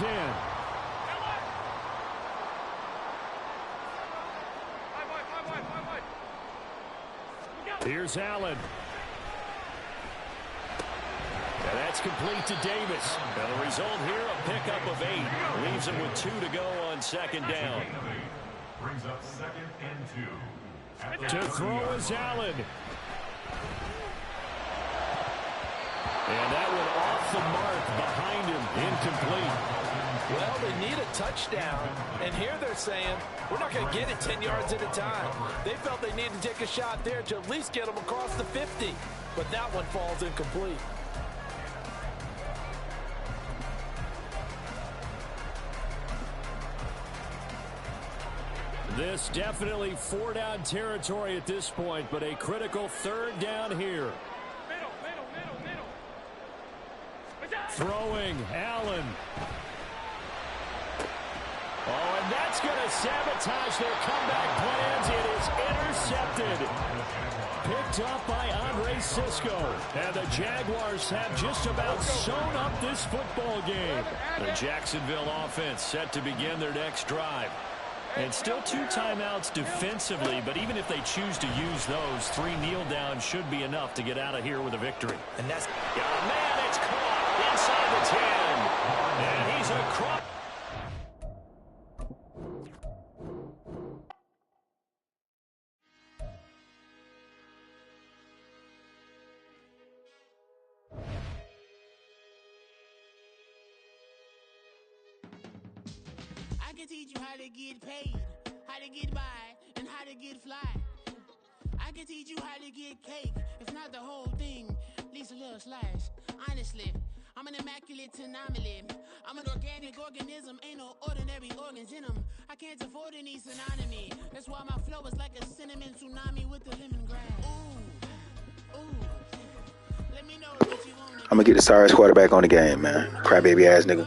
Speaker 1: 10. Here's Allen. And that's complete to Davis. And the result here, a pickup of 8. Leaves him with 2 to go on 2nd down.
Speaker 5: Brings up 2nd and 2.
Speaker 1: To throw is Allen. And that one off the mark behind him, incomplete.
Speaker 2: Well, they need a touchdown, and here they're saying, we're not going to get it 10 yards at a time. They felt they needed to take a shot there to at least get them across the 50, but that one falls incomplete.
Speaker 1: This definitely 4-down territory at this point, but a critical 3rd down here. Throwing, Allen. Oh, and that's going to sabotage their comeback plans. It is intercepted. Picked up by Andre Sisco. And the Jaguars have just about sewn up this football game.
Speaker 9: The Jacksonville offense set to begin their next drive. And still 2 timeouts defensively, but even if they choose to use those, 3 kneel downs should be enough to get out of here with a victory.
Speaker 2: And that's...
Speaker 9: Oh, man, it's
Speaker 1: inside the 10. And he's across.
Speaker 8: I can teach you how to get paid, how to get by, and how to get fly. I can teach you how to get cake, if not the whole thing, at least a little slice. Honestly, I'm an immaculate anomaly. I'm an organic organism, ain't no ordinary organs in them. I can't afford any synonymy. That's why my flow is like a cinnamon tsunami with the lemongrass. Ooh, ooh. Let me know what you want.
Speaker 4: I'm gonna get the sorriest quarterback on the game, man. Crybaby ass nigga.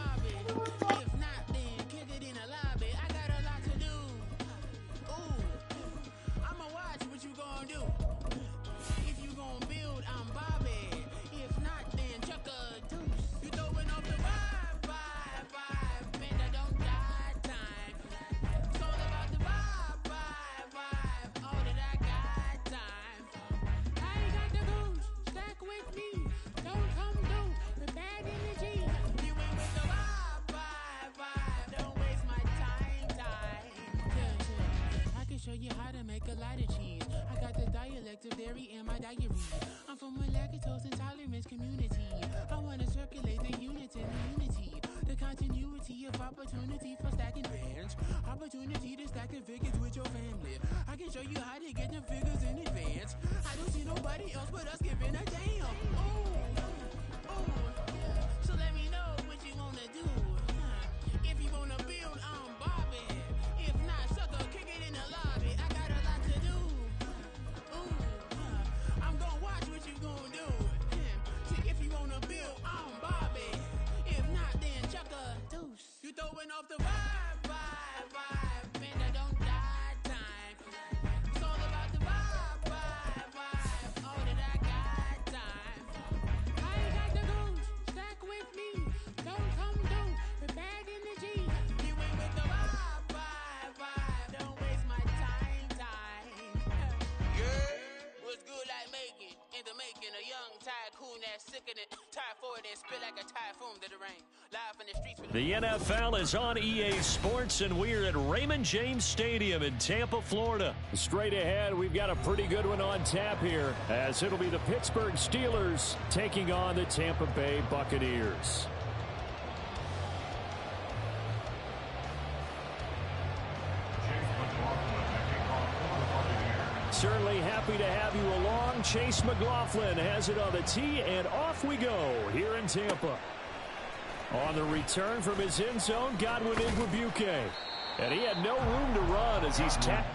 Speaker 8: Show you how to make a lot of cheese. I got the dialect of dairy in my diary. I'm from a lactose intolerance community. I want to circulate the units and the unity. The continuity of opportunity for stacking bands. Opportunity to stack the figures with your family. I can show you how to get them figures in advance. I don't see nobody else but us giving a damn. Ooh, ooh. So let me know what you wanna do. If you wanna build, I'm Bobby. If not, sucker, kick it in the lobby. I got a lot to do. Ooh, I'm gonna watch what you gonna do. See, if you wanna build, I'm Bobby. If not, then chuck a deuce. You throwing off the vibe, and I don't die time. It's all about the vibe, all that I got time. I ain't got the goose, stack with me. Don't come through with bad energy. You ain't with the vibe, don't waste my time. Yeah, what's good like making? In the making, a young tycoon that's sick in it. Tire for it and spit like a typhoon to the rain. Live in the streets with
Speaker 1: The NFL is on EA Sports, and we're at Raymond James Stadium in Tampa, Florida. Straight ahead, we've got a pretty good one on tap here, as it'll be the Pittsburgh Steelers taking on the Tampa Bay Buccaneers. Certainly happy to have you along. Chase McLaughlin has it on the tee, and off we go here in Tampa. On the return from his end zone, Godwin Igwebuike. And he had no room to run as he's tapped.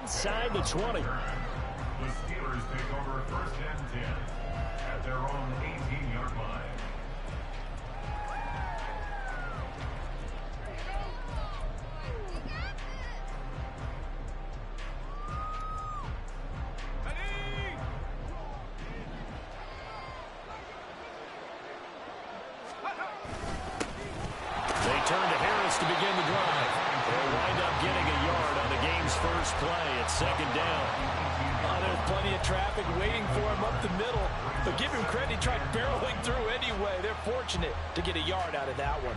Speaker 1: inside the 20.
Speaker 5: The Steelers take over 1st and 10 at their own 18-yard line.
Speaker 1: They turn to Harris to begin the drive. They'll wind up getting a yard on the game's first play at 2nd down.
Speaker 2: Oh, there's plenty of traffic waiting for him up the middle. But give him credit, he tried barreling through anyway. They're fortunate to get a yard out of that one.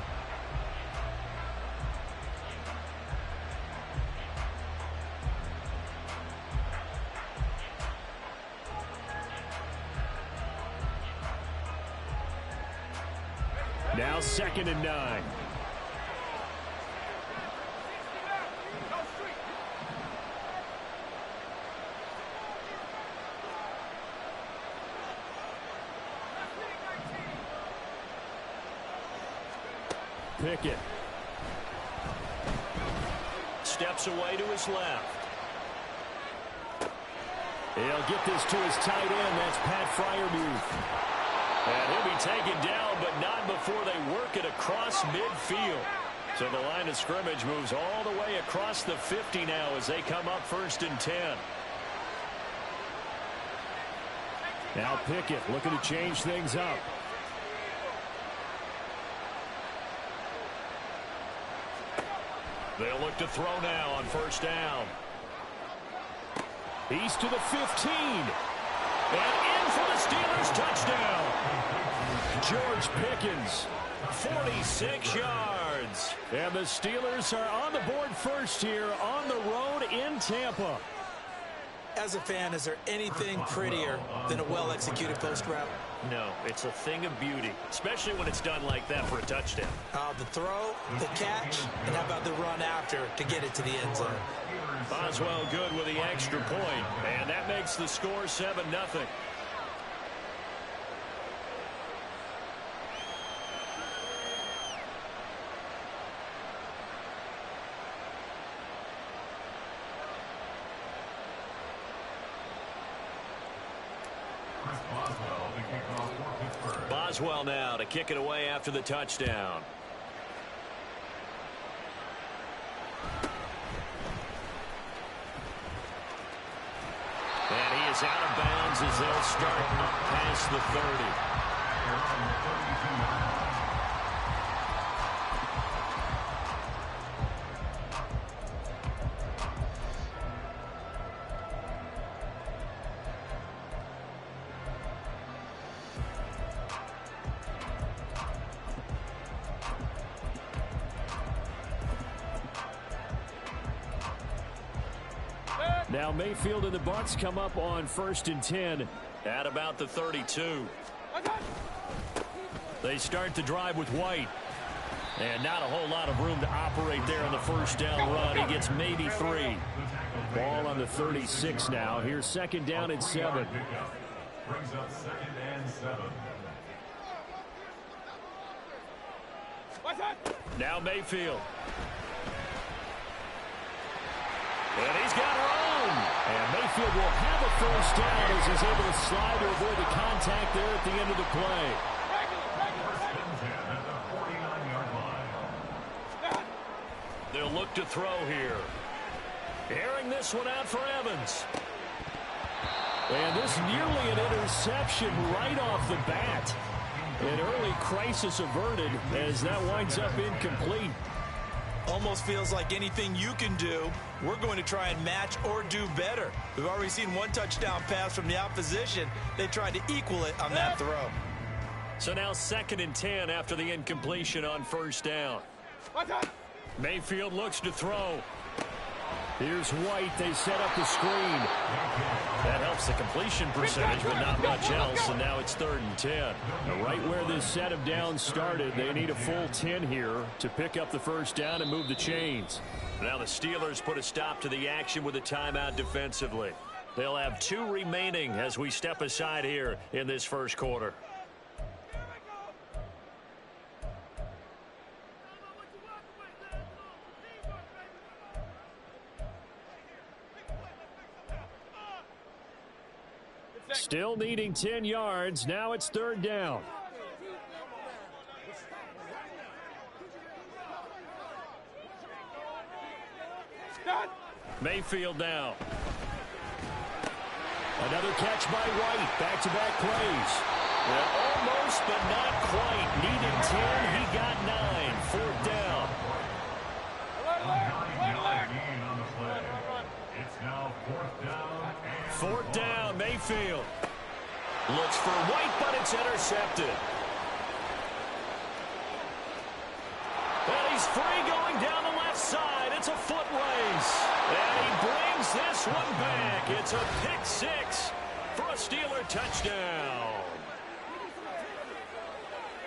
Speaker 1: Now 2nd and 9. Pickett steps away to his left. He'll get this to his tight end. That's Pat Freiermuth. And he'll be taken down, but not before they work it across midfield. So the line of scrimmage moves all the way across the 50 now as they come up 1st and 10. Now Pickett looking to change things up. They'll look to throw now on 1st down. He's to the 15. And in for the Steelers touchdown. George Pickens, 46 yards. And the Steelers are on the board first here on the road in Tampa.
Speaker 2: As a fan, is there anything prettier than a well-executed post route?
Speaker 9: No, it's a thing of beauty, especially when it's done like that for a touchdown.
Speaker 2: The throw, the catch, and how about the run after to get it to the end zone?
Speaker 9: Boswell good with the extra point, and that makes the score 7-0. Boswell now to kick it away after the touchdown. And he is out of bounds as they'll start up past the 30. Now Mayfield and the Bucs come up on 1st and 10 at about the 32. They start the drive with White. And not a whole lot of room to operate there on the 1st down run. He gets maybe 3. Ball on the 36 now. Here's 2nd down and 7.
Speaker 5: Brings up 2nd and 7.
Speaker 1: Now Mayfield. And he's got room. And Mayfield will have a 1st down as he's able to slide to avoid the contact there at the end of the play. They'll look to throw here. Airing this one out for Evans. And this nearly an interception right off the bat. An early crisis averted as that winds up incomplete.
Speaker 2: Almost feels like anything you can do, we're going to try and match or do better. We've already seen one touchdown pass from the opposition. They tried to equal it on that throw.
Speaker 1: So now 2nd and 10 after the incompletion on 1st down. Mayfield looks to throw. Here's White. They set up the screen. That helps the completion percentage, but not much else. And now it's 3rd and 10. Now right where this set of downs started, they need a full 10 here to pick up the 1st down and move the chains. Now the Steelers put a stop to the action with a timeout defensively. They'll have 2 remaining as we step aside here in this 1st quarter.
Speaker 9: Still needing 10 yards. Now it's 3rd down. Mayfield now. Another catch by White. Back-to-back plays. Well, almost, but not quite. Needed 10. He got 9. 4th down.
Speaker 5: It's now 4th down.
Speaker 9: 4th down, Mayfield. Looks for White, but it's intercepted. And he's free going down the left side. It's a foot race. And he brings this one back. It's a pick 6 for a Steeler touchdown.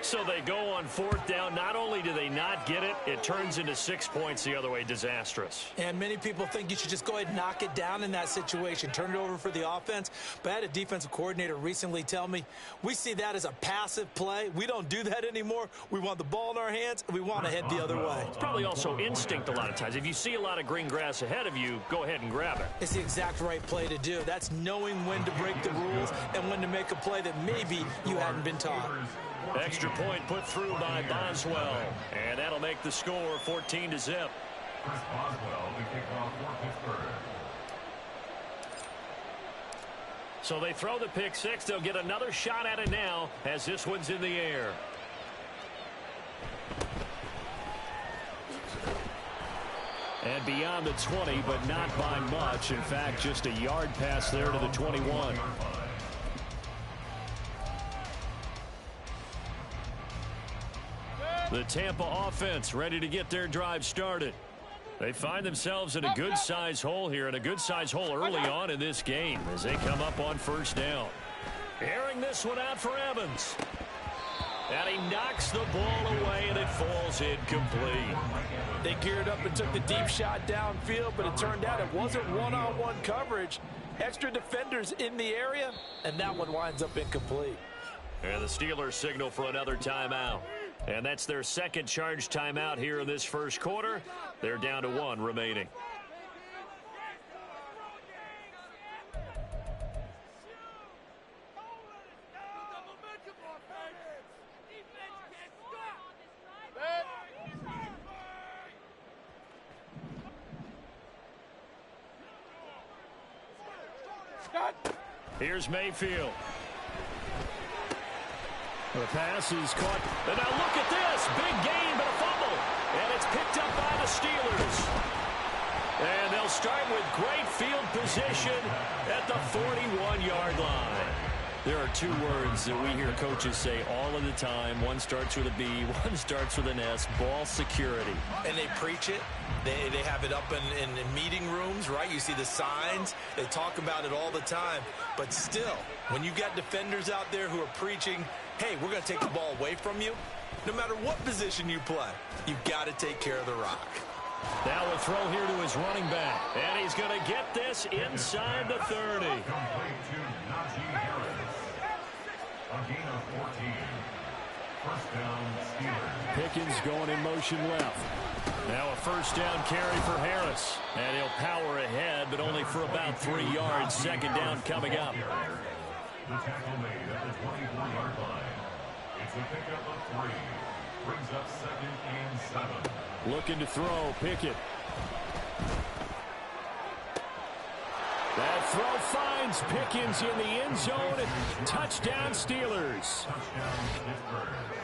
Speaker 9: So they go on 4th down. Not only do they not get it, it turns into 6 points the other way. Disastrous.
Speaker 2: And many people think you should just go ahead and knock it down in that situation. Turn it over for the offense. But I had a defensive coordinator recently tell me, we see that as a passive play. We don't do that anymore. We want the ball in our hands, and we want to head the other way.
Speaker 9: It's probably also instinct a lot of times. If you see a lot of green grass ahead of you, go ahead and grab it.
Speaker 2: It's the exact right play to do. That's knowing when to break the rules and when to make a play that maybe you hadn't been taught.
Speaker 9: Extra point put through by Boswell. And that'll make the score 14-0.
Speaker 5: Chris Boswell to kick off for Pittsburgh.
Speaker 9: So they throw the pick 6. They'll get another shot at it now as this one's in the air. And beyond the 20, but not by much. In fact, just a yard pass there to the 21. The Tampa offense ready to get their drive started. They find themselves in a good-sized hole here, and a good-sized hole early on in this game as they come up on 1st down. Airing this one out for Evans. And he knocks the ball away, and it falls incomplete.
Speaker 2: They geared up and took the deep shot downfield, but it turned out it wasn't one-on-one coverage. Extra defenders in the area, and that one winds up incomplete.
Speaker 9: And the Steelers signal for another timeout. And that's their second charge timeout here in this 1st quarter. They're down to 1 remaining. Here's Mayfield. The pass is caught. And now look at this. Big gain, but a fumble. And it's picked up by the Steelers. And they'll start with great field position at the 41-yard line. There are 2 words that we hear coaches say all of the time. One starts with a B, one starts with an S, ball security.
Speaker 2: And they preach it. They have it up in meeting rooms, right? You see the signs. They talk about it all the time. But still, when you got defenders out there who are preaching, hey, we're going to take the ball away from you, no matter what position you play, you've got to take care of the rock.
Speaker 9: Now a throw here to his running back. And he's going to get this inside the 30.
Speaker 5: A gain of 14. 1st down, Steelers.
Speaker 9: Pickens going in motion left. Now a 1st down carry for Harris. And he'll power ahead, but only for about 3 yards. 2nd down coming up.
Speaker 5: The tackle made at the 24-yard line. It's a pickup of 3. Brings up 2nd and 7.
Speaker 9: Looking to throw, Pickett. That throw finds Pickens in the end zone. Touchdown, Steelers.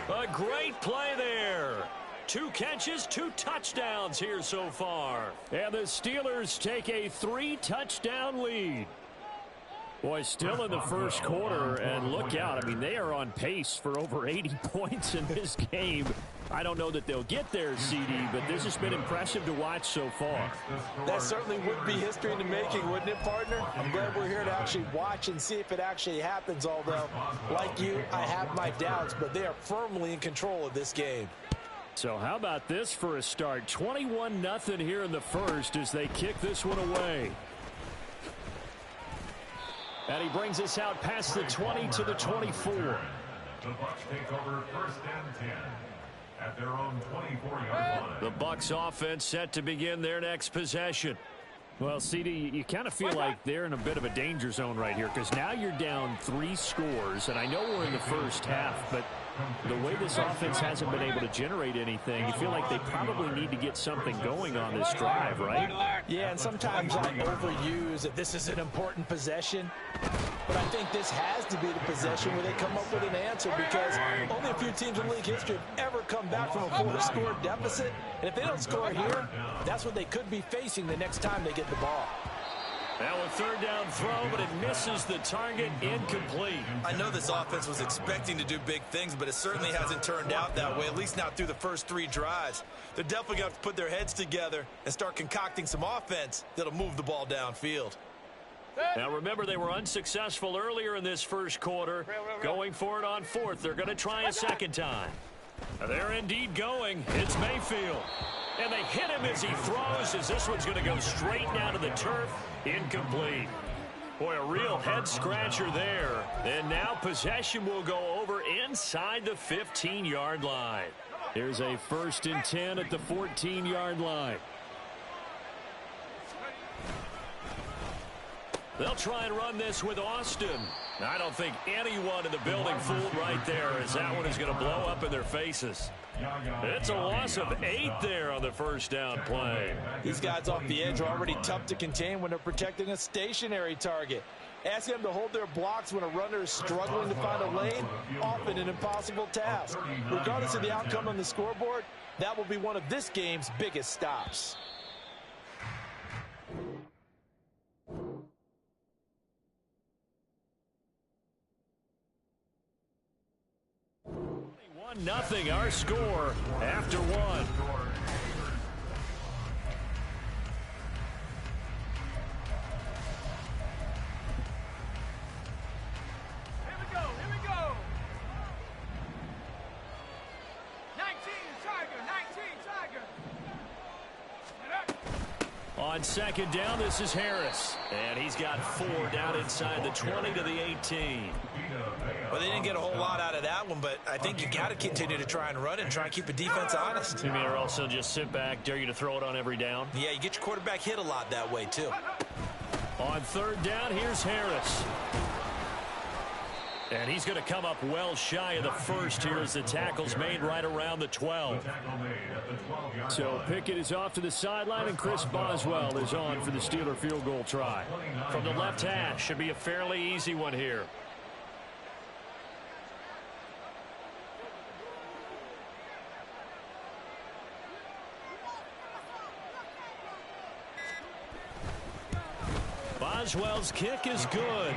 Speaker 9: A great play there. 2 catches, 2 touchdowns here so far. And the Steelers take a 3-touchdown lead. Boy, still in the 1st quarter, and look out. I mean, they are on pace for over 80 points in this game. I don't know that they'll get there, CD, but this has been impressive to watch so far.
Speaker 2: That certainly would be history in the making, wouldn't it, partner? I'm glad we're here to actually watch and see if it actually happens, although, like you, I have my doubts, but they are firmly in control of this game.
Speaker 9: So how about this for a start? 21-0 here in the 1st as they kick this one away. And he brings us out past the 20 to the 24.
Speaker 5: The Bucs take over 1st and 10 at their own 24-yard line.
Speaker 9: The Bucs offense set to begin their next possession. Well, CD, you kind of feel like they're in a bit of a danger zone right here because now you're down 3 scores, and I know we're in the first half, but the way this offense hasn't been able to generate anything, you feel like they probably need to get something going on this drive, right?
Speaker 2: Yeah, and sometimes I overuse that this is an important possession, but I think this has to be the possession where they come up with an answer because only a few teams in league history have ever come back from a 4-score deficit, and if they don't score here, that's what they could be facing the next time they get the ball.
Speaker 9: Now a third down throw, but it misses the target, incomplete.
Speaker 18: I know this offense was expecting to do big things, but it certainly hasn't turned out that way, at least not through the first 3 drives. They're definitely going to have to put their heads together and start concocting some offense that'll move the ball downfield.
Speaker 9: Now remember, they were unsuccessful earlier in this first quarter. Going for it on 4th. They're going to try a second time. They're indeed going. It's Mayfield. And they hit him as he throws, as this one's going to go straight down to the turf. Incomplete. Boy, a real head-scratcher there. And now possession will go over inside the 15-yard line. Here's a 1st and 10 at the 14-yard line. They'll try and run this with Austin. I don't think anyone in the building fooled right there, as that one is going to blow up in their faces. It's a loss of 8 there on the first down play.
Speaker 2: These guys off the edge are already tough to contain when they're protecting a stationary target. Asking them to hold their blocks when a runner is struggling to find a lane, often an impossible task. Regardless of the outcome on the scoreboard, that will be one of this game's biggest stops.
Speaker 9: Nothing, our score after 1.
Speaker 3: Here we go. 19 Tiger.
Speaker 9: On second down, this is Harris. And he's got 4 down inside the 20 to the 18.
Speaker 18: Well, they didn't get a whole lot out of that one, but I think you got to continue to try and run and try and keep the defense honest.
Speaker 9: You mean, or also just sit back, dare you to throw it on every down?
Speaker 18: Yeah, you get your quarterback hit a lot that way, too.
Speaker 9: On 3rd down, here's Harris. And he's going to come up well shy of the first here as the tackle's made right around the 12. So Pickett is off to the sideline, and Chris Boswell is on for the Steeler field goal try. From the left hash, should be a fairly easy one here. Boswell's kick is good.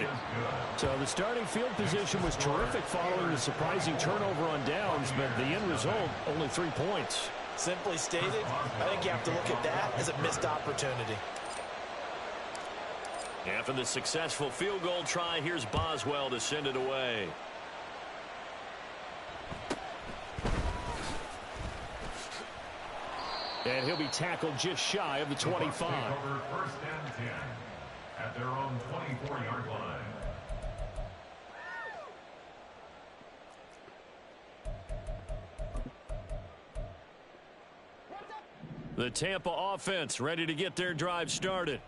Speaker 9: So the starting field position was terrific following the surprising turnover on downs, but the end result, only 3 points.
Speaker 2: Simply stated, I think you have to look at that as a missed opportunity.
Speaker 9: After the successful field goal try, here's Boswell to send it away. And he'll be tackled just shy of the 25.
Speaker 5: 1st and 10 at their own 24-yard line.
Speaker 9: The Tampa offense ready to get their drive started.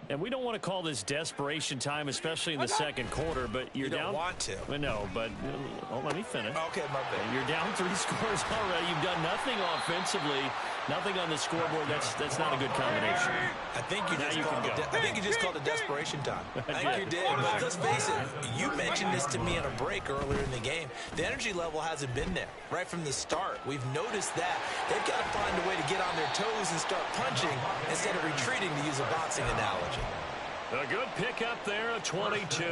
Speaker 9: And we don't want to call this desperation time, especially in the second quarter, but you're down.
Speaker 18: You don't want to.
Speaker 9: No, but let me finish.
Speaker 18: Okay, my bad.
Speaker 9: You're down 3 scores already. You've done nothing offensively, nothing on the scoreboard. That's not a good combination.
Speaker 18: I think you just called it desperation time. I think you did. But let's face it, you mentioned this to me on a break earlier in the game. The energy level hasn't been there right from the start. We've noticed that. They've got to find a way to get on their toes and start punching instead of retreating, to use a boxing analogy.
Speaker 9: A good pickup there, a 22.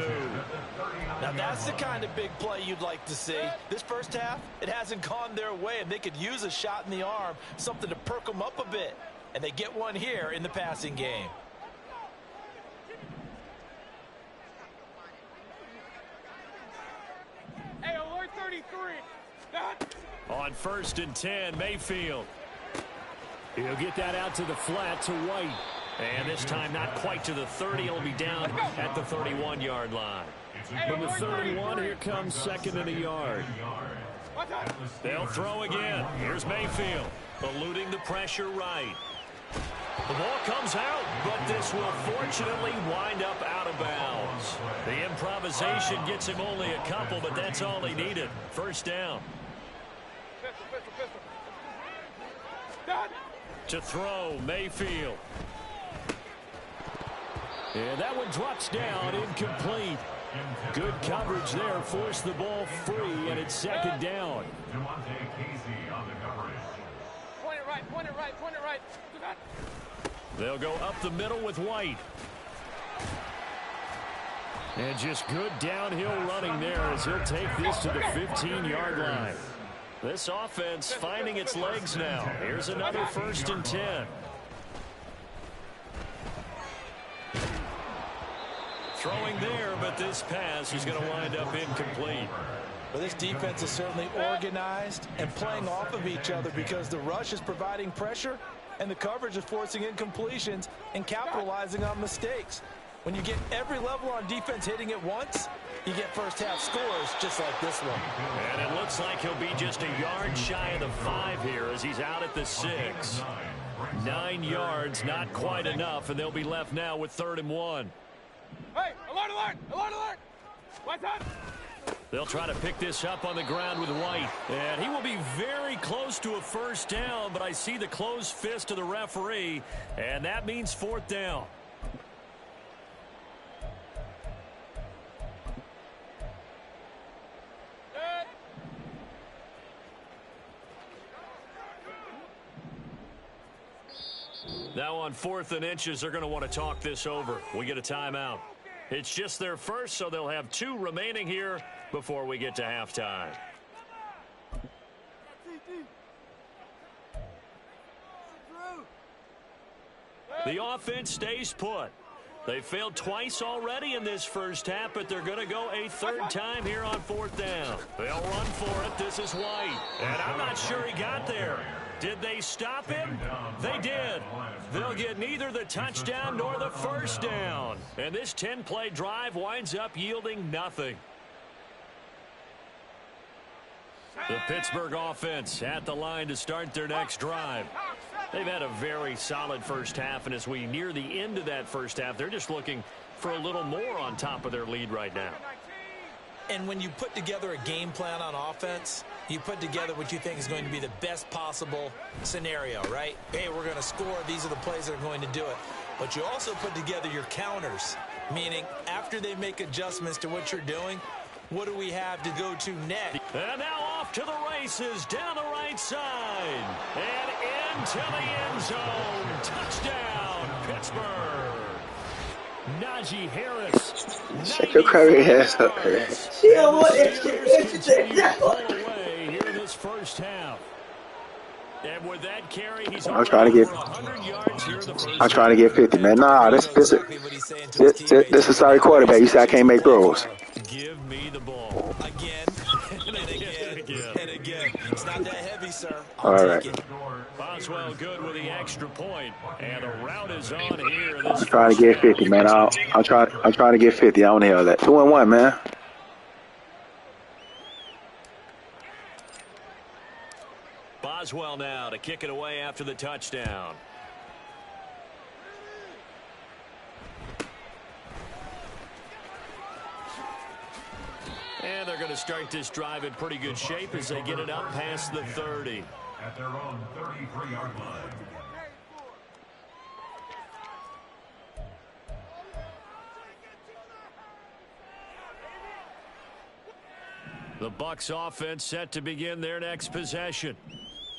Speaker 2: Now that's the kind of big play you'd like to see. This first half, it hasn't gone their way, and they could use a shot in the arm, something to perk them up a bit. And they get one here in the passing game.
Speaker 3: Hey, alert 33.
Speaker 9: On 1st and 10, Mayfield. He'll get that out to the flat to White. And this time not quite to the 30. He'll be down at the 31-yard line. From the 31, here comes 2nd and a yard. They'll throw again. Here's Mayfield, eluding the pressure right. The ball comes out.
Speaker 1: but this will fortunately wind up out of bounds. The improvisation gets him only a couple, but that's all he needed. First down. To throw, Mayfield. And that one drops down, incomplete. Good coverage there, forced the ball free, and it's second down.
Speaker 3: Point it right, point it right, point it right.
Speaker 1: They'll go up the middle with White. And just good downhill running there as he'll take this to the 15-yard line. This offense finding its legs now. Here's another 1st and 10. Throwing there, but this pass is going to wind up incomplete.
Speaker 2: Well, this defense is certainly organized and playing off of each other because the rush is providing pressure and the coverage is forcing incompletions and capitalizing on mistakes. When you get every level on defense hitting at once, you get first-half scores just like this one.
Speaker 1: And it looks like he'll be just a yard shy of the 5 here as he's out at the 6. 9 yards, not quite enough, and they'll be left now with 3rd and 1.
Speaker 3: Hey, alert, alert, alert, alert. What's up?
Speaker 1: They'll try to pick this up on the ground with White. And he will be very close to a first down, but I see the closed fist of the referee, and that means 4th down. Now on 4th and inches, they're going to want to talk this over. We get a timeout. It's just their first, so they'll have 2 remaining here before we get to halftime. The offense stays put. They failed twice already in this first half, but they're going to go a 3rd time here on 4th down. They'll run for it. This is White. And I'm not sure he got there. Did they stop him? They did. They'll get neither the touchdown nor the first down. And this 10-play drive winds up yielding nothing. The Pittsburgh offense at the line to start their next drive. They've had a very solid first half, and as we near the end of that first half, they're just looking for a little more on top of their lead right now.
Speaker 18: And when you put together a game plan on offense, you put together what you think is going to be the best possible scenario, right? Hey, we're going to score. These are the plays that are going to do it. But you also put together your counters, meaning after they make adjustments to what you're doing, what do we have to go to next?
Speaker 1: And now off to the races down the right side and into the end zone. Touchdown, Pittsburgh. Najee Harris.
Speaker 4: Shut your curry ass up.
Speaker 11: She don't want that shit.
Speaker 1: Away here in this first half. And with that carry, he's
Speaker 4: I'm trying to get.
Speaker 1: 100 yards here in the first
Speaker 4: I'm trying to get 50, man. Nah, this is a sorry quarterback. You said I can't make throws.
Speaker 1: Give me the ball.
Speaker 18: Again, and again, and again. It's not that heavy, sir.
Speaker 4: All right.
Speaker 1: Boswell good with the extra point, and the route is on here. In this
Speaker 4: I'm trying to get 50, man. I'm trying to get 50. I don't know that. 2-1, man.
Speaker 1: Boswell now to kick it away after the touchdown. And they're going to start this drive in pretty good shape as they get it up past the 30.
Speaker 5: At their own 33-yard line.
Speaker 1: The Bucs offense set to begin their next possession.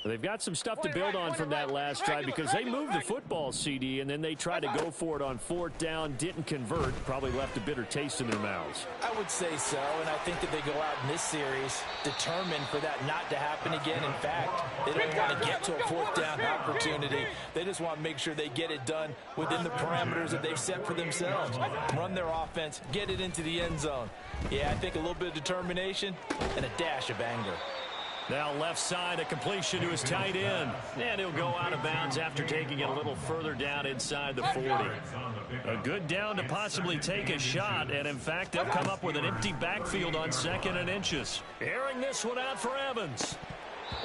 Speaker 1: They've got some stuff to build on from that last drive because they moved the football, CD, and then they tried to go for it on 4th down, didn't convert, probably left a bitter taste in their mouths.
Speaker 2: I would say so, and I think that they go out in this series determined for that not to happen again. In fact, they don't want to get to a 4th down opportunity. They just want to make sure they get it done within the parameters that they've set for themselves. Run their offense, get it into the end zone. Yeah, I think a little bit of determination and a dash of anger.
Speaker 1: Now left side, a completion to his tight end. And he'll go out of bounds after taking it a little further down inside the 40. A good down to possibly take a shot. And, in fact, they'll come up with an empty backfield on 2nd and inches. Airing this one out for Evans.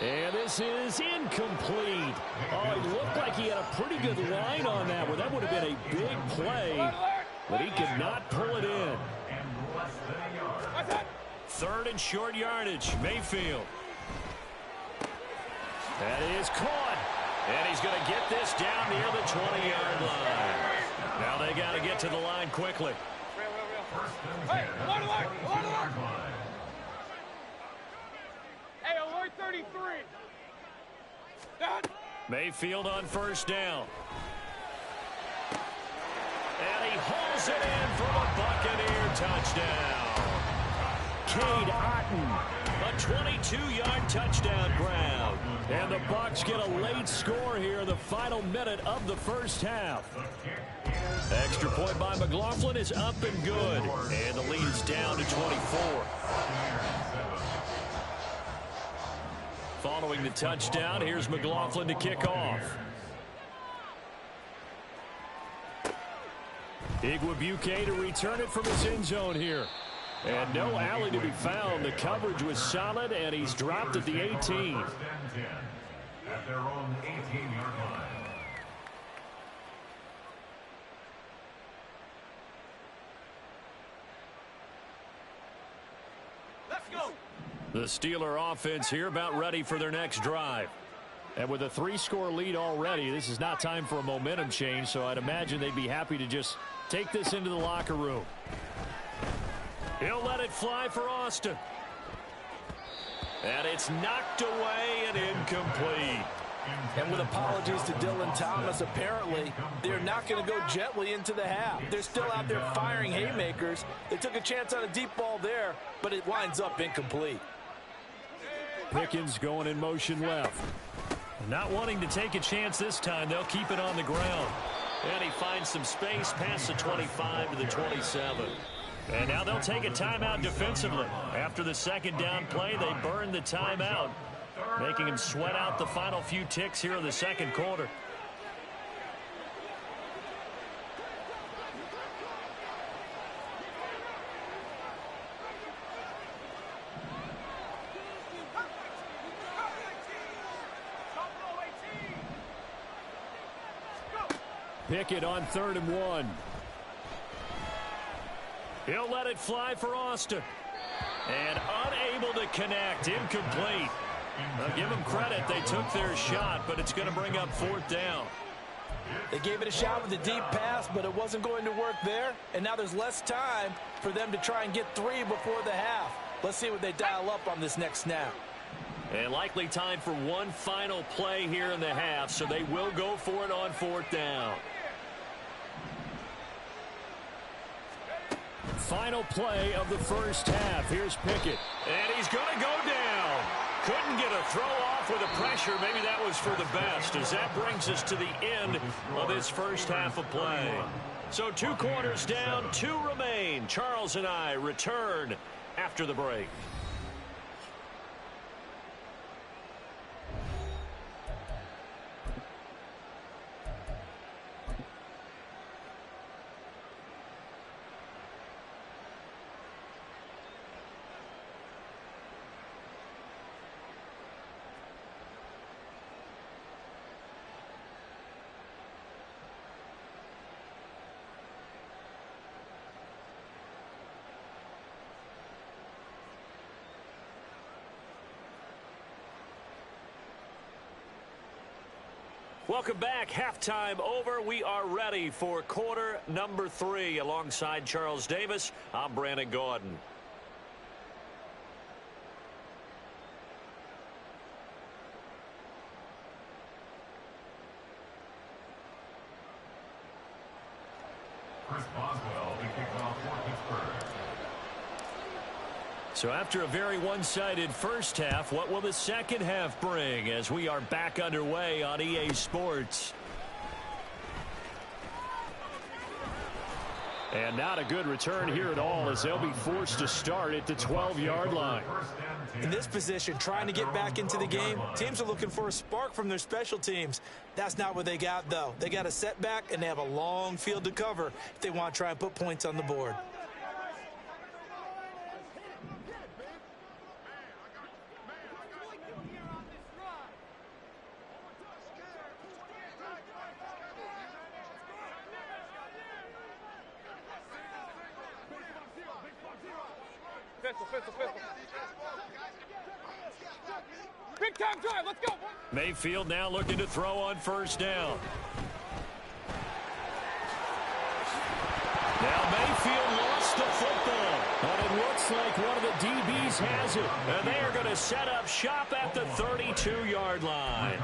Speaker 1: And this is incomplete. Oh, it looked like he had a pretty good line on that one. That would have been a big play, but he could not pull it in. 3rd and short yardage, Mayfield. That is caught. And he's going to get this down near the 20-yard line. Now they got to get to the line quickly.
Speaker 3: Hey, alert! Hey, alert 33.
Speaker 1: Mayfield on 1st down. And he hauls it in for a Buccaneer touchdown. Cade Otton, a 22-yard touchdown grab. And the Bucs get a late score here in the final minute of the first half. Extra point by McLaughlin is up and good. And the lead is down to 24. Following the touchdown, here's McLaughlin to kick off. Igwebuike to return it from his end zone here. And no alley to be found. The coverage was solid, and he's dropped at the 18.
Speaker 5: At their own 18-yard line.
Speaker 3: Let's go.
Speaker 1: The Steeler offense here about ready for their next drive. And with a 3-score lead already, this is not time for a momentum change, so I'd imagine they'd be happy to just take this into the locker room. He'll let it fly for Austin. And it's knocked away and incomplete.
Speaker 2: And with apologies to Dylan Thomas, apparently they're not going to go gently into the half. They're still out there firing haymakers. They took a chance on a deep ball there, but it winds up incomplete.
Speaker 1: Pickens going in motion left. Not wanting to take a chance this time, they'll keep it on the ground. And he finds some space past the 25 to the 27. And now they'll take a timeout defensively. After the 2nd down play, they burn the timeout, making him sweat out the final few ticks here in the 2nd quarter. Pickett on 3rd and 1. He'll let it fly for Austin. And unable to connect. Incomplete. I'll give them credit. They took their shot, but it's going to bring up 4th down.
Speaker 2: They gave it a shot with a deep pass, but it wasn't going to work there. And now there's less time for them to try and get 3 before the half. Let's see what they dial up on this next snap.
Speaker 1: And likely time for one final play here in the half, so they will go for it on 4th down. Final play of the first half. Here's Pickett. And he's going to go down. Couldn't get a throw off with the pressure. Maybe that was for the best, as that brings us to the end of this first half of play. So 2 quarters down, 2 remain. Charles and I return after the break. Welcome back. Halftime over. We are ready for quarter number 3. Alongside Charles Davis, I'm Brandon Gordon.
Speaker 5: Chris Boswell to kick off for Pittsburgh.
Speaker 1: So after a very one-sided first half, what will the second half bring as we are back underway on EA Sports? And not a good return here at all, as they'll be forced to start at the 12-yard line.
Speaker 2: In this position, trying to get back into the game, teams are looking for a spark from their special teams. That's not what they got, though. They got a setback, and they have a long field to cover if they want to try and put points on the board.
Speaker 3: Big time drive, let's go.
Speaker 1: Mayfield now looking to throw on first down. Now Mayfield lost the football, but it looks like one of the DBs has it, and they are going to set up shop at the 32-yard line.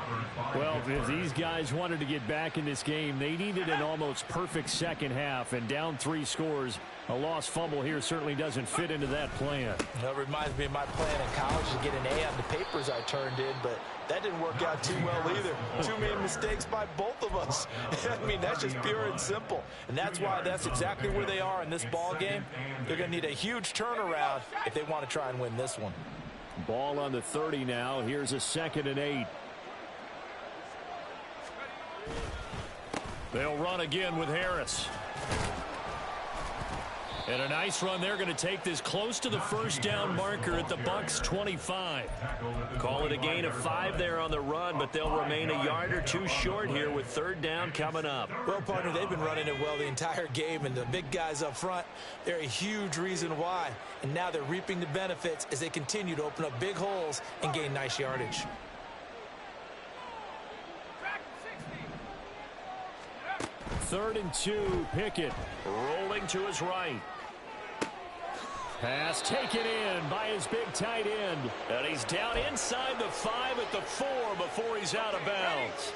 Speaker 1: Well, if these guys wanted to get back in this game, they needed an almost perfect second half, and down 3 scores. A lost fumble here certainly doesn't fit into that plan.
Speaker 2: It reminds me of my plan in college to get an A on the papers I turned in, but that didn't work out too well either. Too many mistakes by both of us. I mean, that's just pure and simple. And that's why that's exactly where they are in this ball game. They're going to need a huge turnaround if they want to try and win this one.
Speaker 1: Ball on the 30 now. Here's a 2nd and 8. They'll run again with Harris. And a nice run. They're going to take this close to the first down marker at the Bucs 25. Call it a gain of 5 there on the run, but they'll remain a yard or 2 short here with 3rd down coming up.
Speaker 2: Well, partner, they've been running it well the entire game, and the big guys up front, they're a huge reason why. And now they're reaping the benefits as they continue to open up big holes and gain nice yardage.
Speaker 1: Third and 2, Pickett rolling to his right. Pass taken in by his big tight end. And he's down inside the 5 at the 4 before he's out of bounds.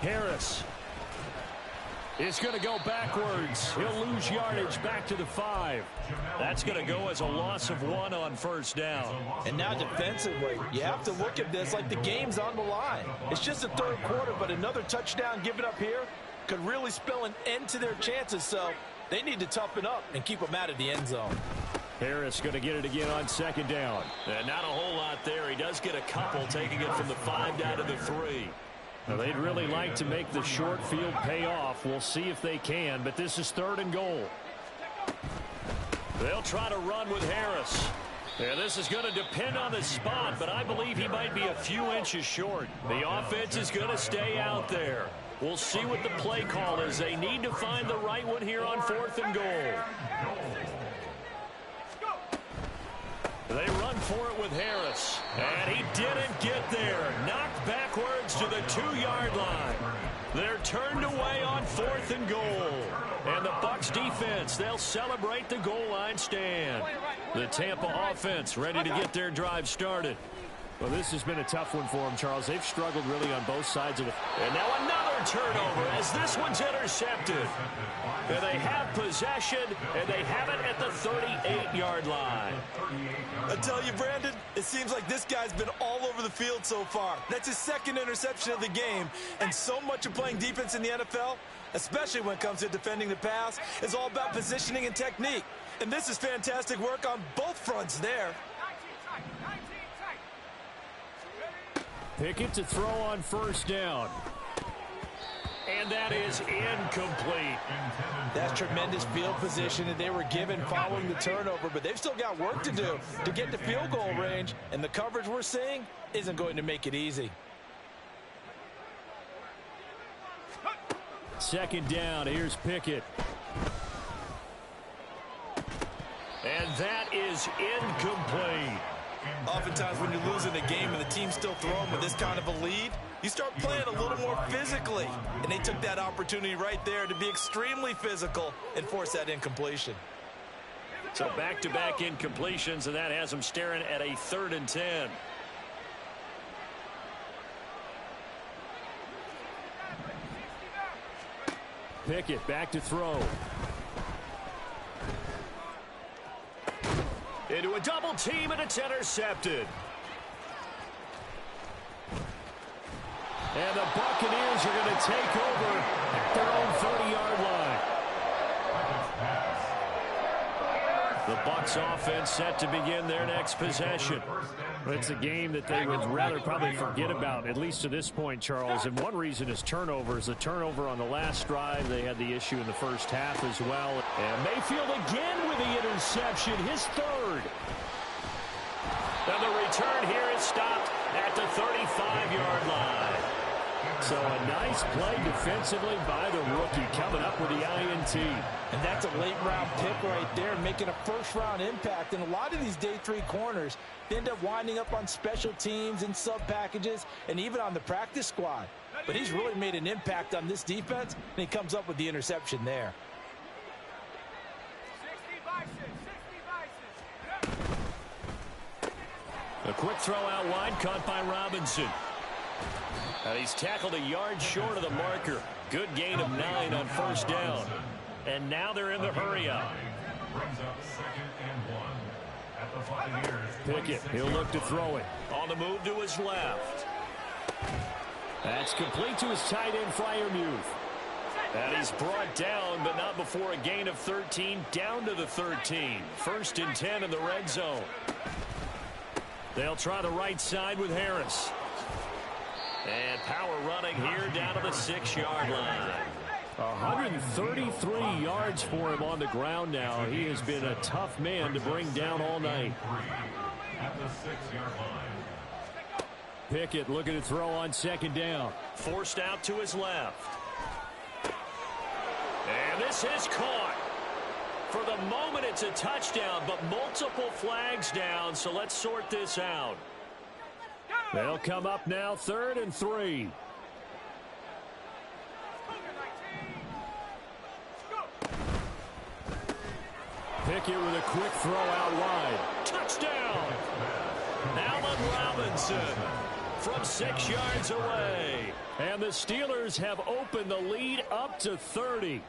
Speaker 1: Harris is going to go backwards. He'll lose yardage back to the 5. That's going to go as a loss of 1 on first down.
Speaker 2: And now defensively, you have to look at this like the game's on the line. It's just the 3rd quarter, but another touchdown given up here could really spell an end to their chances, so they need to toughen up and keep them out of the end zone.
Speaker 1: Harris going to get it again on 2nd down. And not a whole lot there. He does get a couple, taking it from the 5 down to the 3. Now, they'd really like to make the short field pay off. We'll see if they can, but this is 3rd and goal. They'll try to run with Harris. Yeah, this is going to depend on the spot, but I believe he might be a few inches short. The offense is going to stay out there. We'll see what the play call is. They need to find the right one here on 4th and goal. They run for it with Harris. And he didn't get there. Knocked backwards to the 2-yard line. They're turned away on 4th and goal. And the Bucs defense, they'll celebrate the goal line stand. The Tampa offense ready to get their drive started. Well, this has been a tough one for them, Charles. They've struggled really on both sides of it. And now another turnover as this one's intercepted. And they have possession, and they have it at the 38-yard line.
Speaker 2: I tell you, Brandon, it seems like this guy's been all over the field so far. That's his 2nd interception of the game. And so much of playing defense in the NFL, especially when it comes to defending the pass, is all about positioning and technique. And this is fantastic work on both fronts there.
Speaker 1: Pickett to throw on first down. And that is incomplete.
Speaker 2: That's tremendous field position that they were given following the turnover, but they've still got work to do to get to field goal range, and the coverage we're seeing isn't going to make it easy.
Speaker 1: 2nd down, here's Pickett. And that is incomplete.
Speaker 2: Oftentimes when you're losing a game and the team's still throwing with this kind of a lead, you start playing a little more physically. And they took that opportunity right there to be extremely physical and force that incompletion.
Speaker 1: So back-to-back incompletions, and that has them staring at a 3rd and 10. Pickett back to throw. Into a double team, and it's intercepted. And the Buccaneers are going to take over at their own 30-yard line. The Bucs offense set to begin their next possession. It's a game that they would rather probably forget about, at least to this point, Charles. And one reason is turnovers. The turnover on the last drive, they had the issue in the first half as well. And Mayfield again with the interception, his 3rd. And the return here is stopped at the 35-yard line. So a nice play defensively by the rookie, coming up with the INT.
Speaker 2: And that's a late-round pick right there, making a first-round impact. And a lot of these day 3 corners, they end up winding up on special teams and sub-packages and even on the practice squad. But he's really made an impact on this defense, and he comes up with the interception there.
Speaker 1: A quick throw out wide, caught by Robinson. And he's tackled a yard short of the marker. Good gain of 9 on first down. And now they're in the hurry-up. Pickett, he'll look to throw it. On the move to his left. That's complete to his tight end, Freiermuth. And he's brought down, but not before a gain of 13, down to the 13. 1st and 10 in the red zone. They'll try the right side with Harris. And power running here down to the 6-yard line. 133 yards for him on the ground now. He has been a tough man to bring down all night.
Speaker 5: At the 6-yard line.
Speaker 1: Pickett looking to throw on 2nd down. Forced out to his left. And this is caught. For the moment, it's a touchdown, but multiple flags down, so let's sort this out. They'll come up now 3rd and 3. Pickett with a quick throw out wide. Touchdown! Allen Robinson from 6 yards away. And the Steelers have opened the lead up to 30.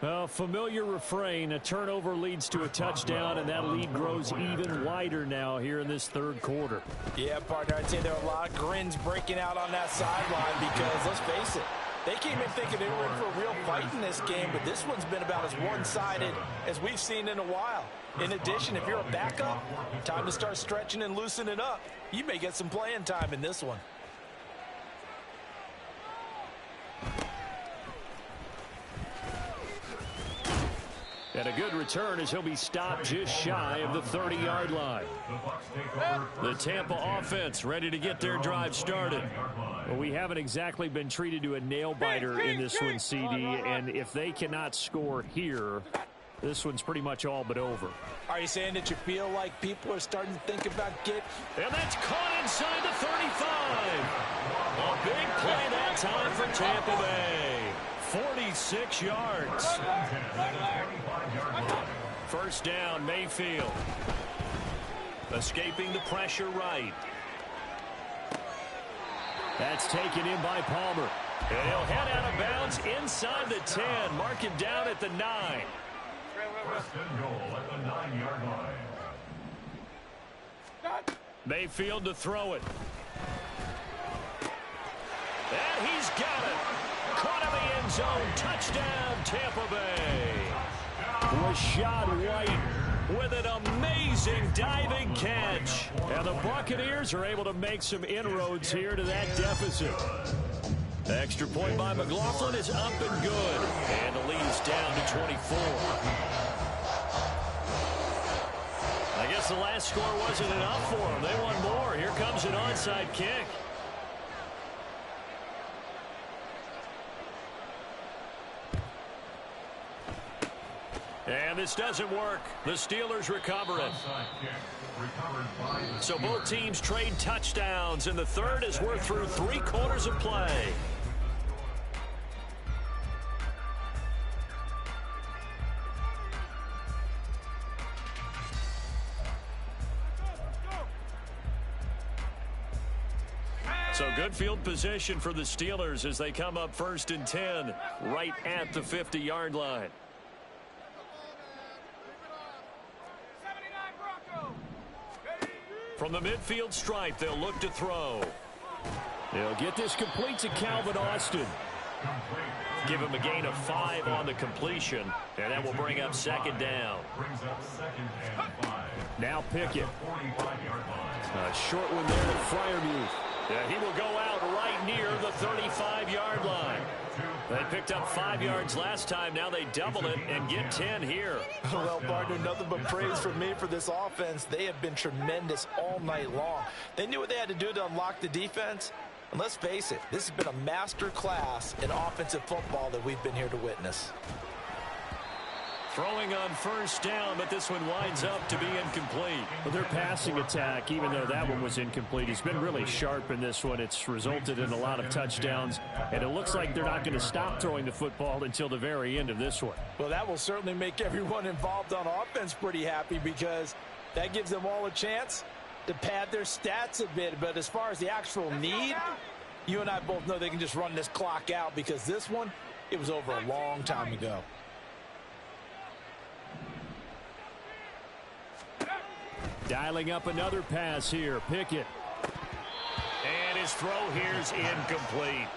Speaker 1: A familiar refrain, a turnover leads to a touchdown, and that lead grows even wider now here in this 3rd quarter.
Speaker 2: Yeah, partner, I'd say there are a lot of grins breaking out on that sideline because, let's face it, they came in thinking they were in for a real fight in this game, but this one's been about as one-sided as we've seen in a while. In addition, if you're a backup, time to start stretching and loosening up. You may get some playing time in this one.
Speaker 1: And a good return as he'll be stopped just shy of the 30-yard line. The Tampa offense ready to get their drive started. Well, we haven't exactly been treated to a nail-biter in this one, CD, and if they cannot score here, this one's pretty much all but over.
Speaker 2: Are you saying that you feel like people are starting to think about
Speaker 1: And that's caught inside the 35. A big play that time for Tampa Bay. 46 yards. 1st down, Mayfield. Escaping the pressure right. That's taken in by Palmer. And he'll head out of bounds inside the 10. Mark him down at the 9.
Speaker 5: 1st and goal at the 9-yard line.
Speaker 1: Mayfield to throw it. And he's got it. Caught in the end zone. Touchdown, Tampa Bay. Rashad White with an amazing diving catch. And the Buccaneers are able to make some inroads here to that deficit. Extra point by McLaughlin is up and good. And the lead is down to 24. I guess the last score wasn't enough for them. They want more. Here comes an onside kick. And this doesn't work. The Steelers recover it. So both teams trade touchdowns, and the 3rd as we're through 3 quarters of play. So good field position for the Steelers as they come up 1st and 10 right at the 50-yard line. From the midfield stripe, they'll look to throw. They'll get this complete to Calvin Austin. Give him a gain of 5 on the completion, and that will bring up 2nd down. Now Pickett. A short one there to Freiermuth. Yeah, he will go out right near the 35-yard line. They picked up 5 yards last time. Now they double it and get 10 here.
Speaker 2: Well, partner, nothing but praise from me for this offense. They have been tremendous all night long. They knew what they had to do to unlock the defense. And let's face it, this has been a master class in offensive football that we've been here to witness.
Speaker 9: Throwing on first down, but this one winds up to be incomplete. Well, their passing attack, even though that one was incomplete, has been really sharp in this one. It's resulted in a lot of touchdowns, and it looks like they're not going to stop throwing the football until the very end of this one.
Speaker 2: Well, that will certainly make everyone involved on offense pretty happy because that gives them all a chance to pad their stats a bit. But as far as the actual need, you and I both know they can just run this clock out because this one, it was over a long time ago.
Speaker 9: Dialing up another pass here. Pickett. And his throw here is incomplete.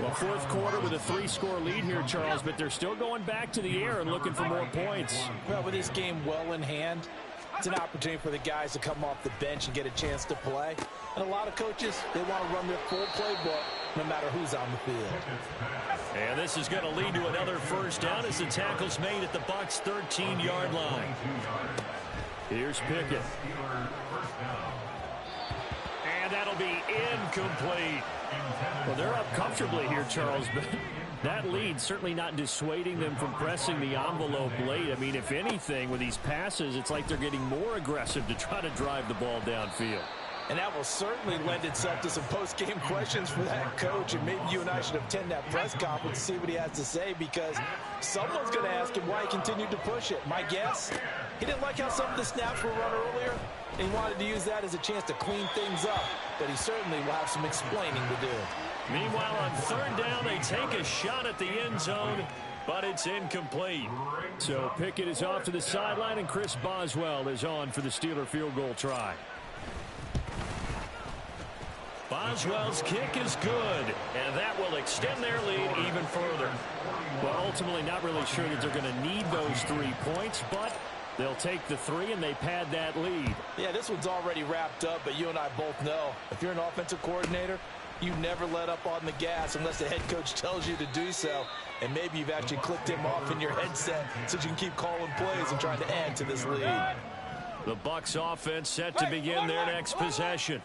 Speaker 9: Well, fourth quarter with a 3-score lead here, Charles, but they're still going back to the air and looking for more points.
Speaker 2: Well, with this game well in hand, it's an opportunity for the guys to come off the bench and get a chance to play. And a lot of coaches, they want to run their full playbook no matter who's on the field.
Speaker 9: And this is going to lead to another first down as the tackle's made at the Bucs' 13-yard line. Here's Pickett. And that'll be incomplete. Well, they're up comfortably here, Charles, but that lead certainly not dissuading them from pressing the envelope late. I mean, if anything, with these passes, it's like they're getting more aggressive to try to drive the ball downfield.
Speaker 2: And that will certainly lend itself to some post-game questions for that coach. And maybe you and I should attend that press conference to see what he has to say, because someone's going to ask him why he continued to push it. My guess, he didn't like how some of the snaps were run earlier, and he wanted to use that as a chance to clean things up. But he certainly will have some explaining to do.
Speaker 9: Meanwhile, on third down, they take a shot at the end zone, but it's incomplete. So Pickett is off to the sideline, and Chris Boswell is on for the Steeler field goal try. Boswell's kick is good, and that will extend their lead even further. Well, ultimately not really sure that they're going to need those 3 points, but they'll take the 3 and they pad that lead.
Speaker 2: Yeah, this one's already wrapped up, but you and I both know if you're an offensive coordinator, you never let up on the gas unless the head coach tells you to do so. And maybe you've actually clicked him off in your headset so you can keep calling plays and trying to add to this lead.
Speaker 9: The Bucs offense set to begin their next possession.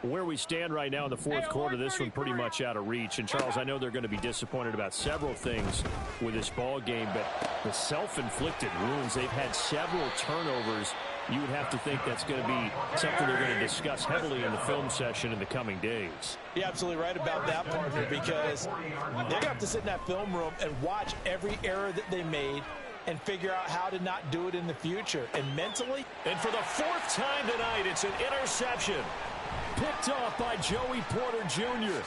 Speaker 9: Where we stand right now in the fourth quarter, this one pretty much out of reach. And, Charles, I know they're going to be disappointed about several things with this ball game, but the self-inflicted wounds, they've had several turnovers. You would have to think that's going to be something they're going to discuss heavily in the film session in the coming days.
Speaker 2: You're absolutely right about that, partner, because they're going to have to sit in that film room and watch every error that they made and figure out how to not do it in the future. And mentally,
Speaker 9: and for the 4th time tonight, it's an interception. Picked off by Joey Porter Jr.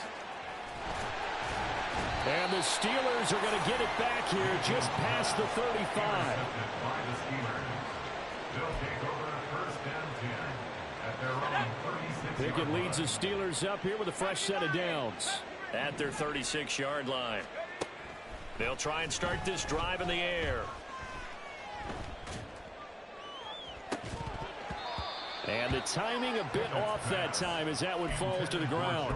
Speaker 9: And the Steelers are going to get it back here just past the 35. Pickett leads the Steelers up here with a fresh set of downs at their 36-yard line. They'll try and start this drive in the air. And the timing a bit off that time as that one falls to the ground.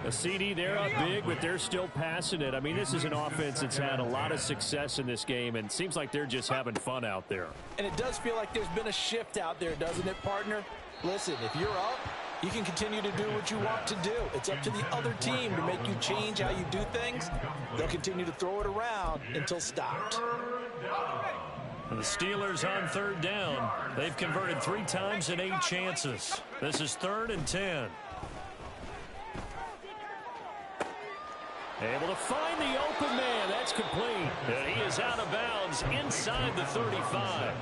Speaker 9: A CD, they're up big, but they're still passing it. I mean, this is an offense that's had a lot of success in this game, and it seems like they're just having fun out there.
Speaker 2: And it does feel like there's been a shift out there, doesn't it, partner? Listen, if you're up, you can continue to do what you want to do. It's up to the other team to make you change how you do things. They'll continue to throw it around until stopped.
Speaker 9: And the Steelers on third down. They've converted 3 times in 8 chances. This is 3rd and 10. Able to find the open man. That's complete. And he is out of bounds inside the 35.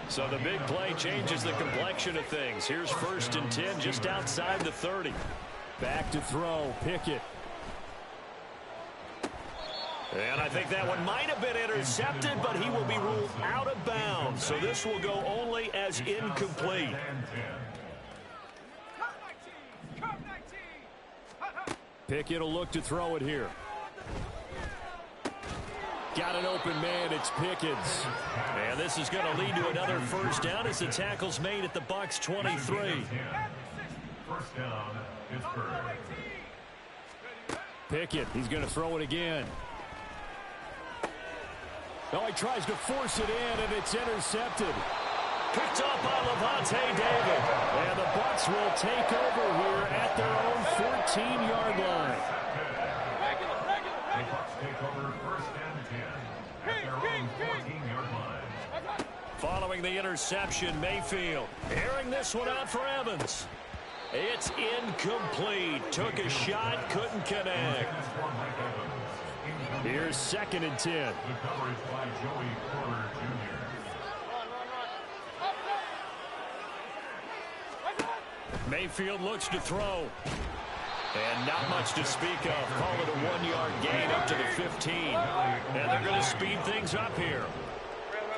Speaker 9: So the big play changes the complexion of things. Here's 1st and 10 just outside the 30. Back to throw. Pickett. And I think that one might have been intercepted, but he will be ruled out of bounds. So this will go only as incomplete. Pickett will look to throw it here. Got an open man. It's Pickens. And this is going to lead to another first down as the tackle's made at the Bucs 23.
Speaker 5: First down, Pittsburgh.
Speaker 9: Pickett, he's going to throw it again. Oh, he tries to force it in, and it's intercepted.
Speaker 1: Picked up by Levante David. And the Bucs will take over here at their own 14-yard line.
Speaker 5: The Bucs take over 1st and 10 at their own 14-yard line.
Speaker 1: Following the interception, Mayfield airing this one out for Evans. It's incomplete. Took a shot, couldn't connect. Here's 2nd and 10.
Speaker 5: The coverage by Joey Porter Jr.
Speaker 1: Mayfield looks to throw. And not much to speak of. Call it a 1-yard gain up to the 15. And they're going to speed things up here.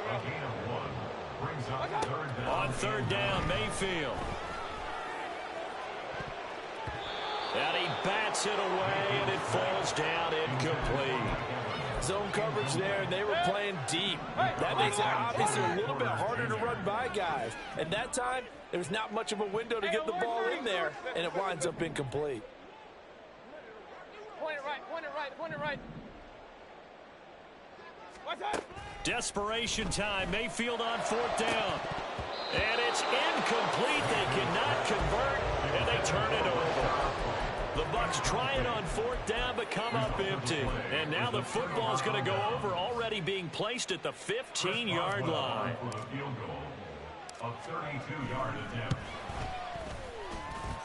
Speaker 5: A gain of 1 brings up 3rd down.
Speaker 1: On 3rd down, Mayfield. And he bats it away, and it falls down incomplete.
Speaker 2: Zone coverage there, and they were playing deep. That makes it obviously a little bit harder to run by guys. And that time, there's not much of a window to get the ball in there, and it winds up incomplete.
Speaker 3: Point it right, point it right, point it right. What's that?
Speaker 1: Desperation time. Mayfield on 4th down. And it's incomplete. They cannot convert, and they turn it over. The Bucs try it on 4th down, but come up empty. And now the football's going to go over, already being placed at the 15-yard line.
Speaker 5: For the field goal, a 32-yard attempt.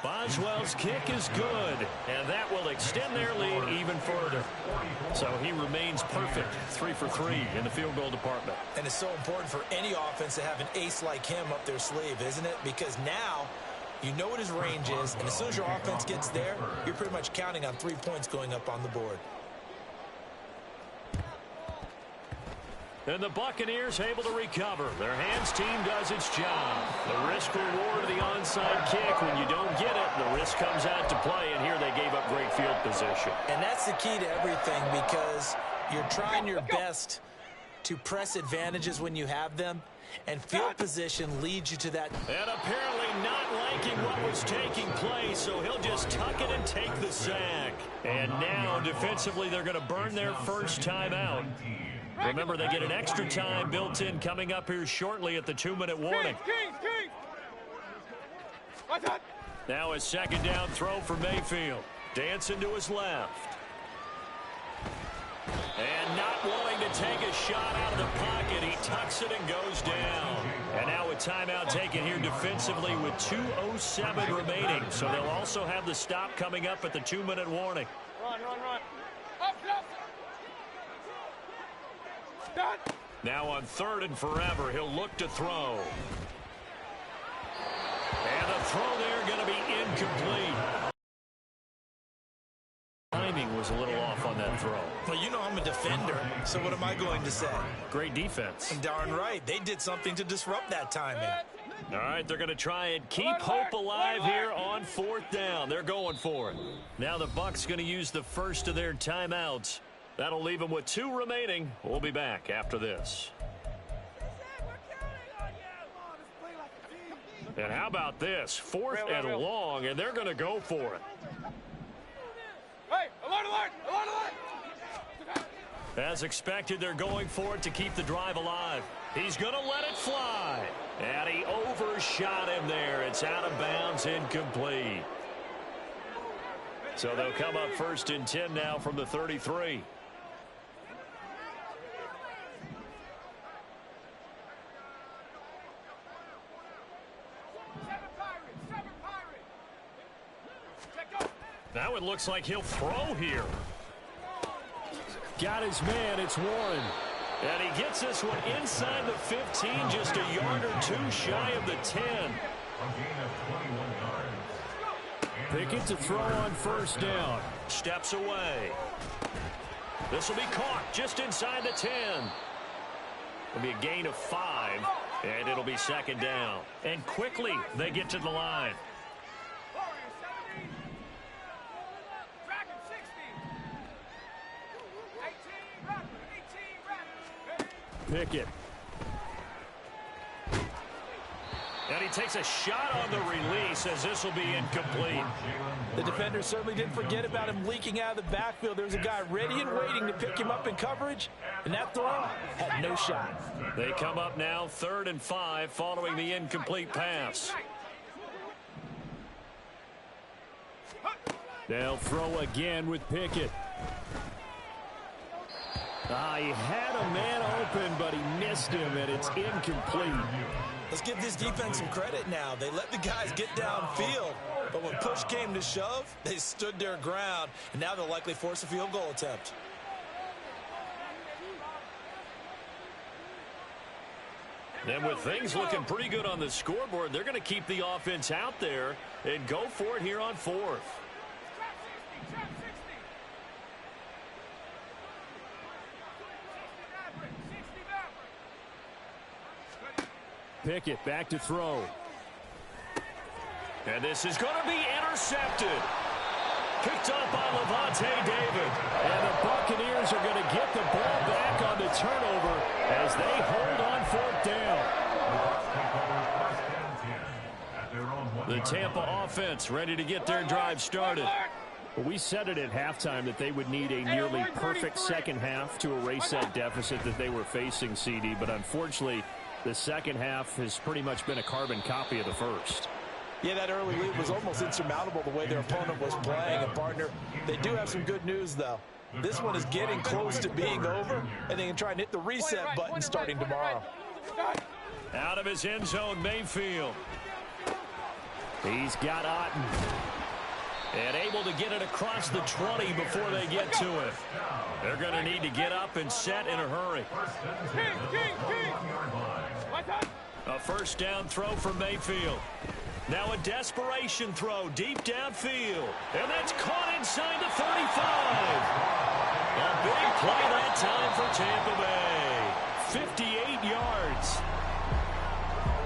Speaker 1: Boswell's kick is good, and that will extend their lead even further. So he remains perfect, 3 for 3 in the field goal department.
Speaker 2: And it's so important for any offense to have an ace like him up their sleeve, isn't it? Because now you know what his range is, and as soon as your offense gets there, you're pretty much counting on 3 points going up on the board.
Speaker 1: And the Buccaneers able to recover. Their hands team does its job. The risk reward of the onside kick. When you don't get it, the risk comes out to play, and here they gave up great field position.
Speaker 2: And that's the key to everything, because you're trying your best to press advantages when you have them, and field position leads you to that.
Speaker 1: And apparently not liking what was taking place, so he'll just tuck it and take the sack. And now defensively they're going to burn their first timeout. Remember, they get an extra time built in coming up here shortly at the 2-minute warning. Now a 2nd down throw for Mayfield. Dancing to his left. And not willing to take a shot out of the pocket. He tucks it and goes down. And now a timeout taken here defensively with 2:07 remaining. So they'll also have the stop coming up at the 2-minute warning.
Speaker 3: Run, run, run. Up, up. Done.
Speaker 1: Now on 3rd and forever, he'll look to throw. And the throw there going to be incomplete. Timing was a little off on that throw.
Speaker 2: Well, you know I'm a defender, so what am I going to say?
Speaker 1: Great defense.
Speaker 2: And darn right, they did something to disrupt that timing.
Speaker 1: All right, they're going to try and keep hope alive here on 4th down. They're going for it. Now the Bucs going to use the first of their timeouts. That'll leave them with 2 remaining. We'll be back after this. And how about this? 4th and long, and they're going to go for it.
Speaker 3: Hey, alert, alert, alert, alert.
Speaker 1: As expected, they're going for it to keep the drive alive. He's going to let it fly. And he overshot him there. It's out of bounds, incomplete. So they'll come up 1st and 10 now from the 33. Now it looks like he'll throw here. Got his man. It's Warren. And he gets this one inside the 15, just a yard or 2 shy of the 10.
Speaker 5: A gain of 21 yards.
Speaker 1: Pickett to throw on 1st down. Steps away. This will be caught just inside the 10. It'll be a gain of 5, and it'll be 2nd down. And quickly they get to the line. Pickett. And he takes a shot on the release as this will be incomplete.
Speaker 2: The defender certainly didn't forget about him leaking out of the backfield. There's a guy ready and waiting to pick him up in coverage, and that throw had no shot.
Speaker 1: They come up now 3rd and 5 following the incomplete pass. They'll throw again with Pickett. He had a man open, but he missed him, and it's incomplete.
Speaker 18: Let's give this defense some credit now. They let the guys get downfield, but when push came to shove, they stood their ground, and now they'll likely force a field goal attempt.
Speaker 1: And with things looking pretty good on the scoreboard, they're going to keep the offense out there and go for it here on 4th. Pickett back to throw. And this is going to be intercepted. Picked up by Levante David. And the Buccaneers are going to get the ball back on the turnover as they hold on 4th down. The Tampa offense ready to get their drive started. Well, we said it at halftime that they would need a nearly perfect second half to erase that deficit that they were facing, CD. But unfortunately, the second half has pretty much been a carbon copy of the first.
Speaker 2: Yeah, that early lead was almost insurmountable the way their opponent was playing. And, partner, they do have some good news, though. This one is getting close to being over, and they can try and hit the reset button starting tomorrow.
Speaker 1: Out of his end zone, Mayfield. He's got Otten. And able to get it across the 20 before they get to it. They're going to need to get up and set in a hurry. A first down throw for Mayfield. Now a desperation throw deep downfield. And that's caught inside the 35. A big play that time for Tampa Bay. 58 yards.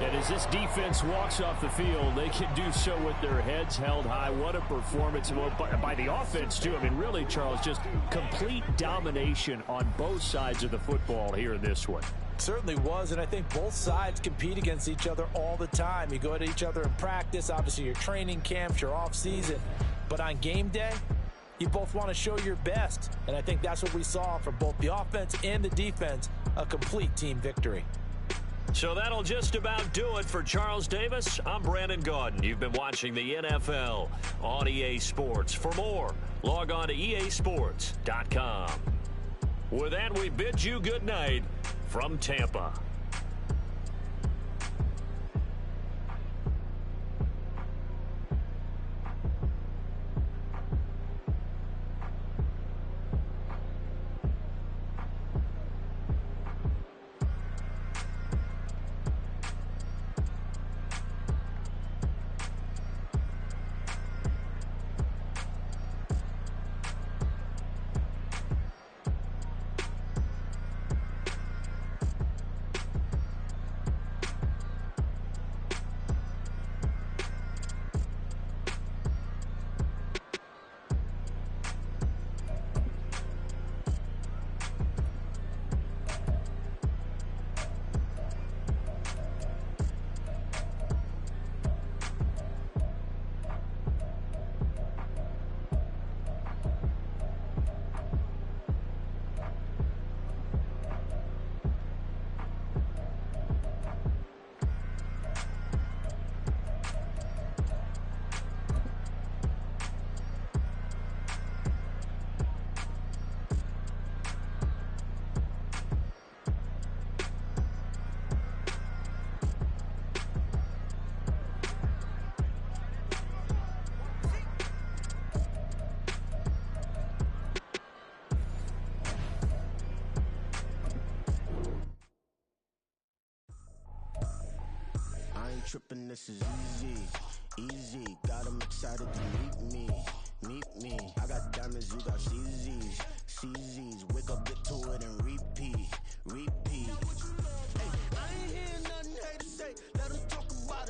Speaker 1: And as this defense walks off the field, they can do so with their heads held high. What a performance by the offense, too. I mean, really, Charles, just complete domination on both sides of the football here in this one.
Speaker 2: Certainly was, and I think both sides compete against each other all the time. You go at each other in practice, obviously your training camps, your off-season. But on game day, you both want to show your best. And I think that's what we saw from both the offense and the defense, a complete team victory.
Speaker 1: So that'll just about do it for Charles Davis. I'm Brandon Gaudin. You've been watching the NFL on EA Sports. For more, log on to easports.com. With that, we bid you good night from Tampa.
Speaker 13: Tripping, this is easy.